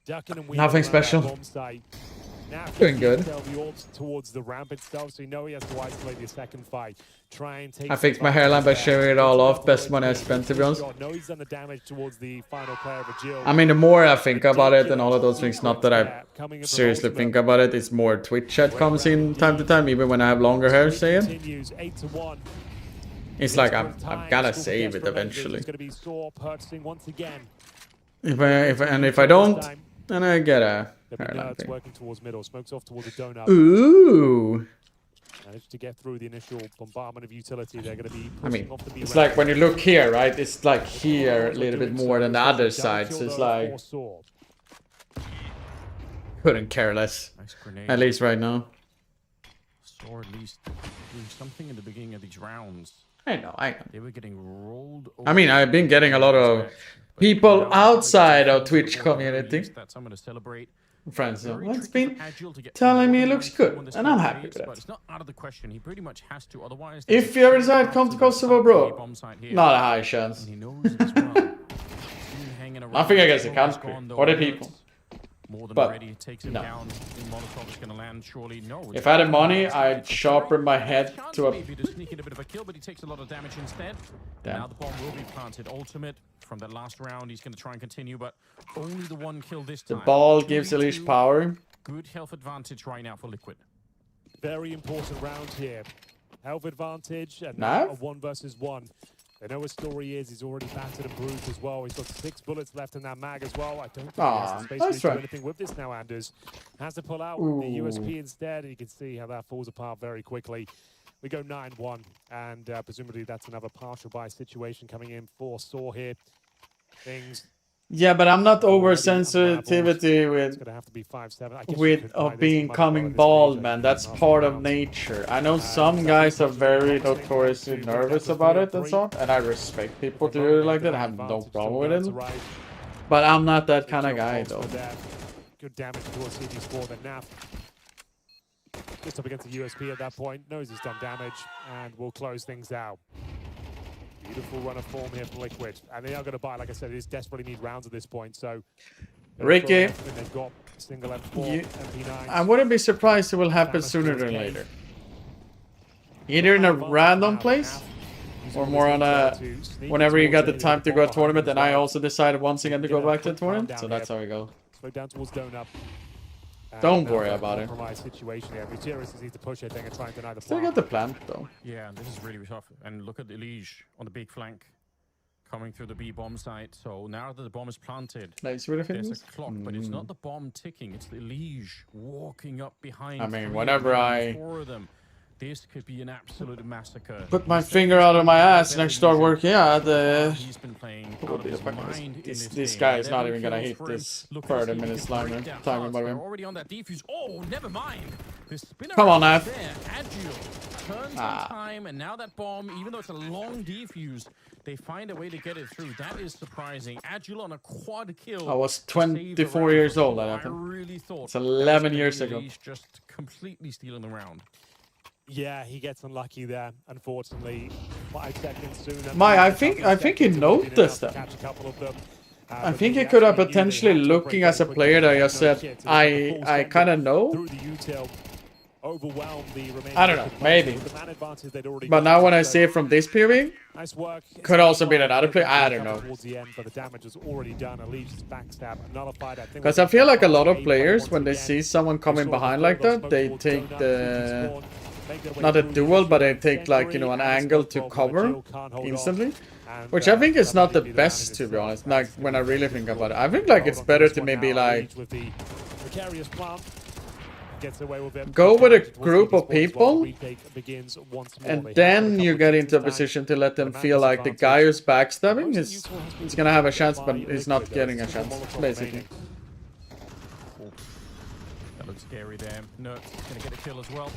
Ducking and nothing special. Now, Doing good. the ult towards the ramp itself, so you know he has to isolate the second fight. Try and take. I fixed my hairline by shaving it all off. Best money I spent, to be honest. No, he's done the damage towards the final player of Jill. I mean, the more I think about it and all of those things, not that I seriously think about it, it's more Twitch chat comes in time to time, even when I have longer hair, say it. It's like I've gotta save it eventually. If I don't, then I get a hairline thing. Working towards middle, smokes off towards the donut. Ooh. Managed to get through the initial bombardment of utility. They're going to be. I mean, it's like when you look here, right? It's like here a little bit more than the other side. So it's like couldn't care less. At least right now. Saw at least doing something in the beginning of these rounds. I know. They were getting rolled. I mean, I've been getting a lot of people outside of Twitch community. That I'm going to celebrate. Friends, it's been telling me it looks good, and I'm happy with that. It's not out of the question. He pretty much has to, otherwise. If you ever decide come to Kosovo, bro, not a high chance. Nothing against the country or the people. But no. If I had the money, I'd sharpen my head to a. Maybe to sneak in a bit of a kill, but he takes a lot of damage instead. Now the bomb will be planted. Ultimate from that last round. He's going to try and continue, but only the one kill this time. The ball gives Elish power. Good health advantage right now for Liquid. Very important round here. Health advantage and now a 1 versus 1. They know his story is. He's already battered and bruised as well. He's got 6 bullets left in that mag as well. I don't think he has the space to do anything with this now, Anders. Has to pull out with the USP instead. You can see how that falls apart very quickly. We go 9-1, and presumably that's another partial buy situation coming in for Saw here. Things. Yeah, but I'm not oversensitivity with being coming bald, man. That's part of nature. I know some guys are very notoriously nervous about it and so on, and I respect people to do it like that. I have no problem with it. But I'm not that kind of guy, though. Good damage towards CG Sport, then Naf. Just up against the USP at that point. Knows he's done damage, and we'll close things out. Beautiful run of form here for Liquid. And they are going to buy, like I said, they just desperately need rounds at this point. So, Ricky, they've got single M4, MP9. I wouldn't be surprised it will happen sooner than later. Either in a random place, or more on a whenever you got the time to go to a tournament. And I also decided once again to go back to the tournament. So that's how we go. Slow down towards Donut. Don't worry about it. Situation here. Gutierrez needs to push it and try and deny the Still got the plant though. Yeah, this is really tough. And look at Elige on the big flank, coming through the B bomb site. So now that the bomb is planted, there's a clock, but it's not the bomb ticking. It's the Elige walking up behind. I mean, whenever four of them. This could be an absolute massacre. Put my finger out of my ass and I start working. Yeah, this guy is not even gonna hit this 30-minute timer. By the way. Already on that defuse. Oh, never mind. Come on, Naf. Turns on time, and now that bomb, even though it's a long defuse, they find a way to get it through. That is surprising. Agile on a quad kill. I was 24 years old. I really thought it's 11 years ago. Just completely stealing the round. Yeah, he gets unlucky there, unfortunately. 5 seconds sooner. I think he noticed that. I think he could have potentially looking as a player that just said, I kind of know. I don't know, maybe. But now when I see it from this POV, could also be another player. I don't know. Because I feel like a lot of players, when they see someone coming behind like that, they take the... Not a duel, but they take like, you know, an angle to cover instantly. Which I think is not the best, to be honest, like when I really think about it. I think like it's better to maybe like go with a group of people and then you get into a position to let them feel like the guy who's backstabbing is gonna have a chance, but he's not getting a chance, basically. That looks scary there. Nut's gonna get a kill as well.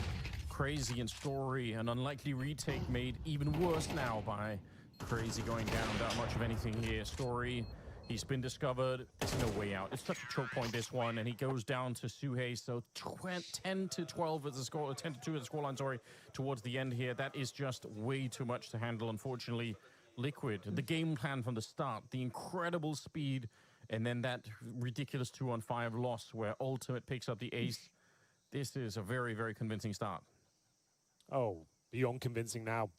Crazy and Story, an unlikely retake made even worse now by Crazy going down that much of anything here. Story, he's been discovered. There's no way out. It's such a choke point, this one, and he goes down to Suhei. So 10-12 as the score, 10-2 as the scoreline, sorry, towards the end here. That is just way too much to handle, unfortunately. Liquid, the game plan from the start, the incredible speed, and then that ridiculous 2-on-5 loss where Ultimate picks up the ace. This is a very, very convincing start. Oh, beyond convincing now.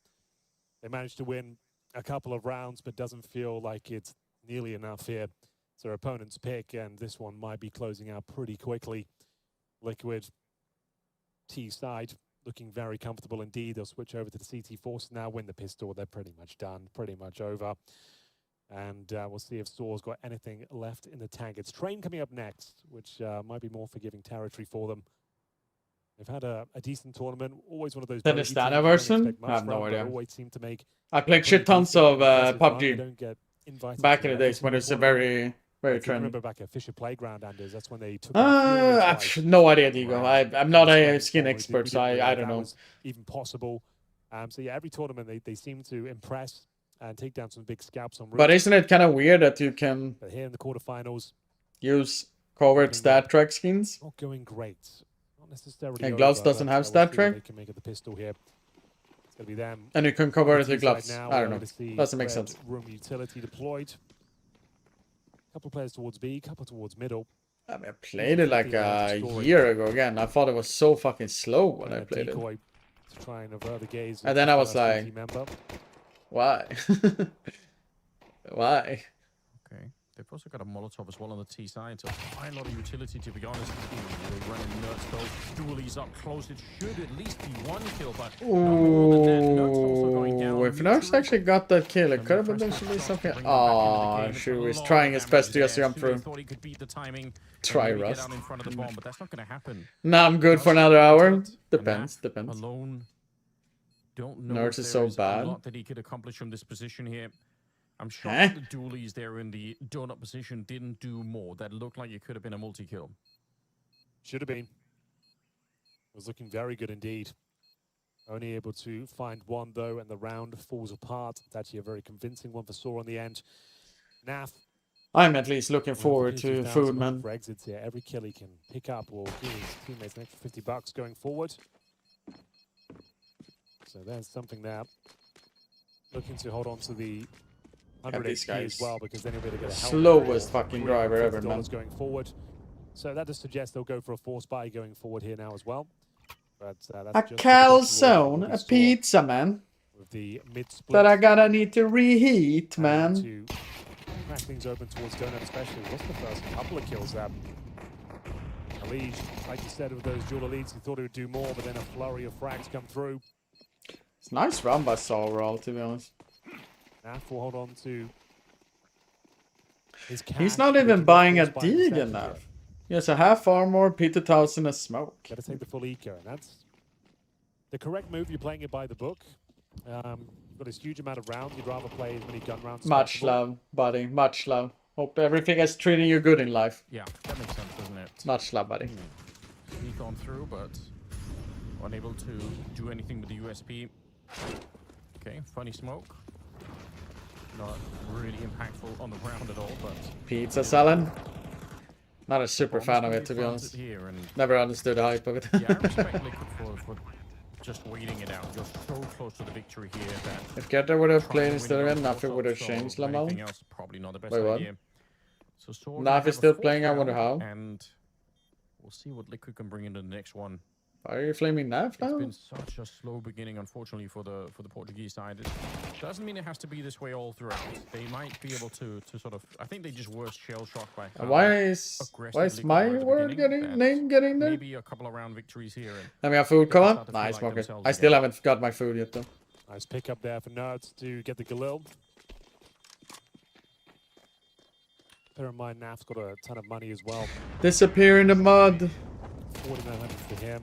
They managed to win a couple of rounds, but doesn't feel like it's nearly enough here. It's their opponent's pick, and this one might be closing out pretty quickly. Liquid T side looking very comfortable indeed. They'll switch over to the CT Force now, win the pistol. They're pretty much done, pretty much over. And we'll see if Soar's got anything left in the tank. It's Train coming up next, which might be more forgiving territory for them. They've had a decent tournament. Always one of those. Then the standard version? I have no idea. Always seem to make. I played shit tons of PUBG Don't get invited back to in the days when it's a very trendy. Remember back at Fisher Playground, Anders? That's when they took. No idea, Diego. I'm not a skin expert, so I don't know. Even possible. So yeah, every tournament they seem to impress and take down some big scalps on. But isn't it kind of weird that you can? But here in the quarterfinals, use covert stat track skins? Not going great. Not necessarily. And Gloves doesn't have stat track. They can make it the pistol here. It's gonna be them. And you can cover it with Gloves. Now, I don't know. Doesn't make sense. Room utility deployed. Couple of players towards B, couple towards middle. I mean, I played it like a year ago again. I thought it was so fucking slow when I played it. To try and avert the gaze. And then I was like, why? Why? Okay. They've also got a Molotov as well on the T side, so quite a lot of utility, to be honest. They run in Nerds though. Dualies up close. It should at least be one kill, but ooh, if Nerds actually got that kill, it could have potentially something. Oh, Shu is trying his best to just jump through. Try Rust. But that's not going to happen. Nah, I'm good for another hour. Depends. Alone. Don't know. Nerds is so bad. A lot that he could accomplish from this position here. I'm shocked the dualies there in the donut position didn't do more. That looked like it could have been a multi-kill. Should have been. It was looking very good indeed. Only able to find one though, and the round falls apart. It's actually a very convincing one for Soar on the end. Naf. I'm at least looking forward to food, man. For exits here. Every kill he can pick up will give his teammates an extra $50 going forward. So there's something there. Looking to hold on to the 100 these guys. as well, because then he'll be able to get a slowest fucking driver ever, man. Going forward. So that does suggest they'll go for a force buy going forward here now as well. But that's a calzone, a pizza, man. With the mid-split. That I gotta need to reheat, man. To crack things open towards Donut, especially. What's the first couple of kills there? Alige, like you said, with those dual elites, he thought he would do more, but then a flurry of frags come through. It's a nice run by Saw overall, to be honest. Naf will hold on to his cash. He's not even buying a dig enough. He has a half armor, P2000, a smoke. Gotta take the full eco, and that's the correct move. You're playing it by the book. You've got this huge amount of rounds. You'd rather play as many gun rounds as much possible. love, buddy. Much love. Hope everything is treating you good in life. Yeah, that makes sense, doesn't it? Much love, buddy. Sneak on through, but unable to do anything with the USP. Okay, funny smoke. Not really impactful on the ground at all, but... Pizza salad? Not a super fan of it, to be honest. Never understood the hype of it. Yeah, I respect Liquid for just waiting it out. You're so close to the victory here that... If Getter would have played instead of him, nothing would have changed, Lamal. Probably not the best Wait, what? idea. So Naf is still playing, I wonder how. And we'll see what Liquid can bring into the next one. Why are you flaming Naf now? It's been such a slow beginning, unfortunately, for the Portuguese side. It doesn't mean it has to be this way all throughout. They might be able to sort of... I think they just were shell-shocked by how why is my word name getting there? Maybe a couple of round victories here. Let me have food, come on. Nice, Smoker. I still haven't got my food yet, though. Nice pick up there for Nerds to get the Galil. Bear in mind, Naf's got a ton of money as well. Disappear in the mud. 4,900 for him.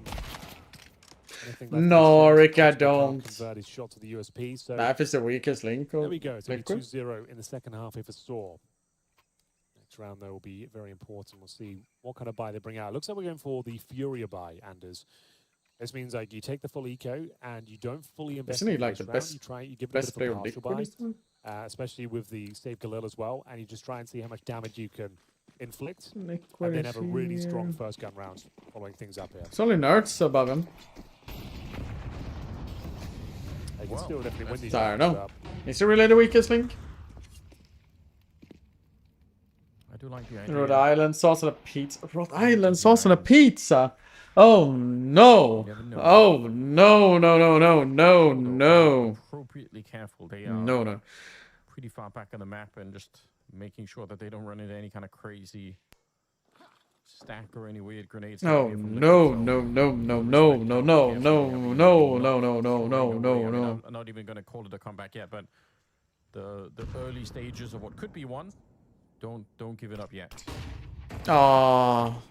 No, Rick, I don't. Convert his shot to the USP. So Naf is the weakest link. There we go. It's only 2-0 in the second half if it's Saw. Next round, though, will be very important. We'll see what kind of buy they bring out. Looks like we're going for the Furia buy, Anders. This means like you take the full eco and you don't fully invest in the like the round. best, You give it a bit of a partial buy, especially with the save Galil as well, and you just try and see how much damage you can inflict, and then have a really strong first gun round following things up here. It's only Nerds above him. They can still definitely win these I don't rounds, know. Is it really the weakest link? I do like the idea. Rhode Island sauce on a pizza. Rhode Island sauce on a pizza. Oh no! Oh no! No! No! No! No! No! Appropriately careful. They are No! pretty far back on the map and just making sure that they don't run into any kind of crazy stack or any weird grenades. No! No! No! No! No! No! No! No! No! No! No! No! No! No! No! No! I'm not even going to call it a comeback yet, but the early stages of what could be one, don't give it up yet. Ah.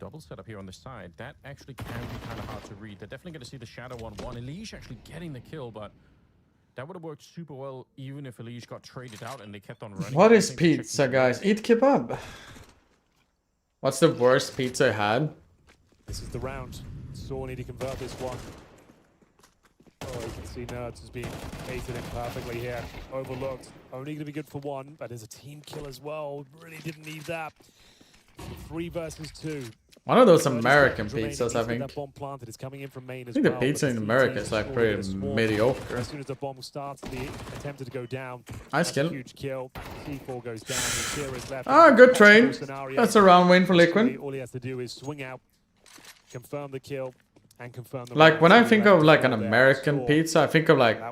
Double setup here on the side. That actually can be kind of hard to read. They're definitely going to see the shadow on one. Elish actually getting the kill, but that would have worked super well even if Elish got traded out and they kept on running. What is pizza, guys? Eat kebab. What's the worst pizza I had? This is the round. Saw need to convert this one. Oh, you can see Nerds has been baited in perfectly here. Overlooked. Only going to be good for one, but there's a team kill as well. Really didn't need that. 3 versus 2. One of those American pizzas, I think. That bomb planted is coming in from main I think the pizza in America is like pretty mediocre. As soon as the bomb starts, the attempted to go down. Nice kill. Huge kill. C4 goes down. And is left. Ah, good trade. That's a round win for Liquid. All he has to do is swing out, confirm the kill, and confirm the like when I think of like an American pizza, I think of like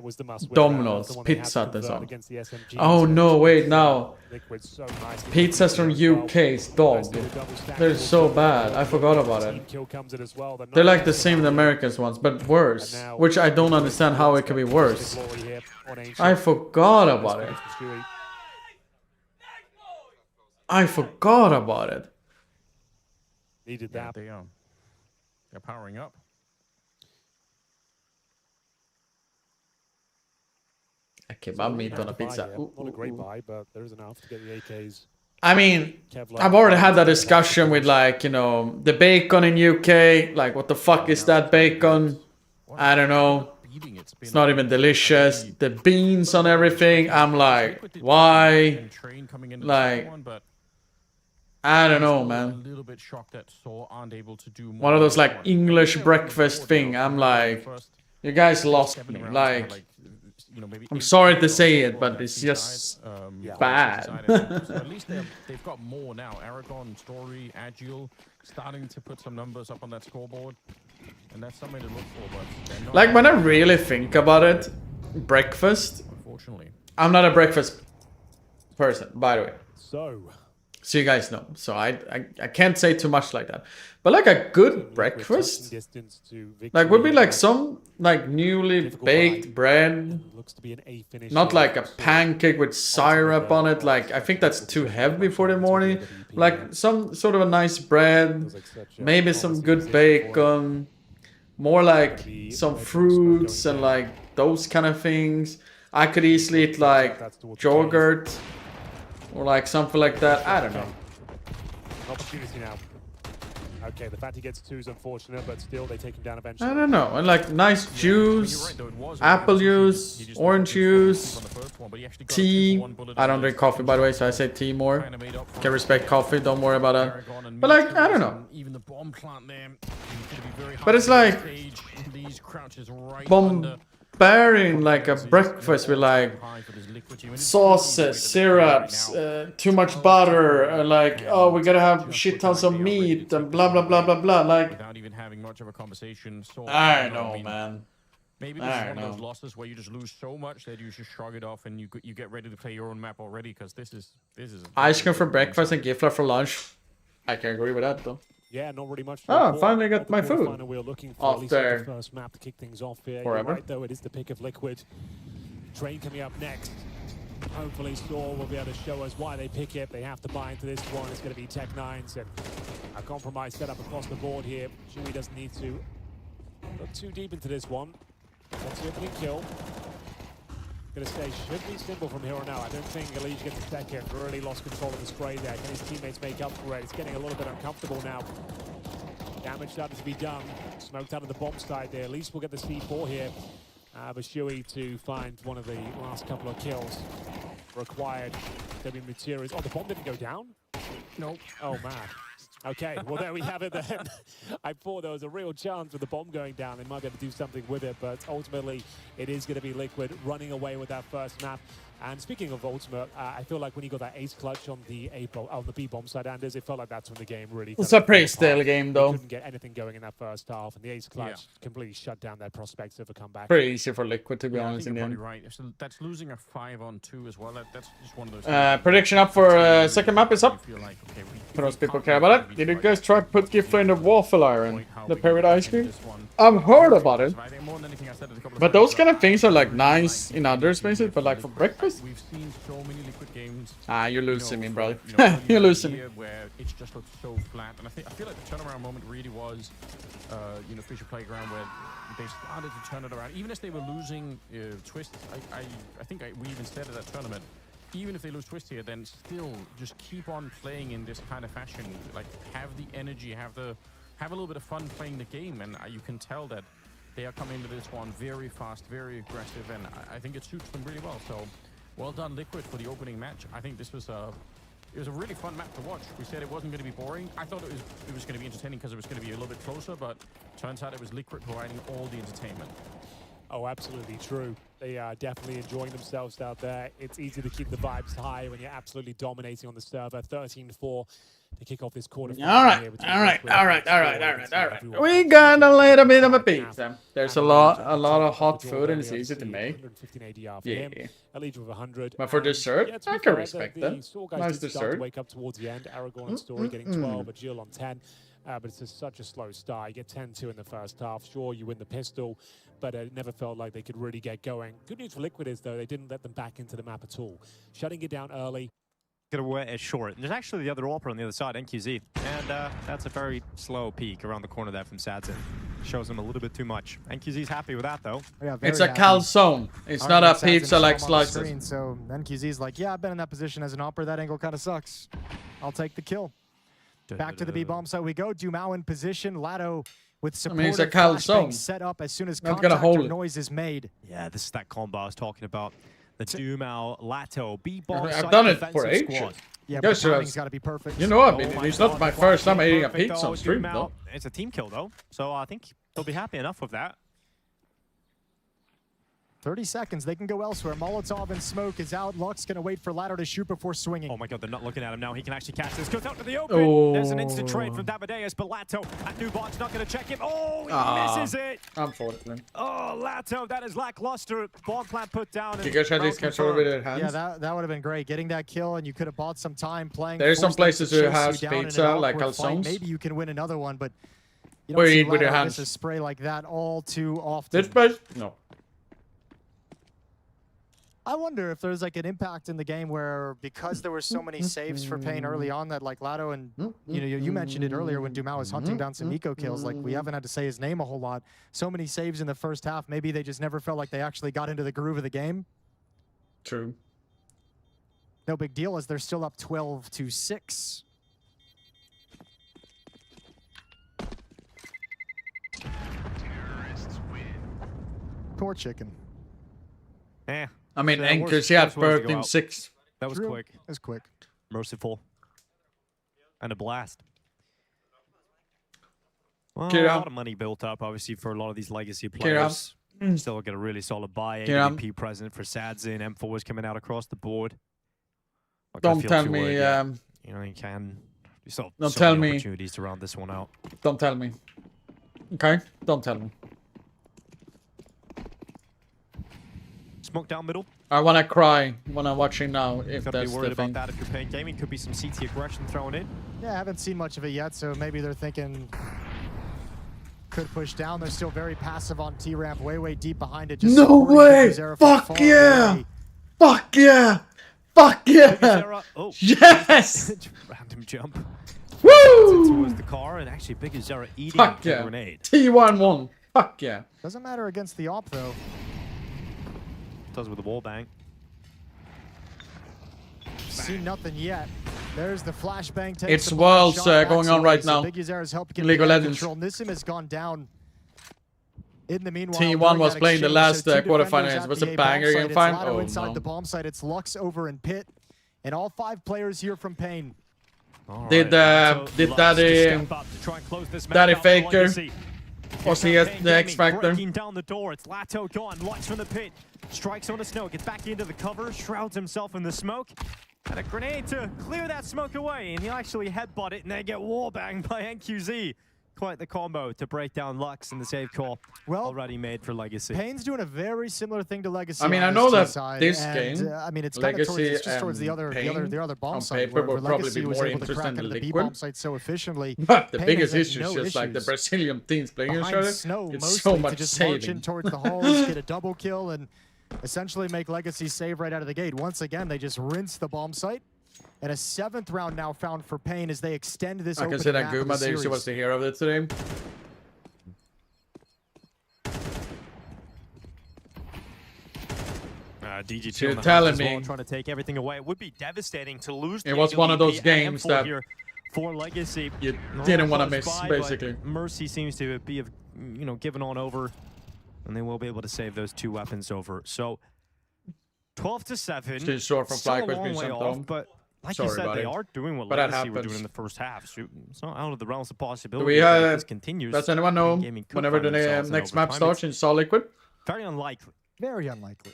Domino's, Pizza Hut and so on. Oh no, wait, now pizzas from UK is dog. They're so bad. I forgot about it. They're like the same as the Americans ones, but worse. Which I don't understand how it can be worse. I forgot about it. I forgot about it. Needed that. They're powering up. A kebab meat on a pizza. Not a great buy, but there is enough to get the AKs. I mean, I've already had that discussion with like, you know, the bacon in UK. Like, what the fuck is that bacon? I don't know. It's not even delicious. The beans on everything. I'm like, why? Like, I don't know, man. One of those like English breakfast thing. I'm like, you guys lost me. Like, I'm sorry to say it, but it's just bad. At least they've got more now. Aragon, Story, Agile, starting to put some numbers up on that scoreboard. And that's something to look for, but like when I really think about it, breakfast. Unfortunately. I'm not a breakfast person, by the way. So you guys know. So I can't say too much like that. But like a good breakfast, like would be like some like newly baked bread, not like a pancake with syrup on it. Like I think that's too heavy for the morning. Like some sort of a nice bread, maybe some good bacon, more like some fruits and like those kind of things. I could easily eat like yogurt or like something like that. I don't know. Opportunity now. Okay, the fact he gets 2 is unfortunate, but still they take him down eventually. I don't know. And like nice juice, apple juice, orange juice, tea. I don't drink coffee, by the way, so I say tea more. Can respect coffee, don't worry about that. But like, I don't know. But it's like bombarding like a breakfast with like sauces, syrups, too much butter, like, oh, we gotta have shit tons of meat and blah blah blah blah blah. Like, without even having much of a conversation. So I don't know, man. Maybe this is one of those losses where you just lose so much that you just shrug it off and you get ready to play your own map already, because this is ice cream for breakfast and Gifla for lunch. I can agree with that though. Yeah, not really much. Oh, finally got my food. We're looking for at least the first map to kick things off here. Forever. Right, though, it is the pick of Liquid. Train coming up next. Hopefully Store will be able to show us why they pick it. They have to buy into this one. It's going to be Tech 9s and a compromise set up across the board here. Chewy doesn't need to look too deep into this one. That's the opening kill. Gonna say, should be simple from here on out. I don't think Elish gets a second. Really lost control of the spray there. Can his teammates make up for it? It's getting a little bit uncomfortable now. Damage started to be done. Smoked out of the bomb side there. At least we'll get the C4 here. But Shui to find one of the last couple of kills required. There'll be materials. Oh, the bomb didn't go down? Nope. Oh, man. Okay, well, there we have it then. I thought there was a real chance with the bomb going down. They might be able to do something with it, but ultimately it is going to be Liquid running away with that first map. And speaking of ultimate, I feel like when he got that ace clutch on the B bomb side, Anders, it felt like that's when the game really. It's a pretty stale game, though. Couldn't get anything going in that first half, and the ace clutch completely shut down their prospects of a comeback. Pretty easy for Liquid, to be honest. I think In the you're end. probably right. So that's losing a 5-on-2 as well. That's just one of those. Prediction up for second map is up. Feel like, okay, For those people care about it. Did you guys try to put Gifler in the waffle iron? The parrot ice cream? I've heard about it. But those kind of things are like nice in other spaces, but like for breakfast? We've seen so many Liquid games. Ah, you're losing me, brother. You're losing me. Where it just looks so flat, and I feel like the turnaround moment really was, Fisher Playground, where they started to turn it around. Even as they were losing Twist, I think we even said at that tournament, even if they lose Twist here, then still just keep on playing in this kind of fashion. Like, have the energy, have a little bit of fun playing the game, and you can tell that they are coming into this one very fast, very aggressive, and I think it suits them really well. So, well done, Liquid, for the opening match. I think this was a really fun map to watch. We said it wasn't going to be boring. I thought it was going to be entertaining because it was going to be a little bit closer, but turns out it was Liquid providing all the entertainment. Oh, absolutely true. They are definitely enjoying themselves out there. It's easy to keep the vibes high when you're absolutely dominating on the server. 13-4 to kick off this quarter. All right. We got a little bit of a pizza. There's a lot of hot food and it's easy to make. Yeah. With 100. But for dessert, I can respect that. Nice dessert. Wake up towards the end. Aragorn and Story getting 12, but Jill on 10. But it's just such a slow start. You get 10-2 in the first half. Sure, you win the pistol, but it never felt like they could really get going. Good news for Liquid is, though, they didn't let them back into the map at all. Shutting it down early. Gonna wear it short. There's actually the other AWPer on the other side, NQZ. And that's a very slow peek around the corner there from Sadzin. Shows him a little bit too much. NQZ's happy with that, though. Yeah, it's a calzone. It's not a pizza like slices. Screen, so NQZ's like, yeah, I've been in that position as an AWPer. That angle kind of sucks. I'll take the kill. Back to the B bomb site we go. Dumao in position. Lado with supportive flashbang set up as soon as contact or noise is made. Yeah, this is that combo I was talking about. The Dumao Lato B bomb. I've done it for ages. Yeah, but timing's got to be perfect. You know, I mean, it's not my first time eating a pizza on stream, though. It's a team kill, though, so I think they'll be happy enough with that. 30 seconds. They can go elsewhere. Molotov and smoke is out. Luck's going to wait for Ladder to shoot before swinging. Oh my god, they're not looking at him now. He can actually catch this. Goes out to the open. There's an instant trade from Davideus, but Lato at Newbot's not going to check him. Oh, he misses it. Unfortunately. Oh, Lato, that is lackluster. Bomb plant put down. You guys had these control with their hands? Yeah, that would have been great. Getting that kill, and you could have bought some time playing. There's some places who have pizza, like calzones. Maybe you can win another one, but you don't see eat with your hands. A spray like that all too often. This place? No. I wonder if there's like an impact in the game where, because there were so many saves for Pain early on, that like Lado and you mentioned it earlier when Dumao was hunting down some eco kills, like we haven't had to say his name a whole lot. So many saves in the first half, maybe they just never felt like they actually got into the groove of the game. True. No big deal as they're still up 12-6. Poor chicken. Eh. I mean, NQZ birthed in 6. That was quick. It was quick. Merciful. And a blast. Well, Kira. A lot of money built up, obviously, for a lot of these legacy players. Still get a really solid buy. AVP present for Sadzin. M4 was coming out across the board. Don't tell me. You know, you can. You still don't so tell many me. Opportunities to round this one out. Don't tell me. Okay? Don't tell me. Smoke down middle. I want to cry when I'm watching now. If Gotta that's be worried the thing. about that if you're playing gaming. Could be some CT aggression thrown in. Yeah, I haven't seen much of it yet, so maybe they're thinking could push down. They're still very passive on T-ramp, way deep behind it. Just no way! Fuck yeah! Fuck yeah! Fuck yeah! Oh, yes! Random jump. Woo! Towards the car, and actually Big Azera eating Fuck the yeah. grenade. T11. Fuck yeah. Doesn't matter against the op though. Does with the wall bang. See nothing yet. There's the flashbang. It's Worlds going on right now. Big Azera's help get League of Legends. control. Nissim has gone down. In the meanwhile, T1 was playing the last so quarterfinals. It was a banger game fine. Oh inside no. the bomb site. It's Lux over in pit, and all 5 players here from Pain. Did Daddy Faker? Was he the X Factor? Breaking down the door. It's Lato gone. Lux from the pit. Strikes on the snow. Gets back into the cover. Shrouds himself in the smoke. And a grenade to clear that smoke away. And he'll actually headbutt it and then get wallbanged by NQZ. Quite the combo to break down Lux and the save call already made for Legacy. Pain's doing a very similar thing to Legacy. I mean, I know that this game, I mean, it's Legacy just towards the other bomb site. Paper where were probably Legacy be was more able to interested crack in the into the B Liquid. bomb site so efficiently. But the Pain biggest has issue no is just like the issues Brazilian teams playing each behind other. snow, It's mostly, so much to just march in saving. towards the halls, get a double kill, and essentially make Legacy save right out of the gate. Once again, they just rinse the bomb site. And a 7th round now found for Pain as they extend this I can opening say that map of Guma, the they usually was the hero of it today. DG2 You're on the telling hunt as well, me trying to take everything away. It would be devastating to lose. it was one of those games that here for Legacy you didn't want to miss, basically. Mercy seems to be, given on over, and they will be able to save those 2 weapons over. So 12-7. Still short from still a Flyquest long being way sent off, home. but like Sorry, you said, buddy. they are doing what But that Legacy were happens. doing in the first half. So it's not out of the realms of Do possibility. we that this continues. does anyone know Gaming could whenever find the themselves in next map overtime. starts in Solid Liquid? Very unlikely. Very unlikely.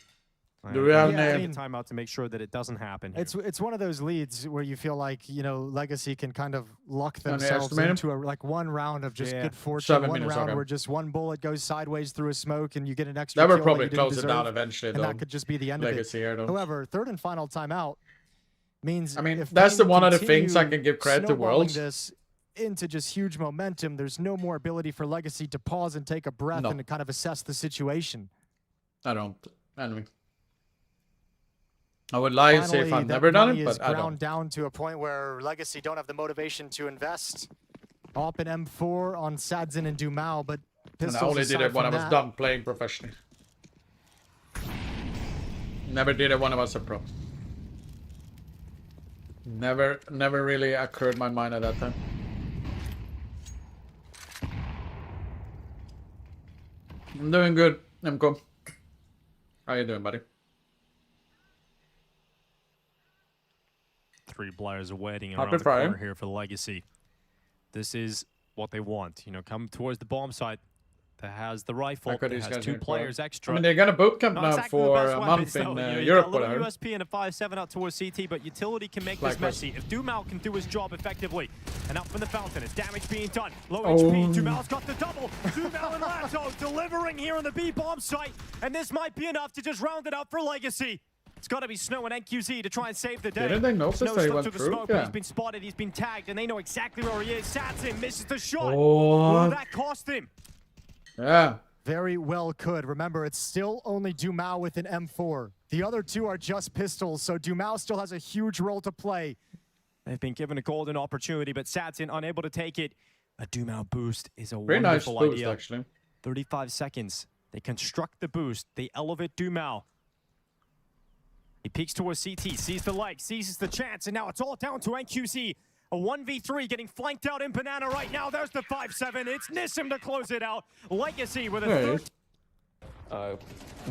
Do we have a timeout to make sure that it doesn't happen? Here. It's one of those leads where you feel like Legacy can kind of luck themselves Underestimate into like one round of just good fortune, 7 one minutes, round okay. where just one bullet goes sideways through a smoke and you get an extra. That would kill probably you didn't close it deserve, down eventually, and though. that could just be the end Legacy here, of it. though. However, 3rd and final timeout means. I mean, if that's the Pain one of the things I continue can give credit to snowballing Worlds. This into just huge momentum. There's no more ability for Legacy to pause and take a breath No. and to kind of assess the situation. I don't. Anyway. I would lie and say if Finally, I've that never done money it, is but I ground don't. down to a point where Legacy don't have the motivation to invest. Op and M4 on Sadzin and Dumao, but And pistols I only did aside it when I from was that, done playing professionally. Never did it when I was a pro. Never really occurred my mind at that time. I'm doing good, Emco. How you doing, buddy? 3 players waiting Happy around the Friday. corner here for Legacy. This is what they want. Come towards the bomb site that has the rifle, that these has guys 2 doing players well. extra. I mean, they're gonna boot camp Not now exactly the for best a weapons, month in though. You Europe, got a little whatever. USP and a 5-7 out towards CT, but utility can make this Likewise. messy. If Dumao can do his job effectively, and out from the fountain, it's damage being done. Low Oh. HP, Dumao's got the double. Dumao and Lato delivering here on the B bomb site, and this might be enough to just round it up for Legacy. It's got to be Snow and NQZ to try and save the day. Didn't they notice Snow that he slipped went through the through? smoke, but Yeah. he's been spotted, he's been tagged, and they know exactly where he is. Satsin misses the shot. Oh. What will that cost him? Yeah. very well could. Remember, it's still only Dumao with an M4. The other 2 are just pistols, so Dumao still has a huge role to play. They've been given a golden opportunity, but Satsin unable to take it. A Dumao boost is a Very nice wonderful boost, idea. actually. 35 seconds. They construct the boost. They elevate Dumao. He peeks towards CT, sees the light, seizes the chance, and now it's all down to NQC. A 1v3 getting flanked out in Banana right now. There's the 5-7. It's Nissim to close it out. Legacy with a third.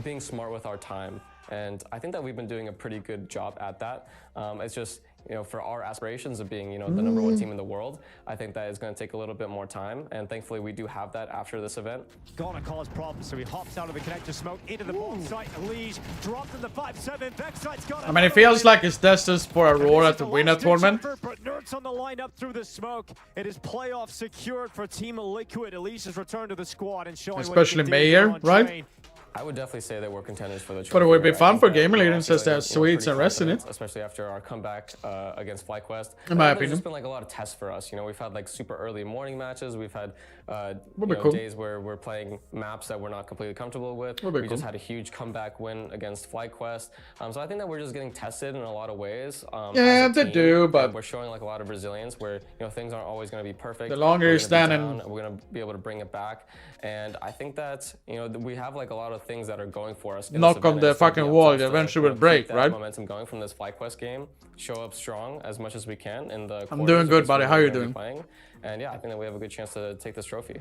Being smart with our time. And I think that we've been doing a pretty good job at that. It's just, for our aspirations of being, the number 1 team in the world, I think that is going to take a little bit more time. And thankfully, we do have that after this event. Gonna cause problems, so he hops out of the connector smoke into the bomb site. Elise dropped in the 5-7. Backside's got I mean, it feels like it's destined for Aurora to win a tournament. But Nerds on the lineup through the smoke. It is playoff secured for Team Liquid. Elise has returned to the squad and showing Especially Mayor, right? I would definitely say that we're contenders for the trophy. But it would be here. I fun think for that Gamer we're Leader all since they have feeling, Swedes pretty and Rest in it. confident, especially after our comeback against FlyQuest. In my There's opinion. just been like a lot of tests for us. We've had like super early morning matches. We've had be cool. days where we're playing maps that we're not completely comfortable with. Would be We cool. just had a huge comeback win against FlyQuest. So I think that we're just getting tested in a lot of ways. Yeah, as a they team, do, and but we're showing like a lot of resilience where things aren't always going to be perfect. The longer We're you gonna be stand down, and- we're going to be able to bring it back. And I think that we have like a lot of things that are going for us. in this Knock event, on and the it's gonna be fucking up to wall, us it to, eventually will keep break, that right? momentum going from this FlyQuest game, show up strong as much as we can in the I'm doing good, buddy. How you doing? Playing. And yeah, I think that we have a good chance to take this trophy.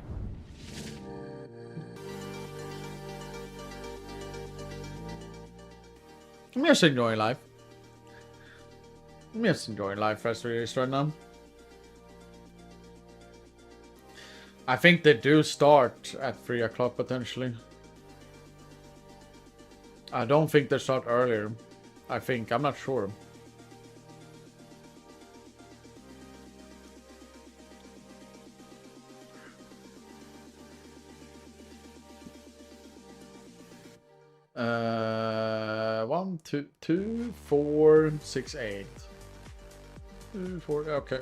I'm just enjoying life. I'm just enjoying life as it is right now. I think they do start at 3 o'clock potentially. I don't think they start earlier. I think, I'm not sure. One, two, 4, 6, 8. 2, 4, okay.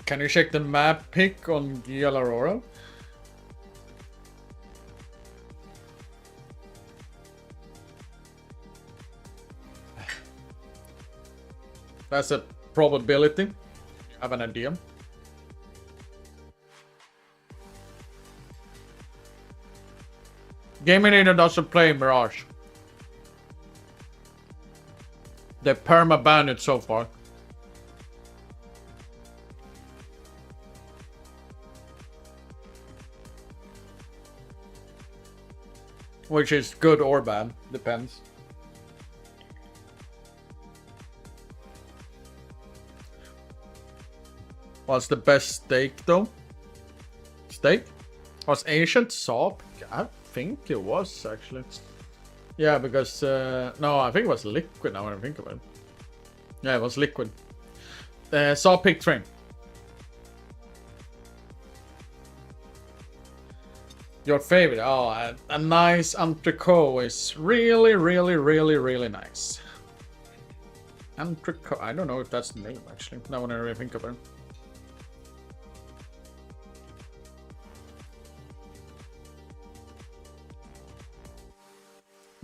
Can you check the map pick on PGL Aurora? That's a probability. I have an idea. Gaming Leader doesn't play Mirage. They perma-banned it so far. Which is good or bad, depends. What's the best steak though? Steak? Was Ancient Salt? I think it was actually. Yeah, because no, I think it was Liquid now when I think about it. Yeah, it was Liquid. Saw pick train. Your favorite? Oh, a nice entrecôte is really nice. Entrecôte. I don't know if that's the name actually. Now when I really think about it.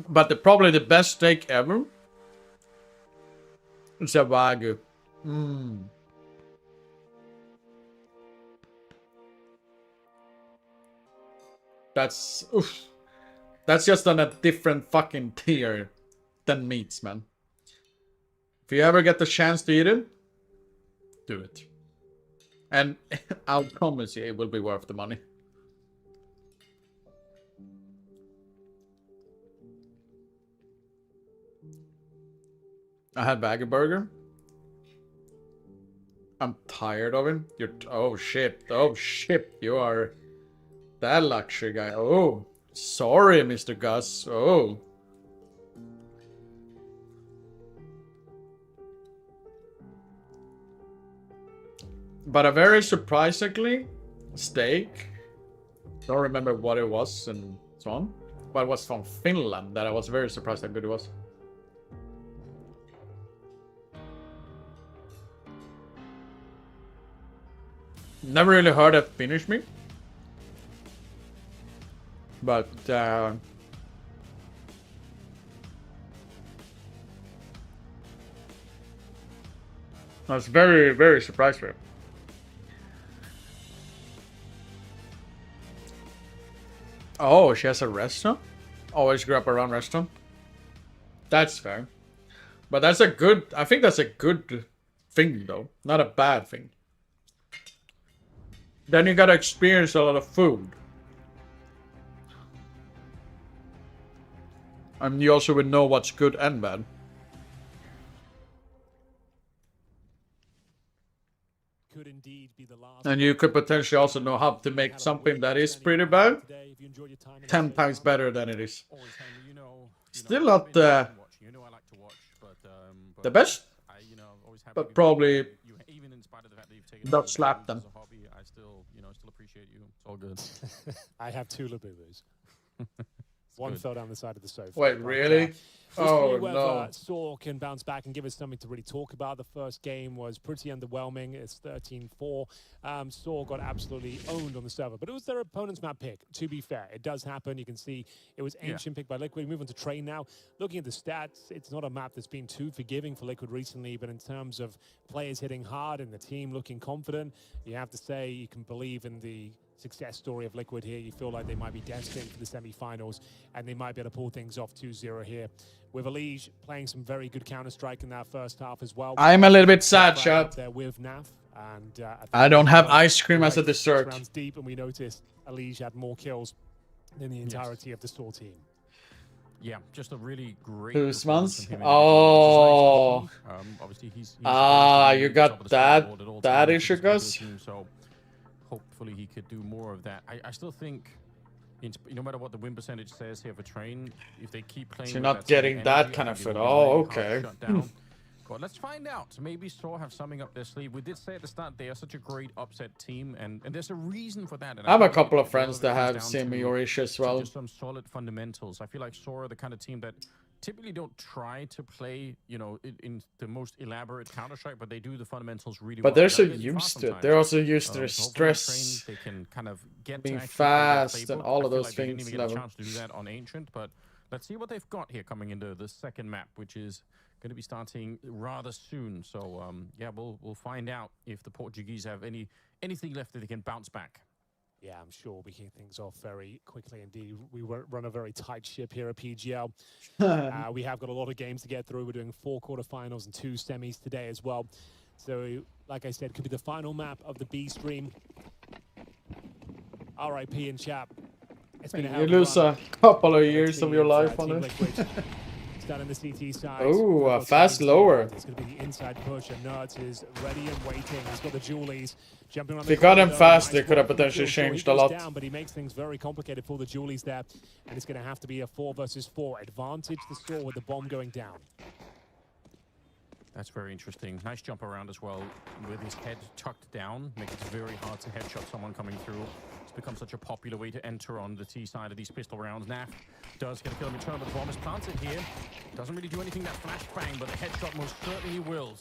But probably the best steak ever is a Wagyu. That's oof. That's just on a different fucking tier than meats, man. If you ever get the chance to eat it, do it. And I'll promise you it will be worth the money. I had Wagyu burger. I'm tired of it. You're oh shit. Oh shit. You are that luxury guy. Oh, sorry, Mr. Gus. Oh. But a very surprisingly steak. Don't remember what it was and so on. But it was from Finland that I was very surprised how good it was. Never really heard it finish me. But I was very surprised with it. Oh, she has a restaurant? Always grew up around restaurant? That's fair. But that's a good, I think that's a good thing though. Not a bad thing. Then you gotta experience a lot of food. And you also would know what's good and bad. Could indeed be the last. And you could potentially also know how to make something that is pretty bad 10 times better than it is. Still not the best, but probably not slap them. I still appreciate you. It's all good. I have 2 Labubu's. One fell down the side of the sofa. Wait, really? Oh, no. Saw can bounce back and give us something to really talk about. The first game was pretty underwhelming. It's 13-4. Saw got absolutely owned on the server, but it was their opponent's map pick, to be fair. It does happen. You can see it was Ancient picked by Liquid. We move on to Train now. Looking at the stats, it's not a map that's been too forgiving for Liquid recently, but in terms of players hitting hard and the team looking confident, you have to say you can believe in the success story of Liquid here. You feel like they might be destined for the semi-finals and they might be able to pull things off 2-0 here. With Elige playing some very good Counter-Strike in that first half as well. I'm a little bit sad, Chad. There with Naf, and I don't have ice cream as a dessert. Rounds deep, and we noticed Elige had more kills than the entirety of the Saw team. yeah, just a really great. Husmans? Nice Oh. Obviously he's you got that issue, Gus? So hopefully he could do more of that. I still think, no matter what the win percentage says here for Train, if they keep playing, So you're not getting that kind of fit. Oh, okay. But let's find out. Maybe Saw have something up their sleeve. We did say at the start they are such a great upset team, and there's a reason for that. And I have a couple of friends that have similar issues as well. Just some solid fundamentals. I feel like Saw are the kind of team that typically don't try to play, in the most elaborate Counter-Strike, but they do the fundamentals really well. But they're so used to it. They're also used to stress, they can kind of get being fast, and all of those things. They didn't even get a chance to do that on Ancient, but let's see what they've got here coming into the second map, which is going to be starting rather soon. So yeah, we'll find out if the Portuguese have anything left that they can bounce back. Yeah, I'm sure we'll be kicking things off very quickly indeed. We run a very tight ship here at PGL. We have got a lot of games to get through. We're doing 4 quarterfinals and 2 semis today as well. So, like I said, could be the final map of the B stream. RIP in chat. It's been you lose a couple of years of your life on it. On the CT side. Oh, a fast lower. It's going to be the inside push, and Nerds is ready and waiting. He's got the Julies jumping on. If they got him fast, they could have potentially changed a lot. Down, but he makes things very complicated for the Julies there, and it's going to have to be a 4 versus 4 advantage. The Saw with the bomb going down. That's very interesting. Nice jump around as well, with his head tucked down. Makes it very hard to headshot someone coming through. It's become such a popular way to enter on the T side of these pistol rounds. Naf does get a kill in return, but the bomb is planted here. Doesn't really do anything, that flashbang, but the headshot most certainly will.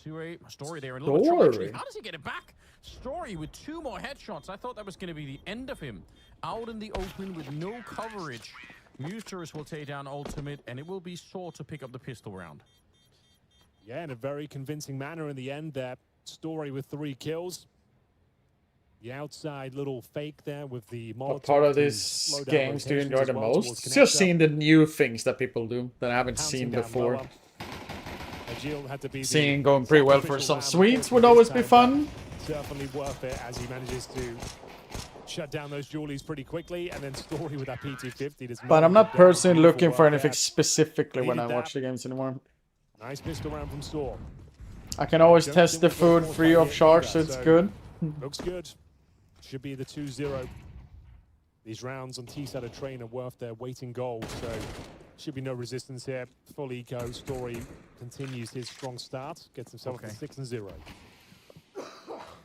Story there. A little bit trouble, actually. How does he get it back? Story with 2 more headshots. I thought that was going to be the end of him. Out in the open with no coverage. Musterus will take down Ultimate, and it will be Saw to pick up the pistol round. Yeah, in a very convincing manner in the end there. Story with 3 kills. The outside little fake there with the Molotov. What part of these games do you enjoy the most? It's just seeing the new things that people do that I haven't seen before. Seeing going pretty well for some Swedes would always be fun. Certainly worth it as he manages to shut down those Julies pretty quickly, and then Story with that P250. But I'm not personally looking for anything specifically when I watch the games anymore. Nice pistol round from Saw. I can always test the food free of charge, so it's good. Looks good. Should be the 2-0. These rounds on T-side of Train are worth their weight in gold, so should be no resistance here. Full eco. Story continues his strong start, gets himself to 6-0.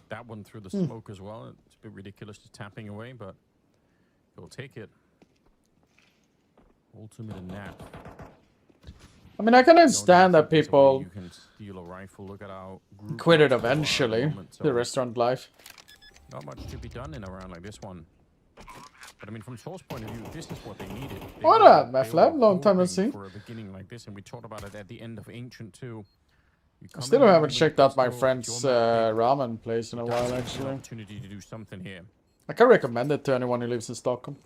That one through the smoke as well. It's a bit ridiculous just tapping away, but he'll take it. Ultimate and Nap. I mean, I can understand that people you can steal a rifle. Look at how quit it eventually, the restaurant life. Not much to be done in a round like this one. But I mean, from Source point of view, this is what they needed. What up, Meflab? Long time no see. For a beginning like this, and we talked about it at the end of Ancient too. I still haven't checked out my friend's ramen place in a while, actually. Opportunity to do something here. I can recommend it to anyone who lives in Stockholm.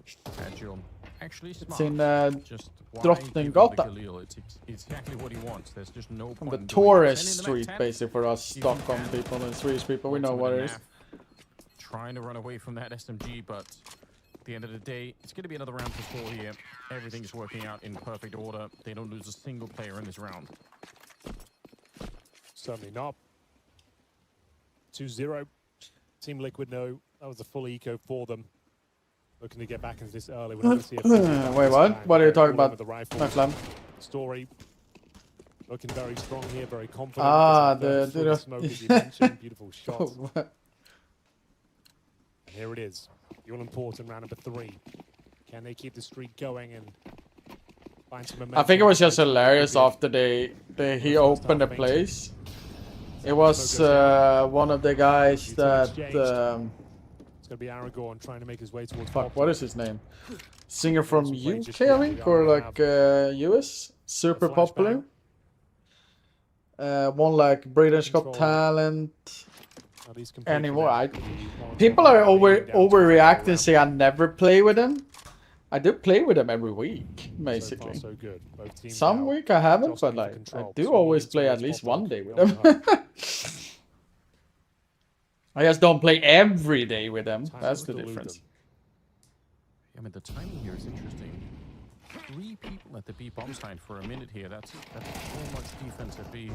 Actually, it's in Drottninggatan. It's exactly what he wants. There's just no point. The tourist street, basically, for us Stockholm people and Swedish people. We know what it is. Trying to run away from that SMG, but at the end of the day, it's going to be another round for 4 here. Everything's working out in perfect order. They don't lose a single player in this round. Certainly not. 2-0. Team Liquid know that was a full eco for them. Looking to get back into this early. Wait, what? What are you talking about? My flam. Story. Looking very strong here, very confident. The smoke, as you mentioned. Beautiful shot. And here it is. The all-important round number 3. Can they keep the streak going and find some momentum? I think it was just hilarious after he opened the place. It was one of the guys that it's going to be Aragorn trying to make his way towards. Fuck, what is his name? Singer from UK, I think, or like US. Super popular. One like British Got Talent. Anymore, people are overreacting, say I never play with them. I do play with them every week, basically. So good. Some week I haven't, but like I do always play at least one day with them. I just don't play every day with them. That's the difference. I mean, the timing here is interesting. 3 people at the B bomb side for a minute here. That's so much defense at B.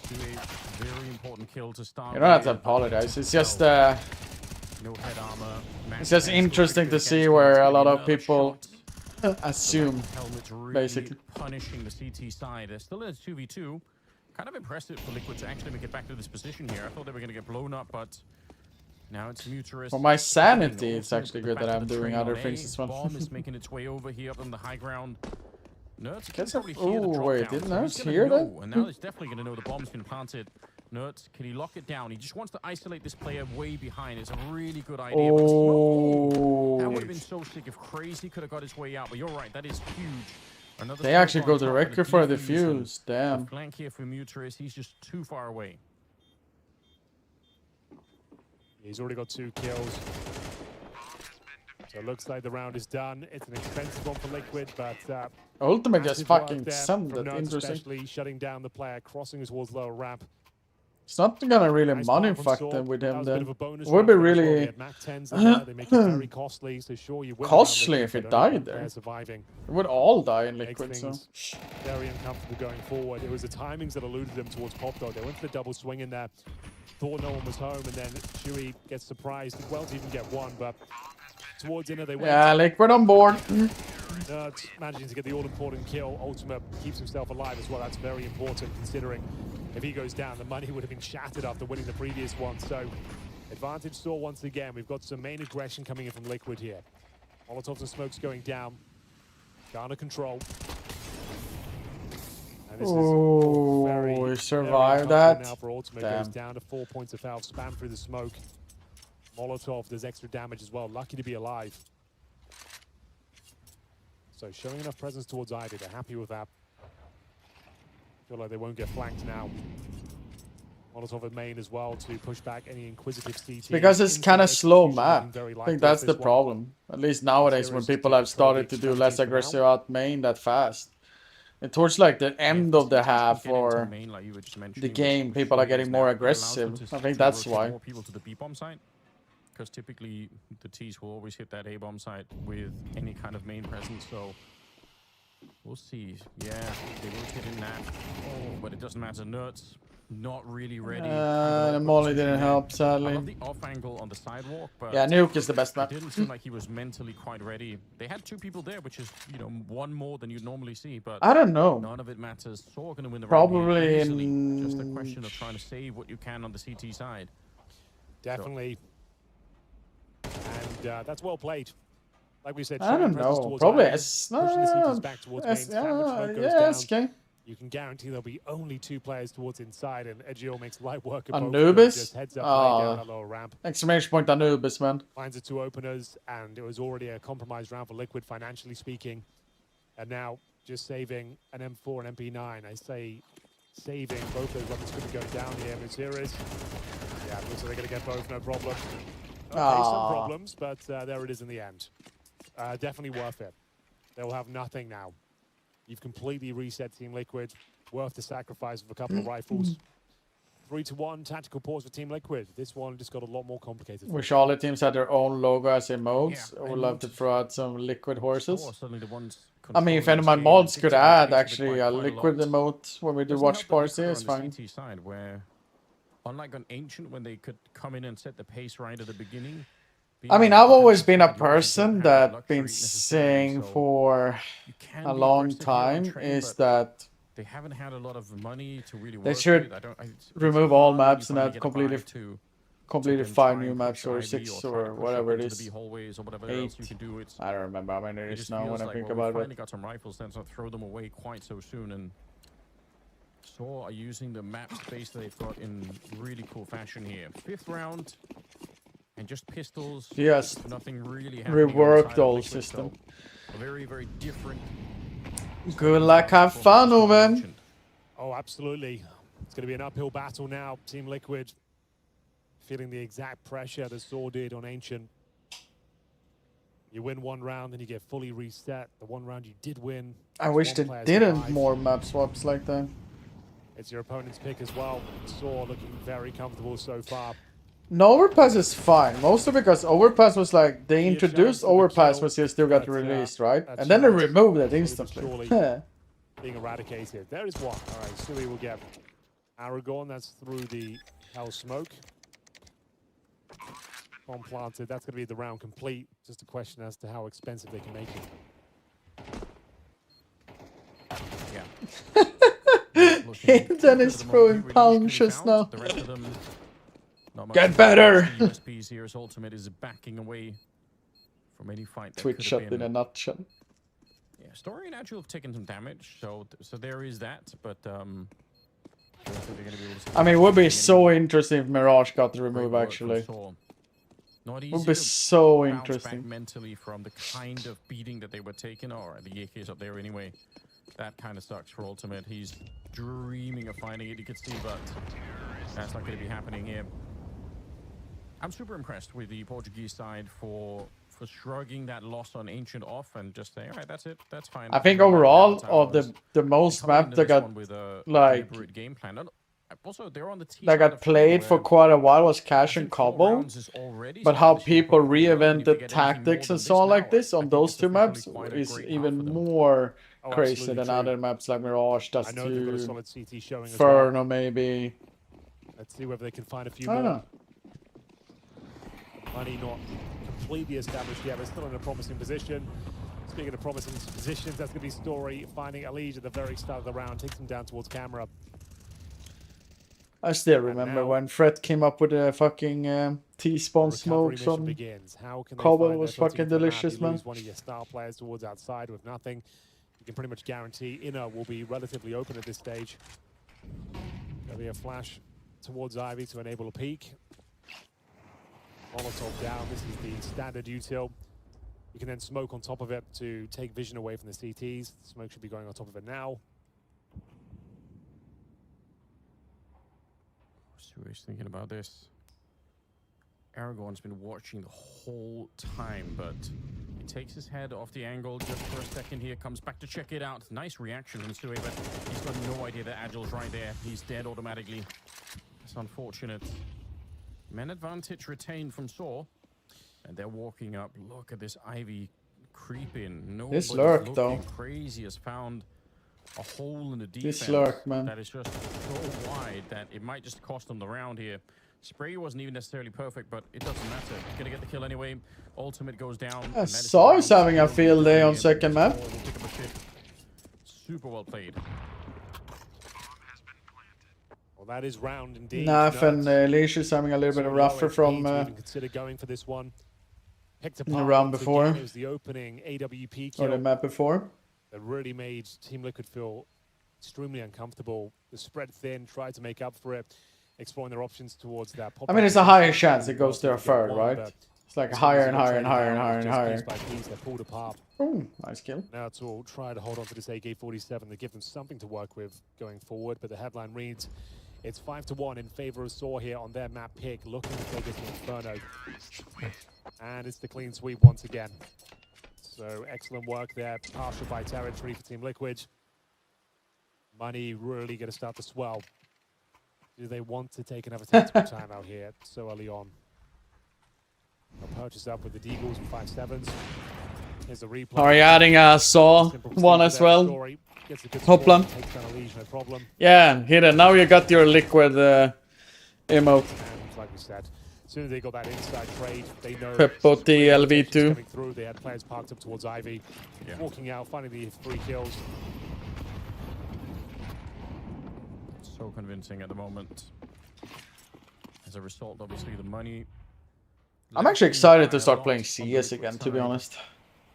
Do a very important kill to start. You don't have to apologize. It's just no head armor. it's just interesting to see where a lot of people assume, really basically. Punishing the CT side. They're still in a 2v2. Kind of impressive for Liquid to actually make it back to this position here. I thought they were going to get blown up, but now it's Muturus. For my sanity, it's actually good that I'm doing other things as well. Bomb is making its way over here up on the high ground. Nerds Guess can probably hear the oh drop wait, down, did so Nerds he's gonna hear know, that? and now he's definitely going to know the bomb's been planted. Nerds, can he lock it down? He just wants to isolate this player way behind. It's a really good idea. But that would have been so sick if Crazy could have got his way out. But you're right, that is huge. Another They actually go directly for a defuse. Damn. The flank here for Muturus, he's just too far away. He's already got 2 kills. So it looks like the round is done. It's an expensive one for Liquid, but Ultimate just massive work fucking there sent from that. Nerds, Interesting. especially shutting down the player, crossing towards lower ramp. It's not gonna really Nice money part from fuck Saw. them with That him was a bit then. of a bonus It would be round for them as well. really They had Mac 10s in there. They make it very costly, so sure you win costly around if Liquid, it but only died one there. player surviving. It would all die in Makes Liquid, so. things very uncomfortable going forward. It was the timings that eluded them towards Pop Dog. They went for the double swing in there, thought no one was home, and then Chewy gets surprised. Well to even get one, but towards dinner they went. Yeah, Liquid on board. Nerds managing to get the all-important kill. Ultimate keeps himself alive as well. That's very important considering if he goes down, the money would have been shattered after winning the previous one. So, advantage Saw once again. We've got some main aggression coming in from Liquid here. Molotovs and smokes going down. Garner control. And this Oh, we survived that. now for Ultimate. Damn. Goes down to 4 points of health. Spam through the smoke. Molotov does extra damage as well. Lucky to be alive. So showing enough presence towards Ivy. They're happy with that. Feel like they won't get flanked now. Molotov at main as well to push back any inquisitive CT. Because it's kind of slow map. Very I think likely that's with the this one. problem. At least nowadays when people have started to do less aggressive out main that fast. And towards like the end of the half or the game, people are getting more aggressive. I think that's why. More people to the B bomb site, because typically the T's will always hit that A bomb site with any kind of main presence. So we'll see. Yeah, they will hit in that. Oh, but it doesn't matter. Nerds not really ready. The molly didn't help, I sadly. love the off angle on the sidewalk, but Yeah, Nuke is the best map. it didn't seem like he was mentally quite ready. They had 2 people there, which is, you know, 1 more than you'd normally see, but I don't know. none of it matters. Saw going to win the Probably round here easily. in- Just a question of trying to save what you can on the CT side. Definitely. And that's well played. Like we said, I don't showing presence know. towards Probably Ivy, S. pushing the CTs back towards main. Smoke goes down. SK. You can guarantee there'll be only 2 players towards inside, and Edgeo makes light work of both of them. Anubis? Just heads up, play down Oh, that lower ramp. exclamation point Anubis, man. Finds the 2 openers, and it was already a compromised round for Liquid, financially speaking. And now just saving an M4 and MP9. I say saving both those weapons could be going down here. Mutiris, yeah, looks like they're going to get both, no problem. Okay, some problems, but there it is in the end. Definitely worth it. They'll have nothing now. You've completely reset Team Liquid. Worth the sacrifice of a couple of rifles. 3-1 tactical pause for Team Liquid. This one just got a lot more complicated. Wish all the teams had their own logo as emotes. Yeah, I would love to throw out some liquid horses. Saw suddenly the ones I mean, if any of my mods could add actually a liquid emote when we do watch party, it's fine. CT side where, unlike on Ancient, when they could come in and set the pace right at the beginning. I mean, I've always been a person that been saying for a long time is that they haven't had a lot of money to really work they should with. remove all maps and add completely 5 new maps or 6 or whatever it is. 8. I don't remember how many it is now when I think about finally it. got some rifles, then not throw them away quite so soon. And Saw are using the map space that they've got in really cool fashion here. 5th round. And just pistols. Yes. Nothing really happening Reworked inside the whole Liquid, system. so a very, very different. Good luck, have fun, Owen. Oh, absolutely. It's going to be an uphill battle now. Team Liquid feeling the exact pressure that Saw did on Ancient. You win 1 round, then you get fully reset. The 1 round you did win. I wish they didn't more map swaps like that. It's your opponent's pick as well. Saw looking very comfortable so far. No, Overpass is fine. Mostly because Overpass was like, they introduced Overpass was just still got released, right? And then they removed it instantly. Being eradicated. There is one. All right, Sui will get Aragorn. That's through the Hell Smoke. Bomb planted. That's going to be the round complete. Just a question as to how expensive they can make it. Yeah. Then is throwing punches now. Get better! USPs here as Ultimate is backing away from any fight. Twitch shot in a nutshell. Yeah, Story and Agile have taken some damage, so there is that, but I mean, it would be so interesting if Mirage got the remove, actually. Not easy would be so interesting. Back mentally from the kind of beating that they were taking, or the AK's up there anyway. That kind of sucks for Ultimate. He's dreaming of finding it, you could see, but that's not going to be happening here. I'm super impressed with the Portuguese side for shrugging that loss on Ancient off and just saying, all right, that's it, that's fine. I think overall, of the most maps that got like game plan. Also, they're on the that got played for quite a while was Cash and Cobble, but how people reinvented tactics and so on like this on those two maps is even more crazy than other maps like Mirage, Dust 2, Inferno maybe. Let's see whether they can find a few more. Money not completely established yet, but still in a promising position. Speaking of promising positions, that's going to be Story finding Elige at the very start of the round, takes him down towards camera. I still remember when Fred came up with a fucking T-spawn smokes on Cobble. Was fucking delicious, man. One of your star players towards outside with nothing. You can pretty much guarantee inner will be relatively open at this stage. There'll be a flash towards Ivy to enable a peek. Molotov down. This is the standard util. You can then smoke on top of it to take vision away from the CTs. The smoke should be going on top of it now. Sui's thinking about this. Aragorn's been watching the whole time, but he takes his head off the angle just for a second here, comes back to check it out. Nice reaction from Sui, but he's got no idea that Agile's right there. He's dead automatically. It's unfortunate. Men advantage retained from Saw, and they're walking up. Look at this Ivy creep in. This lurk though. Crazy has found a hole in the defense. This lurk, man. That is just so wide that it might just cost them the round here. Spray wasn't even necessarily perfect, but it doesn't matter. He's gonna get the kill anyway. Ultimate goes down. Saw is having a field day on second map. Super well played. That is round indeed. Naf and Leash is having a little bit of rougher from consider going for this one. Picked the round before. It was the opening AWP kill. Or the map before. That really made Team Liquid feel extremely uncomfortable. The spread thin, tried to make up for it, exploring their options towards that. I mean, it's a higher chance it goes to a third, right? It's like higher and higher and higher and higher and higher. They're pulled apart. Ooh, nice kill. Now to try to hold on to this AK-47 to give them something to work with going forward, but the headline reads, it's 5-1 in favor of Saw here on their map pick, looking to take it to Inferno. And it's the clean sweep once again. So excellent work there, partial by territory for Team Liquid. Money really going to start to swell. Do they want to take another tactical time out here so early on? They'll purchase up with the Deagles and 5-7s. Here's a replay. Are you adding a Saw one as well? Hoplan. No, yeah, hit it. Now you got your liquid emote. And like we said, as soon as they got that inside trade, they know Peppo the LV2. Coming through, they had players parked up towards Ivy. Walking out, finding the 3 kills. So convincing at the moment. As a result, obviously, the money. I'm actually excited to start playing CS again, to be honest.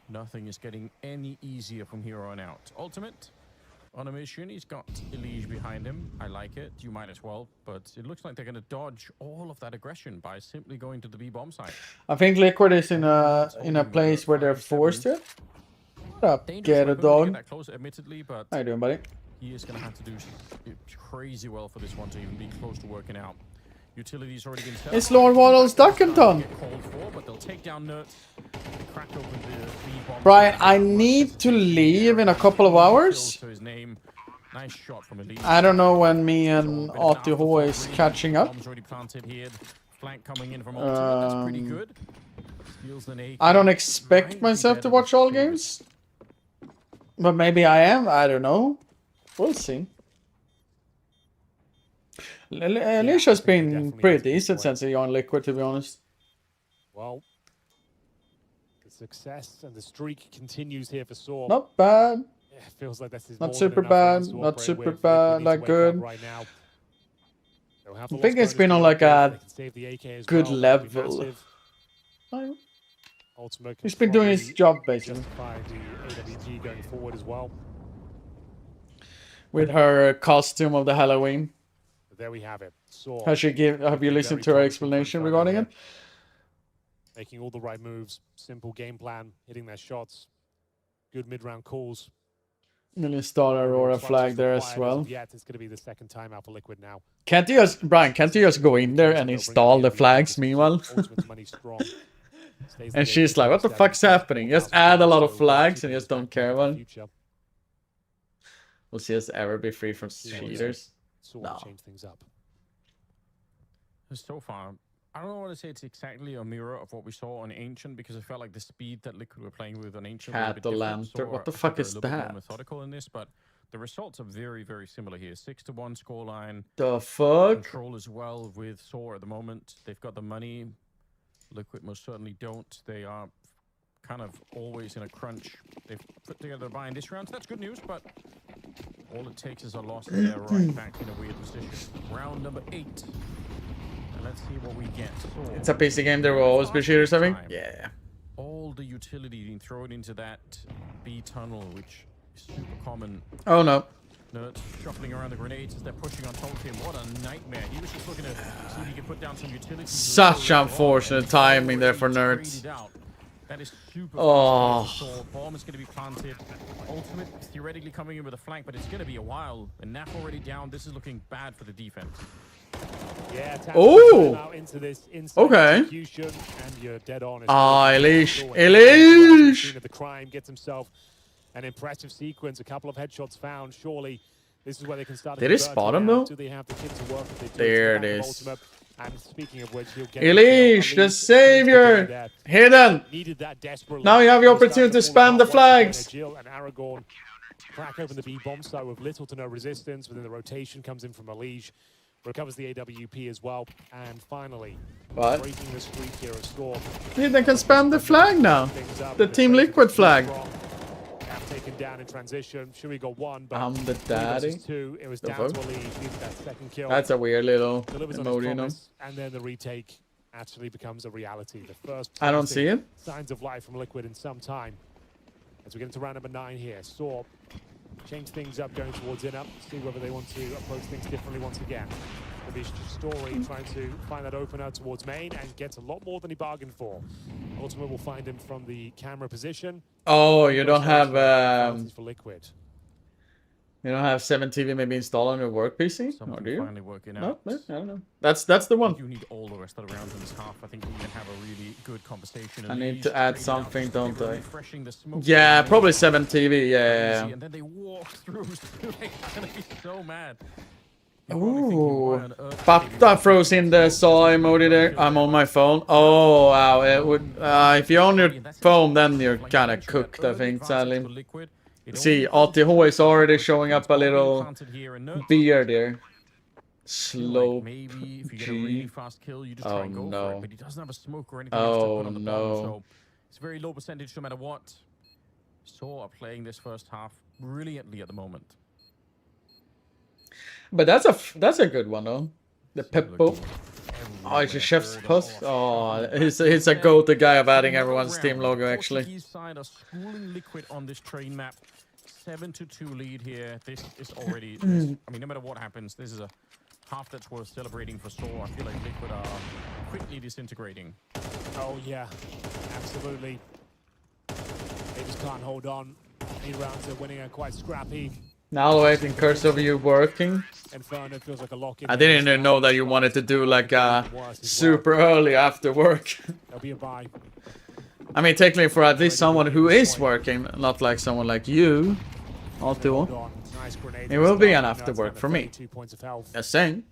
Nothing is getting any easier from here on out. Ultimate on a mission. He's got Elige behind him. I like it. You might as well. But it looks like they're going to dodge all of that aggression by simply going to the B-bomb site. I think Liquid is in a place where they're forced to. What up, get a dog? Admittedly, but how you doing, buddy? He is going to have to do crazy well for this one to even be close to working out. Utilities already been set. It's Lord Waddle's Duckenton. Brian, I need to leave in a couple of hours. Nice shot from Elite. I don't know when me and Atiho is catching up. flank coming in from Ultimate. That's pretty good. Steals an AK. I don't expect myself to watch all games. But maybe I am. I don't know. We'll see. Alicia's been pretty decent since he on Liquid, to be honest. Well, the success and the streak continues here for Saw. Not bad. Yeah, it feels like this is not super bad. Not super bad. Like good. Right now. I think it's been on like a good level. He's been doing his job basically. AWG going forward as well. With her costume of the Halloween. There we have it. Saw. Have you listened to her explanation regarding it? Making all the right moves, simple game plan, hitting their shots, good mid-round calls. Nearly install Aurora flag there as well. Yeah, it's going to be the second time out for Liquid now. Can't you just, Brian, can't you just go in there and install the flags meanwhile? And she's like, what the fuck's happening? Just add a lot of flags and just don't care about it. Will CS ever be free from cheaters? No. Change things up. So far, I don't want to say it's exactly a mirror of what we saw on Ancient, because I felt like the speed that Liquid were playing with on Ancient was a bit different. So what the fuck is a that? more methodical in this, but the results are very, very similar here. 6-1 scoreline. The fuck? Control as well with Saw at the moment. They've got the money. Liquid most certainly don't. They are kind of always in a crunch. They've put together a buy in this round, so that's good news, but all it takes is a loss and they're right back in a weird position. Round number 8. And let's see what we get. Saw. It's a PC game, there will always be cheaters, I think. Yeah. All the utility being thrown into that B tunnel, which is super common. Oh no. Nerd shuffling around the grenades as they're pushing on top of him. What a nightmare. He was just looking to see if he could put down some utility. Such unfortunate timing there for Nerds. That is super oh. Bomb is going to be planted. Ultimate theoretically coming in with a flank, but it's going to be a while. And Naf already down. This is looking bad for the defense. Yeah, oh. Into this okay. And you're dead on. Elish. Elish. The crime gets himself an impressive sequence. A couple of headshots found. Surely this is where they can start. Did he spot him though? Do they have the kit to work? There it is. And speaking of which, he'll get Elish, the savior, hidden. Needed that desperately. Now you have the opportunity to spam the flags. Jill and Aragorn crack open the B bomb site with little to no resistance. Within the rotation comes in from Elish, recovers the AWP as well, and finally breaking the streak here of Storm. Yeah, they can spam the flag now. The Team Liquid flag. Taken down in transition. Shuri got one, but I'm the daddy. Two. It was down to Elish. Needed that second kill. That's a weird little emoji, you know. And then the retake actually becomes a reality. The first I don't see it. Signs of life from Liquid in some time. As we get into round number 9 here, Saw change things up going towards in-up, see whether they want to approach things differently once again. The Story trying to find that opener towards main and gets a lot more than he bargained for. Ultimate will find him from the camera position. Oh, you don't have for Liquid. You don't have 7TV maybe installed on your work PC? Something or do you? Finally working out. No, I don't know. That's the one. You need all the rest of the rounds in this half. I think we can have a really good conversation. I need to add something, don't I? The yeah, probably 7TV. Yeah. And then they walk through. They're gonna be so mad. Ooh, Bapta froze in the saw emoji there. I'm on my phone. Oh wow, it would. If you're on your phone, then you're kind of cooked, I think, sadly. See, ATH is already showing up a little beard there. Slow. Maybe if you get a really fast kill, you just try and go for it. But he doesn't have a smoke or anything else to put on the bomb, so it's very low percentage no matter what. Saw are playing this first half brilliantly at the moment. But that's a good one though. The Peppo. Oh, it's a chef's puss. Oh, he's a go-to guy of adding everyone's team logo actually. Portuguese side are schooling Liquid on this train map. 7-2 lead here. This is already. I mean, no matter what happens, this is a half that's worth celebrating for Saw. I feel like Liquid are quickly disintegrating. Oh yeah, absolutely. They just can't hold on. 8 rounds they're winning are quite scrappy. Now waiting, Curse of You working. Inferno feels like a lock-in. I didn't even know that you wanted to do like super early after work. There'll be a buy. I mean, technically for at least someone who is working, not like someone like you, Alto. It will be an after work for me. Just saying.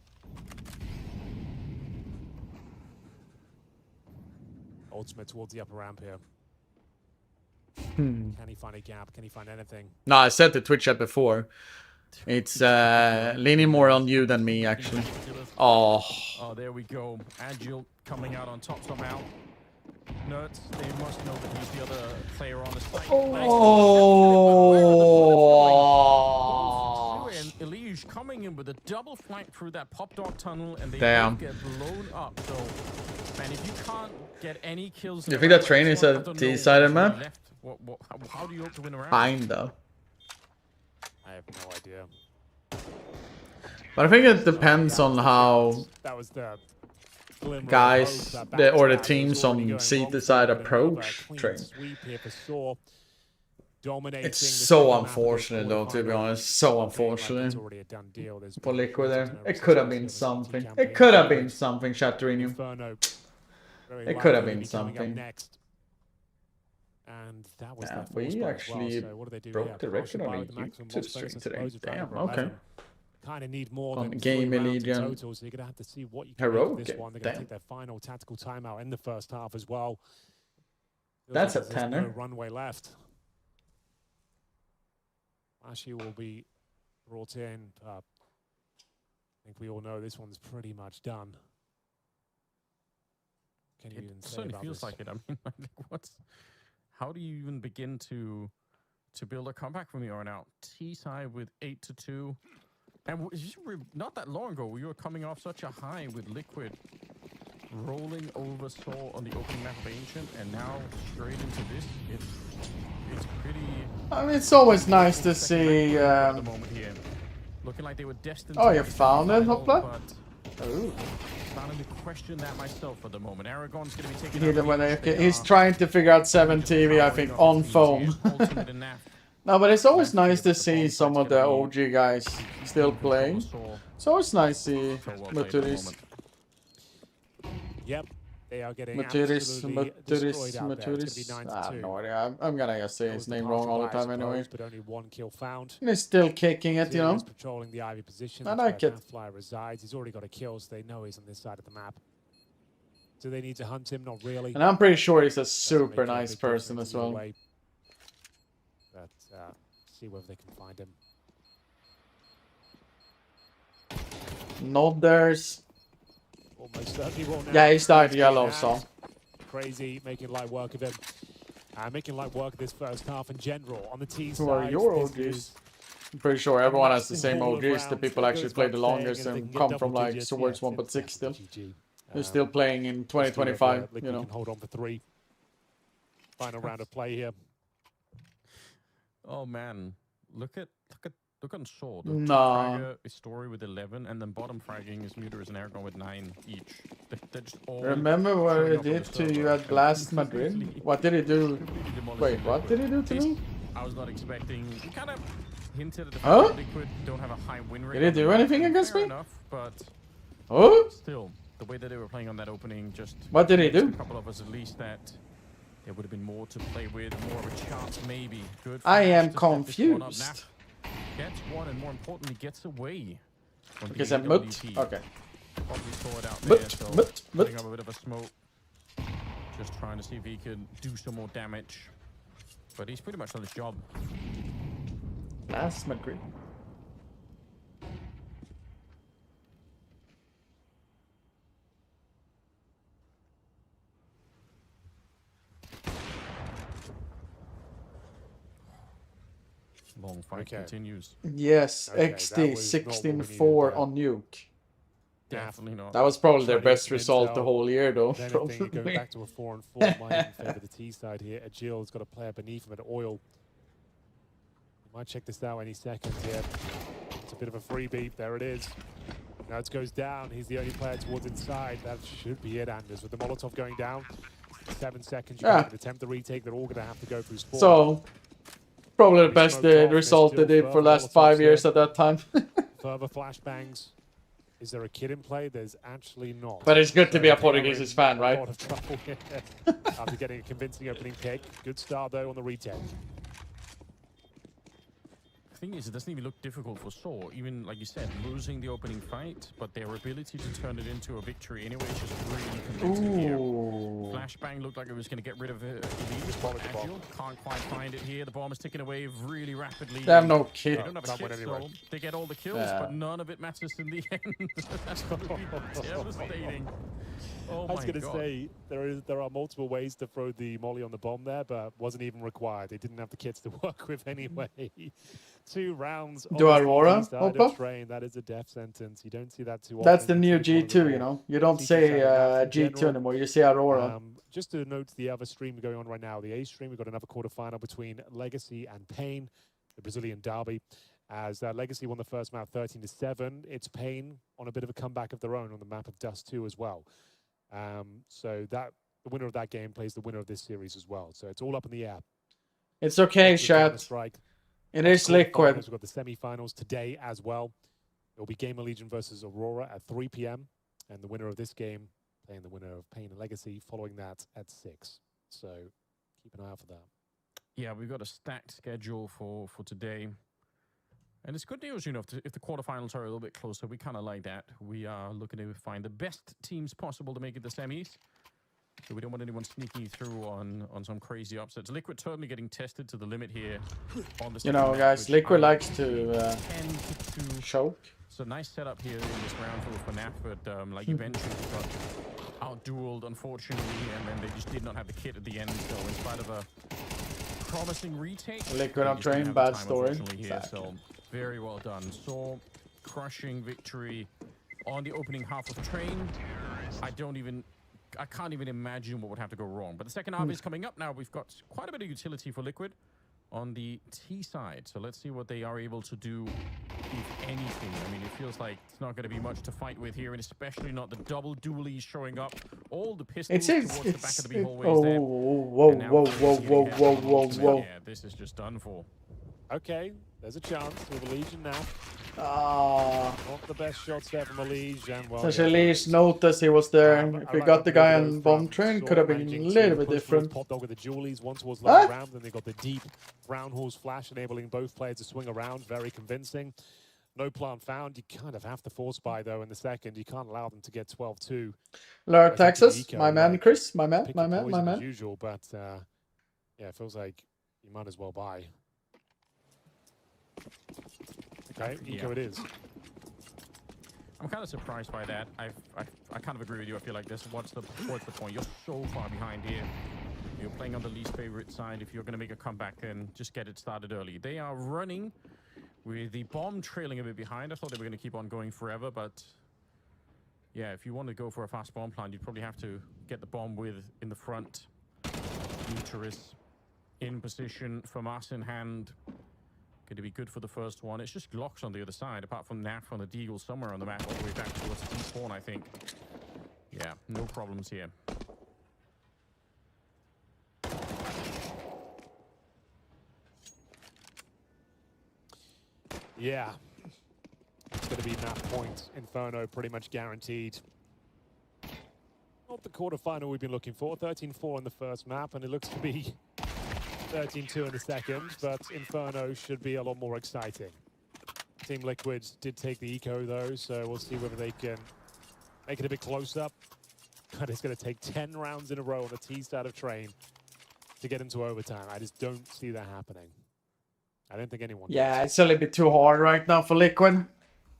ultimate towards the upper ramp here. Hmm. Can he find a gap? Can he find anything? No, I said the Twitch chat before. It's leaning more on you than me, actually. Oh. Oh, there we go. Agile coming out on top somehow. Nerds, they must know that he's the other player on the site. Oh. And Elige coming in with a double flank through that pop dog tunnel, and they Damn. both get blown up. So, man, if you can't get any kills, You think that train is a T-sided map? How do you hope to win around? Kinda. I have no idea. But I think it depends on how That was the guys or the teams on C side approach train. It's so unfortunate though, to be honest. So unfortunate for Liquid there. It could have been something. It could have been something, Chatterino. It could have been something. And that was Yeah, we actually broke the record on a YouTube stream today. Damn, okay. Kind of need more On than Game 3 rounds in Legion. total, so you're gonna have to see what you can make Heroic. of this one. They're gonna Damn. take their final tactical timeout in the first half as well. Feels That's like a there's no tenner. runway left. Flashy will be brought in. I think we all know this one's pretty much done. Can you even It say certainly about feels this? like it. I mean, like, how do you even begin to build a comeback from here on out? T-side with 8-2. And not that long ago, we were coming off such a high with Liquid rolling over Soul on the opening map of Ancient, and now straight into this. It's pretty... I mean, it's always nice to see... Looking like they were destined Oh, to you reach the found it, final, Hopla? but Ooh. starting to question that myself for the moment. Aragon's going to be taking He out when Reach. They he's are trying to figure out 7 TV, I think, on phone. ultimate in that. No, but it's always nice to see some of the OG guys still playing. It's always nice to see Maturis. Yep, they are getting Maturis, absolutely destroyed out there. It's gonna be 9-2. I have no idea. I'm gonna just say his name wrong all the time anyway. But only 1 kill found. And he's still kicking it, you know. He's patrolling the Ivy position. I That's like where it. Fly resides. He's already got a kill, so they know he's on this side of the map. Do they need to hunt him? Not really. And I'm pretty sure he's a super nice person as well. But see whether they can find him. Not theirs. Almost certainly will now. Yeah, he started yellow, so. Crazy, making light work of him. Making light work of this first half in general. On the T side, Who are your OGs? I'm pretty sure everyone has the same OGs. The people actually play the longest and come from like Swords 1.6 still. They're still playing in 2025, you know. Can hold on for 3. Final round of play here. Oh man, look on Sword. Nah. Fragger is Story with 11, and then bottom fragging is Muterus and Aragon with 9 each. They're just all Remember what showing he up on did the to server. you at Blast Madrid? What did he do? Wait, what did he do to me? I was not expecting. He kind of hinted at the Huh? fact that Liquid don't have a high win rate. Did he do anything against Fair me? enough, but Oh? still, the way that they were playing on that opening just. What did he do? A couple of us at least that there would have been more to play with, more of a chance maybe. Good. I Flash am to step this one up. confused. Naf gets one, and more importantly, gets away. From Because the I'm mut? AWP. Okay. Probably saw it out Mut, there, so mut, putting mut. up a bit of a smoke. Just trying to see if he can do some more damage. But he's pretty much done his job. Blast Madrid. Long fight continues. Yes, Okay, XD that was not what we 16-4 needed on Nuke. Definitely not. That was probably their Trying to best get result the intel. whole year, though. If anything, going probably. back to a 4-4 might even favour the T side here. Agil's got a player beneath him at Oil. Might check this out any second here. It's a bit of a freebie. There it is. Now it goes down. He's the only player towards inside. That should be it, Anders. With the Molotov going down, 7 seconds. You can attempt the retake. They're all going to have to go through spawn. So, probably the best result they did for the last 5 years at that time. Further flashbangs. Is there a kid in play? There's actually not. But it's good to be a they are Portuguese in fan, a right? lot of trouble here after getting a convincing opening pick. Good start though on the retake. thing is, it doesn't even look difficult for Saw. Even, like you said, losing the opening fight, but their ability to turn it into a victory anyway is just really convincing here. Flashbang looked like it was going to get rid of it. Agile can't quite find it here. The bomb is ticking away really rapidly. They have no kit. They don't have a kit, so they get all the kills, but none of it matters in the end. That's going to be devastating. Oh I was going to God. say, there are multiple ways to throw the molly on the bomb there, but wasn't even required. They didn't have the kits to work with anyway. 2 rounds. Do Aurora, train. That is a death sentence. You don't see that too often. That's the new G2, you know. You don't say G2 anymore. You say Aurora. Just to note the other stream going on right now, the A stream, we've got another quarterfinal between Legacy and Pain, the Brazilian derby. As Legacy won the first map 13-7, it's Pain on a bit of a comeback of their own on the map of Dust 2 as well. So that the winner of that game plays the winner of this series as well. So it's all up in the air. It's okay, chat. It is Liquid. We've got the semi-finals today as well. It will be Gamer Legion versus Aurora at 3 p.m. And the winner of this game playing the winner of Pain and Legacy following that at 6. So keep an eye out for that. Yeah, we've got a stacked schedule for today. And it's good news, you know, if the quarterfinals are a little bit closer, we kind of like that. We are looking to find the best teams possible to make it the semis. So we don't want anyone sneaking through on some crazy upsets. Liquid certainly getting tested to the limit here. On the you know, guys, Liquid likes to choke. So nice setup here in this round for FNAF, but like you mentioned, we got out-dueled, unfortunately, and then they just did not have the kit at the end. So in spite of a promising retake, Liquid on train, bad story. Here, so very well done. So crushing victory on the opening half of train. I can't even imagine what would have to go wrong. But the second half is coming up now. We've got quite a bit of utility for Liquid on the T side. So let's see what they are able to do, if anything. I mean, it feels like it's not going to be much to fight with here, and especially not the double dualies showing up. All the pistols towards the back of the B hallways there. Whoa. Yeah, this is just done for. Okay, there's a chance with a Legion now. Not the best shots there from a Legion. Well, Such a Legion noticed he was there. If we got the guy on bomb train, could have been a little bit different. Popped over the Julies, one towards lower round, then they got the deep round horse flash, enabling both players to swing around. Very convincing. No plant found. You kind of have to force buy though in the second. You can't allow them to get 12-2. Lord Texas, my man, Chris, my man. As usual, but yeah, it feels like you might as well buy. Okay, eco it is. I'm kind of surprised by that. I kind of agree with you. I feel like this. What's the point? You're so far behind here. You're playing on the least favorite side. If you're going to make a comeback, then just get it started early. They are running with the bomb trailing a bit behind. I thought they were going to keep on going forever, but yeah, if you want to go for a fast bomb plant, you'd probably have to get the bomb in the front. Uterus in position, FAMAS in hand. Going to be good for the first one. It's just Glocks on the other side, apart from NAF on the Deagle somewhere on the map, all the way back towards the T-spawn, I think. Yeah, no problems here. Yeah. It's going to be map point. Inferno pretty much guaranteed. Not the quarterfinal we've been looking for. 13-4 on the first map, and it looks to be 13-2 in the second, but Inferno should be a lot more exciting. Team Liquid did take the eco though, so we'll see whether they can make it a bit closer. But it's going to take 10 rounds in a row on the T side of train to get into overtime. I just don't see that happening. I don't think anyone Yeah, it's a little bit too hard right now for Liquid.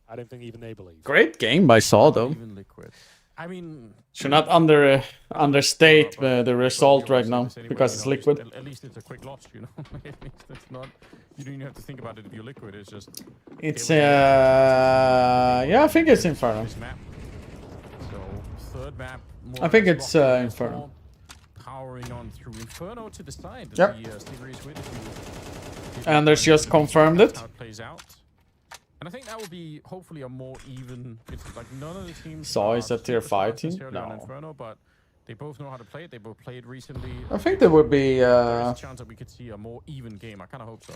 I don't think even they believe. Great game by Saw though. Even Liquid. I mean, should not understate the result right now because it's Liquid. At least it's a quick loss, you know. At least it's not. You don't even have to think about it if you're Liquid. It's just. It's yeah, I think it's Inferno. So third map. I think it's Inferno. Powering on through Inferno to the side. Yep. And there's just confirmed it. How it plays out. And I think that will be hopefully a more even. It's like none of the teams. Saw is a tier 5 team. No. Inferno, but they both know how to play it. They both played recently. I think there would be there's a chance that we could see a more even game. I kind of hope so.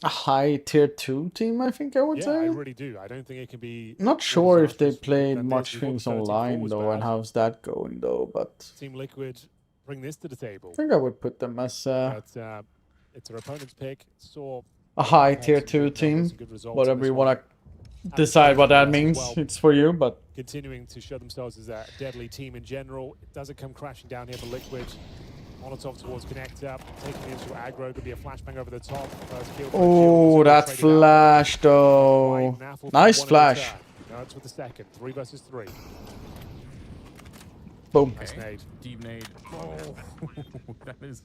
A high tier 2 team, I think I would say. I really do. I don't think it can be. Not sure if they played much things online though, and how's that going though. But Team Liquid bring this to the table. I think I would put them as. But, it's their opponent's pick. Saw a high tier 2 team. Whatever you want to decide what that means, it's for you, but... Continuing to show themselves as a deadly team in general. It doesn't come crashing down here for Liquid. Molotov towards connector, taking the initial aggro, could be a flashbang over the top. Oh, that flash though. Nice flash. No, it's with the second. 3 versus 3. Boom. Nice nade. Deep nade. Oh, that is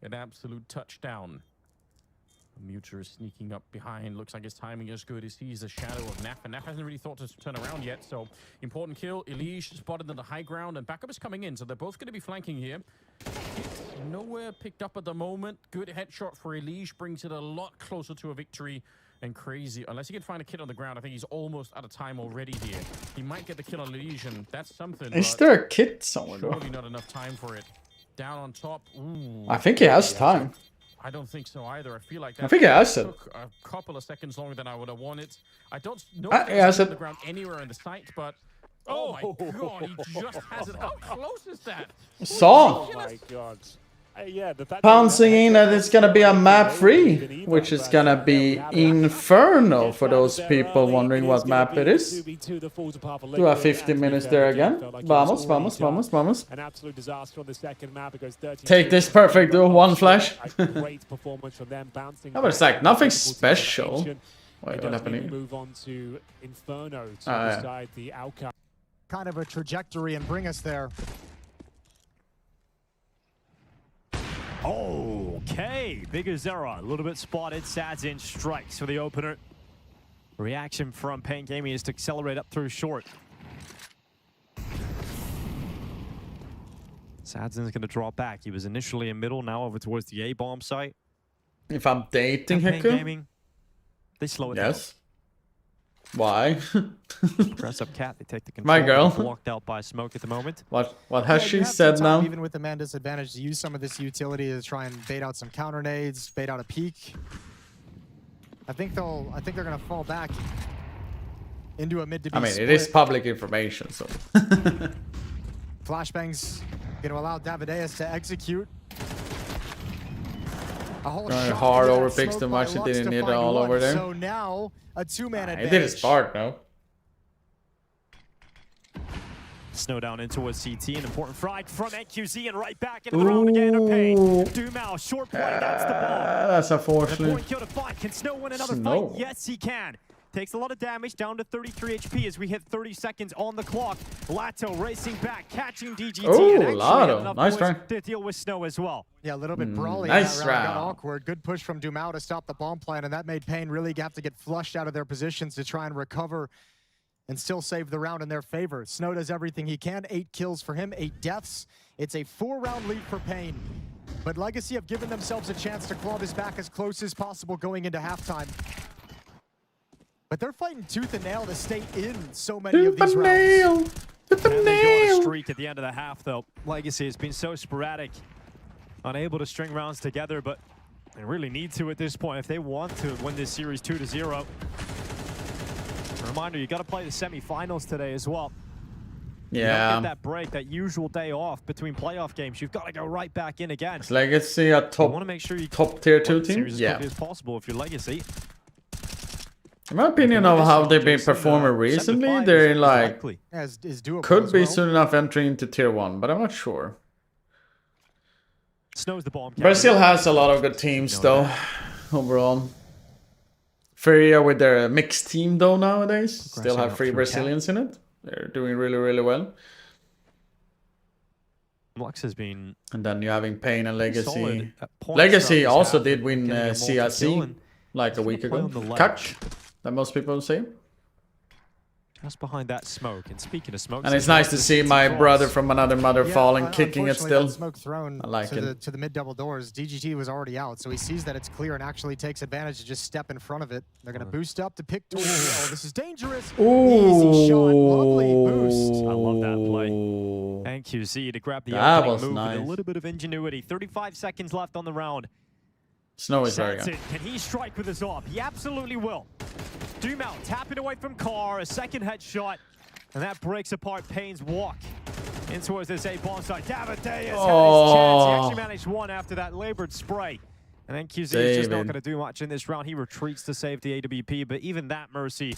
an absolute touchdown. Muter is sneaking up behind. Looks like his timing is good. He sees the shadow of Naf, and Naf hasn't really thought to turn around yet. So important kill. Elige spotted on the high ground, and backup is coming in. So they're both going to be flanking here. It's nowhere picked up at the moment. Good headshot for Elige. Brings it a lot closer to a victory. And crazy. Unless he can find a kid on the ground, I think he's almost out of time already here. He might get the kill on Elige, and that's something. Is there a kid somewhere? Surely not enough time for it. Down on top. Ooh. I think he has time. I don't think so either. I feel like that took a couple of seconds longer than I would have wanted. I don't know if he's on the ground anywhere in the site, but oh my god, he just has it. How close is that? Saw. Oh my god. Yeah, Pouncing in that it's gonna be a map 3, which is gonna be Inferno for those people wondering what map it is. Do a 50 minutes there again. Vamos, vamos, vamos, vamos. An absolute disaster on the second map. It goes 13. Take this perfect, do one flash. Great performance from them, bouncing. But it's like nothing special. Wait, what happened? Move on to Inferno to decide the outcome. Kind of a trajectory and bring us there. Okay, Bigger Zera, a little bit spotted. Sadzin strikes for the opener. Reaction from Pain Gaming is to accelerate up through short. Sadzin's going to drop back. He was initially in middle, now over towards the A-bomb site. If I'm dating Pain Heku? Gaming, they slow it down. Yes. Why? Press up cat, they take the control. My girl. Blocked out by smoke at the moment. What has she said now? Even with the man disadvantage, to use some of this utility to try and bait out some counter nades, bait out a peek. I think they're gonna fall back into a mid to B. I mean, split. it is public information, so. Flashbangs gonna allow Davideus to execute. A whole hard overpicks too much, it didn't need it all over there. So now a 2-man advantage. It did his part, no? Snow down in towards CT, an important frag from NQZ, and right back into the round again of Pain. Dumao, short play, that's the ball. That's unfortunate. An important kill to find. Can Snow win another fight? Yes, he can. Takes a lot of damage, down to 33 HP as we hit 30 seconds on the clock. Lato racing back, catching DGT. Oh, and Lato, nice try. To deal with Snow as well. Yeah, a little bit brawly. Nice round. Got round. awkward. Good push from Dumao to stop the bomb plan, and that made Pain really have to get flushed out of their positions to try and recover and still save the round in their favor. Snow does everything he can. 8 kills for him, 8 deaths. It's a 4-round lead for Pain. But Legacy have given themselves a chance to claw this back as close as possible going into halftime. But they're fighting tooth and nail to stay in so many of these rounds. And they go on a streak at the end of the half, though. Legacy has been so sporadic, unable to string rounds together, but they really need to at this point if they want to win this series 2-0. Reminder, you got to play the semifinals today as well. Yeah. You don't get that break, that usual day off between playoff games. You've got to go right back in again. Is Legacy a top, want to make sure you top tier 2 team? As yeah. quickly as possible if you're Legacy. In my opinion of how they've been performing recently, they're like, could be soon enough entering into tier 1, but I'm not sure. Snow's the bomb. Brazil has a lot of good teams though, overall. Feria with their mixed team though nowadays. Still have 3 Brazilians in it. They're doing really, really well. Lux has been... And then you're having Pain and Legacy. Legacy also did win CSC like a week ago. Catch, that most people say. Just behind that smoke. And speaking of smoke... And it's nice to see my brother from another mother falling, kicking it still. Smoke thrown I like it. To the mid double doors. DGT was already out, so he sees that it's clear and actually takes advantage to just step in front of it. They're going to boost up to pick towards oh, this is dangerous. Easy shot. Lovely boost. I love that play. NQZ to grab the that opening was move nice. with a little bit of ingenuity. 35 seconds left on the round. Snow is very good. Can he strike with his AWP? He absolutely will. Dumao tapping away from Carr. A second headshot. And that breaks apart Pain's walk in towards this A-bomb side. Davideus had his chance. He actually managed one after that labored spray. And then QZ is just not going to do much in this round. He retreats to save the AWP, but even that mercy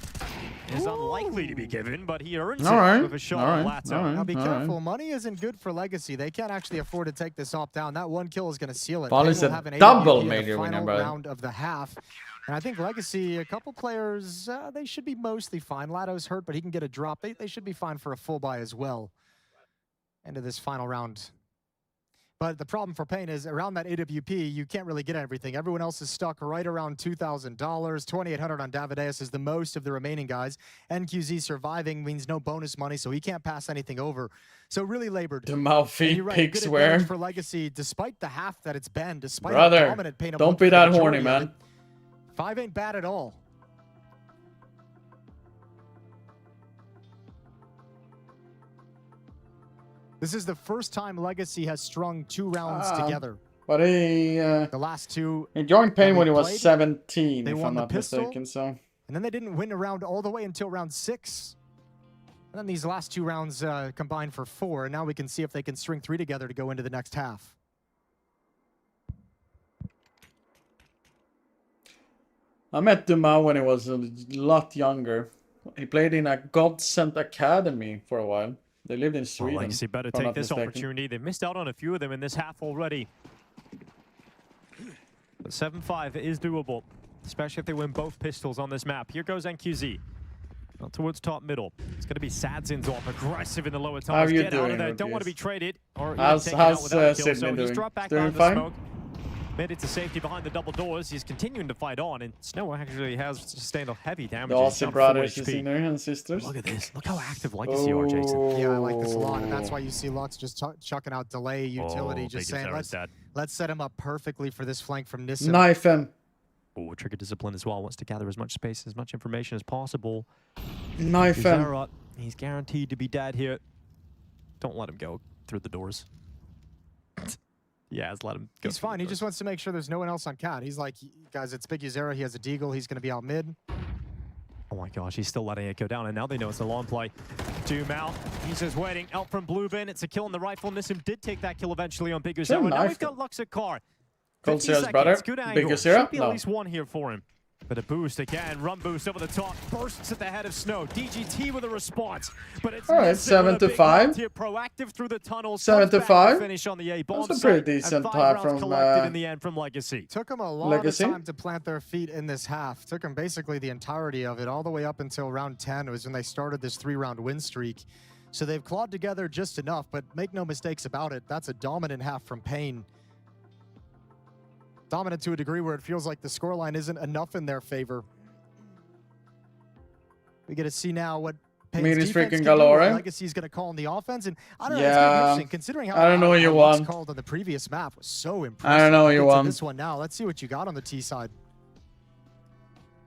is unlikely to be given, but he earns it with a shot on Lato. Now be careful, money isn't good for Legacy. They can't actually afford to take this op down. That one kill is going to seal it. Volley's a double major winner, bro. Round of the half. And I think Legacy, a couple players, they should be mostly fine. Lato's hurt, but he can get a drop. They should be fine for a full buy as well. End of this final round. But the problem for Pain is around that AWP, you can't really get everything. Everyone else is stuck right around $2,000. $2,800 on Davideus is the most of the remaining guys. NQZ surviving means no bonus money, so he can't pass anything over. So really labored. The Malfi picks where? For Legacy, despite the half that it's been, despite Brother, the dominant Pain. Don't be that horny, man. 5 ain't bad at all. This is the first time Legacy has strung 2 rounds together. But he the last 2 he joined Pain when he was played, 17, they if won I'm the not pistol, mistaken. So and then they didn't win a round all the way until round 6. And then these last 2 rounds combined for 4, and now we can see if they can string 3 together to go into the next half. I met Dumas when he was a lot younger. He played in a God-sent academy for a while. They lived in Sweden. Well, Legacy better take this opportunity. They've missed out on a few of them in this half already. But 7-5 is doable, especially if they win both pistols on this map. Here goes NQZ. Not towards top middle. It's going to be Sadzin's off, aggressive in the lower tunnels. How are you Get doing, out of there. Don't want to be traded. Or how's Sydney doing? Dropped back Doing down to fine? smoke. Made it to safety behind the double doors. He's continuing to fight on, and Snow actually has sustained a heavy damage. The Aussie brothers is in there and sisters. Look at this. Look how active Legacy are, Jason. Yeah, I like this a lot, and that's why you see Lux just chucking out delay utility, just Big saying, Azara's let's set him up perfectly for this flank from Nissan. Knife him. Oh, Trigger Discipline as well. Wants to gather as much space, as much information as possible. Knife him. Azara, he's guaranteed to be dead here. Don't let him go through the doors. Yeah, let him go. He's fine. He just wants to make sure there's no one else on cat. He's like, guys, it's Big Uzera. He has a deagle. He's going to be out mid. Oh my gosh, he's still letting it go down, and now they know it's a long play. Doom out. He's just waiting. Out from Blue Bin. It's a kill on the rifle. Nissim did take that kill eventually on Big Uzera. Now we've got Lux at car. Cold Zera's brother. Big Uzera? Should be at least one here for him. But a boost again, run boost over the top, bursts at the head of Snow. DGT with a response, but it's all right. 7-5. here, proactive through the tunnels. 7-5. Finish on the A bomb. That's a pretty decent time from in the end from Legacy. Took them a lot of time to plant their feet in this half. Took them basically the entirety of it, all the way up until round 10. It was when they started this 3-round win streak. So they've clawed together just enough, but make no mistakes about it. That's a dominant half from Pain. Dominant to a degree where it feels like the scoreline isn't enough in their favor. We get to see now what Pain's defense can do, what Legacy's going to call on the offense, and I don't know, it's going to be interesting considering how I don't know you won. Called on the previous map was so impressive. I don't know you won. This one now, let's see what you got on the T side.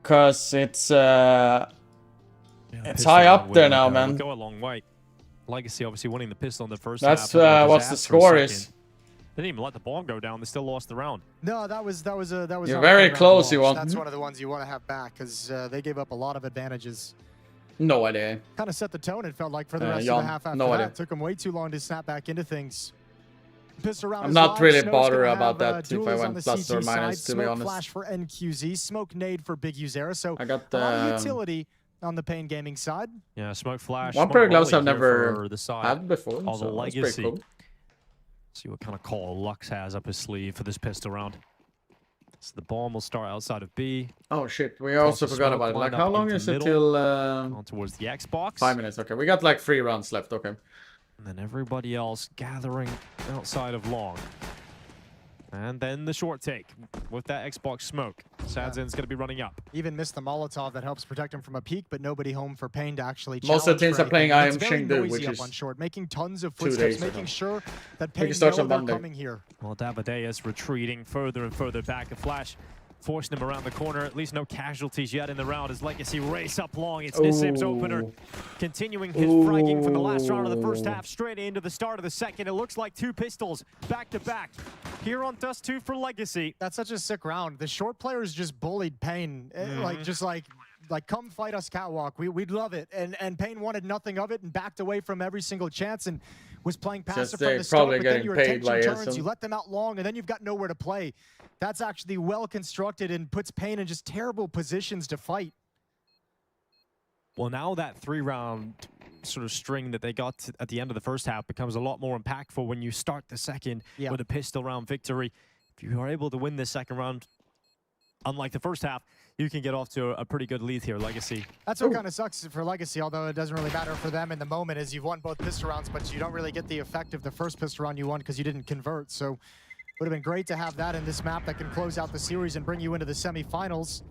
Cause it's high up there now, man. We'll go a long way. Legacy obviously winning the pistol in the first half. That's what the score is. They didn't even let the bomb go down. They still lost the round. No, that was. You're very close, you won. That's one of the ones you want to have back because they gave up a lot of advantages. No idea. Kind of set the tone. It felt like for the rest of the half after that. It took them way too long to snap back into things. Pistol round. I'm not really bothered about that if I went plus or minus, to be honest. Flash for NQZ, smoke nade for Big Uzera. So I got a lot of utility on the Pain Gaming side. Yeah, smoke flash. One pair of gloves I've never had before. All the Legacy. Cool. See what kind of call Lux has up his sleeve for this pistol round. So the bomb will start outside of B. Oh shit, we also forgot about it. Like, how long is it till... on towards the Xbox. 5 minutes, okay. We got like 3 rounds left, okay. And then everybody else gathering outside of long. And then the short take with that Xbox smoke. Sadzin's going to be running up. Even missed the Molotov that helps protect him from a peek, but nobody home for Pain to actually challenge. Most of the teams are playing I Am Chengdu, which is on short, making tons of footsteps, making sure that Pain know they're coming here. Well, Davideus retreating further and further back. A flash forcing him around the corner. At least no casualties yet in the round as Legacy race up long. It's Nissim's opener. Continuing his fragging from the last round of the first half straight into the start of the second. It looks like 2 pistols back to back here on Dust 2 for Legacy. That's such a sick round. The short players just bullied Pain. Like come fight us catwalk. We'd love it. And Pain wanted nothing of it and backed away from every single chance and was playing passive from the start. But then your attention turns, you let them out long, and then you've got nowhere to play. That's actually well constructed and puts Pain in just terrible positions to fight. Well, now that 3-round sort of string that they got at the end of the first half becomes a lot more impactful when you start the second with a pistol round victory. If you are able to win this second round, unlike the first half, you can get off to a pretty good lead here, Legacy. That's what kind of sucks for Legacy, although it doesn't really matter for them in the moment, as you've won both pistol rounds, but you don't really get the effect of the first pistol round you won because you didn't convert. So would have been great to have that in this map that can close out the series and bring you into the semifinals.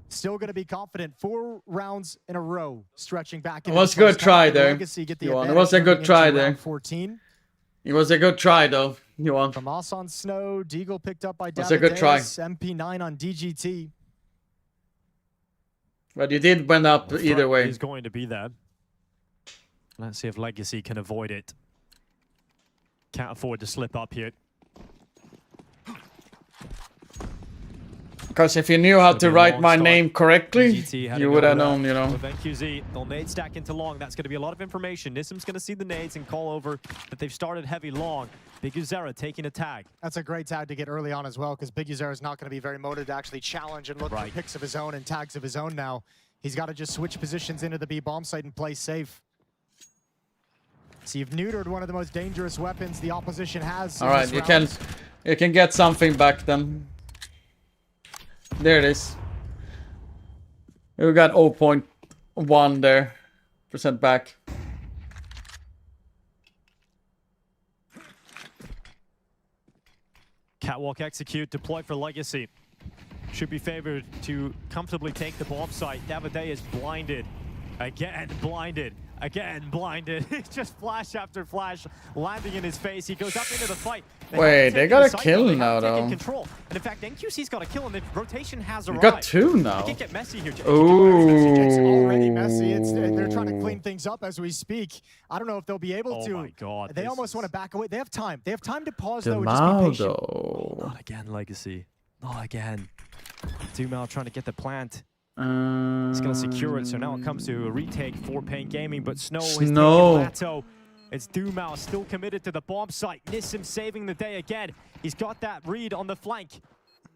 Still going to be confident. 4 rounds in a row, stretching back. It was a good try there. It was a good try there. 14. It was a good try though. You won. From us on Snow, Deagle picked up by That's a good try. MP9 on DGT. But you did went up either way. Is going to be that. Let's see if Legacy can avoid it. Can't afford to slip up here. Because if you knew how to write my name correctly, you would have known, you know. With NQZ, they'll nade stack into long. That's going to be a lot of information. Nissim's going to see the nades and call over that they've started heavy long. Big Uzera taking a tag. That's a great tag to get early on as well, because Big Uzera is not going to be very motivated to actually challenge and look for picks of his own and tags of his own now. He's got to just switch positions into the B bomb site and play safe. So you've neutered one of the most dangerous weapons the opposition has. All right, you can get something back then. There it is. We got 0.1 there % back. Catwalk execute, deploy for Legacy. Should be favored to comfortably take the bomb site. Davide is blinded. Again blinded. Again blinded. It's just flash after flash landing in his face. He goes up into the fight. Wait, they got a kill now though. Control. And in fact, NQC's got a kill and the rotation has arrived. We got 2 now. It can get messy here. Ooh. It's already messy. They're trying to clean things up as we speak. I don't know if they'll be able to. Oh my god. They almost want to back away. They have time. They have time to pause Dumao, though and just be patient. though. Not again, Legacy. Not again. Dumao trying to get the plant. He's going to secure it, so now it comes to a retake for Pain Gaming, but Snow is taking plateau. It's Dumao still committed to the bomb site. Nissim saving the day again. He's got that read on the flank,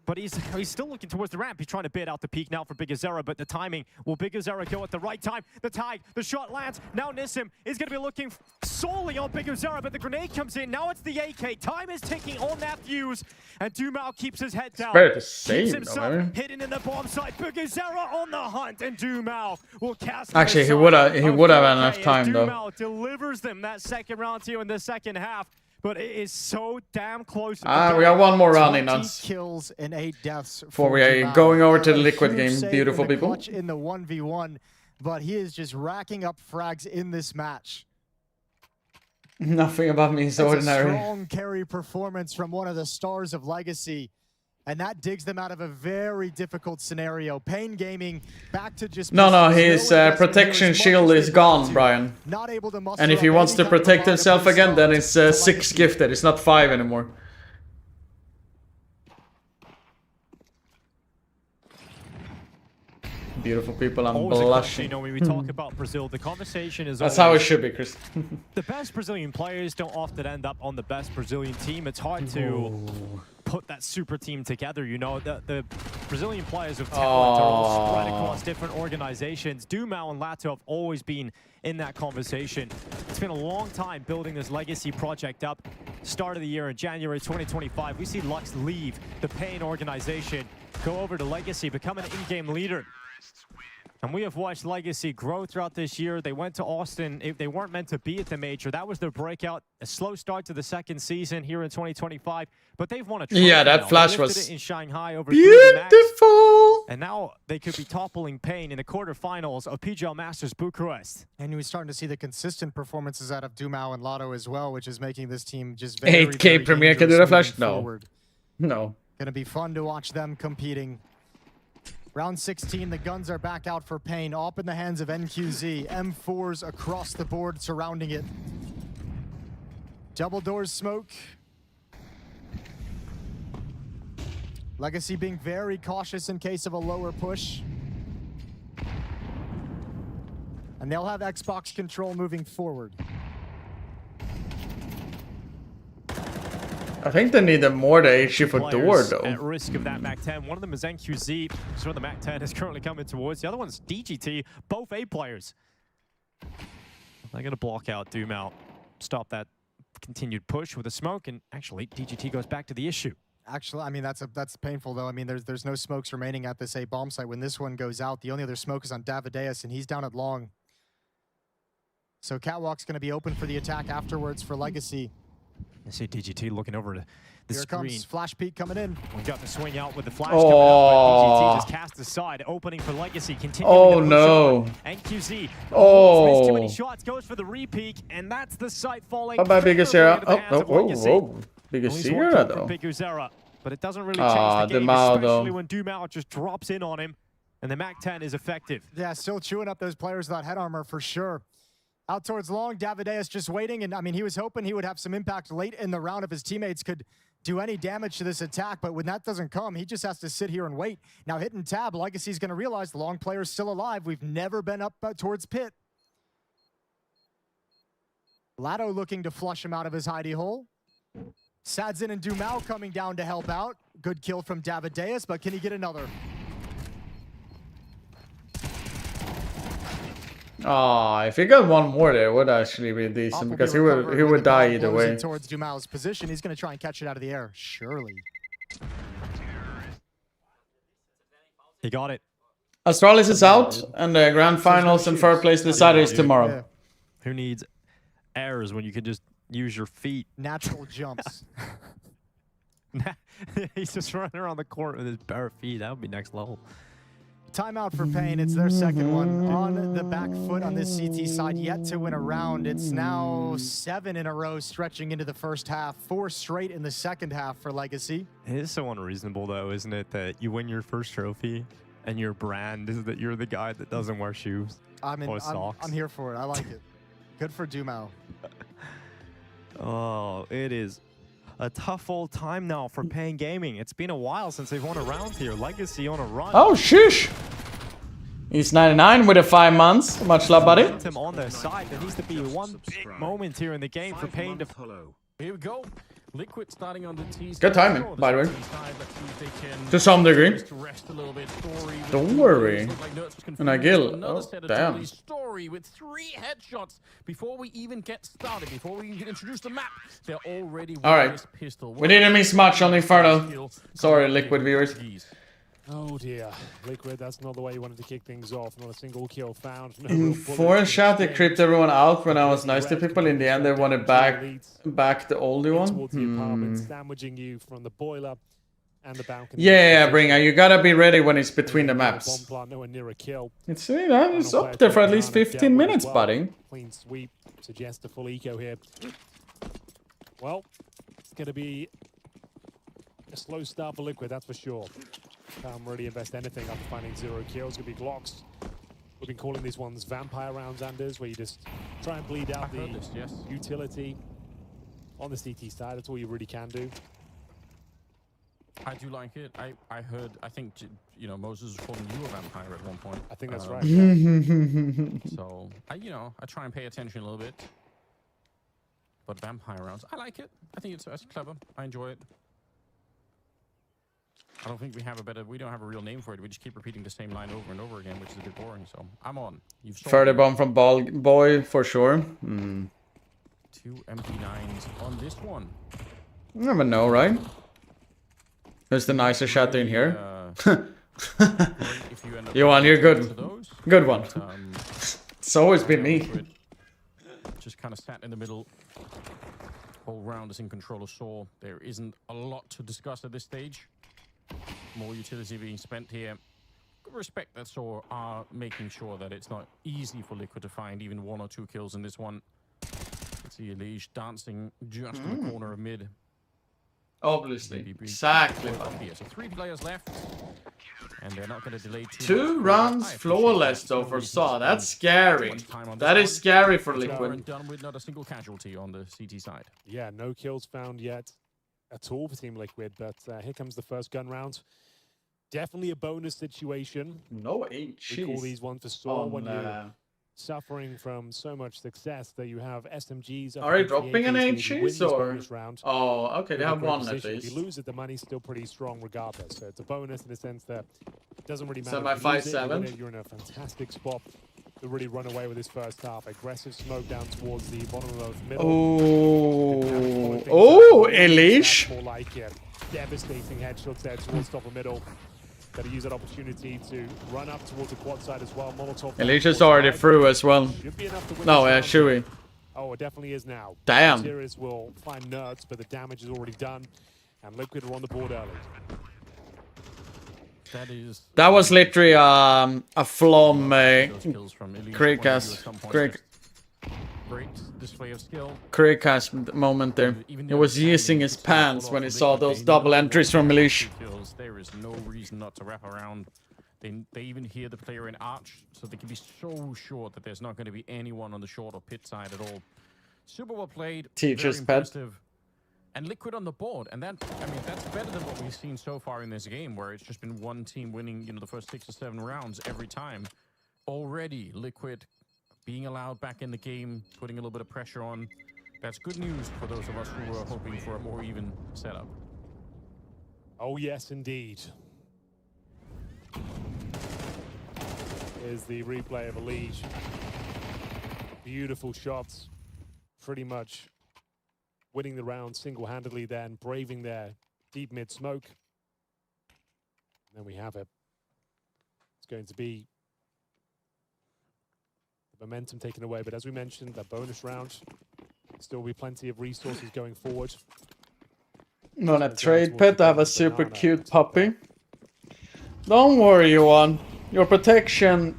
but he's still looking towards the ramp. He's trying to bait out the peak now for Big Uzera, but the timing, will Big Uzera go at the right time? The tag, the shot lands. Now Nissim is going to be looking solely on Big Uzera, but the grenade comes in. Now it's the AK. Time is ticking on that fuse, and Dumao keeps his head down. Better to save, Keeps himself hidden in the bomb site. Big Uzera on the hunt, and Dumao will cast. Actually, he would have enough time though. Dumao delivers them that second round to you in the second half. But it is so damn close. We got one more round in us. Kills and 8 deaths before we are going over to the Liquid game, beautiful people. In the 1v1, but he is just racking up frags in this match. Nothing about me is ordinary. A strong carry performance from one of the stars of Legacy. And that digs them out of a very difficult scenario. Pain Gaming back to just... No, his protection shield is gone, Brian. Not able to and if he wants to protect himself again, then it's 6 gifted. It's not 5 anymore. Beautiful people, I'm blushing. You know, when we talk about Brazil, the conversation is That's how it should be, Chris. The best Brazilian players don't often end up on the best Brazilian team. It's hard to put that super team together, you know. The Brazilian players of talent are all spread across different organizations. Dumao and Lato have always been in that conversation. It's been a long time building this Legacy project up. Start of the year in January 2025, we see Lux leave the Pain organization, go over to Legacy, become an in-game leader. And we have watched Legacy grow throughout this year. They went to Austin. They weren't meant to be at the major. That was their breakout. A slow start to the second season here in 2025. But they've won a trophy. Yeah, that now. flash was in Shanghai over beautiful. And now they could be toppling Pain in the quarterfinals of PGL Masters Bucharest. And we're starting to see the consistent performances out of Dumao and Lotto as well, which is making this team just very, 8K very Premier can do the flash? No. Forward. No. Gonna be fun to watch them competing. Round 16, the guns are back out for Pain, up in the hands of NQZ. M4s across the board surrounding it. Double doors smoke. Legacy being very cautious in case of a lower push. And they'll have Xbox control moving forward. I think they need more the HG for door though. At risk of that MAC-10. One of them is NQZ, which is where the MAC-10 is currently coming towards. The other one's DGT, both A players. They're going to block out Doomau, stop that continued push with a smoke, and actually DGT goes back to the issue. Actually, I mean, that's painful, though. I mean, there's no smokes remaining at this A bomb site. When this one goes out, the only other smoke is on Davideus, and he's down at long. So Catwalk's going to be open for the attack afterwards for Legacy. I see DGT looking over to the Here screen. comes Flash Peek coming in. We got the swing out with the flash coming out, but DGT just cast aside, opening for Legacy, continuing to push on. NQZ, missed too many shots, goes for the re-peek, and that's the site falling. Bye-bye, Bigazera. Bigazera, though. Bigazera, but it doesn't really change the game, especially when Doomau just drops in on him, and the MAC-10 is effective. Yeah, still chewing up those players without head armor for sure. Out towards long, Davideus just waiting, and I mean, he was hoping he would have some impact late in the round if his teammates could do any damage to this attack, but when that doesn't come, he just has to sit here and wait. Now hitting tab, Legacy's gonna realize the long player's still alive. We've never been up towards pit. Lado looking to flush him out of his hidey hole. Sadzin and Doomau coming down to help out. Good kill from Davideus, but can he get another? If he got one more there, it would actually be decent because he would die either way. Towards Dumau's position, he's going to try and catch it out of the air. Surely. He got it. Astralis is out, and the grand finals and third place decider is tomorrow. Yeah. Who needs airs when you can just use your feet? Natural jumps. He's just running around the court with his bare feet. That would be next level. Timeout for Pain. It's their second one on the back foot on this CT side, yet to win a round. It's now 7 in a row stretching into the first half, 4 straight in the second half for Legacy. It is so unreasonable though, isn't it, that you win your first trophy and your brand is that you're the guy that doesn't wear shoes or socks. I'm here for it. I like it. Good for Doomau. Oh, it is a tough old time now for Pain Gaming. It's been a while since they've won a round here. Legacy on a run. Oh, shush! He's 99 with a 5 months. Much love, buddy. Momentum on their side. There needs to be one big moment here in the game for Pain to follow. Here we go. Liquid starting on the T. Good timing, by the way. To some degree. Don't worry. And I kill. Oh, damn. Story with 3 headshots before we even get started, before we even introduce the map. They're already Alright. We didn't miss much on Inferno. Sorry, Liquid viewers. Oh dear, Liquid, that's not the way you wanted to kick things off. Not a single kill found. No in foreign chat, they creeped everyone out when I was nice to people. In the end, they wanted back the oldie one. Towards the apartment, sandwiching you from the boiler and the balcony. Yeah, Bringer, you gotta be ready when it's between the maps. Nowhere near a kill. It's, you know, it's up there for at least 15 minutes, buddy. Clean sweep suggests a full eco here. Well, it's gonna be a slow start for Liquid, that's for sure. Can't really invest anything after finding 0 kills. Gonna be Glocks. We've been calling these ones vampire rounds, Anders, where you just try and bleed out the utility on the CT side. That's all you really can do. I do like it. I think, you know, Moses was calling you a vampire at one point. I think that's right. So, I try and pay attention a little bit. But vampire rounds, I like it. I think it's clever. I enjoy it. I don't think we don't have a real name for it. We just keep repeating the same line over and over again, which is a bit boring. So I'm on. You've 30 bomb from Ball Boy for sure. 2 MP9s on this one. You never know, right? There's the nicer shot in here. Johan, you're good. Good one. It's always been me. Just kind of sat in the middle. Whole round is in control of Saw. There isn't a lot to discuss at this stage. More utility being spent here. Respect that Saw are making sure that it's not easy for Liquid to find even 1 or 2 kills in this one. Let's see Elige dancing just in the corner of mid. Obviously. Exactly. So 3 players left. And they're not going to delay 2 runs flawless though for Saw. That's scary. That is scary for Liquid. Done with not a single casualty on the CT side. Yeah, no kills found yet at all for Team Liquid, but here comes the first gun round. Definitely a bonus situation. No HGs. We call these ones for Saw when you suffering from so much success that you have SMGs. Are they dropping an HGs or? Oh, okay, they have one at least. If you lose it, the money's still pretty strong regardless. So it's a bonus in the sense that it doesn't really matter. So my 5-7. You're in a fantastic spot to really run away with this first half. Aggressive smoke down towards the bottom of the middle. Oh, Elish. More like devastating headshots there towards top of middle. Got to use that opportunity to run up towards the quad side as well. Molotov. Elish is already through as well. No, Shui. Oh, it definitely is now. Damn. Series will find nerds, but the damage is already done. And Liquid are on the board early. That was literally a flom Creekcast moment there. He was using his pants when he saw those double entries from Elish. There is no reason not to wrap around. They even hear the player in arch, so they can be so sure that there's not going to be anyone on the short or pit side at all. Super well played. Teacher's pet. And Liquid on the board, and that, I mean, that's better than what we've seen so far in this game, where it's just been one team winning, you know, the first 6 or 7 rounds every time. Already, Liquid being allowed back in the game, putting a little bit of pressure on. That's good news for those of us who were hoping for a more even setup. Oh, yes, indeed. Here's the replay of Elish. Beautiful shots. Pretty much winning the round single-handedly, then braving their deep mid-smoke. And then we have it. It's going to be the momentum taken away, but as we mentioned, that bonus round, still be plenty of resources going forward. I'm gonna trade pet to have a super cute puppy. Don't worry, Johan. Your protection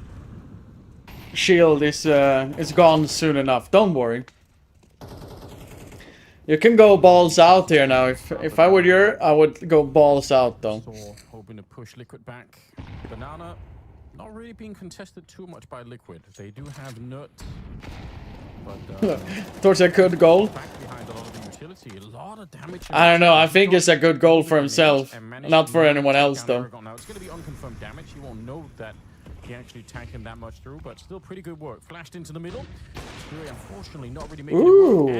shield is gone soon enough. Don't worry. You can go balls out here now. If I were you, I would go balls out though. So, hoping to push Liquid back. Banana not really being contested too much by Liquid. They do have Nut, but towards a good goal. Back behind a lot of the utility. A lot of damage. I don't know. I think it's a good goal for himself, not for anyone else though. Now it's going to be unconfirmed damage. You won't know that he actually tanked him that much through, but still pretty good work. Flashed into the middle. Unfortunately, not really making it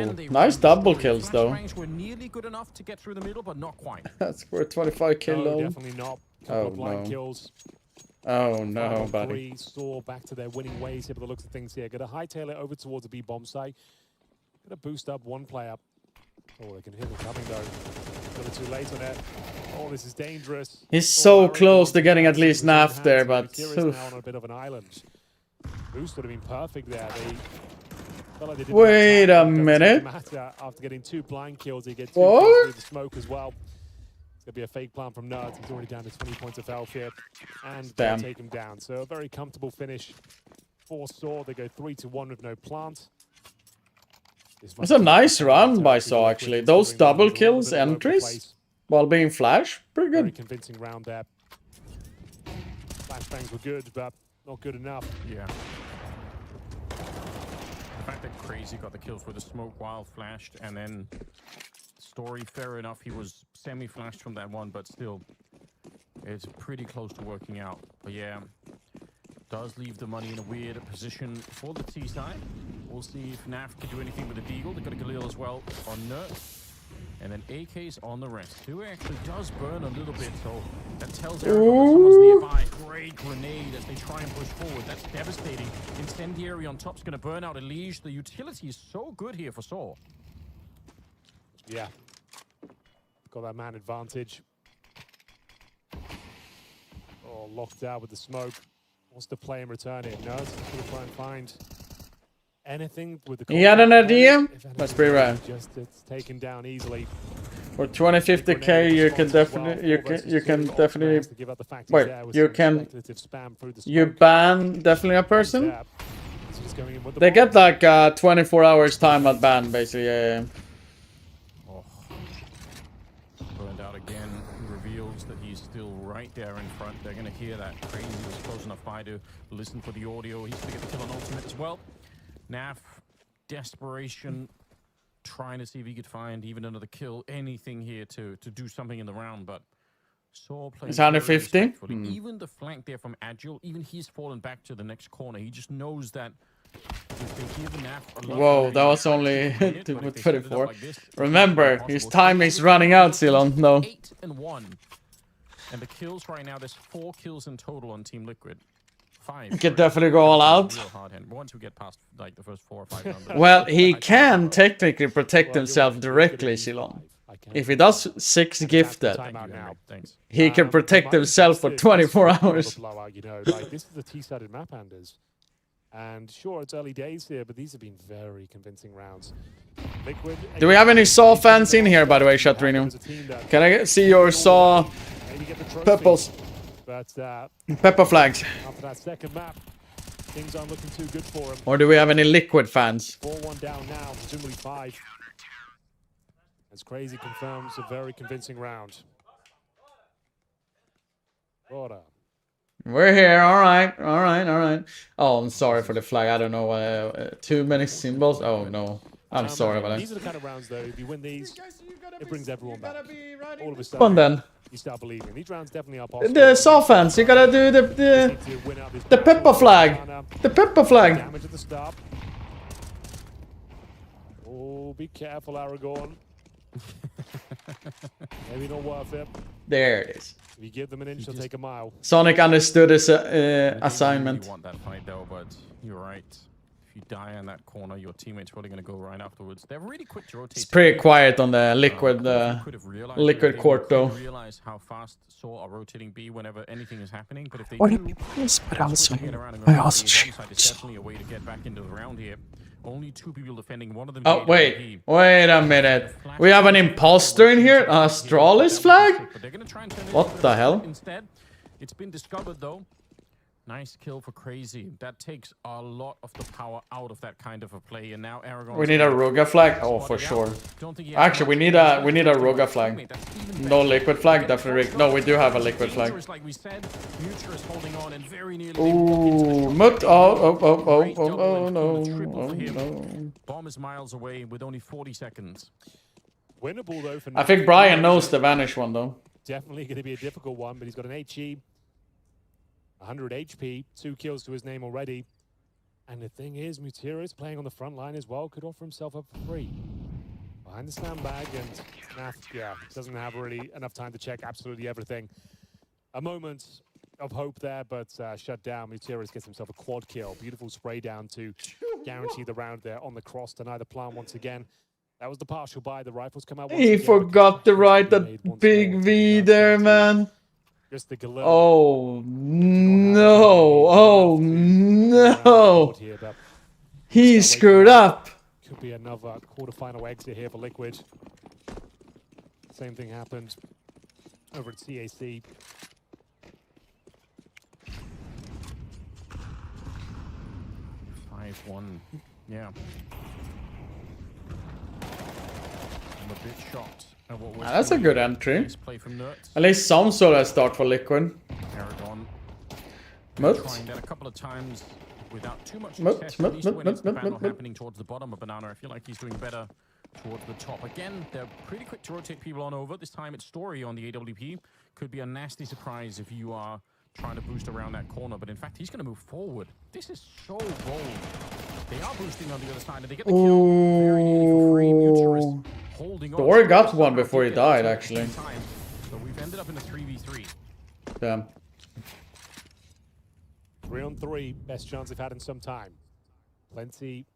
work. Nice double kills though. Were nearly good enough to get through the middle, but not quite. That's for a 25 kill no, low. Definitely not. Couple of blind kills. Oh no, buddy. Saw back to their winning ways here by the looks of things here. Gonna hightail it over towards the B bomb site. Gonna boost up one player. Oh, they can hear them coming though. A little too late on it. Oh, this is dangerous. He's so close to getting at least NAF there, but now on a bit of an island. Boost would have been perfect there. They felt like they didn't wait a minute. After getting 2 blind kills, they get 2 kills through the smoke as well. It's going to be a fake plan from Nerds. He's already down to 20 points of health here. And they take him down. So a very comfortable finish for Saw. They go 3-1 with no plant. It's a nice run by Saw, actually. Those double kills entries while being flash, pretty good. Very convincing round there. Flashbangs were good, but not good enough. Yeah. The fact that Crazy got the kills with the smoke while flashed, and then Story, fair enough, he was semi-flashed from that one, but still, it's pretty close to working out. But yeah, does leave the money in a weird position for the T side. We'll see if NAF can do anything with the Deagle. They've got a Galil as well on Nerd. And then AK's on the rest. Who actually does burn a little bit, so that tells everyone that someone's nearby. Great grenade as they try and push forward. That's devastating. Incendiary on top's going to burn out Elish. The utility is so good here for Saw. Yeah. Got that man advantage. Oh, locked out with the smoke. Wants to play and return it. No, it's going to try and find anything with the... He had an idea? That's pretty rare. Just it's taken down easily. For 20-50k, you can definitely wait. You ban definitely a person. They get like 24 hours time at ban, basically. Yeah. Oh. Burned out again. Reveals that he's still right there in front. They're gonna hear that. Crazy was close enough by to listen for the audio. He's gonna get the kill on ultimate as well. NAF, desperation, trying to see if he could find even another kill, anything here to do something in the round, but Saw plays it's 150. Even the flank there from Agile, even he's fallen back to the next corner. He just knows that Whoa, that was only 24. Remember, his time is running out, Ceylon. No. 8-1. And the kills right now, there's 4 kills in total on Team Liquid. 5. He can definitely go all out. Once we get past like the first 4 or 5 numbers. Well, he can technically protect himself directly, Ceylon. If he does 6 gifted, he can protect himself for 24 hours. You know, like this is the T-sided map, Anders. And sure, it's early days here, but these have been very convincing rounds. Liquid. Do we have any Saw fans in here, by the way, Shatrino? Can I see your Saw peppers? Pepper flags. After that second map, things aren't looking too good for him. Or do we have any Liquid fans? 4-1 down now, presumably 5. As Crazy confirms a very convincing round. Order. We're here, alright. Oh, I'm sorry for the flag, I don't know, too many symbols? Oh no, I'm sorry about that. These are the kind of rounds though, if you win these, it brings everyone back. All of a sudden, Fun then. you start believing. These rounds definitely are possible. The Saw fans, you gotta do the pepper flag. The pepper flag. Damage at the start. Oh, be careful, Aragorn. Maybe not worth it. There it is. If you give them an inch, they'll take a mile. Sonic understood his assignment. You want that fight though, but you're right. If you die in that corner, your teammate's probably going to go right afterwards. They're really quick to rotate. It's pretty quiet on the liquid court though. Realize how fast Saw are rotating B whenever anything is happening, but if they What do, but also I also shoot. It's definitely a way to get back into the round here. Only 2 people defending, one of them. Oh wait a minute. We have an imposter in here. Astralis flag. What the hell? Instead, it's been discovered though. Nice kill for Crazy. That takes a lot of the power out of that kind of a play. And now Aragon. We need a Ruga flag. Oh, for sure. Actually, we need a Ruga flag. No liquid flag, definitely. No, we do have a liquid flag. Ooh, Mut. Oh no. Bomb is miles away with only 40 seconds. Winnable though. For I think Brian knows the Vanish one though. Definitely going to be a difficult one, but he's got an HE. 100 HP, 2 kills to his name already. And the thing is, Mutiris playing on the front line as well could offer himself up for free. Behind the sandbag, and Nath, yeah, doesn't have really enough time to check absolutely everything. A moment of hope there, but shut down. Mutiris gets himself a quad kill. Beautiful spray down to guarantee the round there on the cross. Deny the plan once again. That was the partial buy. The rifles come out once He again forgot to write that big V there, man. Oh no! Oh no! He screwed up. Could be another quarterfinal exit here for Liquid. Same thing happened over at CAC. Yeah. I'm a bit shocked. That's a good entry. At least some sort of start for Liquid. Aragon. Mut. Trying that a couple of times without too much success. Happening towards the bottom of Banana. I feel like he's doing better towards the top. Again, they're pretty quick to rotate people on over. This time it's Story on the AWP. Could be a nasty surprise if you are trying to boost around that corner. But in fact, he's going to move forward. This is so bold. They are boosting on the other side, and they get the kill very nearly for free. Muturis holding on. Dory got one before he died, actually. So we've ended up in a 3v3. Damn. 3-on-3, best chance they've had in some time. Plenty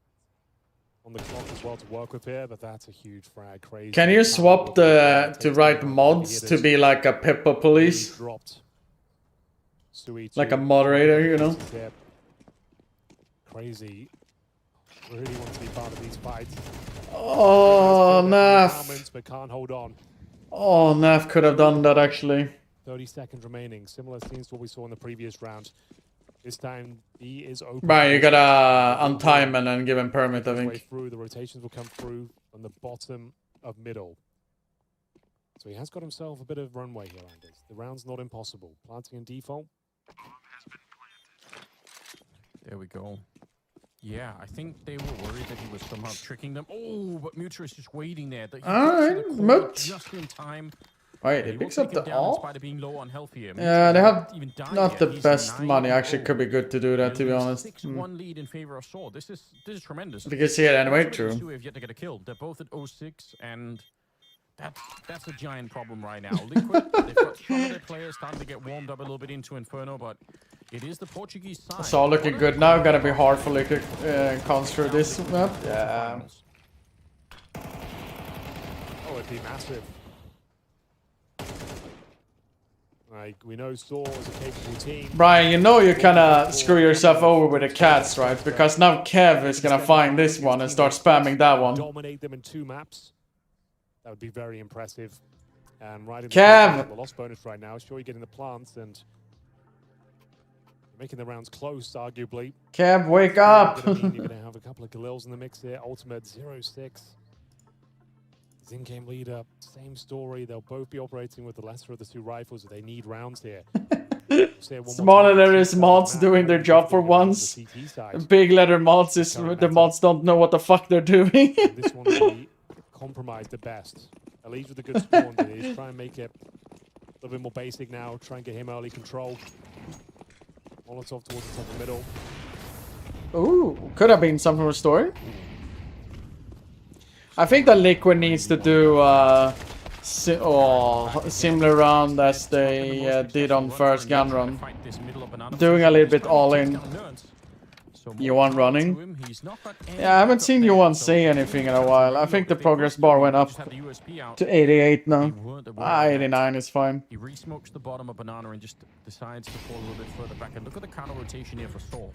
on the clock as well to work with here, but that's a huge frag. Crazy. Can you swap to write mods to be like a Pepper Police? Like a moderator, you know? Crazy. Really wants to be part of these fights. Oh, Naf. But can't hold on. Oh, Naf could have done that actually. 30 seconds remaining. Similar scenes to what we saw in the previous round. This time, he is open. Right, you gotta untime and then give him permit, I think. Through. The rotations will come through on the bottom of middle. So he has got himself a bit of runway here, Anders. The round's not impossible. Planting in default. There we go. Yeah, I think they were worried that he was somehow tricking them. Oh, but Muturis just waiting there. Alright, Mut. Just in time. Wait, He it will picks up take him the down in all? spite of being low on health here. Yeah, they have Even died not yet. the He's best money. 9-0. Actually, could be good to do that, to be Nearly a honest. 6-1 lead in favor of Saw. This is tremendous. You can see it anyway, Ultimate true. and Sue have yet to get a kill. They're both at 06, and that's a giant problem right now. Liquid, they've got some of their players starting to get warmed up a little bit into Inferno, but it is the Portuguese side. It's all looking good now. Gonna be hard for Liquid comes through this map. Yeah. Oh, it'd be massive. Like, we know Saw is a capable team. Brian, you know you kinda screw yourself over with the cats, right? Because now Kev is gonna find this one and start spamming that one. Dominate them in 2 maps. That would be very impressive. And right in Kev! the loss bonus right now. Sure, you're getting the plants and making the rounds close, arguably. Kev, wake up! You're going to have a couple of Galils in the mix here. Ultimate 0-6. In-game leader, same story. They'll both be operating with the lesser of the 2 rifles. They need rounds here. Smaller there is mods doing their job for once. Big letter mods is the mods don't know what the fuck they're doing. This one will be compromised the best. At least with a good spawn, he's trying to make it a little bit more basic now. Try and get him early control. Molotov towards the top of the middle. Ooh, could have been something from a story. I think that Liquid needs to do similar round as they did on first gun run. Doing a little bit all in. U1 running. Yeah, I haven't seen U1 say anything in a while. I think the progress bar went up to 88 now. 89 is fine. He re-smokes the bottom of Banana and just decides to fall a little bit further back. And look at the counter rotation here for Saw.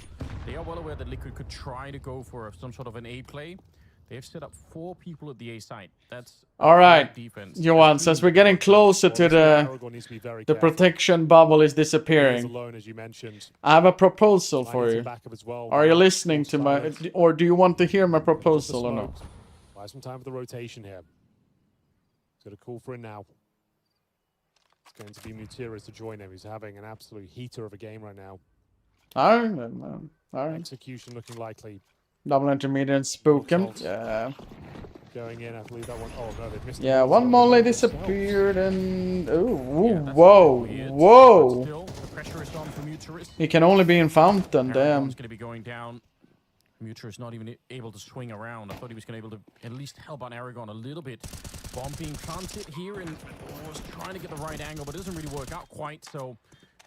They are well aware that Liquid could try to go for some sort of an A play. They've set up 4 people at the A site. That's all right, defense. Johan. Since we're getting closer to the protection bubble is disappearing, alone, as you mentioned. I have a proposal for you. Are you listening to my, or do you want to hear my proposal or no? Buy some time for the rotation here. He's got a call for it now. It's going to be Mutiris to join him. He's having an absolute heater of a game right now. All right. Execution looking likely. Double intermediate spook him. Yeah. Going in, I believe that one. Oh no, they've missed. Yeah, one molly disappeared and whoa. Still, the pressure is on for Mutiris. He can only be in fountain, damn. Going to be going down. Mutiris not even able to swing around. I thought he was going to be able to at least help on Aragon a little bit. Bomb being planted here and was trying to get the right angle, but it doesn't really work out quite. So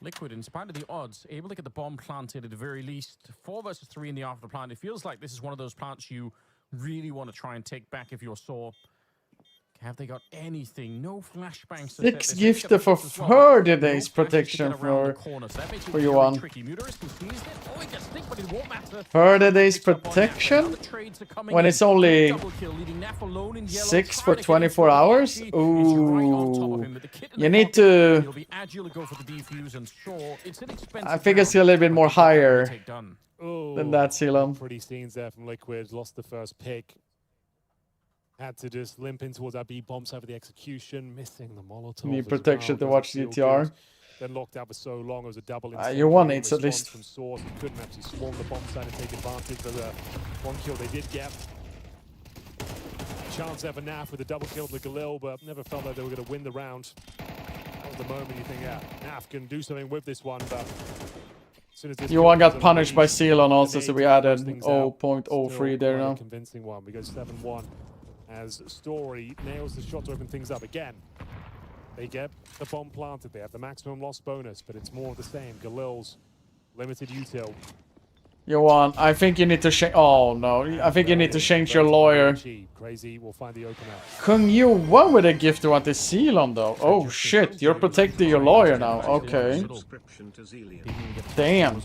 Liquid, in spite of the odds, able to get the bomb planted at the very least. 4 versus 3 in the after plant. It feels like this is one of those plants you really want to try and take back if you're Saw. Have they got anything? No flashbangs. 6 gifted for 30 days protection for you one. 30 days protection? When it's only 6 for 24 hours? Ooh. You need to... I think it's a little bit more higher than that, Ceylon. Pretty scenes there from Liquid. Lost the first pick. Had to just limp in towards that B bomb side for the execution, missing the Molotov. Need protection to watch GTR. Then locked out for so long, it was a double. You won it at least. From Source. Couldn't actually swarm the bomb side and take advantage of the 1 kill they did get. Chance ever Naf with a double kill to Galil, but never felt like they were going to win the round. That was the moment you think, yeah, Naf can do something with this one, but U1 got punished by Ceylon also, so we added 0.03 there now. Convincing one. We go 7-1. As Story nails the shot to open things up again. They get the bomb planted. They have the maximum loss bonus, but it's more of the same. Galil's limited util. U1, I think you need to change. Oh no, I think you need to change your lawyer. Crazy will find the opener. Kung U1 with a gift to want the Ceylon though. Oh shit, you're protecting your lawyer now. Okay. Damn.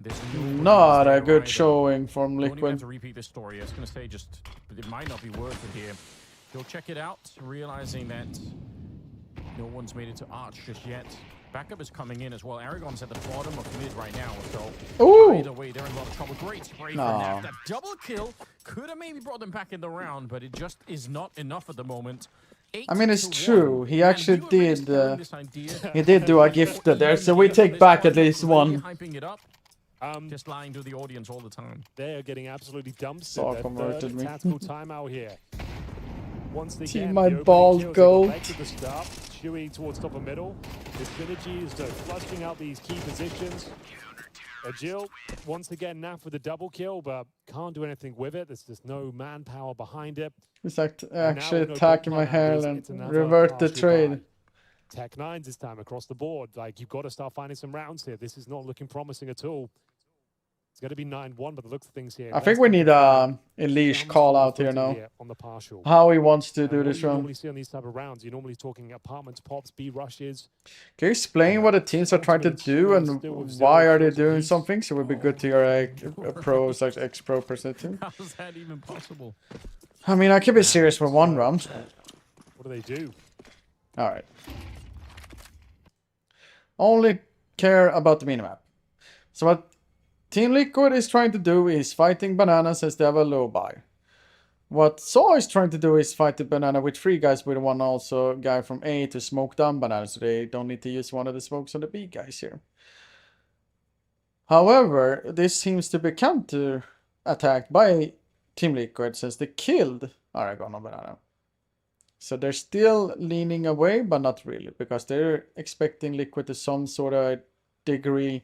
This is not a good showing from Liquid. To repeat this story, I was going to say it might not be worth it here. He'll check it out, realizing that no one's made it to Arch just yet. Backup is coming in as well. Aragon's at the bottom of mid right now, so either way, they're in a lot of trouble. Great spray for Naf. That double kill could have maybe brought them back in the round, but it just is not enough at the moment. I mean, it's true. He actually did. He did do a gift there, so we take back at least one. Just lying to the audience all the time. They are getting absolutely dumped. Saw converted me. Tactical timeout here. Once again, See my the opening bald kills goat. they got back to the start. Chewy towards top of middle. The synergy is flushing out these key positions. Jill, once again, Naf with a double kill, but can't do anything with it. There's just no manpower behind it. He's like And actually now, no attacking my bot handlers, hair and it's another revert the partial trade. buy. Tech 9s this time across the board. Like, you've got to start finding some rounds here. This is not looking promising at all. It's going to be 9-1, but the looks of things here. I think we need a leash call out here now. On the partial. How he wants to And do what this you round. normally see on these type of rounds, you're normally talking apartments, pops, B rushes. Can you explain what the teams are trying to do and why are they doing something? So it would be good to hear a pro, such ex-pro perspective. How is that even possible? I mean, I could be serious for one round. What do they do? All right. Only care about the minimap. So what Team Liquid is trying to do is fighting bananas as they have a low buy. What Saw is trying to do is fight the banana with 3 guys with one also guy from A to smoke down bananas, so they don't need to use one of the smokes on the B guys here. However, this seems to be counter attacked by Team Liquid since they killed Aragon on banana. So they're still leaning away, but not really, because they're expecting Liquid to some sort of degree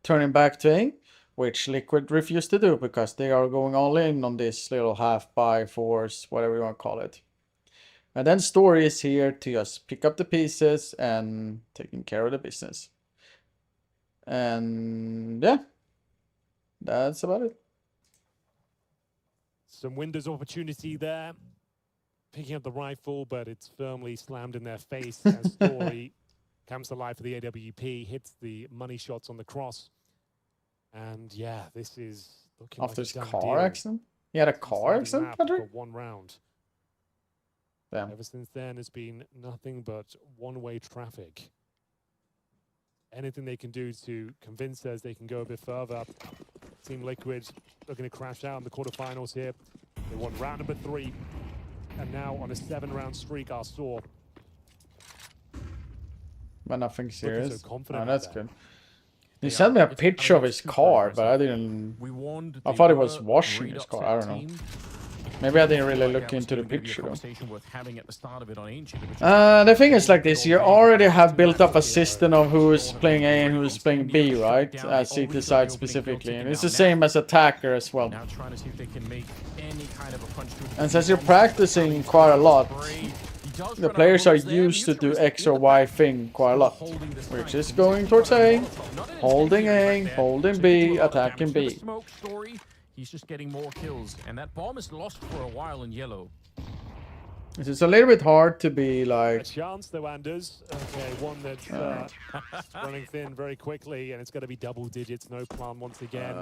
turning back to A, which Liquid refused to do because they are going all in on this little half buy force, whatever you want to call it. And then Story is here to just pick up the pieces and taking care of the business. And yeah, that's about it. Some windows of opportunity there. Picking up the rifle, but it's firmly slammed in their face as Story comes to life for the AWP, hits the money shots on the cross. And yeah, this is looking After like his a done car deal. accident? He had a car accident, Map Patrick? for 1 round. Damn. Ever since then, it's been nothing but one-way traffic. Anything they can do to convince us they can go a bit further. Team Liquid looking to crash out in the quarterfinals here. They won round number 3. And now on a 7-round streak, our Saw. But nothing serious. so confident Oh, that's about that. good. He sent me a picture of his car, but I didn't... I thought he was washing his car, I don't know. Maybe I didn't really look into the picture though. The thing is like this, you already have built up a system of who's playing A and who's playing B, right? As he decides specifically. And it's the same as attacker as well. And since you're practicing quite a lot, the players are used to do X or Y thing quite a lot. Which is going towards A, holding B, attacking B. He's just getting more kills, and that bomb is lost for a while in yellow. It's a little bit hard to be like... A chance though, Anders. Okay, one that's running thin very quickly, and it's going to be double digits, no plan once again.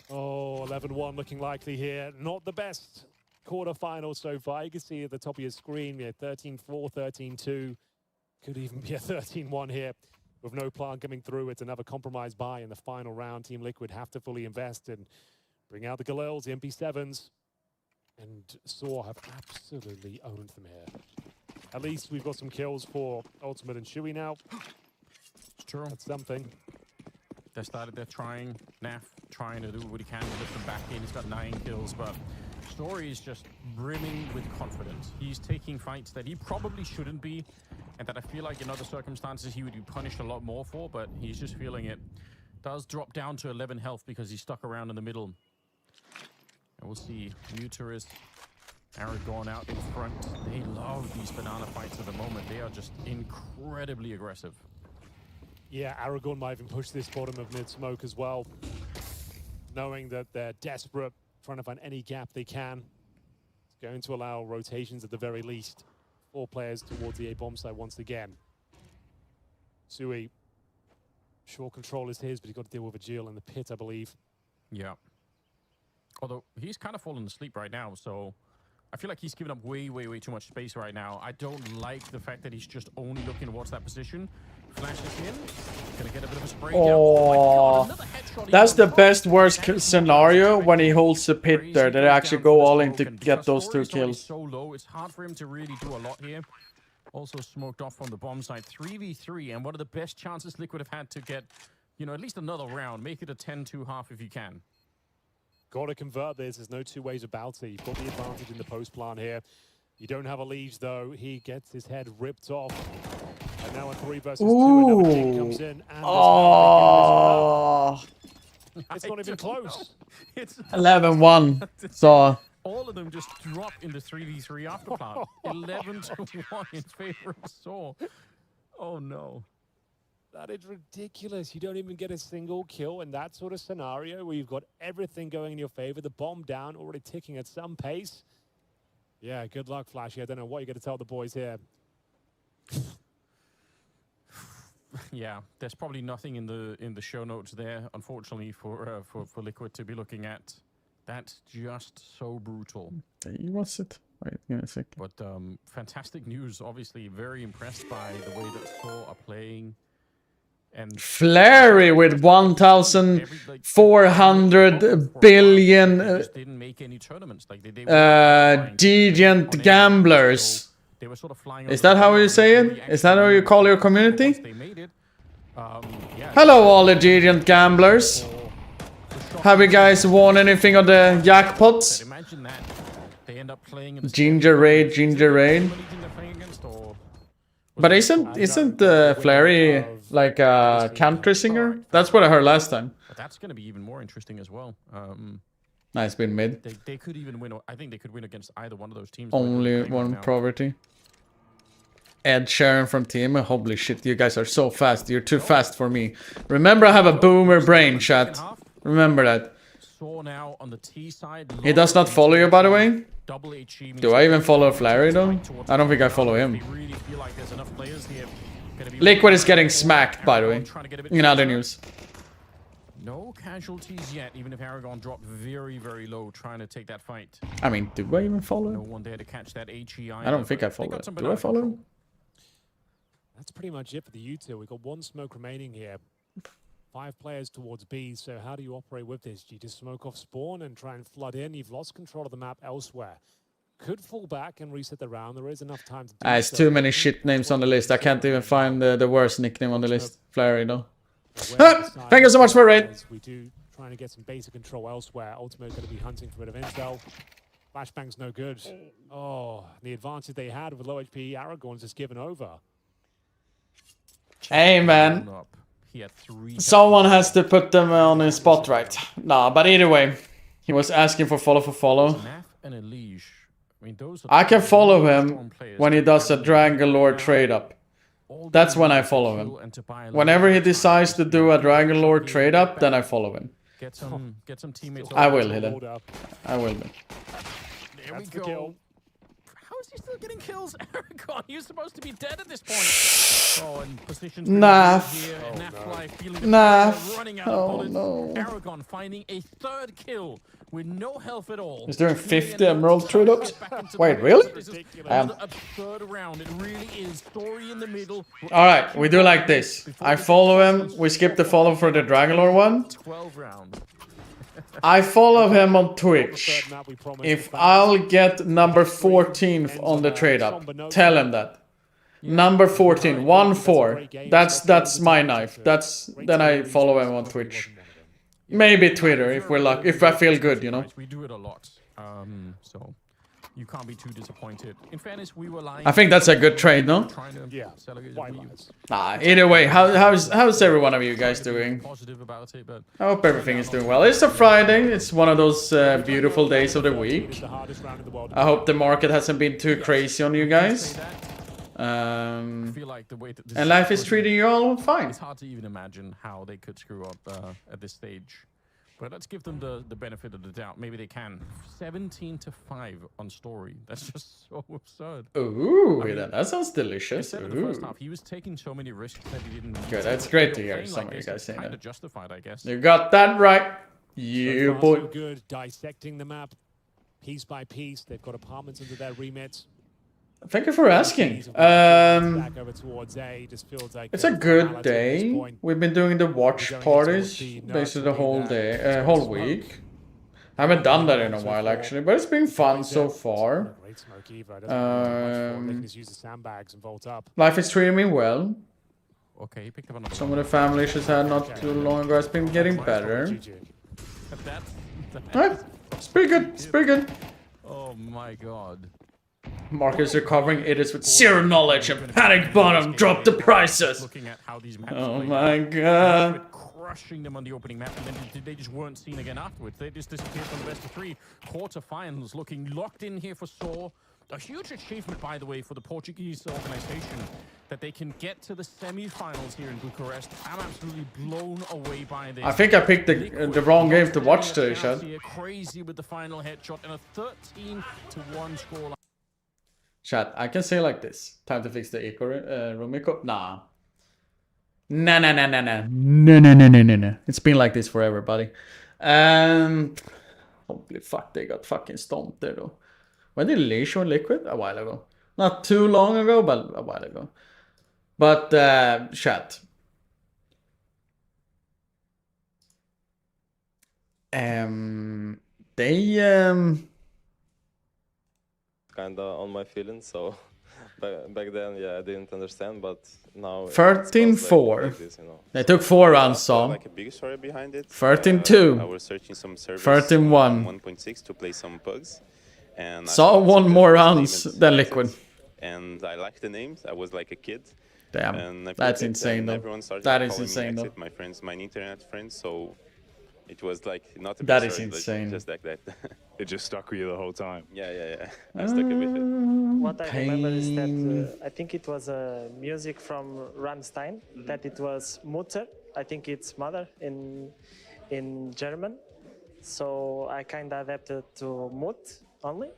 Oh, 11-1 looking likely here. Not the best quarterfinal so far. You can see at the top of your screen, yeah, 13-4, 13-2. Could even be a 13-1 here. With no plan coming through, it's another compromise buy in the final round. Team Liquid have to fully invest and bring out the Galils, the MP7s. And Saw have absolutely owned them here. At least we've got some kills for Ultimate and Chewy now. True. That's something. They started there trying, Naf trying to do what he can to lift them back in. He's got 9 kills, but Story is just brimming with confidence. He's taking fights that he probably shouldn't be, and that I feel like in other circumstances he would be punished a lot more for, but he's just feeling it. Does drop down to 11 health because he's stuck around in the middle. And we'll see Muterus, Aragon out in front. They love these banana fights at the moment. They are just incredibly aggressive. Yeah, Aragon might even push this bottom of mid-smoke as well. Knowing that they're desperate, trying to find any gap they can. It's going to allow rotations at the very least. 4 players towards the A-bomb side once again. Sui, sure control is his, but he's got to deal with a Jill in the pit, I believe. Yeah. Although he's kind of fallen asleep right now, so I feel like he's given up way too much space right now. I don't like the fact that he's just only looking towards that position. Flashes in. Gonna get a bit of a spray down. Oh, my God, that's the best worst scenario when he holds the pit there. They actually go all in to get those 2 kills. So low, it's hard for him to really do a lot here. Also smoked off from the bomb side. 3v3, and one of the best chances Liquid have had to get, you know, at least another round. Make it a 10-2 half if you can. Got to convert this. There's no 2 ways about it. You've got the advantage in the post plan here. You don't have a lead though. He gets his head ripped off. And now a 3 versus 2, another team comes in. And Oh, it's not even close. It's 11-1. So all of them just drop in the 3v3 afterplan. 11-1 in favor of Saw. Oh no. That is ridiculous. You don't even get a single kill in that sort of scenario where you've got everything going in your favor. The bomb down, already ticking at some pace. Yeah, good luck, Flashy. I don't know what you're going to tell the boys here. Yeah, there's probably nothing in the show notes there, unfortunately, for Liquid to be looking at. That's just so brutal. Was it? Wait, give me a sec. But fantastic news. Obviously, very impressed by the way that Saw are playing. And Flary with 1,400 billion didn't make any tournaments. Like they Deviant Gamblers. They were sort of flying. Is that how you say it? Is that how you call your community? Hello all the Deviant Gamblers. Have you guys won anything on the jackpots? Imagine that. They end up playing Ginger Raid. But isn't Flary like a country singer? That's what I heard last time. But that's going to be even more interesting as well. Nice been mid. They could even win. I think they could win against either one of those teams. Only one poverty. Ed Sheeran from team. Holy shit, you guys are so fast. You're too fast for me. Remember, I have a boomer brain, chat. Remember that. Now on the T side. He does not follow you, by the way. Do I even follow Flary though? I don't think I follow him. Liquid is getting smacked, by the way. In other news. No casualties yet, even if Aragon dropped very, very low trying to take that fight. I mean, do I even follow him? No one there to catch that HE. I don't think I follow him. Do I follow him? That's pretty much it for the U2. We've got one smoke remaining here. 5 players towards B, so how do you operate with this? Do you just smoke off spawn and try and flood in? You've lost control of the map elsewhere. Could fall back and reset the round. There is enough time to do It's too many shit names on the list. I can't even find the worst nickname on the list. Flary, though. Thank you so much for raid. We do trying to get some basic control elsewhere. Ultimate's going to be hunting for a bit of intel. Flashbang's no good. Oh, the advantage they had with low HP Aragorn's just given over. Hey, man. Someone has to put them on his spot right. Nah, but either way, he was asking for follow. I can follow him when he does a Dragon Lord trade up. That's when I follow him. Whenever he decides to do a Dragon Lord trade up, then I follow him. Get some teammates. I will hit him. I will. There we go. How is he still getting kills? Aragon, he's supposed to be dead at this point. Oh, and position. Nah. Nah. Oh no. Aragon finding a 3rd kill with no health at all. He's doing 50 emerald trade ups. Wait, really? A 3rd round. It really is. Story in the middle. Alright, we do like this. I follow him. We skip the follow for the Dragonlord one. 12 rounds. I follow him on Twitch. If I'll get number 14 on the trade up, tell him that. Number 14, 1-4. That's my knife. Then I follow him on Twitch. Maybe Twitter if we're lucky. If I feel good, you know. We do it a lot, so you can't be too disappointed. In fairness, we were lying. I think that's a good trade, no? Yeah. Either way, how's every one of you guys doing? Positive about it, but I hope everything is doing well. It's a Friday. It's one of those beautiful days of the week. I hope the market hasn't been too crazy on you guys. And life is treating you all fine. It's hard to even imagine how they could screw up at this stage. But let's give them the benefit of the doubt. Maybe they can. 17-5 on story. That's just so absurd. Ooh, that sounds delicious. In the first half, he was taking so many risks that he didn't. Good. That's great to hear. Some of you guys saying that. Justified, I guess. You got that right. You boy. So good. Dissecting the map, piece by piece. They've got apartments under their remit. Thank you for asking. It's a good day. We've been doing the watch parties basically the whole day, whole week. I haven't done that in a while actually, but it's been fun so far. Life is treating me well. Okay, he picked up another. Some of the family issues I had not too long ago has been getting better. Alright, it's pretty good. It's pretty good. Oh my god. Marcus recovering. It is with zero knowledge and panic bottom. Drop the prices. Looking at how these maps Oh played my out. god. Crushing them on the opening map, and then they just weren't seen again afterwards. They just disappeared from the best of 3. Quarterfinals looking locked in here for Saw. A huge achievement, by the way, for the Portuguese organization, that they can get to the semi-finals here in Bucharest. I'm absolutely blown away by this. I think I picked the wrong game to watch today, Shad. Crazy with the final headshot and a 13-1 score. Chat, I can say like this. Time to fix the echo room echo. Nah. Nah. No. It's been like this forever, buddy. Holy fuck, they got fucking stomped there though. When did Lee show Liquid? A while ago. Not too long ago, but a while ago. But chat. Kinda on my feelings, so back then, yeah, I didn't understand, but now 13-4. like this, you know. They took 4 rounds, so. Like a big story behind it. 13-2. I was searching some servers 13-1. 1.6 to play some pugs. And Saw one more rounds than Liquid. And I liked the names. I was like a kid. Damn, and I that's played it, insane and though. Everyone started That is calling me insane though. Exit, my friends, my internet friends, so it was like not a big That is story, insane. Just like that. It just stuck with you the whole time. Yeah. I stuck with it. What I remember is that I think it was music from Rammstein, that it was Mutter. I think it's mother in German. So I kind of adapted to Mut only.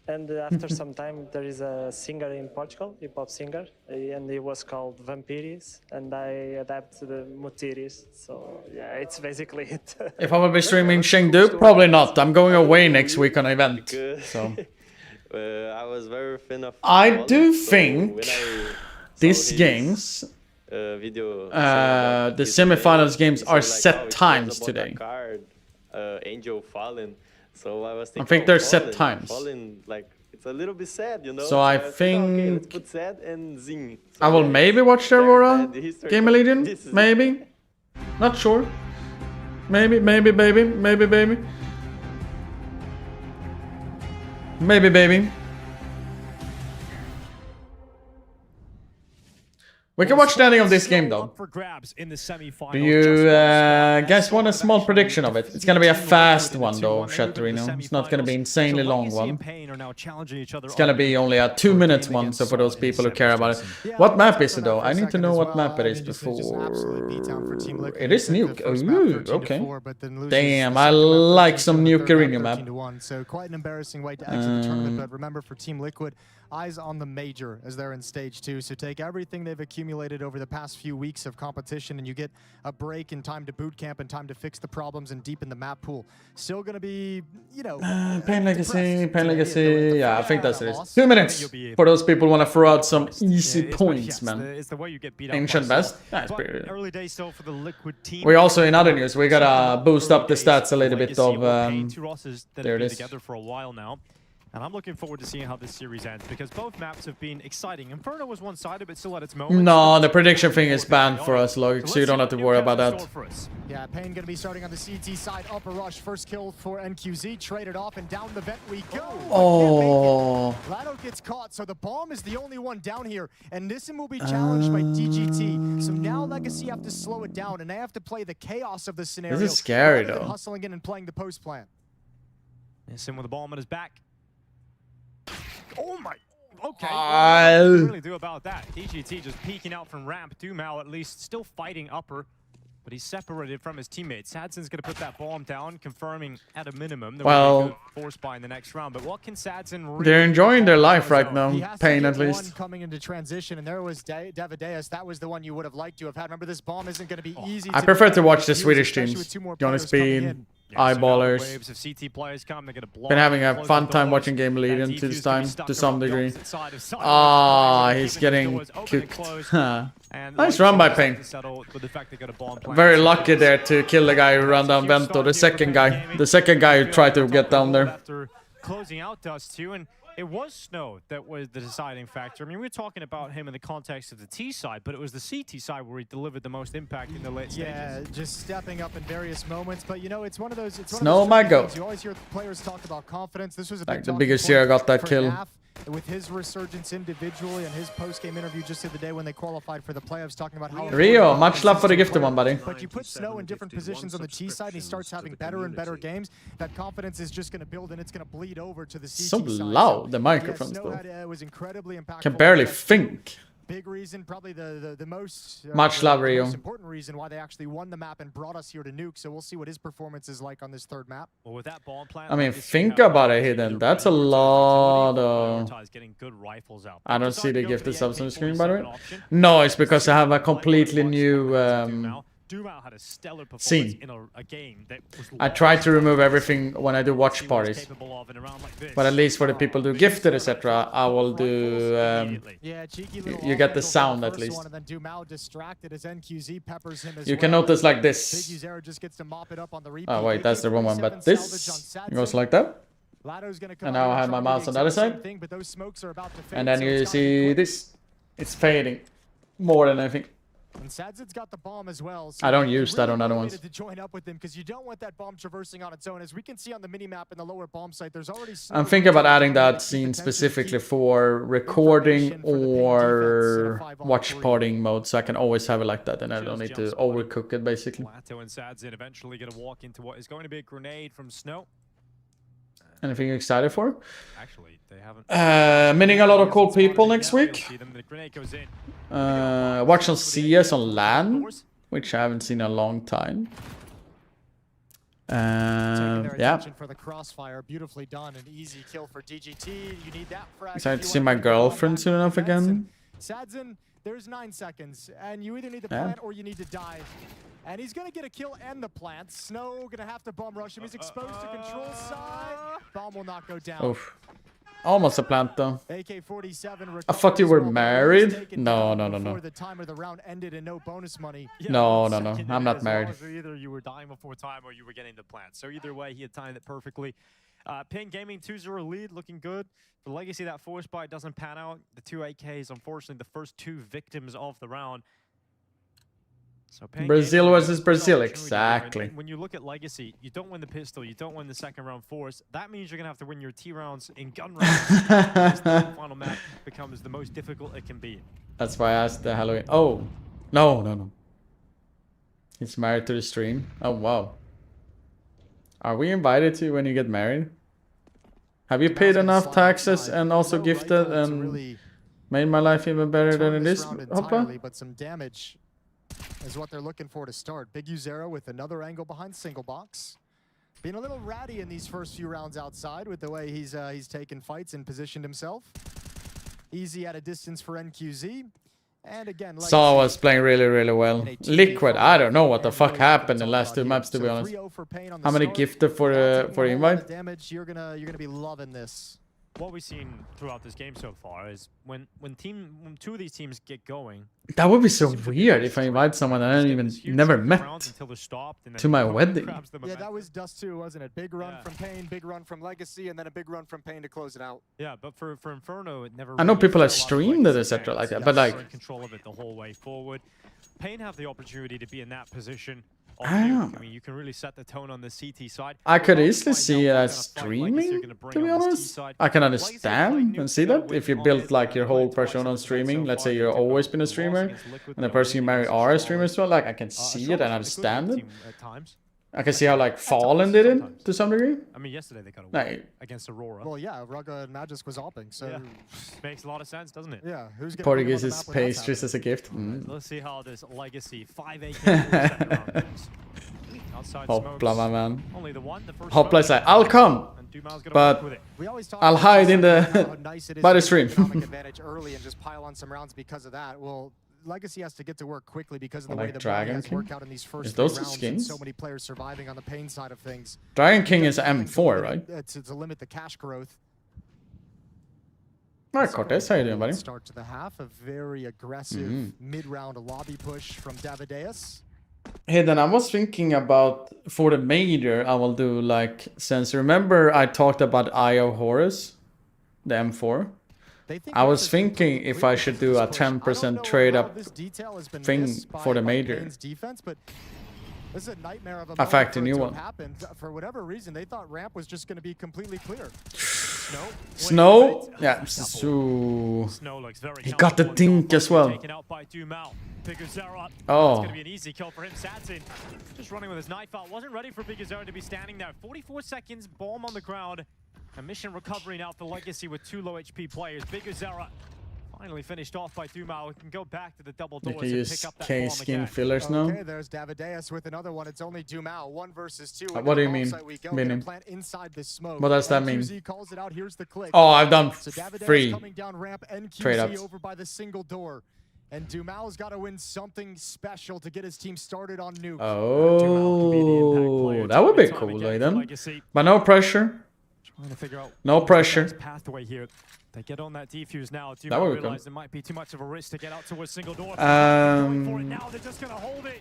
And after some time, there is a singer in Portugal, hip-hop singer, and he was called Vampiris, and I adapted the Mutiris. So yeah, it's basically it. If I will be streaming Chengdu, probably not. I'm going away next week on an event. So I was very fan of. I do think these games, the semifinals games, are set times today. Angel Fallen. So I was thinking, I think they're set times. Fallen, like, it's a little bit sad, you know. So I okay, think let's put sad and zing. So I will maybe watch the Aurora Game Legion. This is Maybe. Not sure. Maybe, baby. Maybe, baby. We can watch the ending of this game though. Do you guys want a small prediction of it? It's gonna be a fast one though, Shatrino. It's not gonna be insanely long one. It's gonna be only a 2-minute one, so for those people who care about it. What map is it though? I need to know what map it is before. It is Nuke. Ooh, okay. Damn, I like some Nuke Arena map. So quite an embarrassing way to exit the tournament, but remember for Team Liquid, eyes on the major as they're in stage 2. So take everything they've accumulated over the past few weeks of competition and you get a break and time to boot camp and time to fix the problems and deepen the map pool. Still going to be, you know... Pain Legacy. Yeah, I think that's it. 2 minutes for those people who want to throw out some easy points, man. It's the way you get beat up. Ancient Best. That's pretty good. Early days still for the Liquid team. We also, in other news, we gotta boost up the stats a little bit of... there it is. Together for a while now. And I'm looking forward to seeing how this series ends because both maps have been exciting. Inferno was one-sided, but still at its moment. No, the prediction thing is banned for us, Log, so you don't have to worry about that. Yeah, Pain going to be starting on the CT side. Upper rush, first kill for NQZ. Traded off, and down the vent we go. Oh. Lado gets caught, so the bomb is the only one down here. And Nissan will be challenged by DGT. So now Legacy have to slow it down, and they have to play the chaos of the scenario. This is scary, though. Hustling in and playing the post plan. Nissan with the ball on his back. Oh my, okay. What do you really do about that? DGT just peeking out from ramp. Dumao at least still fighting upper, but he's separated from his teammates. Sadson's going to put that bomb down, confirming at a minimum that we're force buy in the next round. But what can Sadson really They're enjoying their life right now. Pain at least. Coming into transition, and there was Davideus. That was the one you would have liked to have had. Remember, this bomb isn't going to be easy. I prefer to watch the Swedish teams. Johnny Speed, Eyeballers. Been having a fun time watching Game Legion to this time, to some degree. Ah, he's getting cooked. Nice run by Pain. Very lucky there to kill the guy who ran down Vento, the second guy who tried to get down there. After closing out Dust 2, and it was Snow that was the deciding factor. I mean, we're talking about him in the context of the T side, but it was the CT side where he delivered the most impact in the late stages. Yeah, just stepping up in various moments. But you know, it's one of those. Snow might go. You always hear players talk about confidence. This was a like the biggest year I got that kill. with his resurgence individually and his post-game interview just the other day when they qualified for the playoffs, talking about how Rio, much love for the gifted one, buddy. But you put Snow in different positions on the T side, and he starts having better and better games. That confidence is just going to build, and it's going to bleed over to the CT So side. loud, the microphones Snow though. was incredibly impactful. Can barely think. Big reason, probably the most Much love, the Rio. most important reason why they actually won the map and brought us here to Nuke. So we'll see what his performance is like on this third map. Well, with that bomb plant, I mean, think about it, Hidden. That's a lot of... getting good rifles out. I don't see the gifted subs on the screen, by the way. No, it's because I have a completely new Dumao had a stellar performance scene. in a game that was I try to remove everything when I do watch parties. But at least for the people who do gifted, etc., I will do... you get the sound at least. You can notice like this. Oh wait, that's the wrong one. But this goes like that. And now I have my mouse on the other side. And then you see this. It's fading more than anything. And Sadzid's got the bomb as well. I don't use that on other ones. To join up with him because you don't want that bomb traversing on its own. As we can see on the minimap in the lower bomb site, there's already... I'm thinking about adding that scene specifically for recording or watch partying mode, so I can always have it like that, and I don't need to overcook it, basically. Lato and Sadzid eventually going to walk into what is going to be a grenade from Snow. Anything you're excited for? Actually, they haven't... meeting a lot of cool people next week. Watch on CS on LAN, which I haven't seen in a long time. Yeah. For the crossfire, beautifully done, an easy kill for DGT. You need that frag. Excited to see my girlfriend soon enough again. Sadzin, there's 9 seconds, and you either need to plant or you need to die. And he's gonna get a kill and the plant. Snow gonna have to bomb rush him. He's exposed to control side. Bomb will not go down. Oof. Almost a plant though. AK-47. I thought you were married. No. Before the time of the round ended and no bonus money. No. I'm not married. Either you were dying before time or you were getting the plant. So either way, he had timed it perfectly. Ping Gaming 2-0 lead, looking good. For Legacy, that force buy doesn't pan out. The 2 AKs, unfortunately, the first 2 victims of the round. So Brazil versus Brazil, exactly. When you look at Legacy, you don't win the pistol, you don't win the second round force. That means you're going to have to win your T rounds in gun rounds. The final map becomes the most difficult it can be. That's why I asked the Halloween. Oh, no. He's married to the stream. Oh, wow. Are we invited to when you get married? Have you paid enough taxes and also gifted and made my life even better than it is, Hoppa? But some damage is what they're looking for to start. Big U0 with another angle behind single box. Being a little ratty in these first few rounds outside with the way he's taken fights and positioned himself. Easy at a distance for NQZ. And again, Saw was playing really well. Liquid, I don't know what the fuck happened in the last 2 maps, to be honest. How many gifted for invite? Damage, you're gonna be loving this. What we've seen throughout this game so far is when 2 of these teams get going. That would be so weird if I invite someone I never met to my wedding. Yeah, that was Dust 2, wasn't it? Big run from Pain, big run from Legacy, and then a big run from Pain to close it out. Yeah, but for Inferno, it never. I know people have streamed it, etc. like that, but like. Control of it the whole way forward. Pain have the opportunity to be in that position. I mean, you can really set the tone on the CT side. I could easily see it as streaming, to be honest. I can understand and see that if you build like your whole persona on streaming. Let's say you've always been a streamer, and the person you marry are a streamer as well. Like I can see it and understand it. I can see how like Fallen did it to some degree. I mean, yesterday they got a win against Aurora. Well, yeah, Raga and Magisk was opping, so yeah. Makes a lot of sense, doesn't it? Yeah, who's gonna Portuguese is pastries as a gift. Let's see how this Legacy 5 AK Hopla, my man. Only the one, the first Hopla is like, I'll come, but I'll hide in the by the stream. Advantage early and just pile on some rounds because of that. Well, Legacy has to get to work quickly because of the way the Dragon King work out in these first those rounds skins? and so many players surviving on the Pain side of things. Dragon King is M4, right? To limit the cash growth. Alright, Cortez, how you doing, buddy? Start to the half, a very aggressive mid-round lobby push from Davideus. Hey, then I was thinking about for the major, I will do like, since remember I talked about Eye of Horus, the M4. I was thinking if I should do a 10% trade up thing for the major. This is a nightmare of a fact, a new one. For whatever reason, they thought ramp was just going to be completely clear. Snow? Yeah, so... He got the dink as well. Oh. Going to be an easy kill for him. Satsin just running with his knife out. Wasn't ready for Bigazera to be standing there. 44 seconds, bomb on the ground. A mission recovery now for Legacy with 2 low HP players. Bigazera finally finished off by Dumao. We can go back to the double doors You can and use pick up that K bomb skin again. fillers now. Okay, there's Davideus with another one. It's only Dumao, 1 versus 2. What do you mean? Meaning? Plant inside the smoke. What does that mean? NQZ calls it out. Here's the click. Oh, I've done So Davideus 3 coming down ramp, NQZ trade-ups. over by the single door. And Dumao's got to win something special to get his team started on Nuke. Oh, that would be cool, Aiden. But no pressure. Trying to figure out No pressure. pathway here. They get on that defuse now. That would Dumao be realize cool. it might be too much of a risk to get out to a single door. Going for it now. They're just gonna hold it.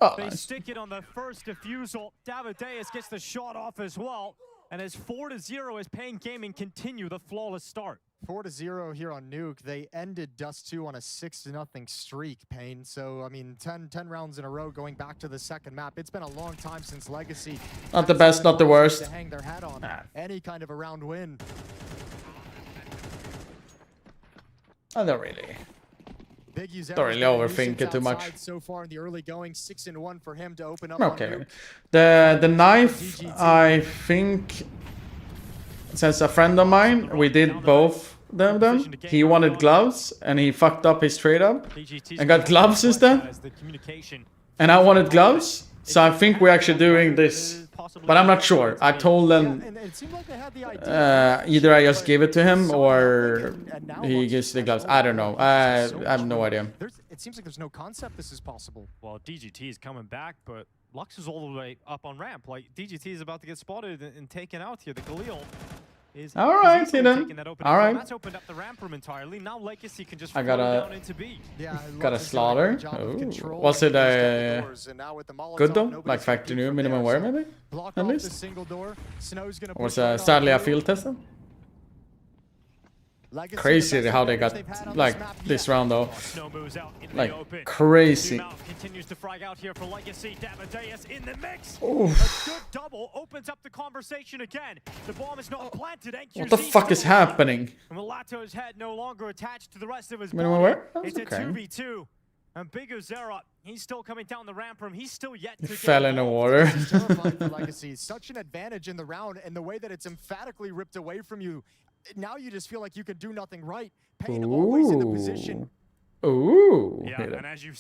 Oh, They nice. stick it on the first defusal. Davideus gets the shot off as well. And as 4-0 as Pain Gaming continue the flawless start. 4-0 here on Nuke. They ended Dust 2 on a 6-0 streak, Pain. So, I mean, 10 rounds in a row going back to the second map. It's been a long time since Legacy. Not the best, not the worst. To hang their hat on any kind of a round win. I don't really. Big User Don't really overthink it too much. So far in the early going, 6-1 for him to open up. Okay. The knife, I think, since a friend of mine, we did both of them. He wanted gloves and he fucked up his trade up and got gloves instead. And I wanted gloves, so I think we're actually doing this, but I'm not sure. I told them either I just give it to him or he gives the gloves. I don't know. I have no idea. It seems like there's no concept this is possible. Well, DGT is coming back, but Lux is all the way up on ramp. Like, DGT is about to get spotted and taken out here. The Galil is Alright, then. Alright. That's opened up the ramp room entirely. Now Legacy can just I float gotta- down into B. Got a slaughter. Ooh. Was it good though? Like factory new minimum wear maybe? At least? Or was sadly a field tester? Crazy how they got like this round though. Like crazy. Continues to frag out here for Legacy. Davideus in the mix. Oof. A good double opens up the conversation again. The bomb is not planted. What the fuck is happening? Mulato's head no longer attached to the rest of his Minimum body. wear? That's It's a okay. 2v2. And Bigazera, he's still coming down the ramp room. He's still yet to Fell in the water. Terrifying for Legacy. Such an advantage in the round, and the way that it's emphatically ripped away from you. Now you just feel like you can do nothing right. Pain always in the position. Ooh. Yeah, and as you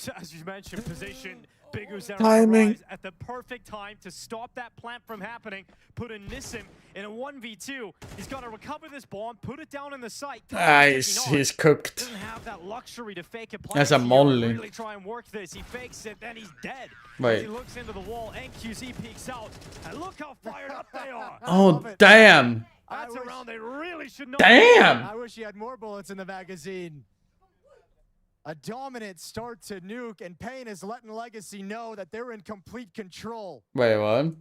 mentioned, position, Bigazera Timing. arrives at the perfect time to stop that plant from happening. Put a Nissim in a 1v2. He's got to recover this bomb, put it down in the site. He's cooked. Doesn't have that luxury to fake a plant. That's a here, molly. Really try and work this. He fakes it, then he's dead. Wait. As he looks into the wall, NQZ peeks out, and look how fired up they are. Oh damn. That's a round they really should not. Damn. I wish he had more bullets in the magazine. A dominant start to Nuke, and Pain is letting Legacy know that they're in complete control. Wait, what?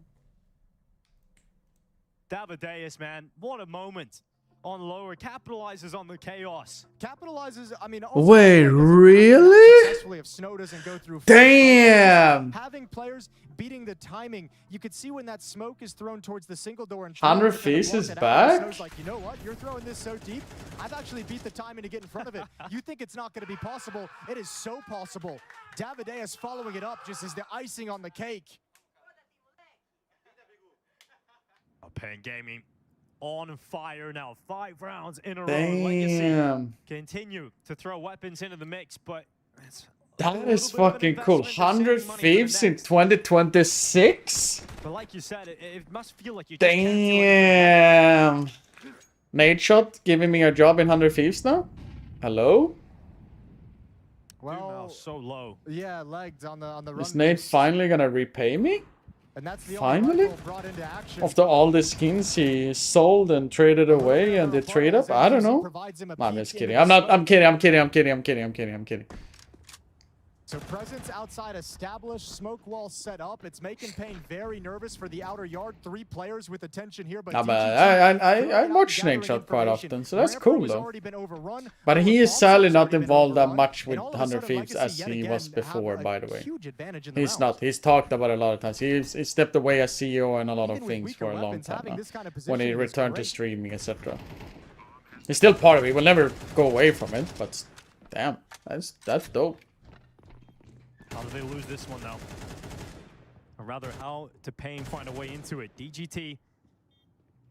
Davideus, man, what a moment. On lower, capitalizes on the chaos. Capitalizes, I mean, Wait, really? successfully if Snow doesn't go through. Damn. Having players beating the timing, you could see when that smoke is thrown towards the single door and 100 Feast is back? Snow's like, you know what? You're throwing this so deep. I've actually beat the timing to get in front of it. You think it's not going to be possible? It is so possible. Davideus following it up just as the icing on the cake. Pain Gaming on fire now. 5 rounds in a row. Damn. Legacy continue to throw weapons into the mix, but That is fucking cool. 100 Thieves in 2026? But like you said, it must feel like you just Damn. Nade shot giving me a job in 100 Thieves now? Hello? Well, so low. Yeah, legged on the run. Is Nade finally gonna repay me? And that's the Finally? brought into action. After all the skins he sold and traded away and the trade up? I don't know. No, I'm just kidding. I'm kidding. So presence outside established, smoke wall set up. It's making Pain very nervous for the outer yard. 3 players with attention here, but I watch Nakeshot quite often, so that's cool though. But he is sadly not involved that much with 100 Thieves as he was before, by the way. He's not. He's talked about it a lot of times. He stepped away as CEO and a lot of things for a long time now. When he returned to streaming, etc. He's still part of it. He will never go away from it, but damn, that's dope. How do they lose this one, though? Or rather, how to Pain find a way into it. DGT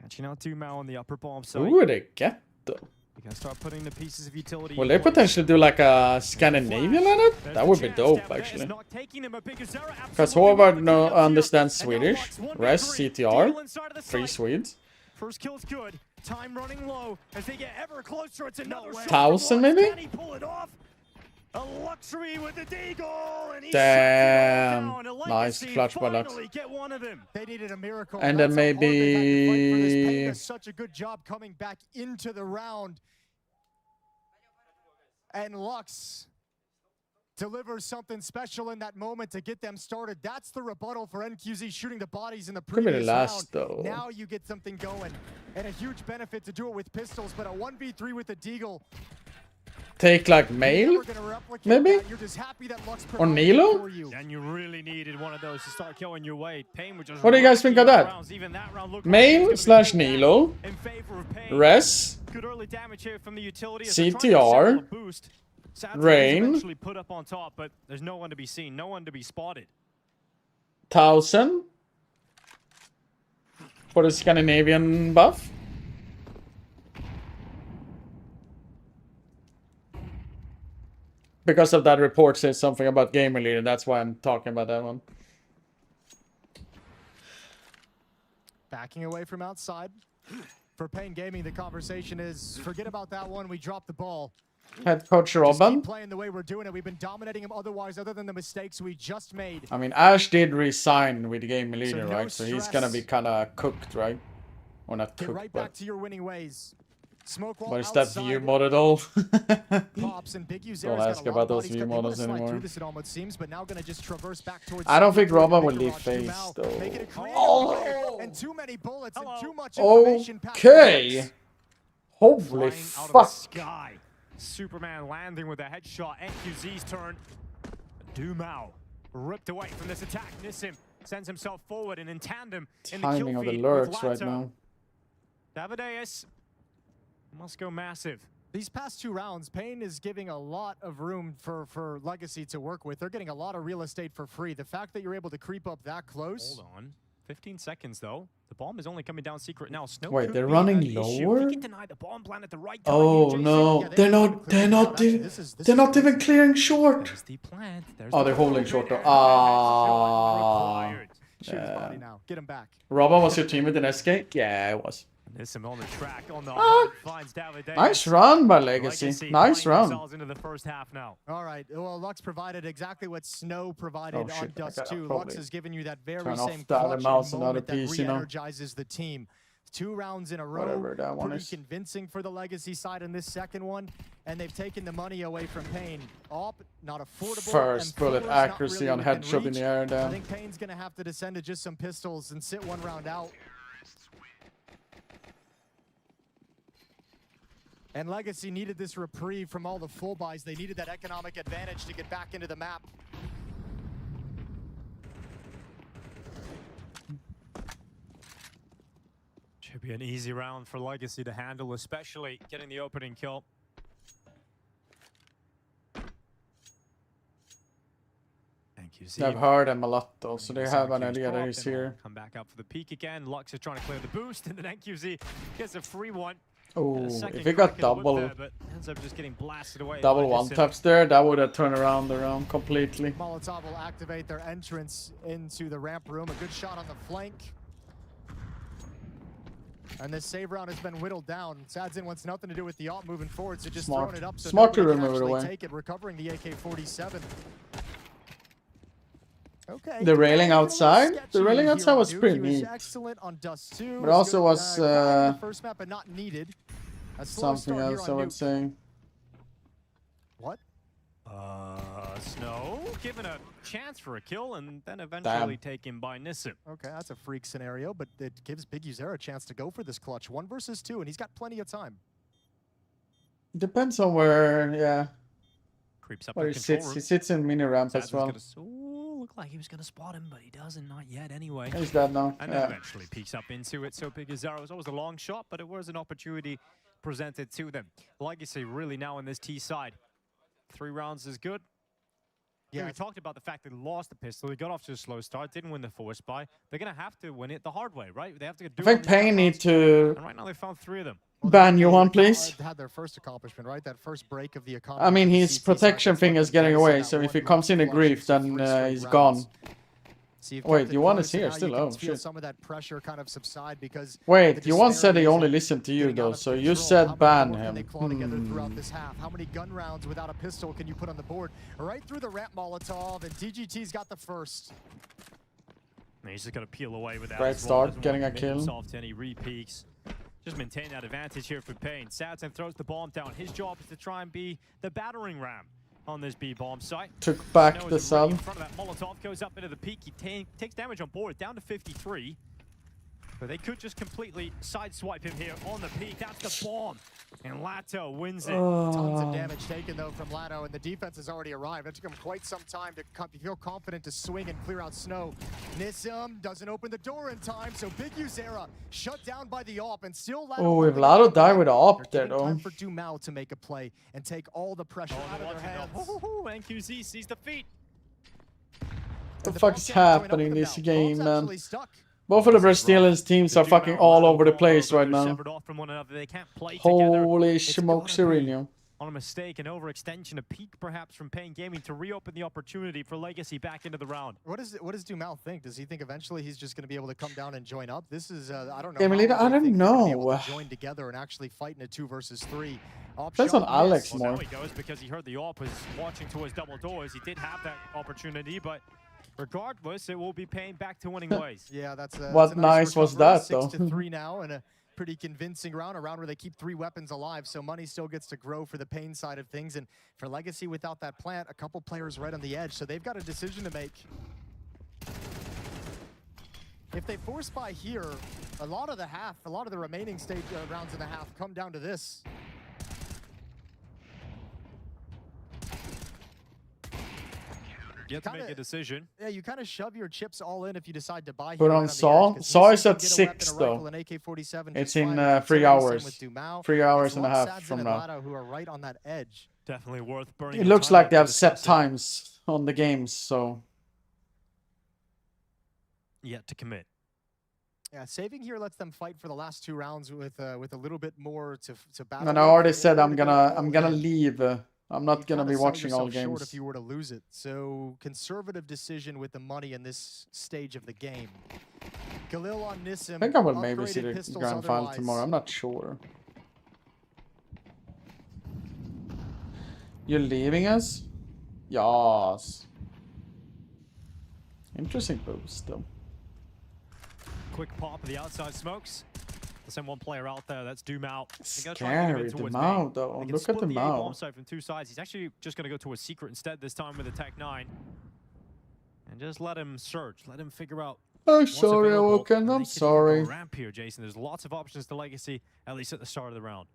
catching out Dumao on the upper bomb side. Who would they get, though? You can start putting the pieces of utility. Will they potentially do like a Scandinavian lineup? That would be dope, actually. Because Håvard understands Swedish. Rest CTR. 3 Swedes. First kill's good. Time running low as they get ever closer. It's another 1,000 maybe? Can he pull it off? A luxury with the deagle, and damn, nice clutch by Lux. Get one of them. They needed a miracle. And then maybe does such a good job coming back into the round. And Lux delivers something special in that moment to get them started. That's the rebuttal for NQZ shooting the bodies in the previous round. Though. Now you get something going, and a huge benefit to do it with pistols, but a 1v3 with the deagle. Take like Mail, maybe? Or Nilo? And you really needed one of those to start killing your way. Pain would just what do you guys think of that? Mail / Nilo, Res, CTR, Rain, put up on top, but there's no one to be seen, no one to be spotted. 1,000 for the Scandinavian buff. Because of that report says something about gamer leader, that's why I'm talking about that one. Backing away from outside. For Pain Gaming, the conversation is, forget about that one, we dropped the ball. Head coach Robin. Keep playing the way we're doing it. We've been dominating him otherwise, other than the mistakes we just made. I mean, Ash did resign with gamer leader, right? So he's gonna be kind of cooked, right? Or not cooked, right back to your winning ways. Smoke wall what is that view mod at all? Pops and Big U's Don't ask about those view models anymore. This, it almost seems, but now gonna just traverse back towards I don't think Robin will leave face though. Oh! And too many bullets and too much okay. Holy fuck. Sky. Superman landing with a headshot. NQZ's turn. Dumao ripped away from this attack. Nissim sends himself forward and in tandem in the kill Timing of the feed lurks with right now. Davideus must go massive. These past 2 rounds, Pain is giving a lot of room for Legacy to work with. They're getting a lot of real estate for free. The fact that you're able to creep up that close. Hold on. 15 seconds though. The bomb is only coming down secret now. Snow wait, they're running lower? He can deny the bomb plan at the right time. Oh no, they're not even clearing short. There's the plant. There's oh, they're holding short though. Ah. Get him back. Robin was your teammate in SK? Yeah, it was. Nissim on the track on the finds Davideus. Nice run by Legacy. Nice run. Into the first half now. All right. Well, Lux provided exactly what Snow provided on Dust 2. Lux has given you that very same clutch moment that re-energizes the team. 2 rounds in a row. Whatever that one pretty is. convincing for the Legacy side in this second one, and they've taken the money away from Pain. Not affordable. First bullet accuracy on headshot in the air. I think Pain's gonna have to descend to just some pistols and sit 1 round out. And Legacy needed this reprieve from all the full buys. They needed that economic advantage to get back into the map. Should be an easy round for Legacy to handle, especially getting the opening kill. They've heard him a lot though, so they have an idea that he's here. Come back up for the peak again. Lux is trying to clear the boost, and then NQZ gets a free one. Oh, if he got double ends up just getting blasted away. double one-taps there, that would have turned around the round completely. Molotov will activate their entrance into the ramp room. A good shot on the flank. And this save round has been whittled down. Sadzin wants nothing to do with the alt moving forward, so just throwing it up so smart to nobody can remove it actually away. take it, recovering the AK-47. Okay. The railing outside? The railing outside was pretty neat. Excellent on Dust 2. But also was the first map, but not needed. Something else I would say. What? Snow given a chance for a kill and then eventually taken by Nissim. Okay, that's a freak scenario, but it gives Big Uzera a chance to go for this clutch. 1 versus 2, and he's got plenty of time. Depends on where, yeah. Creeps up where in he control sits. room. He sits in mini ramp as well. Look like he was going to spot him, but he doesn't, not yet anyway. He's dead now. And then eventually peeks up into it. So Big Uzera was always a long shot, but it was an opportunity presented to them. Legacy really now on this T side. 3 rounds is good. Yeah, we talked about the fact that they lost the pistol. They got off to a slow start, didn't win the force buy. They're going to have to win it the hard way, right? They have to do I think Payne need to and right now they found 3 of them. ban you one, please. Had their first accomplishment, right? That first break of the economy. I mean, his protection thing is getting away, so if he comes in a grief, then he's gone. Wait, Yuan is here still? Oh, shit. Some of that pressure kind of subside because wait, Yuan said he only listened to you, though, so you said ban him. They claw together throughout this half. How many gun rounds without a pistol can you put on the board? Right through the ramp Molotov, and DGT's got the first. He's just going to peel away with that. Great start, getting a kill. To any re-peaks. Just maintain that advantage here for Payne. Sadson throws the bomb down. His job is to try and be the battering ram on this B bomb site. Took back the cell. cell. In front of that Molotov goes up into the peak. He takes damage on board, down to 53. But they could just completely sideswipe him here on the peak. That's the bomb. And Lato wins it. Tons of damage taken, though, from Lato, and the defense has already arrived. It took him quite some time to feel confident to swing and clear out Snow. Nissim doesn't open the door in time, so Big Uzera shut down by the AWP, and still Lato... Oh, if Lato died with the AWP there, though. Time for Dumao to make a play and take all the pressure out of their hands. NQZ sees the feet. What the fuck is happening in this game, man? Both of the Brazilian teams are fucking all over the place right now. Holy smoke, Cyrino. On a mistake, an overextension, a peak perhaps from Payne Gaming to reopen the opportunity for Legacy back into the round. What does Dumao think? Does he think eventually he's just going to be able to come down and join up? This is, I don't know. I don't know. Join together and actually fight in a 2 versus 3. Depends on Alex more. Well, he goes because he heard the AWP was watching towards double doors. He did have that opportunity, but regardless, it will be Payne back to winning ways. Yeah, that's what nice was that, though? 6-3 now, and a pretty convincing round, a round where they keep 3 weapons alive, so money still gets to grow for the Payne side of things. And for Legacy, without that plant, a couple players right on the edge, so they've got a decision to make. If they force buy here, a lot of the remaining stage rounds in the half come down to this. You have to make a decision. Yeah, you kind of shove your chips all in if you decide to buy. Put on Saw. Saw is at 6 though. It's in 3 hours. 3 hours and a half from now. Who are right on that edge. Definitely worth burning. It looks like they have set times on the games, so. Yet to commit. Yeah, saving here lets them fight for the last 2 rounds with a little bit more to battle. And I already said I'm gonna leave. I'm not gonna be watching all games. Short if you were to lose it. So conservative decision with the money in this stage of the game. Galil on Nissim. I think I will maybe see the grand final tomorrow. I'm not sure. You're leaving us? Yes. Interesting boost though. Quick pop of the outside smokes. Send one player out there. That's Dumao. Scary, Dumao though. Look at Dumao. From 2 sides. He's actually just going to go to a secret instead this time with a Tech 9. And just let him search. Let him figure out. I'm sorry, Awoken. I'm sorry. Ramp here, Jason. There's lots of options to Legacy, at least at the start of the round.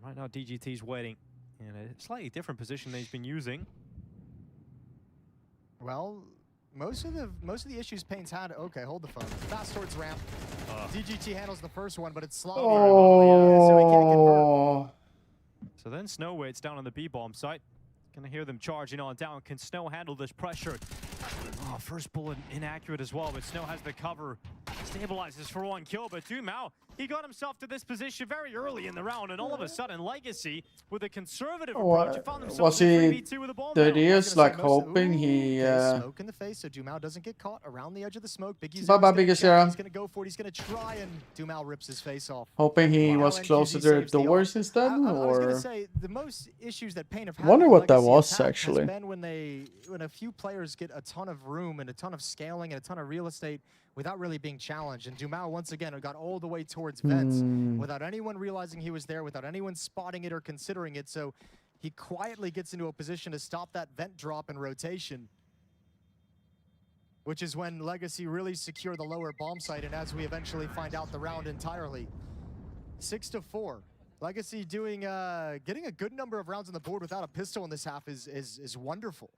Right now, DGT's waiting in a slightly different position than he's been using. Well, most of the issues Payne's had. Okay, hold the phone. Fast towards ramp. DGT handles the first one, but it's slow. So he can't convert. So then Snow waits down on the B-bomb site. Gonna hear them charging on down. Can Snow handle this pressure? Oh, first bullet inaccurate as well, but Snow has the cover. Stabilizes for 1 kill, but Dumao, he got himself to this position very early in the round, and all of a sudden, Legacy, with a conservative approach, found themselves was he the idea is like hoping he smoke in the face so Dumao doesn't get caught around the edge of the smoke. Bye-bye, Big Uzera. He's gonna go for it, he's gonna try, and Dumao rips his face off. Hoping he was closer to the doors instead, I was gonna or say the most issues that Payne have had. Wonder what that was actually. Has been when a few players get a ton of room and a ton of scaling and a ton of real estate without really being challenged. And Dumao once again got all the way towards vents without anyone realizing he was there, without anyone spotting it or considering it. So he quietly gets into a position to stop that vent drop and rotation, which is when Legacy really secure the lower bomb site, and as we eventually find out the round entirely. 6-4. Legacy doing, getting a good number of rounds on the board without a pistol in this half is wonderful.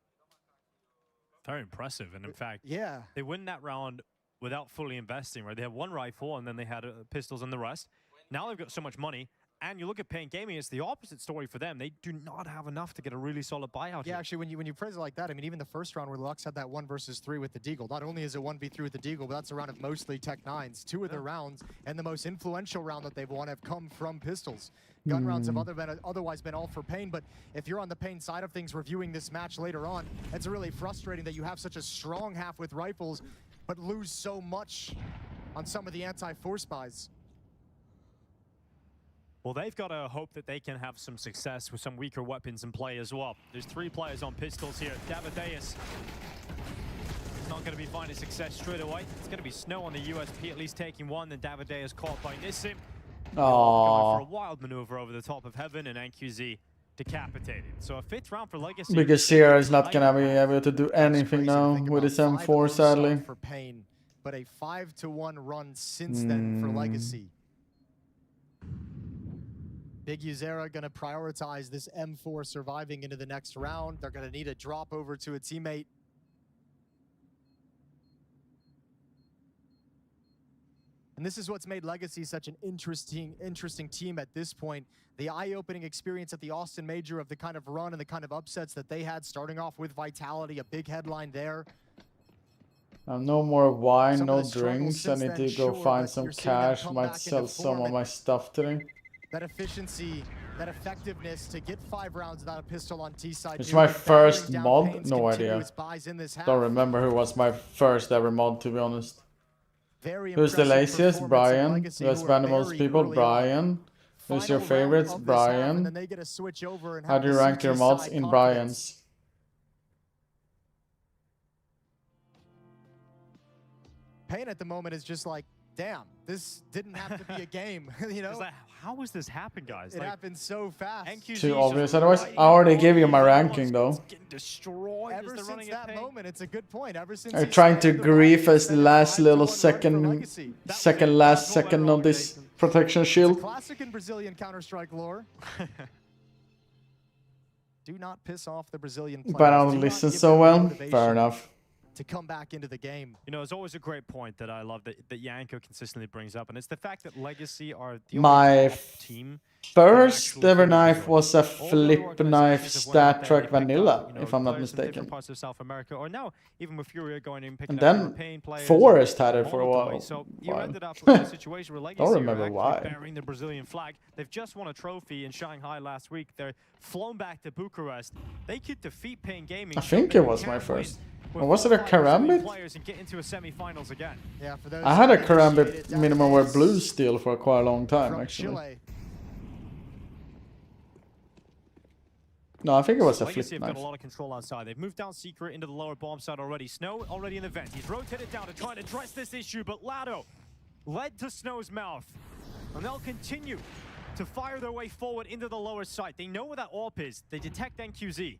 Very impressive, and in fact, yeah, they win that round without fully investing, right? They have one rifle, and then they had pistols and the rest. Now they've got so much money, and you look at Pain Gaming, it's the opposite story for them. They do not have enough to get a really solid buyout here. Actually, when you phrase it like that, I mean, even the first round where Lux had that 1 versus 3 with the Deagle, not only is it 1v3 with the Deagle, but that's a round of mostly Tech 9s. 2 of their rounds, and the most influential round that they've won have come from pistols. Gun rounds have otherwise been all for Pain, but if you're on the Pain side of things reviewing this match later on, it's really frustrating that you have such a strong half with rifles, but lose so much on some of the anti-force buys. Well, they've got to hope that they can have some success with some weaker weapons in play as well. There's 3 players on pistols here. Davideus not going to be finding success straight away. It's going to be Snow on the USP, at least taking one. Then Davideus caught by Nissim. Going for a wild maneuver over the top of Heaven, and NQZ decapitated. So a 5th round for Legacy. Because Sierra is not going to be able to do anything now with his M4, sadly. For Pain, but a 5-1 run since then for Legacy. Big Uzera going to prioritize this M4 surviving into the next round. They're going to need a drop over to a teammate. And this is what's made Legacy such an interesting team at this point. The eye-opening experience at the Austin Major of the kind of run and the kind of upsets that they had, starting off with Vitality, a big headline there. No more wine, no drinks. I need to go find some cash. Might sell some of my stuff today. That efficiency, that effectiveness to get 5 rounds without a pistol on T-side. It's my first mod? No idea. Don't remember who was my first ever mod, to be honest. Who's the laziest? Brian. Who has banned the most people? Brian. Who's your favorites? Brian. How do you rank your mods? In Brian's. Pain at the moment is just like, damn, this didn't have to be a game, you know? How has this happened, guys? It happened so fast. Too obvious. Otherwise, I already gave you my ranking, though. Ever since that moment, it's a good point. Ever since I'm trying to grief as the last little second of this protection shield. Classic in Brazilian Counter-Strike lore. Do not piss off the Brazilian players. But I don't listen so well. Fair enough. To come back into the game. You know, it's always a great point that I love that Yanko consistently brings up, and it's the fact that Legacy are the my only team. First ever knife was a flip knife Stat Track Vanilla, if I'm not mistaken. Parts of South America, or now even with Furia going in picking and up then European players Forrest had it for a while. So you ended up with a situation where Legacy don't remember are why. bearing the Brazilian flag. They've just won a trophy in Shanghai last week. They're flown back to Bucharest. They could defeat Pain Gaming. I think it was my first. Or was it a Karambit? Yeah, I had a Karambit minimum wear blue steel for quite a long time, actually. No, I think it was a flip Legacy have knife. got a lot of control outside. They've moved down Secret into the lower bomb side already. Snow already in the vent. He's rotated down to try to address this issue, but Lado led to Snow's mouth. And they'll continue to fire their way forward into the lower site. They know where that AWP is. They detect NQZ.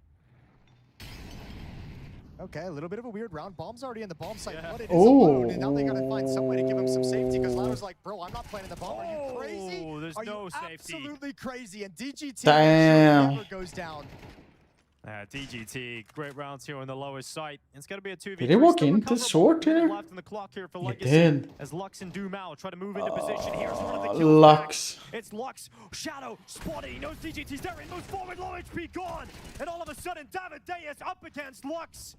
Okay, a little bit of a weird round. Bomb's already in the bomb site, but it is alone, and now they gotta find some way to give him some safety, because Lado's like, bro, I'm not playing the bomb. Are you crazy? There's Are no you safety. Absolutely crazy, and DGT Damn. never goes down. DGT, great rounds here on the lower site. It's going to be a 2v3. Did he walk into short here? Left on the clock here for He Legacy. did. As Lux and Dumao try to move into position. Here's one of the kills. Lux. It's Lux. Shadow spotted. He knows DGT's there. He moves forward. Low HP gone. And all of a sudden, Davideus up against Lux.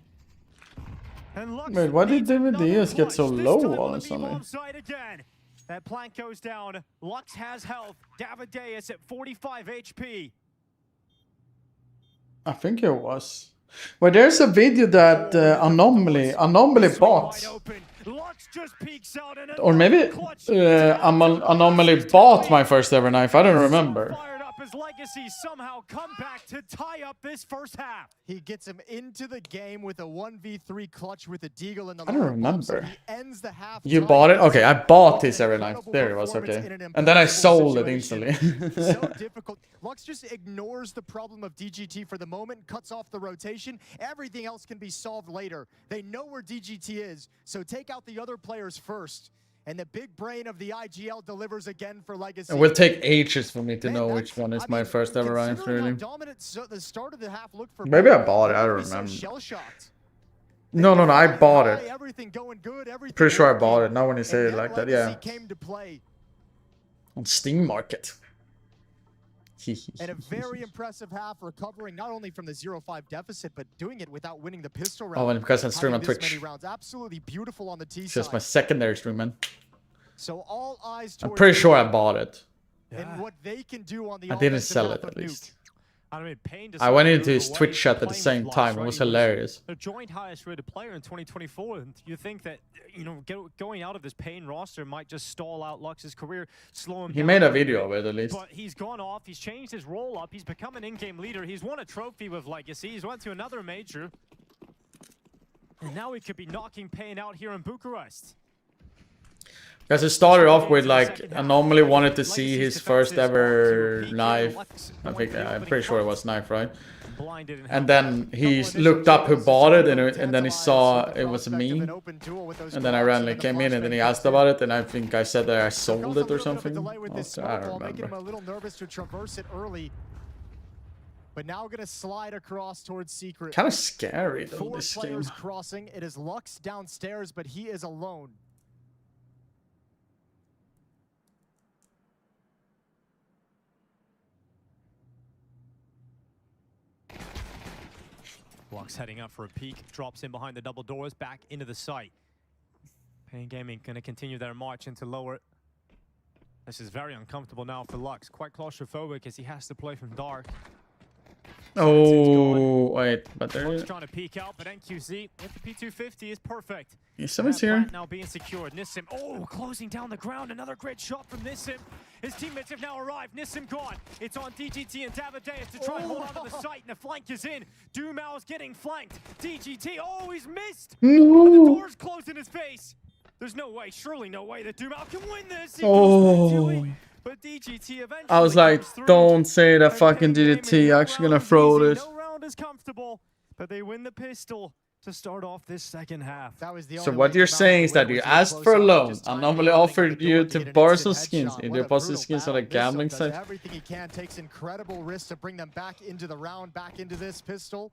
And Lux. Wait, why did Davideus get so low all of a sudden? Again. That plank goes down. Lux has health. Davideus at 45 HP. I think it was. Well, there's a video that Anomaly bought. Or maybe Anomaly bought my first ever knife. I don't remember. as Legacy somehow come back to tie up this first half. He gets him into the game with a 1v3 clutch with a deagle in the I don't lower box, remember. and he ends the half. You bought it? Okay, I bought this every night. There it was, okay. And then I sold it instantly. So difficult. Lux just ignores the problem of DGT for the moment, cuts off the rotation. Everything else can be solved later. They know where DGT is, so take out the other players first. And the big brain of the IGL delivers again for Legacy. It will take ages for me to know which one is my first ever Ryan, really. The start of the half looked for Maybe I bought it, I don't remember. No, I bought it. Pretty sure I bought it, now when you say it like that, yeah. On Steam Market. And a very impressive half, recovering not only from the 0-5 deficit, but doing it without winning the pistol round. Oh, and because I stream on Twitch. Absolutely beautiful on the T It's side. just my secondary stream, man. So all eyes I'm pretty sure I bought it. And what they can do on the I didn't sell it, at least. I mean, Payne I went into his Twitch chat at the same time. It was hilarious. The joint highest rated player in 2024, and you think that, you know, going out of this Payne roster might just stall out Lux's career, slow him down. He made a video of it, at least. But he's gone off. He's changed his role up. He's become an in-game leader. He's won a trophy with Legacy. He's went to another major, and now he could be knocking Payne out here in Bucharest. Because it started off with, like, I normally wanted to see his first ever knife. I'm pretty sure it was knife, right? And then he looked up who bought it, and then he saw it was me. And then I randomly came in, and then he asked about it, and I think I said that I sold it or something. Also, I don't remember. A little nervous to traverse it early. But now going to slide across towards Secret. Kind of scary, though, 4 this players game. crossing. It is Lux downstairs, but he is alone. Lux heading up for a peek, drops in behind the double doors, back into the site. Payne Gaming going to continue their march into lower. This is very uncomfortable now for Lux, quite claustrophobic as he has to play from dark. Oh, wait, but there Lux trying to peek out, but NQZ with the P250 is perfect. Someone's here. Now being secured. Nissim, closing down the ground. Another great shot from Nissim. His teammates have now arrived. Nissim gone. It's on DGT and Davideus to try and hold on to the site, and the flank is in. Dumao is getting flanked. DGT, he's missed. No. The door's closed in his face. There's no way, surely no way that Dumao can win this. But DGT eventually I was like, don't say that fucking DGT actually gonna throw this. No round is comfortable, but they win the pistol to start off this second half. That was the So what you're saying is that you asked for a loan. I normally offered you to borrow some skins. You deposit skins on a gambling site. Everything he can, takes incredible risks to bring them back into the round, back into this pistol,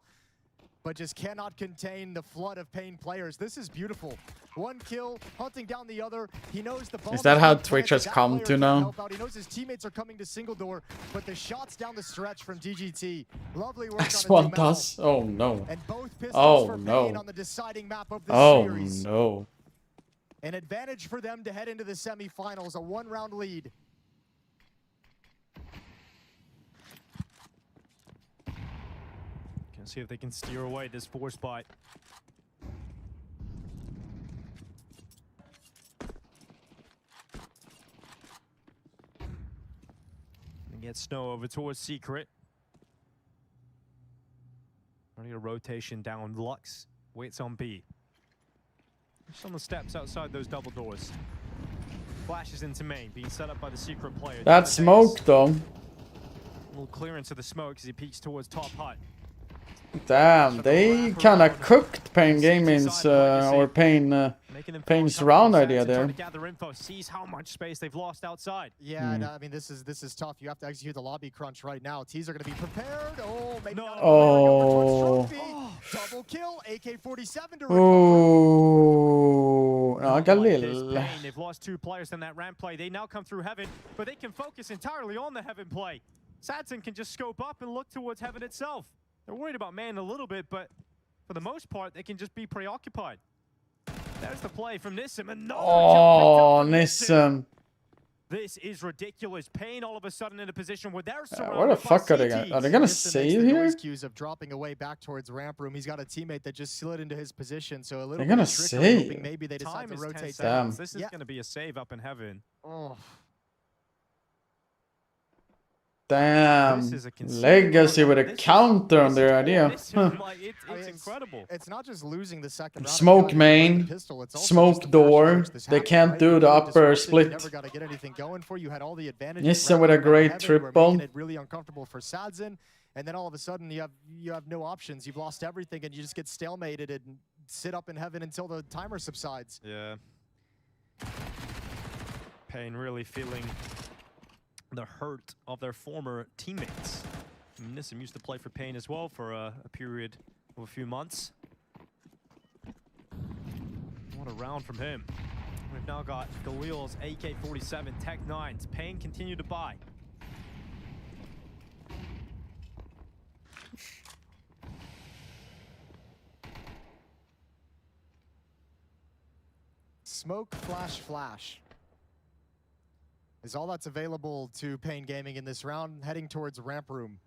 but just cannot contain the flood of Payne players. This is beautiful. One kill, hunting down the other. He knows the bomb. Is that how Twitch has come to now? He knows his teammates are coming to single door, but the shots down the stretch from DGT. Lovely work As one does. Oh no. And both pistols Oh for Payne no. on the deciding map of the Oh series. no. An advantage for them to head into the semifinals, a 1-round lead. Can see if they can steer away this 4 spot. And get Snow over towards Secret. Running a rotation down Lux. Waits on B. Just on the steps outside those double doors. Flashes into main, being set up by the Secret player. That smoke, though. A little clearance of the smoke as he peeks towards top hut. Damn, they kind of cooked Payne Gaming's or Payne's round idea there. Gather info, sees how much space they've lost outside. Yeah, no, I mean this is tough. You have to execute the lobby crunch right now. Tees are going to be prepared. Maybe not. Double kill. AK-47 to recover. Oh, Galil. They've lost 2 players in that ramp play. They now come through Heaven, but they can focus entirely on the Heaven play. Sadson can just scope up and look towards Heaven itself. They're worried about man a little bit, but for the most part, they can just be preoccupied. There's the play from Nissim. Nissim. This is ridiculous. Payne all of a sudden in a position where they're surrounded. Where the fuck are they gonna? Are they gonna save here? Cues of dropping away back towards ramp room. He's got a teammate that just slid into his position, so a little. They're gonna save. Maybe they decide to rotate. Damn. This is gonna be a save up in Heaven. Damn. This is a consistent Legacy run. with a This is- counter on their idea. This is Huh. like, it's incredible. It's not just losing the second round. Smoke main, smoke door. They can't do the upper split. Never got to get anything going for you. Had all the advantage. Nissa with a great triple. It really uncomfortable for Sadzin, and then all of a sudden you have no options. You've lost everything, and you just get stalemated and sit up in heaven until the timer subsides. Yeah. Pain really feeling the hurt of their former teammates. Nissim used to play for Pain as well for a period of a few months. What a round from him. We've now got Galil's AK-47, Tech 9s. Pain continue to buy. Smoke, flash, flash is all that's available to Pain Gaming in this round, heading towards ramp room.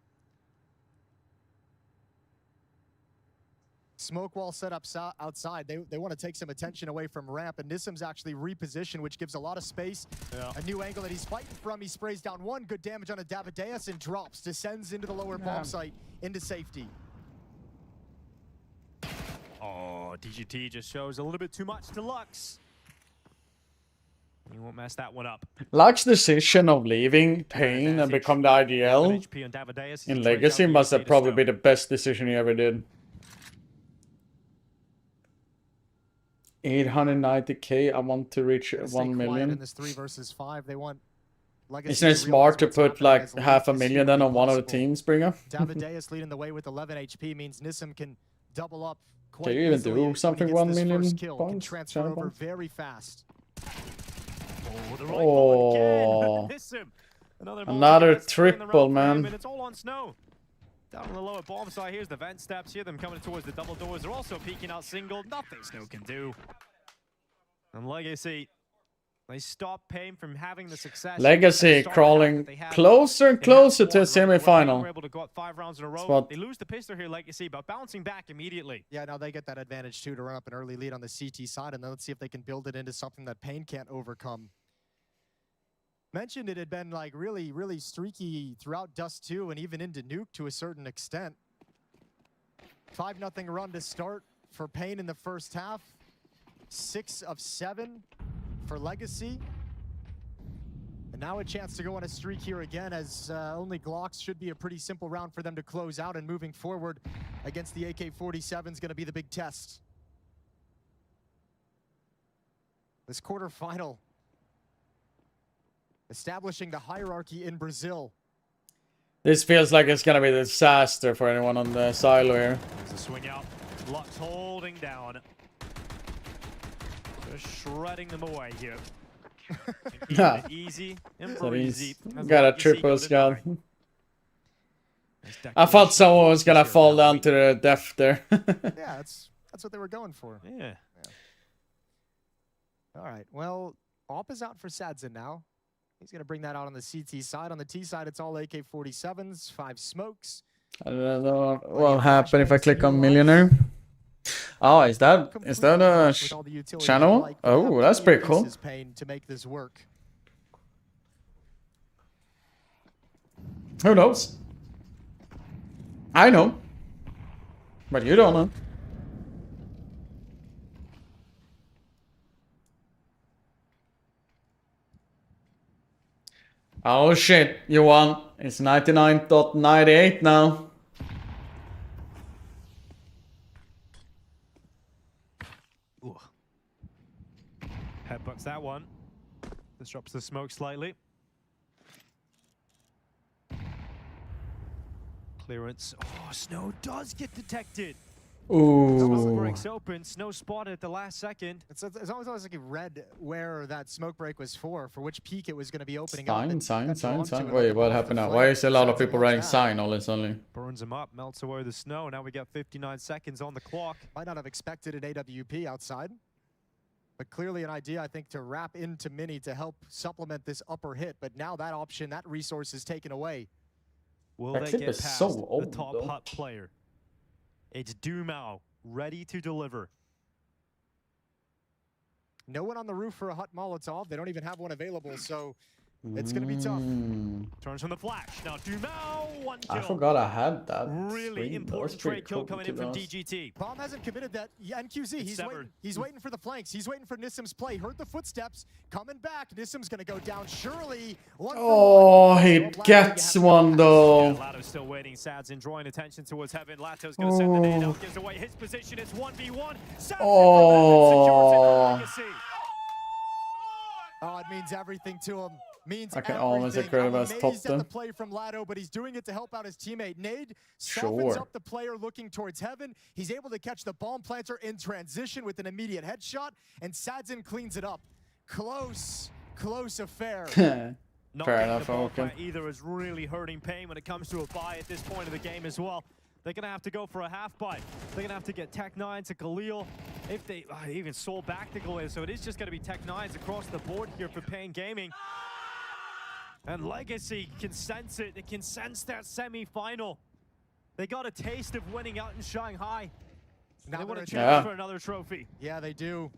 Smoke wall set up outside. They want to take some attention away from ramp, and Nissim's actually repositioned, which gives a lot of space. Yeah. A new angle that he's fighting from. He sprays down one, good damage on a Davideus, and drops, descends into the lower bomb site, into safety. Oh, DGT just shows a little bit too much to Lux. You won't mess that one up. Lux's decision of leaving Pain and become the IDL in Legacy must have probably been the best decision he ever did. 890k, I want to reach 1 million. In this 3 versus 5, they want Legacy. Isn't it smart to put like $500,000 then on one of the teams, Springer? Davideus leading the way with 11 HP means Nissim can double up quite Can you even easily do something 1 million points? Can transfer over very fast. Oh, another triple, man. It's all on Snow. Down on the lower bomb side, here's the vent steps. Here, them coming towards the double doors. They're also peeking out single. Nothing Snow can do. And Legacy, they stop Pain from having the success. Legacy crawling closer and closer to a semi-final. We're able to go up 5 rounds in a row. They lose the pistol here, Legacy, but bouncing back immediately. Yeah, now they get that advantage too to run up an early lead on the CT side, and then let's see if they can build it into something that Pain can't overcome. Mentioned it had been like really, really streaky throughout Dust 2 and even into Nuke to a certain extent. 5-0 run to start for Pain in the first half. 6 of 7 for Legacy. And now a chance to go on a streak here again, as only Glocks should be a pretty simple round for them to close out, and moving forward against the AK-47 is going to be the big test. This quarterfinal establishing the hierarchy in Brazil. This feels like it's gonna be a disaster for anyone on the silo here. There's a swing out. Lux holding down. Just shredding them away here. Easy and breezy. Got a triple scout. I thought someone was gonna fall down to the death there. Yeah, that's what they were going for. Yeah. All right. Well, Op is out for Sadzin now. He's going to bring that out on the CT side. On the T side, it's all AK-47s, 5 smokes. I don't know what will happen if I click on Millionaire. Oh, is that a channel? Oh, that's pretty cool. To make this work. Who knows? I know. But you don't know. Oh shit, you won. It's 99.98 now. Ooh. Headbutts that one. This drops the smoke slightly. Clearance. Oh, Snow does get detected. Ooh. Smoke breaks open. Snow spotted at the last second. It's always like you read where that smoke break was for which peak it was going to be opening Sign. Wait, what happened now? Why is a lot of people writing sign all of a sudden? Burns him up, melts away the snow. Now we got 59 seconds on the clock. Might not have expected an AWP outside, but clearly an idea, I think, to wrap into Mini to help supplement this upper hit. But now that option, that resource is taken away. Will they get past the top hut player? It's Dumao, ready to deliver. No one on the roof for a hut Molotov. They don't even have one available, so It's going to be tough. Turns from the flash. Now Dumao, 1 kill. I forgot I had that. Really important trade kill coming in from DGT. Bomb hasn't committed that. Yeah, NQZ, he's waiting for the flanks. He's waiting for Nissim's play. Heard the footsteps coming back. Nissim's going to go down. Surely. Oh, he gets one though. Yeah, Lato's still waiting. Sadzin drawing attention towards Heaven. Lato's going to send the nade out. Gives away his position. It's 1v1. Sadzin Oh. Oh, it means everything to him. I can almost agree with top the play from Lato, but he's doing it to help out his teammate. Nade softens up the player looking towards Heaven. He's able to catch the bomb planter in transition with an immediate headshot, and Sadzin cleans it up. Close affair. Not Fair getting enough, the ball okay. plant either is really hurting Pain when it comes to a buy at this point of the game as well. They're going to have to go for a half buy. They're going to have to get Tech 9 to Galil. If they even sold back to Galil, so it is just going to be Tech 9s across the board here for Pain Gaming. And Legacy can sense it. They can sense that semi-final. They got a taste of winning out in Shanghai. Now they want to challenge for another trophy. Yeah, they do.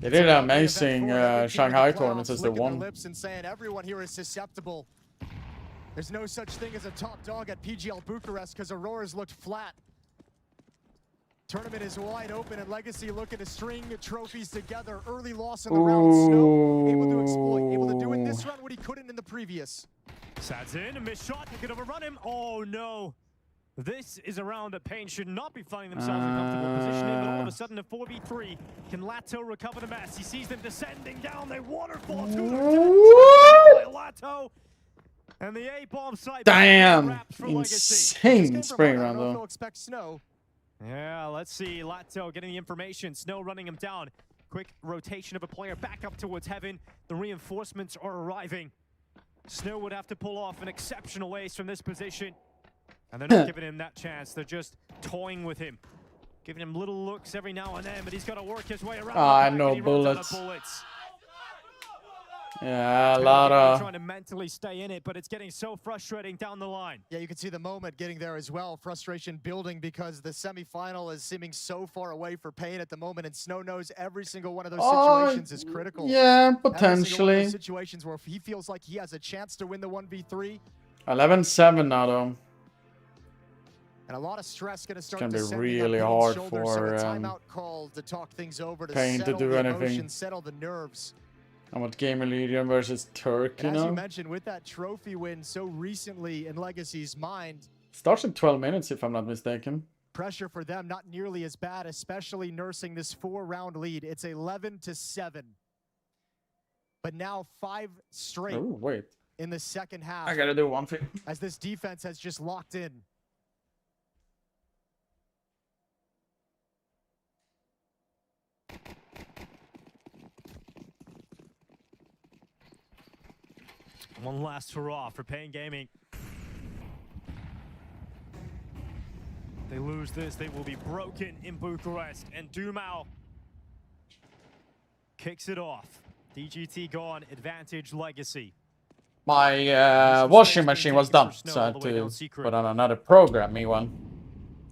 They did an amazing Shanghai tournament as they won. Lips and saying everyone here is susceptible. There's no such thing as a top dog at PGL Bucharest because Aurora's looked flat. Tournament is wide open and Legacy looking to string trophies together. Early loss in the round. Snow able to exploit, able to do in this round what he couldn't in the previous. Sadzin, a missed shot. He could overrun him. Oh no. This is a round that Pain should not be finding themselves in comfortable position in, but all of a sudden a 4v3. Can Lato recover the mess? He sees them descending down. They waterfall to their Lato. And the A-bomb site. Damn! Insane spring round though. Expect Snow. Yeah, let's see. Lato getting the information. Snow running him down. Quick rotation of a player back up towards Heaven. The reinforcements are arriving. Snow would have to pull off an exceptional ace from this position. And they're not giving him that chance. They're just toying with him. Giving him little looks every now and then, but he's got to work his way around. Ah, no bullets. Yeah, a lot of trying to mentally stay in it, but it's getting so frustrating down the line. Yeah, you can see the moment getting there as well. Frustration building because the semifinal is seeming so far away for Pain at the moment, and Snow knows every single one of those situations is critical. Yeah, Every single one of potentially. those situations where he feels like he has a chance to win the 1v3. 11-7 now though. And a lot of stress going to start It's gonna be descending really on Pain's hard shoulders, for, so a timeout called to talk things over, to Pain to settle do the anything. emotions, settle the nerves. And what Gamer Legion versus Turkey And as you now? mentioned, with that trophy win so recently in Legacy's mind, Starts in 12 minutes if I'm not mistaken. pressure for them not nearly as bad, especially nursing this 4-round lead. It's 11-7. But now 5 straight Oh, wait. in the second half. I gotta do one thing. As this defense has just locked in. One last hurrah for Pain Gaming. They lose this, they will be broken in Bucharest. And Dumao kicks it off. DGT gone, advantage Legacy. My washing machine was done, so I had to put on another program, me one.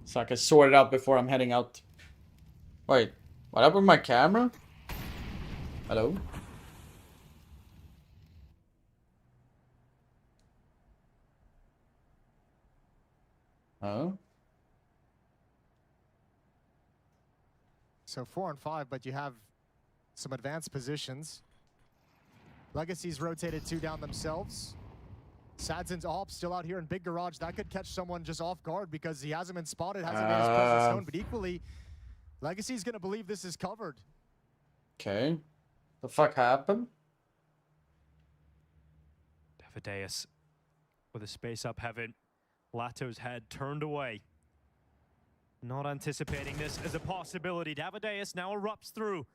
So I can sort it out before I'm heading out. Wait, what happened with my camera? Hello? Oh? So 4 and 5, but you have some advanced positions. Legacy's rotated 2 down themselves. Sadzin's AWP still out here in Big Garage. That could catch someone just off guard because he hasn't been spotted, hasn't made his presence known. But equally, Legacy's going to believe this is covered. Okay. The fuck happened? Davideus with a space up Heaven. Lato's head turned away. Not anticipating this as a possibility. Davideus now erupts through.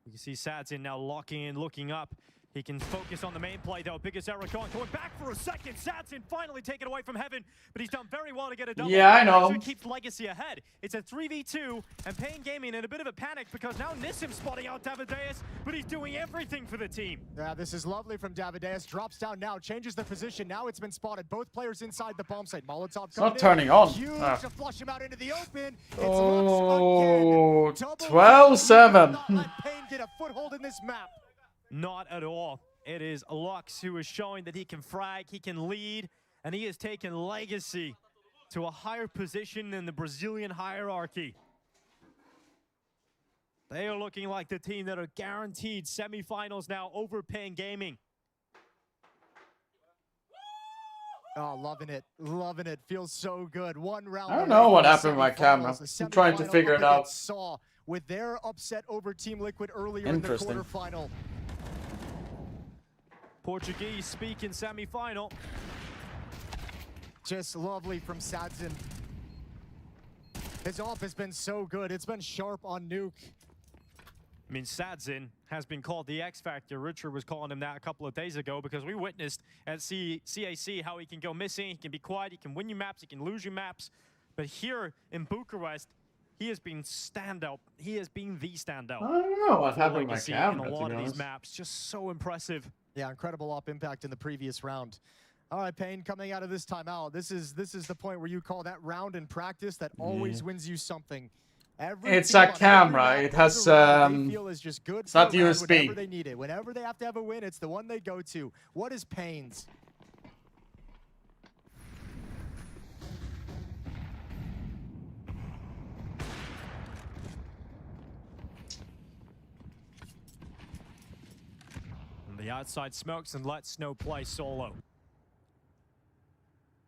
You can see Sadzin now locking in, looking up. He can focus on the main play though. Biggest error going back for a second. Sadzin finally taken away from Heaven, but he's done very well to get a double. Yeah, I know. It keeps Legacy ahead. It's a 3v2, and Pain Gaming in a bit of a panic because now Nissim spotting out Davideus, but he's doing everything for the team. Yeah, this is lovely from Davideus. Drops down now, changes the position. Now it's been spotted. Both players inside the bomb site. Molotov It's not turning on. Huge to flush him out into the open. It's oh, 12-7. Let Pain get a foothold in this map. Not at all. It is Lux who is showing that he can frag, he can lead, and he has taken Legacy to a higher position in the Brazilian hierarchy. They are looking like the team that are guaranteed semifinals now over Pain Gaming. Oh, loving it. Loving it. Feels so good. One round. I don't know what happened with my camera. I'm trying to figure it out. Saw with their upset over Team Liquid earlier in the quarterfinal. Portuguese speaking semifinal. Just lovely from Sadzin. His off has been so good. It's been sharp on Nuke. I mean, Sadzin has been called the X Factor. Richard was calling him that a couple of days ago because we witnessed at CAC how he can go missing, he can be quiet, he can win you maps, he can lose you maps. But here in Bucharest, he has been standout. He has been the standout. I don't know what happened with my camera, in a lot to be of these honest. maps. Just so impressive. Yeah, incredible op impact in the previous round. All right, Payne, coming out of this timeout, this is the point where you call that round in practice that always wins you something. It's a camera. It has it's not USB. Whenever they need it, whenever they have to have a win, it's the one they go to. What is Payne's? And the outside smokes and lets Snow play solo.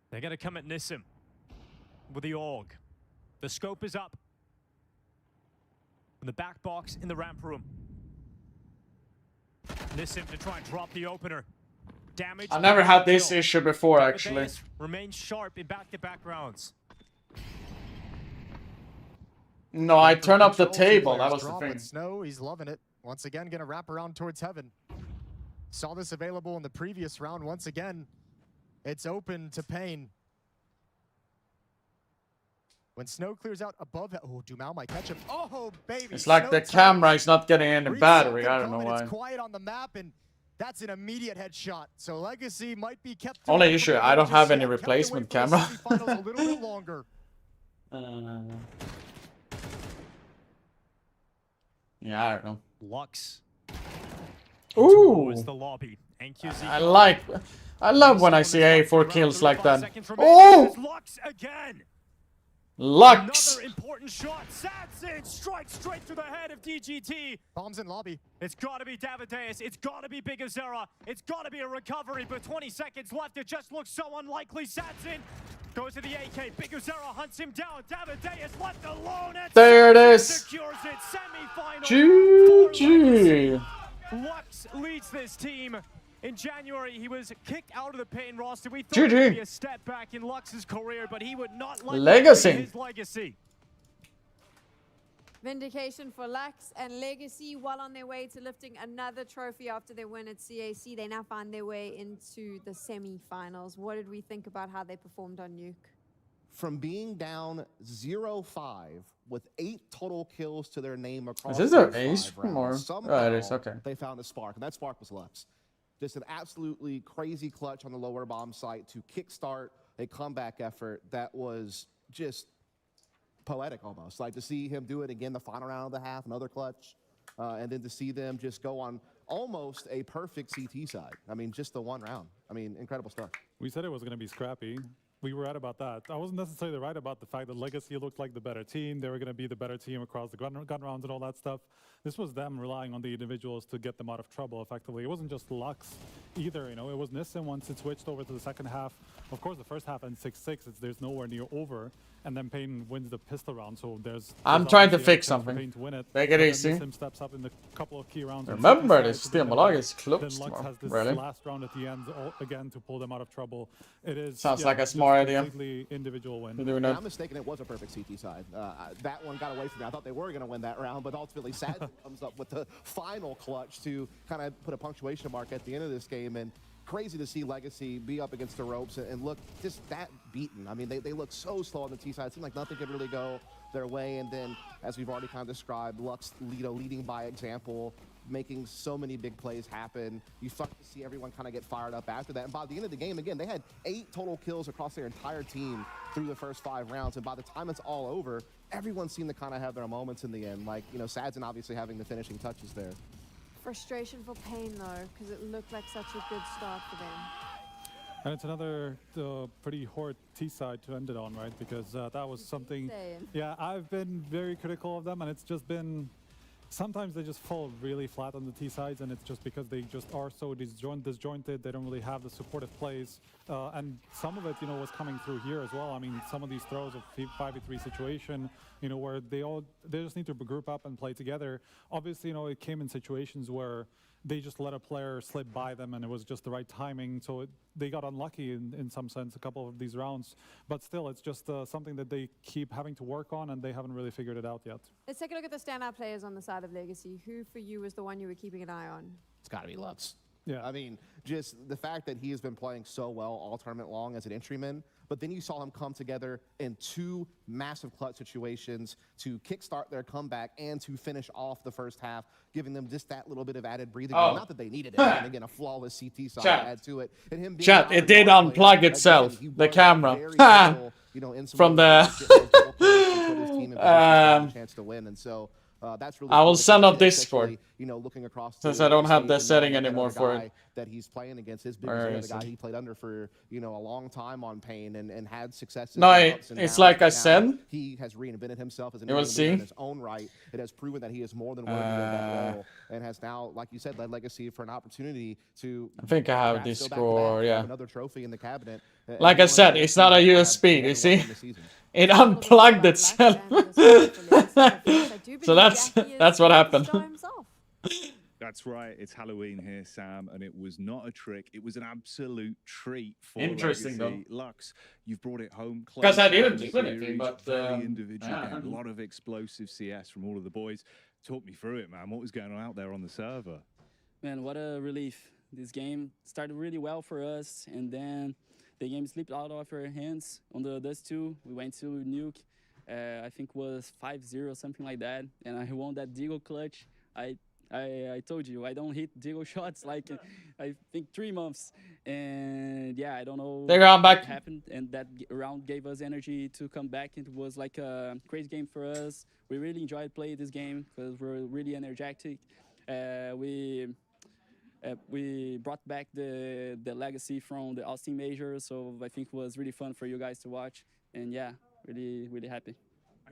They're going to come at Nissim with the AUG. The scope is up. In the back box in the ramp room. Nissim to try and drop the opener. Damage. I never had this issue before, actually. Remains sharp in back-to-back rounds. No, I turn up the table. That was the thing. Snow, he's loving it. Once again, gonna wrap around towards heaven. Saw this available in the previous round. Once again, it's open to Payne. When Snow clears out above it, oh, Dumao might catch him. Oh, baby. It's like the camera is not getting any battery. I don't know why. It's quiet on the map, and that's an immediate headshot. So Legacy might be kept. Only issue, I don't have any replacement camera. A little bit longer. Yeah, I don't know. Lux. Ooh. The lobby. I love when I see A4 kills like that. Oh! Lux again. Lux! Another important shot. Sadzin strikes straight through the head of DGT. Bombs in lobby. It's got to be Davideus. It's got to be Big Azera. It's got to be a recovery, but 20 seconds left. It just looks so unlikely. Sadzin goes to the AK. Big Azera hunts him down. Davideus left alone. And there it is. Secures it. Semi-final. GG. Lux leads this team. In January, he was kicked out of the Pain roster. We thought it would be a step back in Lux's career, but he would not let his legacy. Vindication for Lux and Legacy while on their way to lifting another trophy after their win at CAC. They now find their way into the semi-finals. What did we think about how they performed on Nuke? From being down 0-5 with 8 total kills to their name across Is this their ace from or? Oh, it is, okay. They found a spark, and that spark was Lux. Just an absolutely crazy clutch on the lower bomb site to kickstart a comeback effort that was just poetic almost. Like to see him do it again the final round of the half, another clutch, and then to see them just go on almost a perfect CT side. I mean, just the one round. I mean, incredible stuff. We said it was going to be scrappy. We were right about that. I wasn't necessarily right about the fact that Legacy looked like the better team. They were going to be the better team across the gun rounds and all that stuff. This was them relying on the individuals to get them out of trouble, effectively. It wasn't just Lux either, you know. It was Nissim once it switched over to the second half. Of course, the first half ends 6-6. There's nowhere near over. And then Payne wins the pistol round, so there's I'm trying to fix something. Take it easy. Nissim steps up in the couple of key rounds. Remember, this Steambolag is close. Then Lux has this really? last round at the end again to pull them out of trouble. It is sounds like a smart idea. Individual win. If I'm mistaken, it was a perfect CT side. That one got away from me. I thought they were going to win that round, but ultimately Sad comes up with the final clutch to kind of put a punctuation mark at the end of this game. And crazy to see Legacy be up against the ropes and look just that beaten. I mean, they look so slow on the T side. It seemed like nothing could really go their way. And then, as we've already kind of described, Lux leading by example, making so many big plays happen. You start to see everyone kind of get fired up after that. And by the end of the game, again, they had 8 total kills across their entire team through the first 5 rounds. And by the time it's all over, everyone seemed to kind of have their moments in the end. Like, you know, Sadzin obviously having the finishing touches there. Frustration for Pain though, because it looked like such a good start for them. And it's another pretty horrid T-side to end it on, right? Because that was something... Yeah, I've been very critical of them, and it's just been... Sometimes they just fall really flat on the T-sides, and it's just because they just are so disjointed, they don't really have the supportive plays. And some of it, you know, was coming through here as well. I mean, some of these throws of 5v3 situation, you know, where they just need to group up and play together. Obviously, you know, it came in situations where they just let a player slip by them, and it was just the right timing. So they got unlucky in some sense a couple of these rounds. But still, it's just something that they keep having to work on, and they haven't really figured it out yet. Let's take a look at the standout players on the side of Legacy. Who for you was the one you were keeping an eye on? It's got to be Lux. Yeah. I mean, just the fact that he has been playing so well all tournament long as an entryman, but then you saw him come together in two massive clutch situations to kickstart their comeback and to finish off the first half, giving them just that little bit of added breathing room. Not that they needed it, and again, a flawless CT side to add to it. And him being Chat, it did unplug itself, the camera. You know, from the... chance to win, and so that's really I will cool, send up Discord, you know, looking across since I don't have that setting anymore for it. that he's playing against his big the guy he played under for, you know, a long time on Pain and had success. No, it's like I said. He has reinvented himself as an you will see in his own right. It has proven that he is more than worthy of that role, and has now, like you said, led Legacy for an opportunity to. I think I have Discord. Yeah. Another trophy in the cabinet. Like I said, it's not a USB. You see, it unplugged itself. So that's what happened. That's right. It's Halloween here, Sam, and it was not a trick. It was an absolute treat for Interesting, Legacy. Lux, you've brought it home. Because I didn't do anything, but very individual game. A lot of explosive CS from all of the boys. Talk me through it, man. What was going on out there on the server? Man, what a relief. This game started really well for us, and then the game slipped out of our hands on the Dust 2. We went to Nuke. I think was 5-0, something like that, and I won that Deagle clutch. I told you, I don't hit Deagle shots like I think 3 months, and yeah, I don't know what happened, and that round gave us energy to come back. It was like a crazy game for us. We really enjoyed playing this game because we're really energetic. We brought back the legacy from the Austin Major, so I think it was really fun for you guys to watch, and yeah, really happy.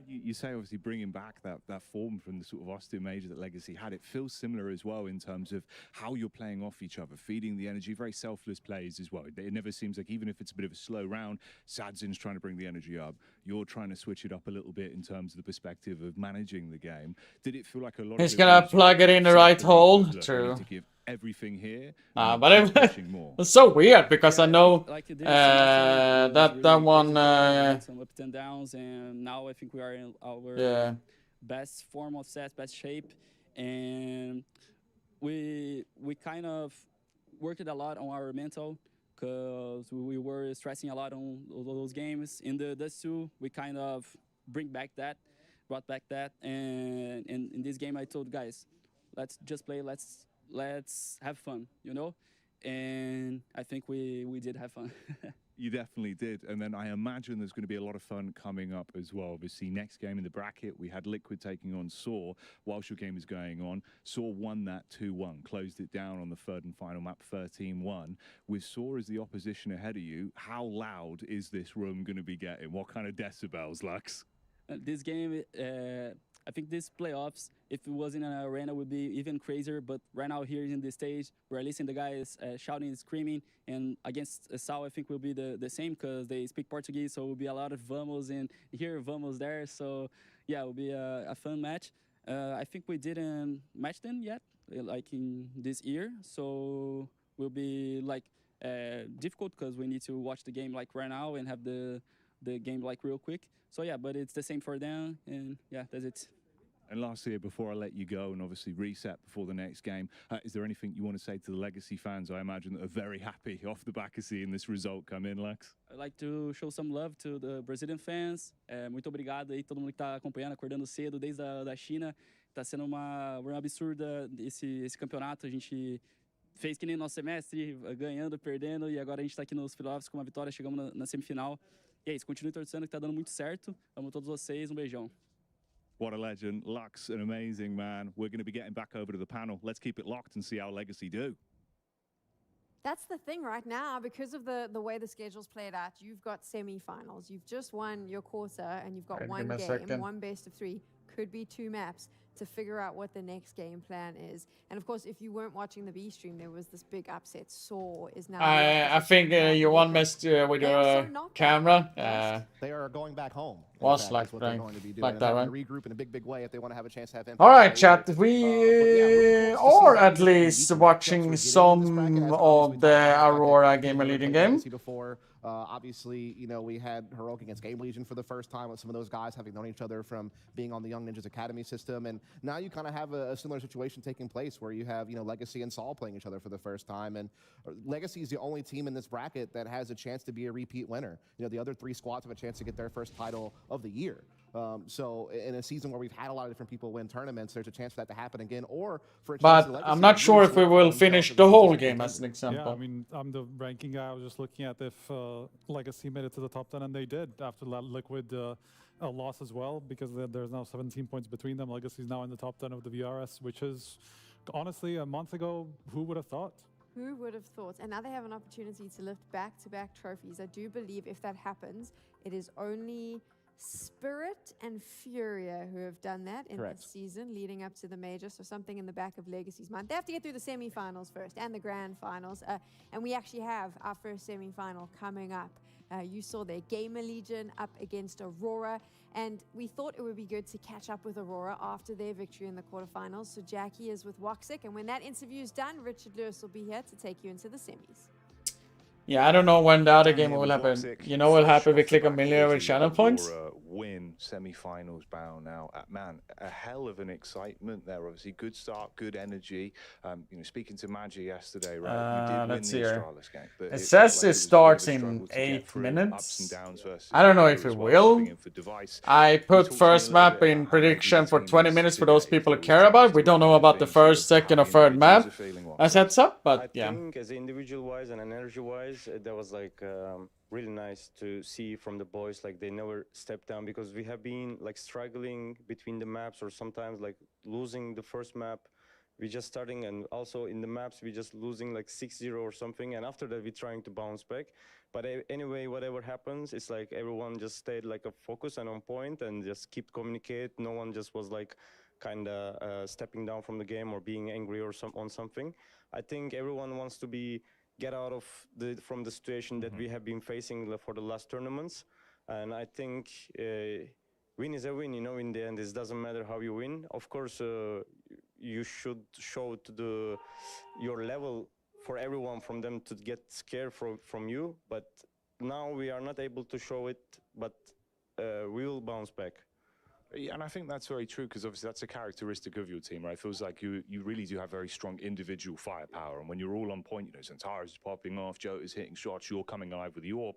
You say obviously bringing back that form from the sort of Austin Major that Legacy had. It feels similar as well in terms of how you're playing off each other, feeding the energy, very selfless plays as well. It never seems like, even if it's a bit of a slow round, Sadzin's trying to bring the energy up. You're trying to switch it up a little bit in terms of the perspective of managing the game. Did it feel like a lot He's of gonna plug it in the right hole? True. To give everything here. But it's so weird because I know that one. Some ups and downs, and now I think we are in our best form of set, best shape, and we kind of worked a lot on our mental because we were stressing a lot on those games. In the Dust 2, we kind of brought back that, and in this game I told guys, let's just play, let's have fun, you know, and I think we did have fun. You definitely did, and then I imagine there's going to be a lot of fun coming up as well. Obviously, next game in the bracket, we had Liquid taking on Saw whilst your game was going on. Saw won that 2-1, closed it down on the third and final map 13-1. With Saw as the opposition ahead of you, how loud is this room going to be getting? What kind of decibels, Lux? This game, I think these playoffs, if it was in an arena, would be even crazier. But right now here in the stage, we're listening to guys shouting and screaming. And against Sal, I think will be the same because they speak Portuguese. So it will be a lot of vamos and here, vamos there. So yeah, it will be a fun match. I think we didn't match them yet, like in this year. So will be like difficult because we need to watch the game like right now and have the game like real quick. So yeah, but it's the same for them, and yeah, that's it. And lastly, before I let you go and obviously reset before the next game, is there anything you want to say to the Legacy fans, I imagine, that are very happy off the back of seeing this result come in, Lex? I'd like to show some love to the Brazilian fans. Muito obrigado aí todo mundo que está acompanhando, acordando cedo desde da China. Está sendo uma absurda esse campeonato. A gente fez que nem nosso semestre, ganhando, perdendo, e agora a gente está aqui nos playoffs com uma vitória, chegamos na semifinal. E é isso, continue torcendo que tá dando muito certo. Amo todos vocês, beijão. What a legend. Lux, an amazing man. We're going to be getting back over to the panel. Let's keep it locked and see how Legacy do. That's the thing right now, because of the way the schedule's played out. You've got semi-finals. You've just won your quarter, and you've got one game, one best of 3. Could be 2 maps to figure out what the next game plan is. And of course, if you weren't watching the B stream, there was this big upset. Saw is now. I think you one missed with your camera. They are going back home. Was like that, right? Regroup in a big way if they want to have a chance to have. All right, chat. We are at least watching some of the Aurora Gamer Legion game. Obviously, you know, we had Heroic against Game Legion for the first time with some of those guys having known each other from being on the Young Ninjas Academy system. And now you kind of have a similar situation taking place where you have, you know, Legacy and Saul playing each other for the first time. And Legacy is the only team in this bracket that has a chance to be a repeat winner. You know, the other 3 squads have a chance to get their first title of the year. So in a season where we've had a lot of different people win tournaments, there's a chance for that to happen again, or for a chance. But I'm not sure if we will finish the whole game, as an example. Yeah, I mean, I'm the ranking guy. I was just looking at if Legacy made it to the top 10, and they did after that Liquid loss as well, because there's now 17 points between them. Legacy is now in the top 10 of the VRS, which is honestly a month ago. Who would have thought? Who would have thought? And now they have an opportunity to lift back-to-back trophies. I do believe if that happens, it is only Spirit and Furia who have done that in this season leading up to the major. So something in the back of Legacy's mind. They have to get through the semi-finals first and the grand finals. And we actually have our first semi-final coming up. You saw their Gamer Legion up against Aurora. And we thought it would be good to catch up with Aurora after their victory in the quarterfinals. So Jackie is with Woxic. And when that interview is done, Richard Lewis will be here to take you into the semis. Yeah, I don't know when the other game will happen. You know what will happen if we click a million with channel points? Win semi-finals bound now. Man, a hell of an excitement there. Obviously, good start, good energy. You know, speaking to Maggi yesterday, right? You did let's win see the here. Astralis game, but It says it starts in 8 minutes. I don't know if it will. I put first map in prediction for 20 minutes for those people who care about. We don't know about the first, second, or third map as heads up, but yeah. I think as individual-wise and energy-wise, that was like really nice to see from the boys. Like they never stepped down, because we have been like struggling between the maps, or sometimes like losing the first map. We just starting, and also in the maps we just losing like 6-0 or something, and after that we're trying to bounce back. But anyway, whatever happens, it's like everyone just stayed like a focus and on point and just keep communicate. No one just was like kind of stepping down from the game or being angry or on something. I think everyone wants to get out of from the situation that we have been facing for the last tournaments. And I think win is a win, you know, in the end. It doesn't matter how you win. Of course, you should show to your level for everyone, from them to get scared from you. But now we are not able to show it, but we will bounce back. Yeah, and I think that's very true, because obviously that's a characteristic of your team, right? It feels like you really do have very strong individual firepower, and when you're all on point, you know, Zantara's popping off, Joe is hitting shots, you're coming alive with the AWP,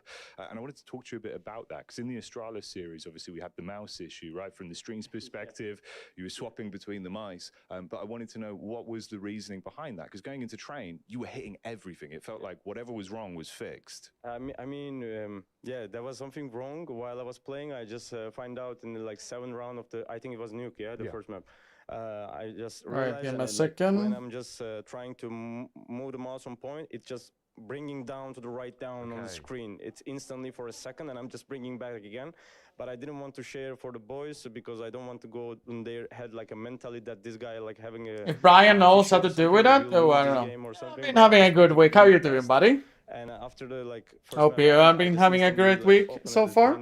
and I wanted to talk to you a bit about that, because in the Astralis series, obviously we had the mouse issue, right? From the streams perspective, you were swapping between the mice, but I wanted to know what was the reasoning behind that, because going into train, you were hitting everything. It felt like whatever was wrong was fixed. I mean, yeah, there was something wrong while I was playing. I just find out in the like 7th round of the, I think it was Nuke, the first map. I just realized when I'm just trying to move the mouse on point, it's just bringing down to the right down on the screen. It's instantly for a second, and I'm just bringing back again. But I didn't want to share for the boys, because I don't want to go in their head like a mentality that this guy like having a... If Brian knows how to do with that, oh, I don't know. I've been having a good week. How you doing, buddy? And after the like, hope you have been having a great week so far.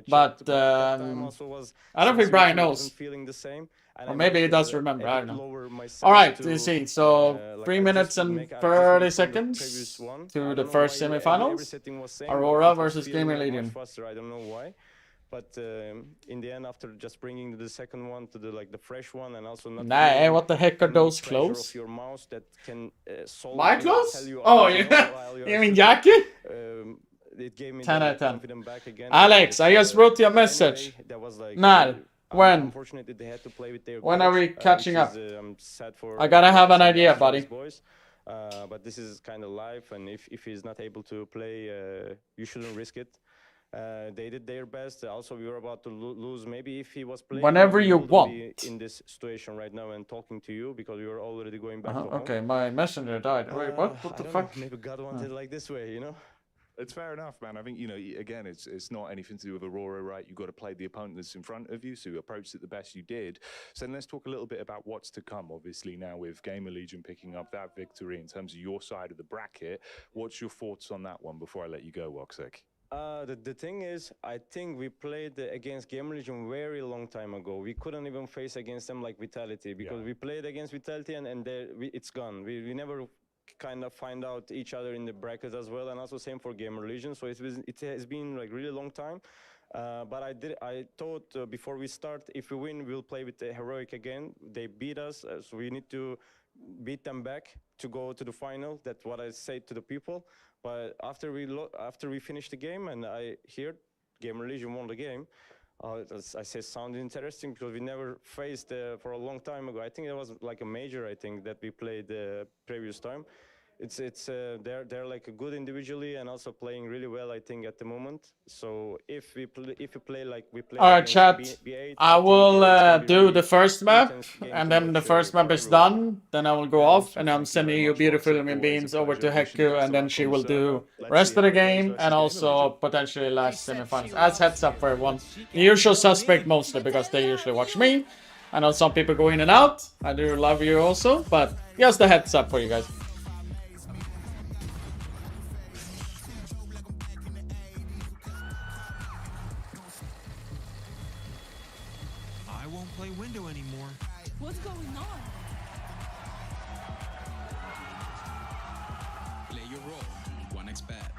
But I don't think Brian knows. Or maybe he does remember, I don't know. Alright, you see, so 3 minutes and 30 seconds to the first semifinals. Aurora versus Gamer Legion. I don't know why. But in the end, after just bringing the second one to the like the fresh one, and also not what the heck are those clothes? Your mouse that can my clothes? Oh, you mean Jackie? It gave me 10 out of 10. Back again. Alex, I just wrote you a message. Like, Nah, when? Unfortunately, they had to play with their when are we catching up? I'm sad for I gotta have an idea, buddy. Boys. But this is kind of life, and if he's not able to play, you shouldn't risk it. They did their best. Also, we were about to lose. Maybe if he was playing, Whenever we you wouldn't want. be in this situation right now and talking to you because we were already going back to home. Okay, my messenger died. Wait, what? What the I don't fuck? know. Maybe God wanted like this way, you know? It's fair enough, man. I think, you know, again, it's not anything to do with Aurora, right? You've got to play the opponent that's in front of you, so you approached it the best you did. So then let's talk a little bit about what's to come, obviously, now with Gamer Legion picking up that victory in terms of your side of the bracket. What's your thoughts on that one before I let you go, Woxic? The thing is, I think we played against Gamer Legion very long time ago. We couldn't even face against them like Vitality because we played against Vitality and it's gone. We never kind of find out each other in the brackets as well, and also same for Gamer Legion. So it has been like really long time. But I thought before we start, if we win, we'll play with the Heroic again. They beat us, so we need to beat them back to go to the final. That's what I say to the people. But after we finished the game and I hear Gamer Legion won the game, I say sounded interesting because we never faced for a long time ago. I think it was like a major. I think that we played the previous time. They're like good individually and also playing really well. I think at the moment. So if we play like we play. Alright, chat. B8, I will do really the first map, intense game and to then the watch, first map is everyone. done. Then I will go off, and I'm sending you beautiful human beings over to Heku, and then she will do rest of the game, and also potentially last semifinals. As heads up for everyone. The usual suspect mostly, because they usually watch me. I know some people go in and out. I do love you also, but just a heads up for you guys. Play window anymore. What's going on? Play your role. 1xBet.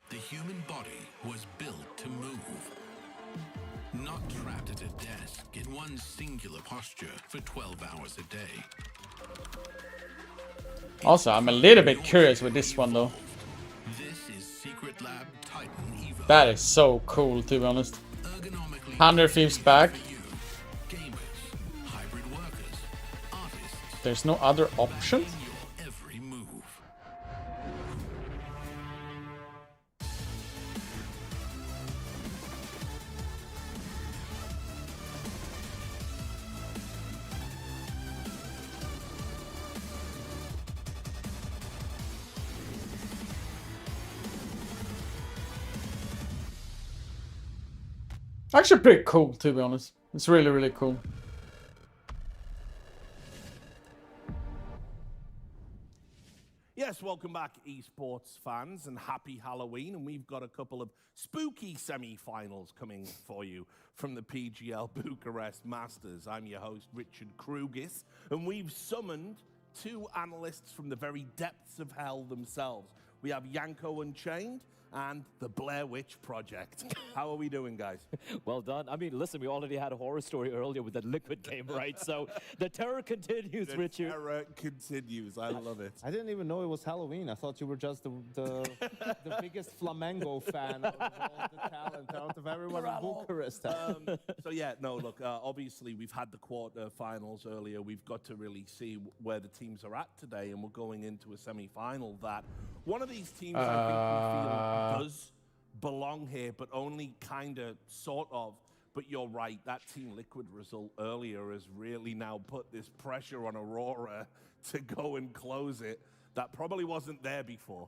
The human body was built to move. Not trapped at a desk in one singular posture for 12 hours a day. Also, I'm a little bit curious with this one though. This is Secret Lab Titan Evo. That is so cool, to be honest. 100 thieves back. There's no other option? Actually pretty cool, to be honest. It's really, really cool. Yes, welcome back, esports fans, and happy Halloween. And we've got a couple of spooky semi-finals coming for you from the PGL Bucharest Masters. I'm your host, Richard Krugis, and we've summoned two analysts from the very depths of hell themselves. We have Yanko Unchained and the Blair Witch Project. How are we doing, guys? Well done. I mean, listen, we already had a horror story earlier with that Liquid game, right? So the terror continues, Richard. The terror continues. I love it. I didn't even know it was Halloween. I thought you were just the biggest flamenco fan of all the talent out of everyone in Bucharest. So yeah, no, look, obviously we've had the quarterfinals earlier. We've got to really see where the teams are at today, and we're going into a semi-final that one of these teams I think we feel does belong here, but only kind of, sort of. But you're right, that Team Liquid result earlier has really now put this pressure on Aurora to go and close it. That probably wasn't there before.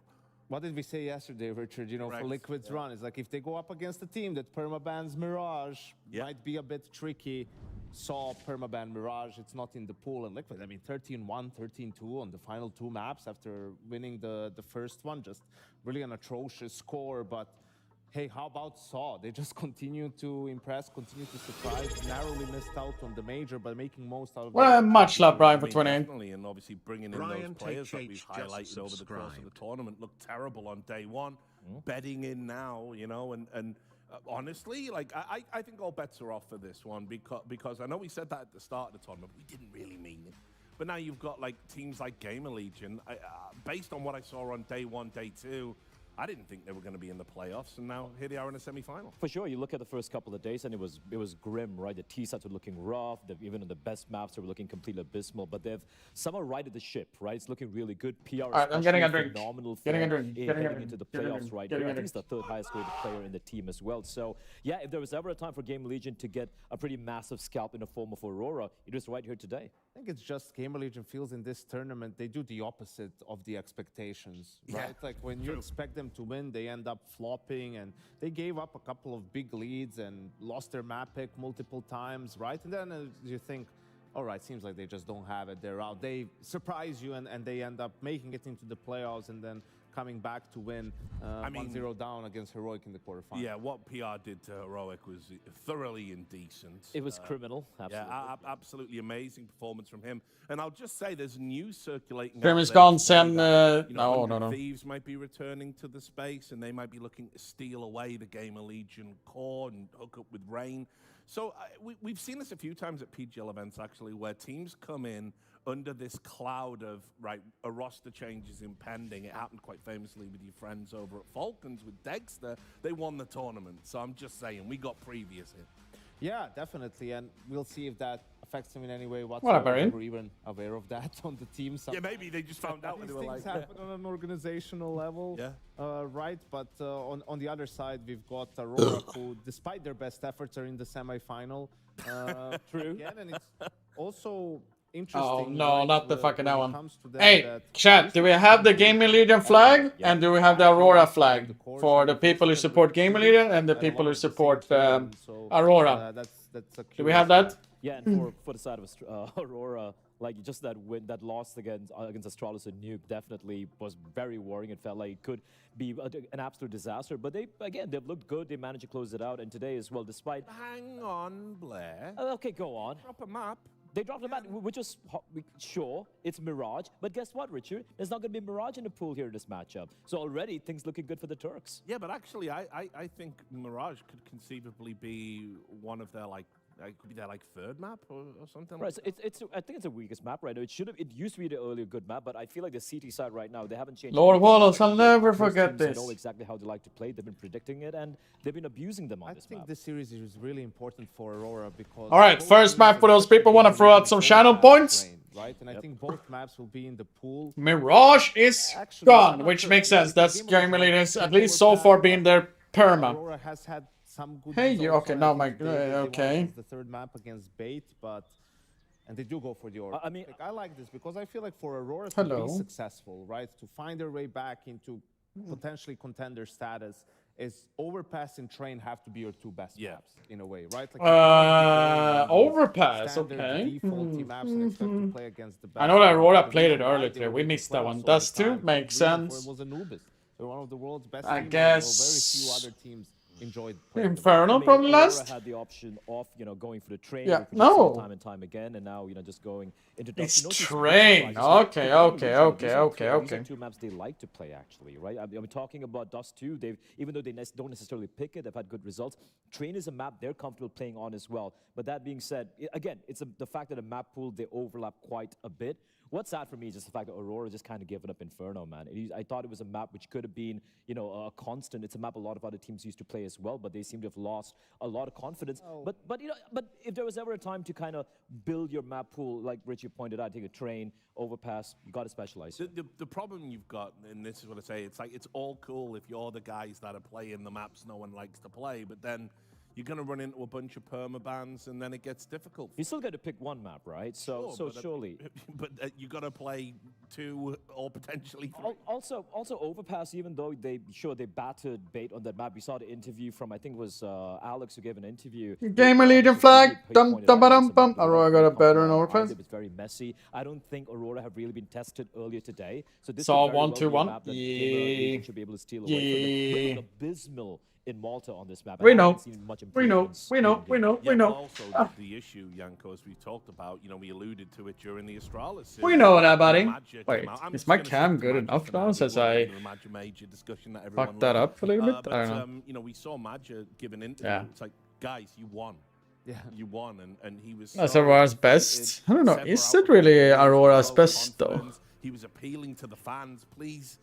What did we say yesterday, Richard? You know, for Liquid's run, it's like if they go up against a team that permabans Mirage, might be a bit tricky. Saw permaban Mirage, it's not in the pool, and Liquid, I mean, 13-1, 13-2 on the final two maps after winning the first one. Just really an atrocious score, but hey, how about Saw? They just continue to impress, continue to surprise, narrowly missed out on the major, but making most out of it. Well, much love, Brian, for 28. Definitely, and obviously bringing in those players that we've highlighted over the course of the tournament looked terrible on day one. Betting in now, you know, and honestly, like I think all bets are off for this one because I know we said that at the start of the tournament, but we didn't really mean it. But now you've got like teams like Gamer Legion. Based on what I saw on day one, day two, I didn't think they were going to be in the playoffs, and now here they are in a semi-final. For sure, you look at the first couple of days, and it was grim, right? The T-sets were looking rough. Even on the best maps, they were looking completely abysmal. But they've somehow righted the ship, right? It's looking really good. PR Alright, I'm getting a drink. Phenomenal Getting a form drink. heading into the playoffs right here. I think drink. he's the third highest rated player in the team as well. So yeah, if there was ever a time for Gamer Legion to get a pretty massive scalp in the form of Aurora, it was right here today. I think it's just Gamer Legion feels in this tournament, they do the opposite of the expectations, right? Yeah, like when you expect them to win, they end up flopping, and they gave up a couple of big leads and lost their map pick multiple times, right? And then you think, all right, seems like they just don't have it. They're out. They surprise you, and they end up making it into the playoffs and then coming back to win 1-0 down against Heroic in the quarterfinals. Yeah, what PR did to Heroic was thoroughly indecent. It was criminal, absolutely. Yeah, absolutely amazing performance from him. And I'll just say there's news circulating. Stream is gone, send... no. Thieves might be returning to the space, and they might be looking to steal away the Gamer Legion core and hook up with Rain. So we've seen this a few times at PGL events, actually, where teams come in under this cloud of, a roster change is impending. It happened quite famously with your friends over at Falcons with Dexter. They won the tournament. So I'm just saying, we got previous here. Yeah, definitely. And we'll see if that affects them in any way whatsoever. We're even aware of that on the team. Yeah, maybe they just found out when they were things happen on an organizational level, right? But on the other side, we've got Aurora, who, despite their best efforts, are in the semi-final. True. Again, and it's also... Oh no, not the fucking that one. Hey, chat, do we have the Gamer Legion flag? And do we have the Aurora flag? For the people who support Gamer Legion and the people who support Aurora. Do we have that? Yeah, and for the side of Aurora, like just that win, that loss against Astralis and Nuke definitely was very worrying. It felt like it could be an absolute disaster. But they've looked good. They managed to close it out. And today as well, despite... Hang on, Blair. Okay, go on. Drop a map. They dropped the map, which is sure, it's Mirage. But guess what, Richard? There's not going to be Mirage in the pool here in this matchup. So already things looking good for the Turks. Yeah, but actually, I think Mirage could conceivably be one of their could be their third map or something. Right, like so I think it's the weakest map right now. It used to be the earlier good map, but I feel like the CT side right now, they haven't changed. Lord Wallace, I'll never forget this. They know exactly how they like to play. They've been predicting it, and they've been abusing them on this map. I think this series is really important for Aurora because... All right, first map for those people want to throw out some channel points. Right, and I think both maps will be in the pool. Mirage is gone, which makes sense. That's Gamer Legion's, at least so far, being their perma. Aurora has had some good okay, now my okay. The third map against Bait, and they do go for the Aurora. I mean, I like this because I feel like for Aurora to be successful, right, to find their way back into potentially contender status, is Overpass and Train have to be your two best maps in a way, right? Overpass, okay. Maps and expect to play against the best. I know that Aurora played it earlier today. We missed that one. Dust 2 makes sense. It was Anubis. They're one of the world's best I teams. guess. Very few other teams enjoyed Infernal probably last. Had the option of going for the Train. Yeah, time and time again, and now just going into. It's Train. Okay. Two maps they like to play actually, right? I'm talking about Dust 2. Even though they don't necessarily pick it, they've had good results. Train is a map they're comfortable playing on as well. But that being said, again, it's the fact that a map pool they overlap quite a bit. What's sad for me is just the fact that Aurora just kind of gave it up Inferno, man. I thought it was a map which could have been, a constant. It's a map a lot of other teams used to play as well, but they seem to have lost a lot of confidence. But if there was ever a time to kind of build your map pool, like Richie pointed out, take a Train, Overpass, you got to specialize. The problem you've got, and this is what I say, it's all cool if you're the guys that are playing the maps no one likes to play, but then you're going to run into a bunch of permabans, and then it gets difficult. You still got to pick one map, right? So surely. But you got to play two or potentially three. Also Overpass, even though they battered Bait on that map. We saw the interview from, I think it was Alex who gave an interview. Gamer Legion flag. Aurora got a better in Overpass. It was very messy. I don't think Aurora have really been tested earlier today. So this saw is 1-2-1. Yeah. Should be able to steal away from it. Abysmal in Malta on this map. We know. Also, the issue, Yanko, as we talked about, we alluded to it during the Astralis series. We know that, buddy. Wait, is my cam good enough now? Since I fucked that up a little bit? I don't know. We saw Madja give an interview. Yeah. It's like, guys, you won. Yeah, you won, and he was. That's Aurora's best. I don't know. Is it really Aurora's best though? He was appealing to the fans. Please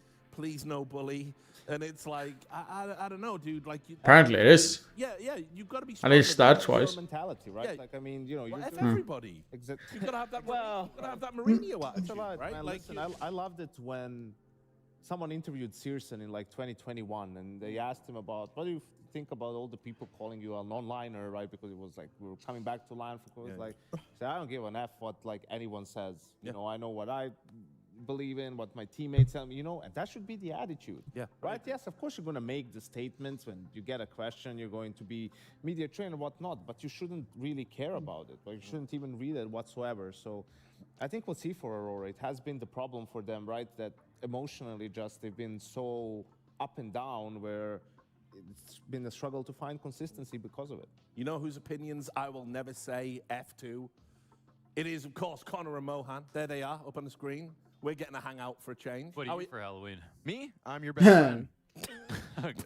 no bully. And it's like, I don't know, dude. Like, Apparently it is. Yeah, you've got to be. At least stats wise. Mentality, right? Yeah. Like, I mean, you know, Well, everybody. Exactly. You've got to have that. You've got to have that Mourinho attitude, It's a lot, right? man. Like, Listen, I loved it when someone interviewed Searson in like 2021, and they asked him about what do you think about all the people calling you a non-liner, right? Because it was like we were coming back to line for like, so I don't give an F what like anyone says. You know, I know what I believe in, what my teammates tell me, you know, and that should be the attitude. Yeah. Right? Yes, of course you're going to make the statements when you get a question, you're going to be media trained and whatnot, but you shouldn't really care about it. Like, you shouldn't even read it whatsoever. So I think we'll see for Aurora. It has been the problem for them, right? That emotionally just they've been so up and down where it's been a struggle to find consistency because of it. You know whose opinions I will never say F to? It is, of course, Connor and Mohan. There they are, up on the screen. We're getting a hangout for a change. What do you eat for Halloween? Me? I'm your best friend.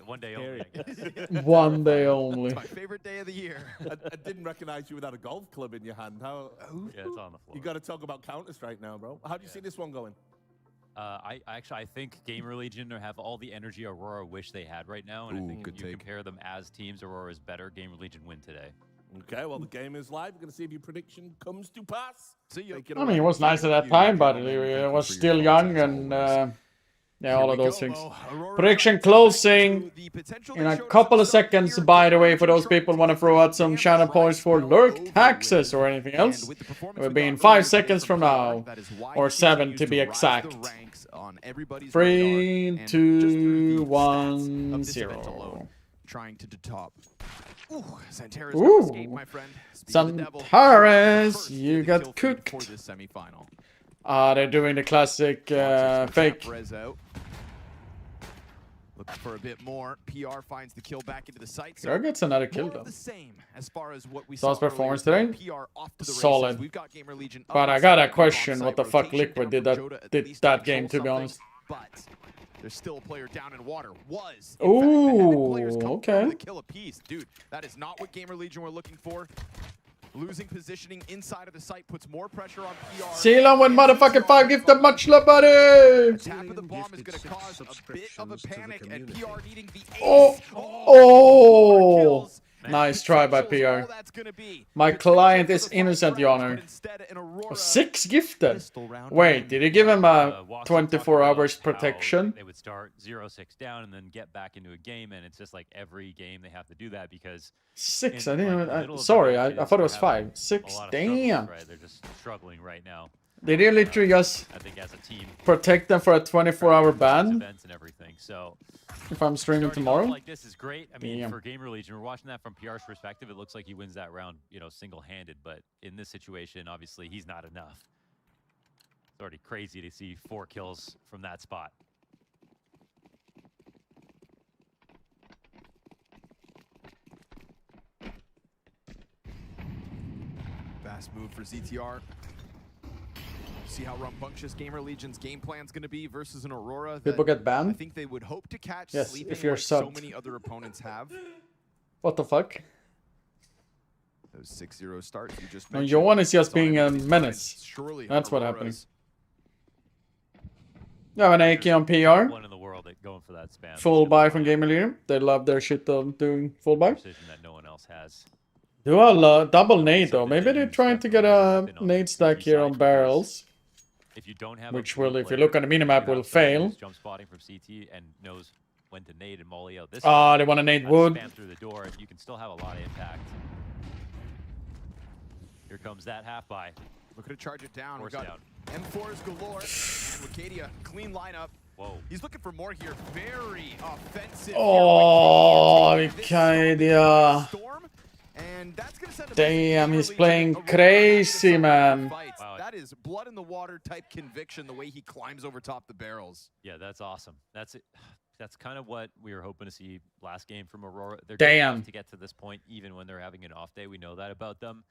One day only, I guess. One day only. It's my favorite day of the year. I didn't recognize you without a golf club in your hand. How? Yeah, it's on the floor. You got to talk about Counter-Strike now, bro. How do you see this one going? I think Gamer Legion have all the energy Aurora wish they had right now, and I think if you compare them as teams, Aurora is better. Gamer Legion win today. Okay, well, the game is live. We're going to see if your prediction comes to pass. I mean, it was nice at that time, but it was still young and yeah, all of those things. Prediction closing in a couple of seconds. By the way, for those people who want to throw out some channel points for lurk taxes or anything else, it will be in 5 seconds from now, or 7 to be exact. 3, 2, 1, 0. Trying to top. Ooh, Santaris Ooh. escape, my friend. Santaris, you got cooked. For this semifinal. They're doing the classic fake. Looking for a bit more. PR finds the kill back into the site. PR gets another kill though. The same as far as what we Sauce saw performance earlier. today. PR off to the solid. races. We've got Gamer Legion up But I gotta question what the fuck Liquid did that game, to be honest. But there's still a player down in water. Was. Ooh, okay. The kill apiece. Dude, that is not what Gamer Legion were looking for. Losing positioning inside of the site puts more pressure on PR. Ceylon with motherfucking 5 gifted, much love, buddy! Tap of the bomb is going to cause a bit of a panic, and PR needing the ace. Oh! Nice try by PR. My client is innocent, Your Honor. 6 gifted? Wait, did you give him a 24 hours protection? They would start 0-6 down and then get back into a game, and it's just like every game they have to do that because 6? I didn't even. Sorry, I thought it was 5. 6. Damn. Right, they're just struggling right now. Did you literally just I think as a team protect them for a 24-hour ban? Events and everything. So if I'm streaming tomorrow? Like this is great. I mean, Damn. for Gamer Legion, we're watching that from PR's perspective. It looks like he wins that round, you know, single-handed. But in this situation, obviously, he's not enough. It's already crazy to see 4 kills from that spot. Fast move for ZTR. See how rambunctious Gamer Legion's game plan's going to be versus an Aurora. People get banned? I think they would hope to catch Yes, sleeping if you're like so subbed. many other opponents have. What the fuck? Those 6-0 starts you just No, mentioned. your one is just It's on being a everybody's menace. minds, surely That's what Aurora's. happening. You have an AK on PR. One in the world that going for that spam. Full buy from Gamer Leader. They love their shit of doing full buy. Precision that no one else has. Do a double nade though. Maybe they're trying to get a nade stack here on barrels. If you don't have Which will, if you look on the minimap, will fail. Jump spotting from CT and knows when to nade and molly out. This Ah, they want to nade wood. Spam through the door. You can still have a lot of impact. Here comes that half buy. Looking to charge it down. We Force got down. M4s galore. And Wicadia, clean lineup. Whoa. He's looking for more here. Very offensive. Oh, Wicadia. And that's gonna send a Damn, he's playing crazy, man. Wow. That is blood in the water type conviction, the way he climbs over top the barrels. Yeah, that's awesome. That's it. That's kind of what we were hoping to see last game from Aurora. They're Damn. to get to this point, even when they're having an off day. We know that about them.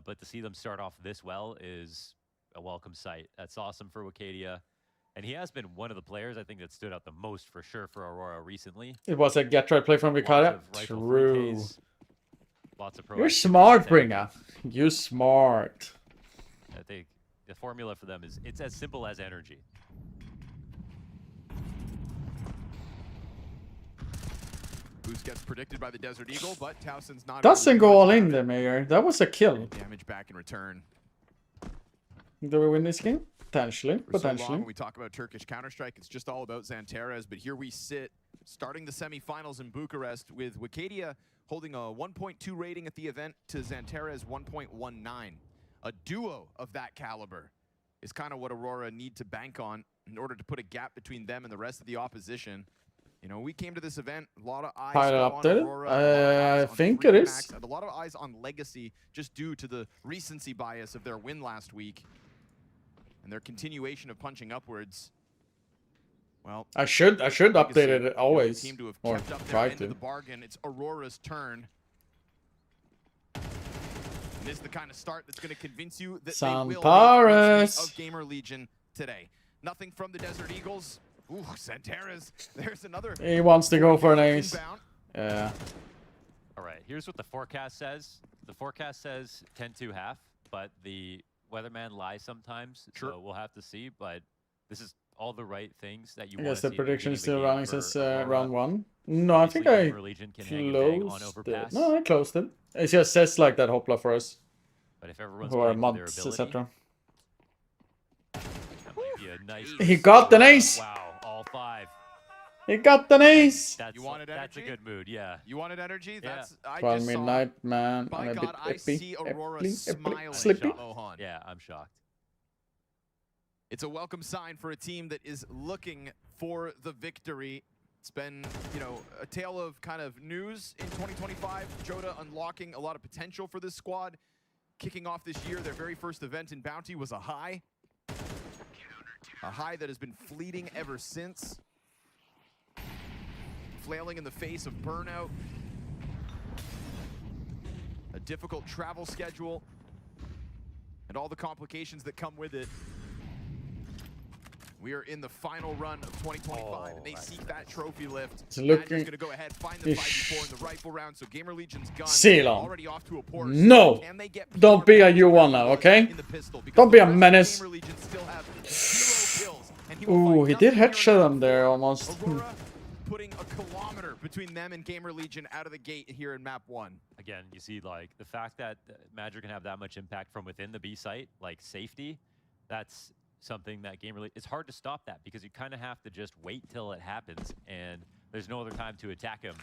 But to see them start off this well is a welcome sight. That's awesome for Wicadia. And he has been one of the players, I think, that stood out the most for sure for Aurora recently. It was a get right play from Wicadia. True. Lots of pro. You're smart, Bringer. You smart. I think the formula for them is it's as simple as energy. boost gets predicted by the Desert Eagle, but Towson's not. Doesn't go all in there, Mayor. That was a kill. Damage back in return. Do we win this game? Potentially. For so Potentially. long, when we talk about Turkish Counter-Strike, it's just all about Xantares, but here we sit, starting the semifinals in Bucharest with Wicadia holding a 1.2 rating at the event to Xantares 1.19. A duo of that caliber is kind of what Aurora need to bank on in order to put a gap between them and the rest of the opposition. You know, we came to this event, a lot of eyes on Aurora, I think it is. and a lot of eyes on Legacy just due to the recency bias of their win last week and their continuation of punching upwards. Well, I should update it always, team to have or kept up their try end of to. the bargain. It's Aurora's turn. And this is the kind of start that's going to convince you that they will make Xantares of Gamer Legion today. Nothing from the Desert Eagles. Ooh, Xantares. There's another. He wants to go for an ace. Yeah. All right, here's what the forecast says. The forecast says 10-2 half, but the weatherman lies sometimes, so we'll have to see. But this is all the right things that you I want guess to the see prediction is at the still beginning of a running game since for Aurora. round 1. No, I think I Gamer Legion can hang and bang on closed it. overpass. No, I closed it. It just says like that Hopla for us. But if everyone's Who are playing to their months, ability, etc. that might be a nice. He got an ace. Wow, all 5. He got an ace. That's, You wanted that's a energy? good mood, yeah. You wanted energy? Yeah. That's I 12 just saw. midnight, man. By I'm a bit God, I see Aurora smiling. sleepy. Mohan. Yeah, I'm shocked. It's a welcome sign for a team that is looking for the victory. It's been, you know, a tale of kind of news in 2025. Jota unlocking a lot of potential for this squad. Kicking off this year, their very first event in Bounty was a high. A high that has been fleeting ever since. Flailing in the face of burnout. A difficult travel schedule. And all the complications that come with it. We are in the final run of 2025, and they seek that trophy lift. It's looking. going to go ahead, find the 5v4 in the rifle round, so Gamer Legion's gun Ceylon. already off to a poor No. start. Can they get Don't be a U1 now, okay? Don't be a menace. Gamer Legion still have 0 kills, and he will Ooh, find he did nothing headshot him there almost. Aurora putting a kilometer between them and Gamer Legion out of the gate here in map 1. Again, you see, like, the fact that Magic can have that much impact from within the B site, like safety, that's something that it's hard to stop that because you kind of have to just wait till it happens, and there's no other time to attack him.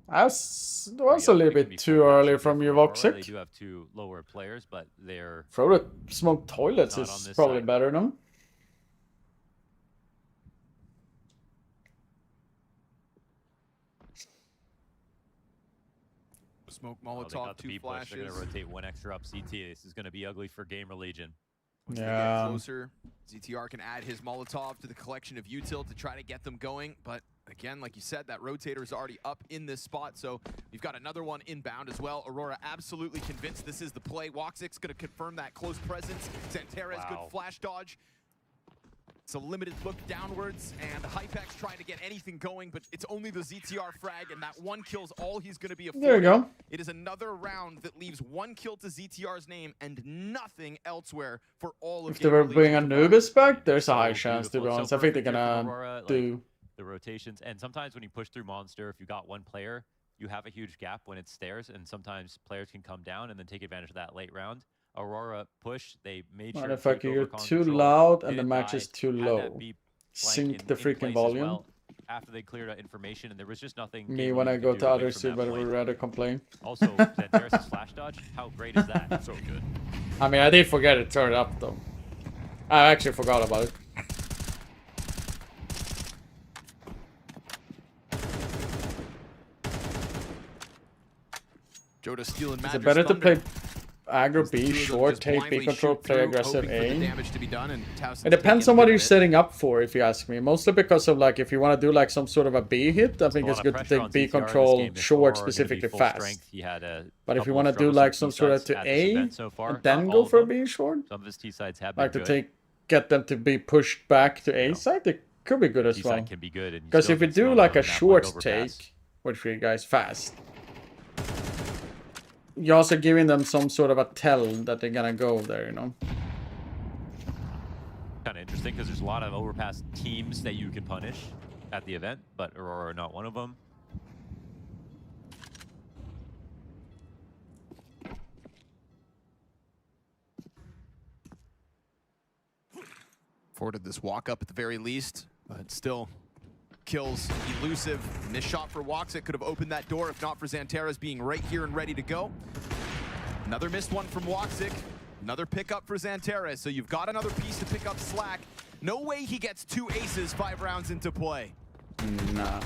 That was a little bit too early from you, They Voxic. do have 2 lower players, but they're Throw the smoke toilets not on is this probably side. better, no? Smoke Oh, they Molotov, got the 2 B push. They're flashes. going to rotate 1 extra up CT. This is going to be ugly for Gamer Legion. Once they get closer, ZTR can add his Molotov to the collection of util to try to get them going. But again, like you said, that rotator is already up in this spot. So we've got another one inbound as well. Aurora absolutely convinced this is the play. Woxic's going to confirm that close presence. Xantares, good flash dodge. It's a limited look downwards, and Hypex trying to get anything going, but it's only the ZTR frag, and that 1 kill's all he's going to be afforded. There you go. It is another round that leaves 1 kill to ZTR's name and nothing elsewhere for all of If they were bringing Anubis back, there's a high So chance, to be beautiful. honest. So I think they're perfect here for gonna Aurora, like, do. the rotations, and sometimes when you push through Monster, if you got 1 player, you have a huge gap when it's stairs, and sometimes players can come down and then take advantage of that late round. Aurora push, they made sure to take Motherfucker, you're over con too control, loud and the didn't match die, is too had that low. B flank Sync the in freaking place as volume. well after they cleared out information, and there was just nothing. Me, Gamer when I Legion go could to do away others, from you that better point. rather complain. Also, Xantares' flash dodge, how great is that? So good. I mean, I did forget to turn it up, though. I actually forgot about it. Jota stealing Is Madras it better to thunder. play aggro B, short, take B control, play aggressive A? It depends on what you're setting up for, if you ask me. Mostly because of, like, if you want to do like some sort of a B hit, I think it's good to take B control short specifically fast. But if you want to do like some sort of to A and then go for B short, Some of his T sides have been like to good. get them to be pushed back to A side, it could be good as B well. side can be good, and you Because still if you get do thrown like on a the map short like overpass. take, which you guys fast, you're also giving them some sort of a tell that they're gonna go there, you know. Kind of interesting. interesting because there's a lot of overpass teams that you can punish at the event, but Aurora not one of them. Forwarded this walk up at the very least, but still kills elusive. And this shot for Woxic could have opened that door if not for Xanteras being right here and ready to go. Another missed one from Woxic. Another pickup for Xanteras. So you've got another piece to pick up slack. No way he gets 2 aces 5 rounds into play. Nah.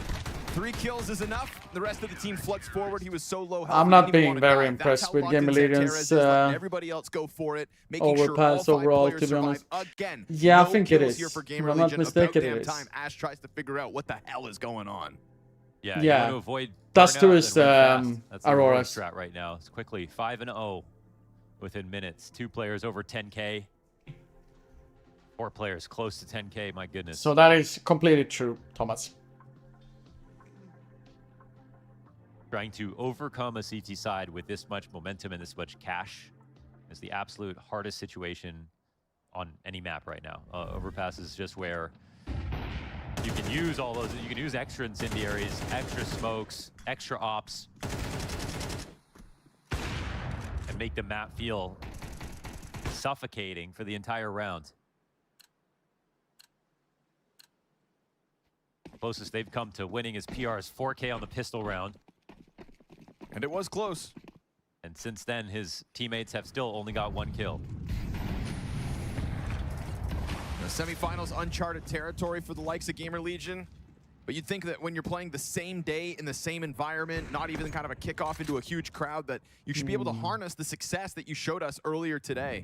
3 kills is enough. The rest of the team floods forward. He was so low health. I'm not being very impressed with Game Legions everybody else go for it, overpass sure overall, to be honest. Again, yeah, no I think it kills is. Here for If Gamer I'm not Legion. mistaken, About it is. time Ash tries to figure out what the hell is going on. Yeah, Yeah. you want to avoid Dust burnout, 2 is then win fast. That's the Aurora Aurora's. strat right now. It's quickly 5-0 within minutes. 2 players over 10K. 4 players close to 10K. My goodness. So that is completely true, Thomas. Trying to overcome a CT side with this much momentum and this much cash is the absolute hardest situation on any map right now. Overpass is just where you can use all those. You can use extra incendiaries, extra smokes, extra ops, and make the map feel suffocating for the entire round. Closest they've come to winning is PR's 4K on the pistol round. And it was close. And since then, his teammates have still only got 1 kill. The semifinals, uncharted territory for the likes of Gamer Legion. But you'd think that when you're playing the same day in the same environment, not even kind of a kickoff into a huge crowd, that you should be able to harness the success that you showed us earlier today.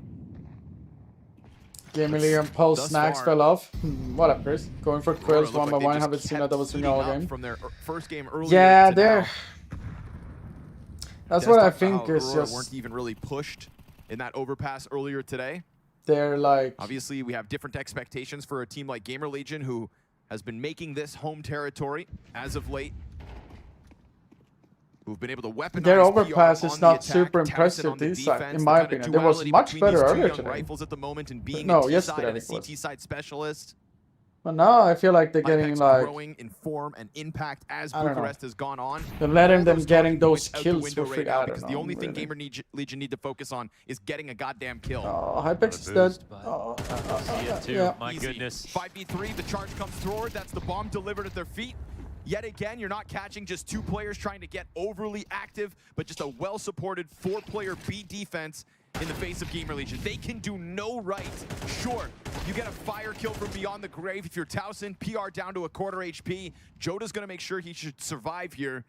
Game Legion post snacks fell off. Whatever, Chris. Going for quills 1-by-1. Haven't seen that double swing all game. From their first game earlier. Yeah, they're. That's what I think is Aurora just. weren't even really pushed in that overpass earlier today. They're like. Obviously, we have different expectations for a team like Gamer Legion, who has been making this home territory as of late. Who've been able to weaponize Their overpass PR is on not the super attack, impressive on the this side, defense, in my the kind of opinion. It was duality much between better these two earlier young today. Rifles at the moment and being No, a T yesterday side and it a was. CT side specialist. But now I feel like they're getting Impact's like. growing in form and impact as I don't know. Bucharest has gone on. They're letting them Those getting those points out the kills window for right free. now I don't because know. the only thing really. Gamer Legion need to focus on is getting a goddamn kill. Oh, Hypex is dead. Oh, See it too. yeah. My Easy. goodness. 5v3, the charge comes forward. That's the bomb delivered at their feet. Yet again, you're not catching just 2 players trying to get overly active, but just a well-supported 4-player B defense in the face of Gamer Legion. They can do no right. Sure, you get a fire kill from beyond the grave if you're Towson. PR down to a 1/4 HP. Joda's going to make sure he should survive here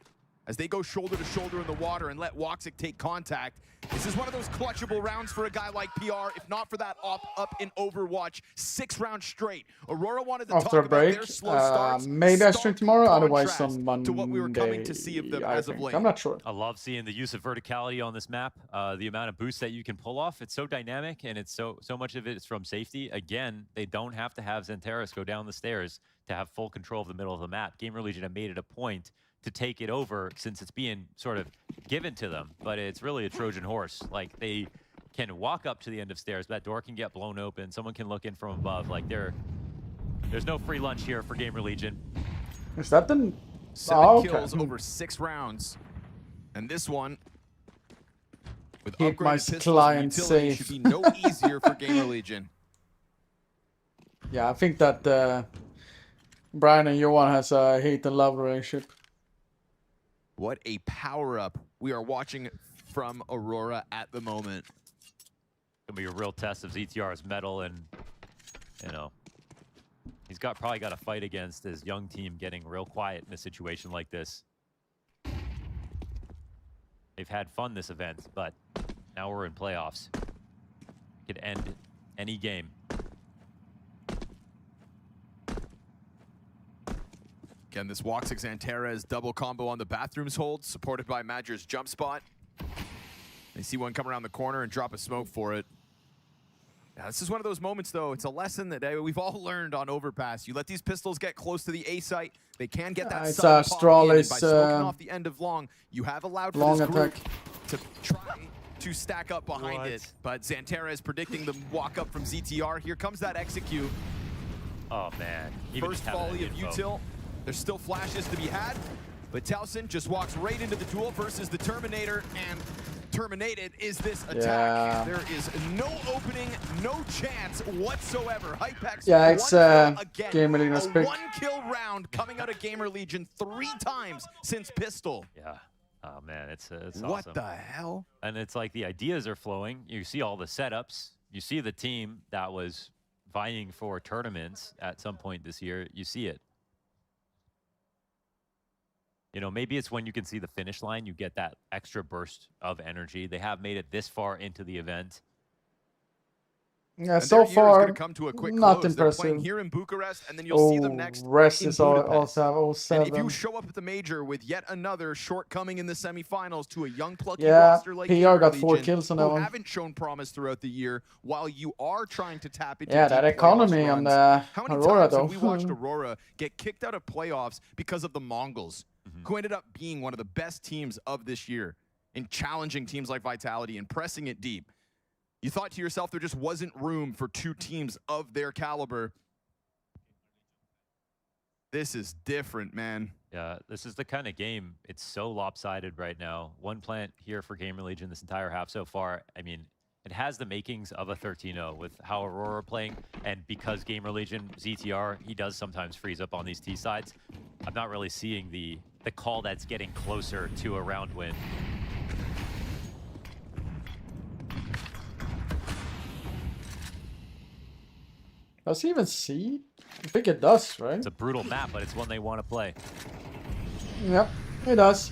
as they go shoulder to shoulder in the water and let Woxic take contact. This is one of those clutchable rounds for a guy like PR, if not for that up in Overwatch. 6 rounds straight. Aurora wanted to After talk a break, about their slow starts. maybe I stream tomorrow, otherwise Contrast on Monday. to what we were coming to see of them I as of think. late. I'm not sure. I love seeing the use of verticality on this map. The amount of boosts that you can pull off. It's so dynamic, and it's so much of it is from safety. Again, they don't have to have Xanteras go down the stairs to have full control of the middle of the map. Gamer Legion have made it a point to take it over since it's being sort of given to them, but it's really a Trojan horse. Like, they can walk up to the end of stairs, but that door can get blown open. Someone can look in from above. Like, there's no free lunch here for Gamer Legion. Is that the 7 kills over 6 rounds, and this one with Keep my upgraded pistols and client utility safe. should be no easier for Gamer Legion. Yeah, I think that Brian and Johan has a hate and love relationship. What a power-up we are watching from Aurora at the moment. Gonna be a real test of ZTR's mettle, and you know, he's probably got a fight against his young team getting real quiet in a situation like this. They've had fun this event, but now we're in playoffs. Could end any game. Again, this Woxic Xanteras double combo on the bathrooms hold, supported by Madger's jump spot. They see one come around the corner and drop a smoke for it. Yeah, this is one of those moments, though. It's a lesson that we've all learned on Overpass. You let these pistols get close to the A site, they can get that It's sudden pop in, and Strawless, by smoking off the end of long, you have allowed for long this group attack. to try to stack up behind it. But Xanteras predicting the walk up from ZTR. Here comes that execute. Oh, man. Even First just having volley that of info. util. There's still flashes to be had, but Towson just walks right into the duel versus the Terminator, and terminated is this attack. Yeah. There is no opening, no chance whatsoever. Hypex, Yeah, it's one kill again. Gamer Legion A pick. one-kill round coming out of Gamer Legion 3 times since Pistol. Yeah. Oh, man, it's What awesome. the hell? And it's like the ideas are flowing. You see all the setups. You see the team that was vying for tournaments at some point this year. You see it. You know, maybe it's when you can see the finish line, you get that extra burst of energy. They have made it this far into the event. Yeah, And so their year is far, gonna come to a quick not close. They're playing impressive. here in Bucharest, and then you'll see them next rest in is Budapest. also And if 07. you show up at the major with yet another shortcoming in the semifinals to a young plucky Yeah, roster like PR Gamer got 4 Legion, kills on who that one. haven't shown promise throughout the year, while you are trying to tap into Yeah, that deep playoffs economy on runs. the How many Aurora, times have we though? watched Aurora get kicked out of playoffs because of the Mongols, Mm-hmm. who ended up being one of the best teams of this year in challenging teams like Vitality and pressing it deep? You thought to yourself there just wasn't room for 2 teams of their caliber. This is different, man. Yeah, this is the kind of game, it's so lopsided right now. One plant here for Gamer Legion this entire half so far. I mean, it has the makings of a 13-0 with how Aurora are playing, and because Gamer Legion, ZTR, he does sometimes freeze up on these T sides. I'm not really seeing the call that's getting closer to a round win. Does he even see? I think it does, right? It's a brutal map, but it's one they want to play. Yep, it does.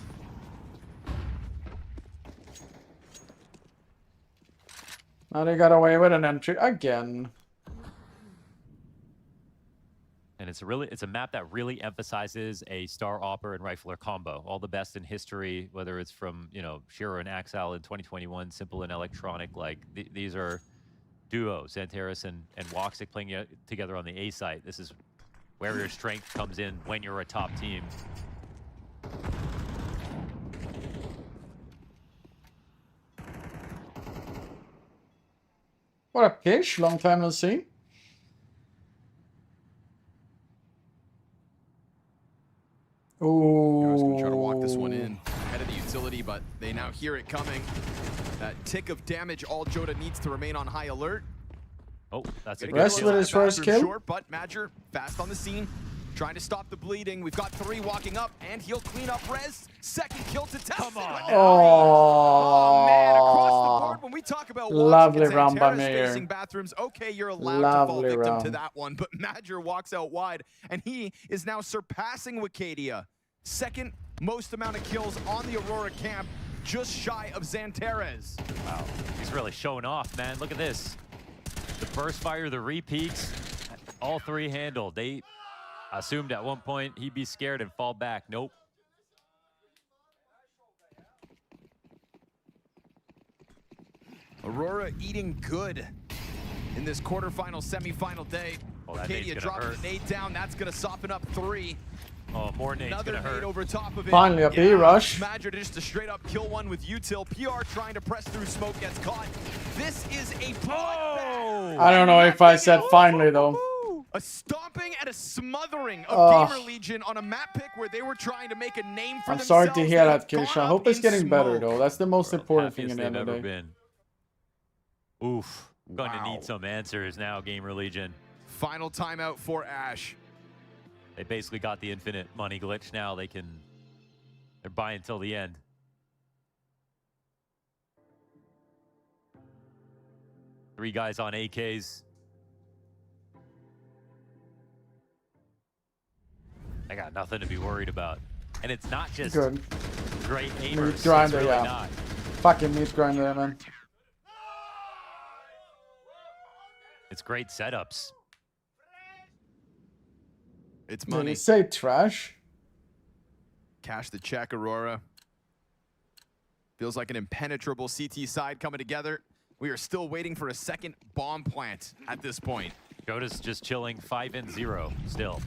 Now they got away with an entry again. And it's a map that really emphasizes a Star Opper and Rifler combo. All the best in history, whether it's from, you know, Shiro and Axel in 2021, Simple and Electronic. Like, these are duos, Xantares and Woxic playing together on the A site. This is where your strength comes in when you're a top team. What a pitch, long time no see. I was going to try to Ooh. walk this one in ahead of the utility, but they now hear it coming. That tick of damage, all Jota needs to remain on high alert. Oh, that's a good Rest kill. with his first kill. Short, but Madger fast on the scene, trying to stop the bleeding. We've got 3 walking up, and he'll clean up res. Second kill to Towson. Come on. Oh, man, across the board, when we talk about lovely Woxic round by and Xantares Mayor. facing bathrooms, okay, you're allowed to fall Lovely victim to round. that one, but Madger walks out wide, and he is now surpassing Wicadia. Second most amount of kills on the Aurora camp, just shy of Xantares. Wow, he's really showing off, man. Look at this. The burst fire, the repeats, all 3 handled. They assumed at one point he'd be scared and fall back. Nope. Aurora eating good in this quarterfinal, semifinal day. Oh, that nade's Wicadia gonna dropping hurt. a nade down. That's going to soften up 3. Oh, more nades Another gonna nade hurt. over top of it. Finally, a B rush. Madger just a straight up kill one with util. PR trying to press through smoke, gets caught. This is a bloodbath. I don't know if I said finally though. A stomping and a smothering of Ugh. Gamer Legion on a map pick where they were trying to make a name for I'm themselves. sorry to hear They that, have Kirsha. gone I hope up it's in getting better smoke. though. That's the most important thing Happiest in the they've end of ever the day. been. Oof. Going to need some answers now, Gamer Legion. Final timeout for Ash. They basically got the infinite money glitch now. They're buying till the end. Three guys on AKs. I got nothing to be worried about. And it's not just Good. great aimers. Meat It's grinder, really yeah. not. Fucking meat grinder, man. It's great setups. It's Did money. you say trash? Cash the check, Aurora. Feels like an impenetrable CT side coming together. We are still waiting for a second bomb plant at this point. Jota's just chilling 5-0 still.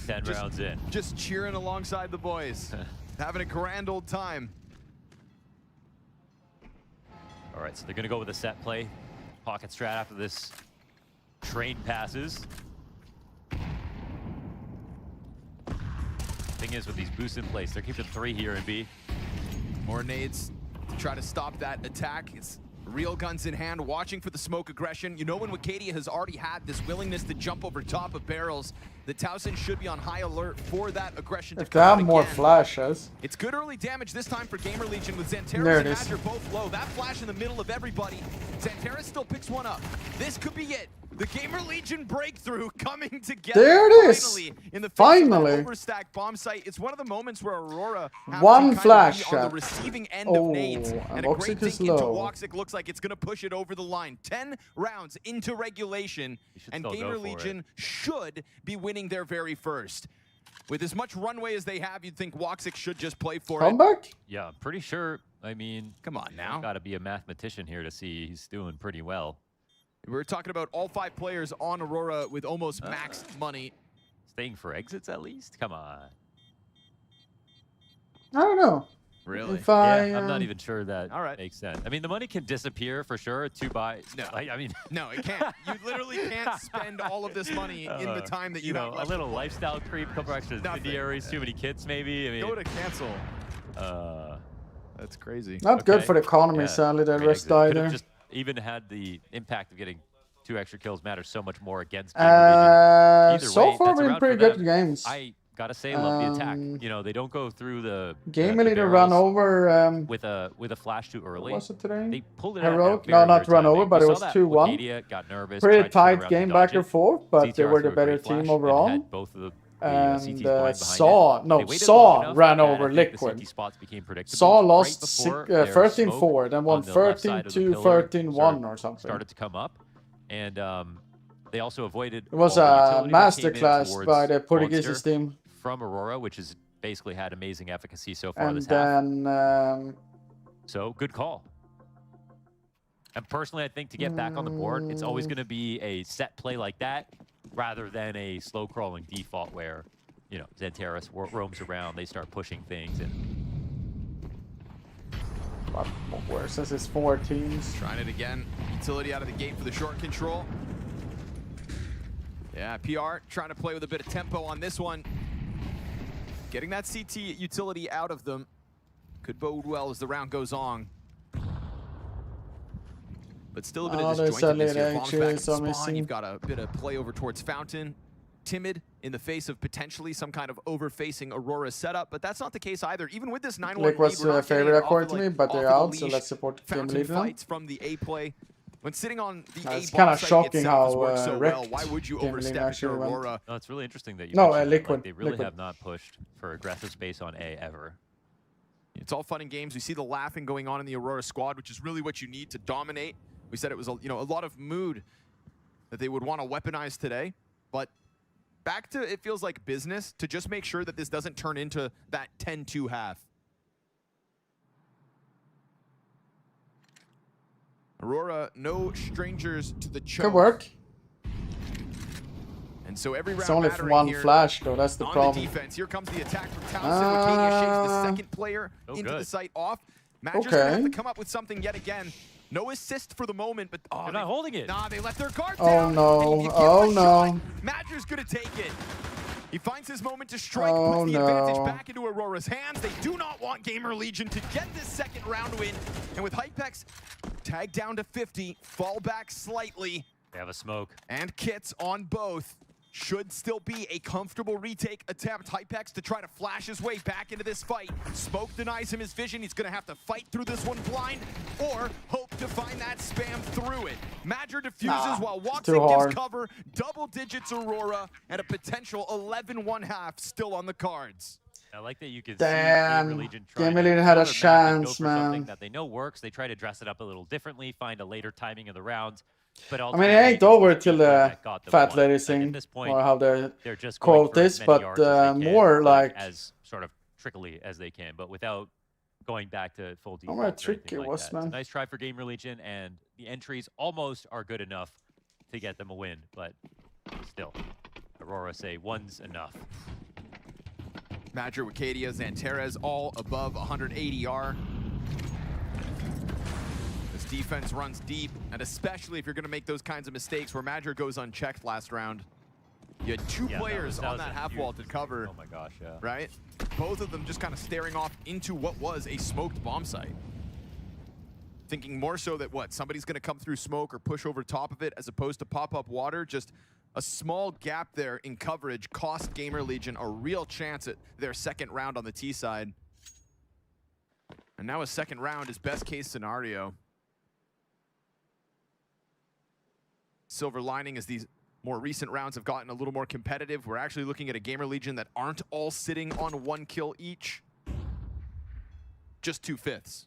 10 rounds in. Just cheering alongside the boys. Having a grand old time. All right, so they're going to go with a set play. Pocket strat after this train passes. Thing is, with these boosts in place, they're keeping 3 here in B. More nades to try to stop that attack. It's real guns in hand, watching for the smoke aggression. You know, when Wicadia has already had this willingness to jump over top of barrels, the Towson should be on high alert for that aggression to If they come have out more again. flashes. It's good early damage this time for Gamer Legion with There Xanteras it and is. Madger both low. That flash in the middle of everybody. Xanteras still picks one up. This could be it. The Gamer Legion breakthrough coming together. There it is. Finally, in the face Finally. of that overstacked bomb site. It's one of the moments where Aurora have One to kind flash of be on shot. the receiving end Oh, of nades. and And a great Woxic is dink into low. Woxic looks like it's going to push it over the line. 10 rounds into regulation, and still Gamer go for it. Legion should be winning their very first. With as much runway as they have, you'd think Woxic should just play for it. Comeback? Yeah, I'm pretty sure. I mean, come on now. Got to be a mathematician here to see he's doing pretty well. We're talking about all 5 players on Aurora with almost max money. Staying for exits at least? Come on. I don't know. Really? If I, I'm not even sure that all right. makes sense. I mean, the money can disappear for sure. 2 buys. No. I mean, No, it can't. You literally can't spend all of this money in the time that you have know, left. a little lifestyle creep, couple extra incendiaries, too many kits maybe. I mean, Go to cancel. That's crazy. Not good for the economy, Yeah, sadly, that great rest exit. died Could've there. just even had the impact of getting 2 extra kills matter so much more against Gamer Legion. Either So way, far, that's a been round pretty for good them. games. I gotta say, love the attack. You know, they don't go through the Game the leader run barrels over. with a flash too early. Was it today? They pulled it out. Heroic? at No, very not weird run timing. over, but We it saw was that 2-1. Wicadia got nervous, Pretty tried to turn tight around game and back dodge and it. forth, but they CTR were the threw a better great flash team and overall. had both of the And CTs blind behind Saw, it. no, They waited Saw long enough ran that I over think the Liquid. CT spots became predictable. Saw Right lost before their 13-4, smoke then won on the left side of the pillar 13-1 or something. started to come up, and they also avoided. It was all the a utility that came in masterclass towards by the Portuguese Monster team. from Aurora, which has basically had amazing efficacy so far And this half. then So good call. And personally, I think to get back on the board, it's always going to be a set play like that, rather than a slow crawling default where, you know, Xanteras roams around, they start pushing things, and what worse this is 4 teams. Trying it again. Utility out of the gate for the short control. Yeah, PR trying to play with a bit of tempo on this one. Getting that CT utility out of them could bode well as the round goes on. But still a bit of there's disjointedness a here. little Bombs back in edges I'm spawn. missing. You've got a bit of play over towards Fountain. Timid in the face of potentially some kind of over-facing Aurora setup, but that's not the case either. Even with this 9-1 Lick was lead, we're not getting favorite it off according of, to me, like, but they're off out, of the so leash. let's support Game Fountain Leader. fights from the A play. When sitting on the A It's bomb kinda site shocking itself has how, worked so well, wrecked why would you Game Leader overstep if actually you're went. Aurora? no, it's really interesting that you No, mentioned that. Like, Liquid. they really Liquid. have not pushed for aggressive space on A ever. It's all fun and games. We see the laughing going on in the Aurora squad, which is really what you need to dominate. We said it was a lot of mood that they would want to weaponize today, but back to it feels like business to just make sure that this doesn't turn into that 10-2 half. Aurora, no strangers to the choke. Good work. And so every round It's only mattering one here flash though, that's the on problem. the defense. Here comes the attack from Towson. Wicadia shakes the second player into good. the site off. Madger's gonna have Okay. to come up with something yet again. No assist for the moment, but They're not holding it. Nah, they let their guard Oh down. no, and you give oh him a no. shot. Madger's gonna take it. He finds his moment to strike, Oh, puts the advantage no. back into Aurora's hands. They do not want Gamer Legion to get this second round win. And with Hypex tagged down to 50, fall back slightly, They have a smoke. and kits on both. Should still be a comfortable retake attempt. Hypex to try to flash his way back into this fight. Smoke denies him his vision. He's going to have to fight through this one blind or hope to find that spam through it. Madger diffuses while too Woxic hard. gives cover. Double digits Aurora and a potential 11-1 half still on the cards. I like that you can Damn. see Gamer Legion trying Gamer to Legion had a pull their map and go chance, for something man. that they know works. They try to dress it up a little differently, find a later timing of the rounds. But I mean, ultimately, it ain't it's over the till team the that got them fat one. lady Like, at thing, this point, or how the they're just going quote for is, as many but yards as they can, more but like as sort of trickily as they can, but without going back to full how default. much or trick anything it like was, that. It's a man. nice try for Gamer Legion, and the entries almost are good enough to get them a win, but still, Aurora say one's enough. Madger, Wicadia, Xanteras, all above 180 R. This defense runs deep, and especially if you're going to make those kinds of mistakes where Madger goes unchecked last round. You had two players on that half wall to cover. Oh my gosh, yeah. Right? Both of them just kind of staring off into what was a smoked bomb site. Thinking more so that somebody's going to come through smoke or push over top of it as opposed to pop up water. Just a small gap there in coverage cost Gamer Legion a real chance at their second round on the T side. And now a second round is best case scenario. Silver lining is these more recent rounds have gotten a little more competitive. We're actually looking at a Gamer Legion that aren't all sitting on 1 kill each. Just 2/5.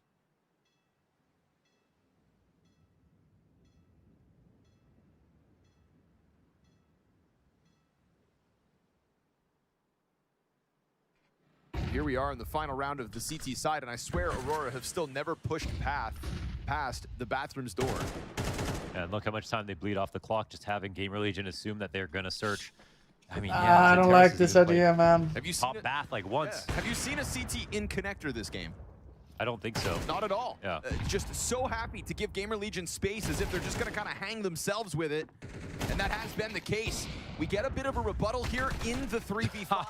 Here we are in the final round of the CT side, and I swear Aurora have still never pushed past the bathroom's door. And look how much time they bleed off the clock, just having Gamer Legion assume that they're going to search. I mean, I don't like this idea, man. Have you seen top bath like once? Yeah. Have you seen a CT in connector this game? I don't think so. Not at all. Yeah. Just so happy to give Gamer Legion space as if they're just going to kind of hang themselves with it. And that has been the case. We get a bit of a rebuttal here in the 3v5.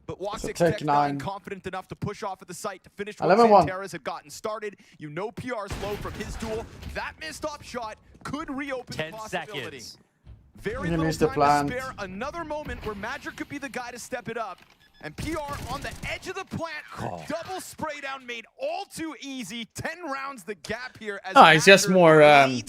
But Woxic Tech 9 confident enough to push off at the site to finish what Santeras had gotten started. You know PR's low from his duel. That missed up shot could reopen 10 the possibility. seconds. Very little time to spare. Another moment where Magic could be the guy to step it up. And PR on the edge of the plant. Double spray down made all too easy. 10 rounds the gap here. As it's just more. I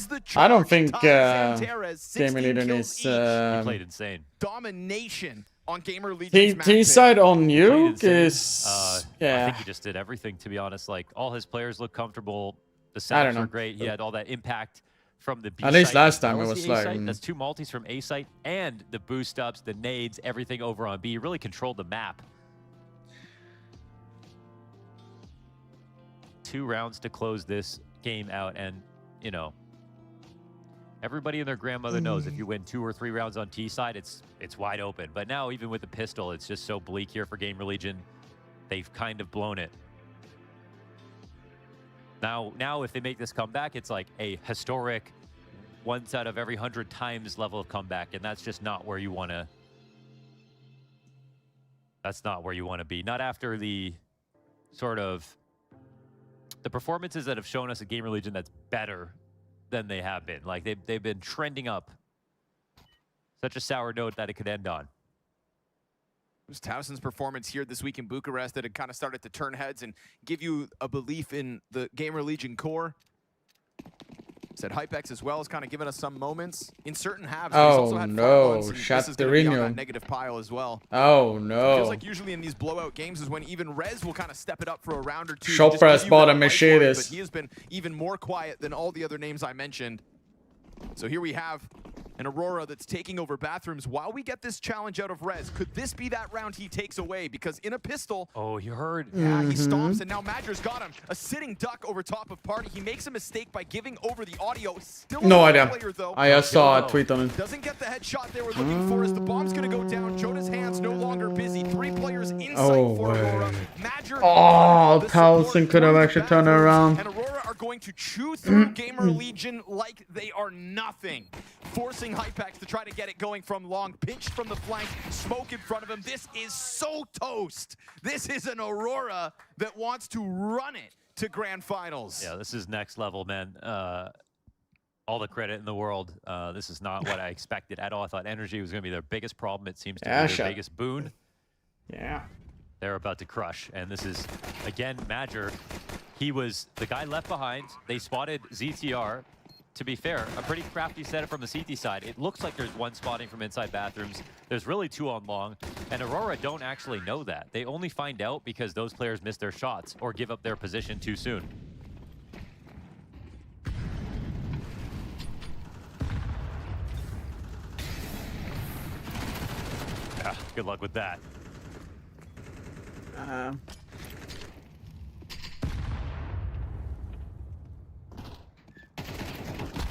don't think Gamer Legion is. He played insane. Domination on Gamer Legion's T-side on Nuke is... I think he just did everything, to be honest. Like, all his players look comfortable. The setups were great. He had all that impact from the B site. At least last time it was like... That's 2 multis from A site and the boost ups, the nades, everything over on B. He really controlled the map. 2 rounds to close this game out, and, you know, everybody and their grandmother knows if you win 2 or 3 rounds on T side, it's wide open. But now, even with the pistol, it's just so bleak here for Gamer Legion. They've kind of blown it. Now, if they make this comeback, it's like a historic 1 out of every 100 times level of comeback, and that's just not where you want to. That's not where you want to be. Not after the sort of the performances that have shown us a Gamer Legion that's better than they have been. Like, they've been trending up. Such a sour note that it could end on. It was Towson's performance here this week in Bucharest that had kind of started to turn heads and give you a belief in the Gamer Legion core. Said Hypex as well has kind of given us some moments in certain halves. Oh no, shut the Reno. Negative pile as well. Oh no. It feels like usually in these blowout games is when even Rez will kind of step it up for a round or two. Chopras bought a Mercedes. But he has been even more quiet than all the other names I mentioned. So here we have an Aurora that's taking over bathrooms while we get this challenge out of Rez. Could this be that round he takes away? Because in a pistol... Oh, you heard. Yeah, he stomps, and now Madger's got him. A sitting duck over top of Party. He makes a mistake by giving over the audio. Still no idea. Player, though. I saw a tweet on it. Doesn't get the headshot they were looking for as the bomb's going to go down. Jonas' hands no longer busy. 3 players inside for Aurora. Madger... Towson could have actually turned around. And Aurora are going to chew through Gamer Legion like they are nothing. Forcing Hypex to try to get it going from long, pinched from the flank, smoke in front of him. This is so toast. This is an Aurora that wants to run it to grand finals. Yeah, this is next level, man. All the credit in the world. This is not what I expected at all. I thought energy was going to be their biggest problem. It seems to be their biggest boon. Yeah. They're about to crush. And this is, again, Madger. He was the guy left behind. They spotted ZTR. To be fair, a pretty crafty setup from the CT side. It looks like there's 1 spotting from inside bathrooms. There's really 2 on long, and Aurora don't actually know that. They only find out because those players miss their shots or give up their position too soon. Yeah, good luck with that.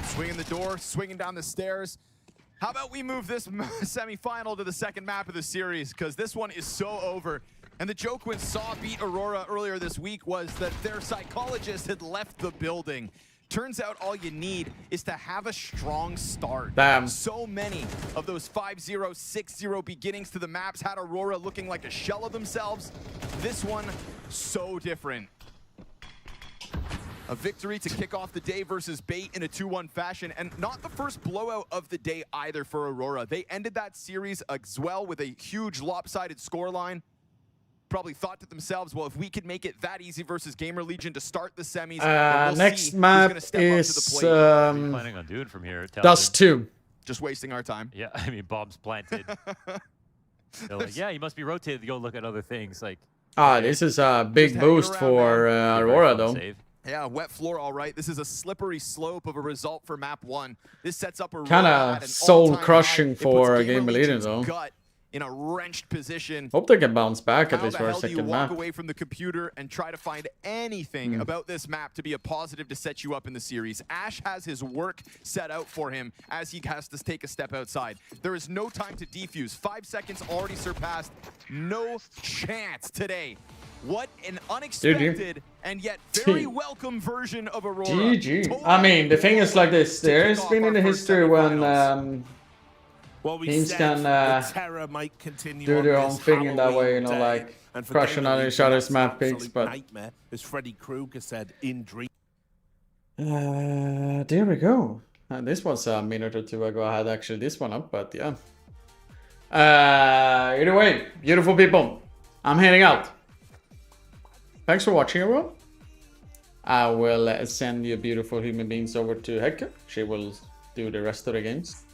Swinging the door, swinging down the stairs. How about we move this semifinal to the second map of the series, because this one is so over. And the joke when Saw beat Aurora earlier this week was that their psychologist had left the building. Turns out all you need is to have a strong start. Damn. So many of those 5-0, 6-0 beginnings to the maps had Aurora looking like a shell of themselves. This one, so different. A victory to kick off the day versus Bait in a 2-1 fashion, and not the first blowout of the day either for Aurora. They ended that series as well with a huge lopsided scoreline. Probably thought to themselves, well, if we could make it that easy versus Gamer Legion to start the semis, then we'll next see who's map gonna step is up to the plate. What are you planning on doing from here? Dust 2. Just wasting our time. Yeah, I mean, bombs planted. They're like, yeah, you must be rotated to go look at other things. Like, This is a big boost for Aurora, though. save. Yeah, wet floor, all right. This is a slippery slope of a result for map 1. This sets up Aurora Kind at of an soul all-time crushing high. It for puts Gamer Legion, Legion's though. gut in a wrenched position. Hope they can bounce back at How least the for a hell do you second walk map. away from the computer and try to find anything about this map to be a positive to set you up in the series? Ash has his work set out for him as he has to take a step outside. There is no time to defuse. 5 seconds already surpassed. No chance today. What an unexpected and yet very welcome version of Aurora. GG. I mean, the thing is like this. There's been in the history when Well, we teams said can the terror might continue do on their own this thing in that way, you know, Halloween like day. And for crushing Gamer on Legion, each other's that's map an picks, absolute but nightmare, as Freddy Krueger said in Dream. there we go. This was a minute or two ago. I had actually this one up, but yeah. Either way, beautiful people. I'm heading out. Thanks for watching, everyone. I will send you beautiful human beings over to Hecka. She will do the rest of the games.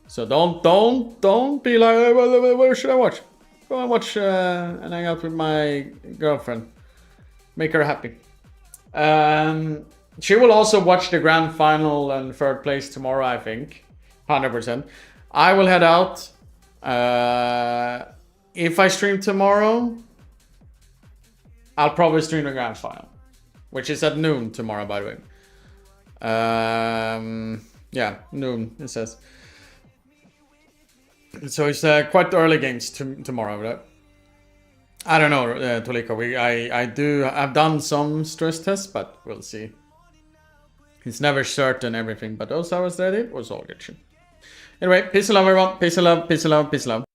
So don't be like, hey, where should I watch? Go and watch and hang out with my girlfriend. Make her happy. She will also watch the grand final and third place tomorrow, I think. 100%. I will head out. If I stream tomorrow, I'll probably stream the grand final, which is at noon tomorrow, by the way. Yeah, noon, it says. So it's quite early games tomorrow, right? I don't know, Toliko. I've done some stress tests, but we'll see. It's never certain everything, but those hours that I did was all good shit. Anyway, peace and love, everyone. Peace and love, peace and love, peace and love.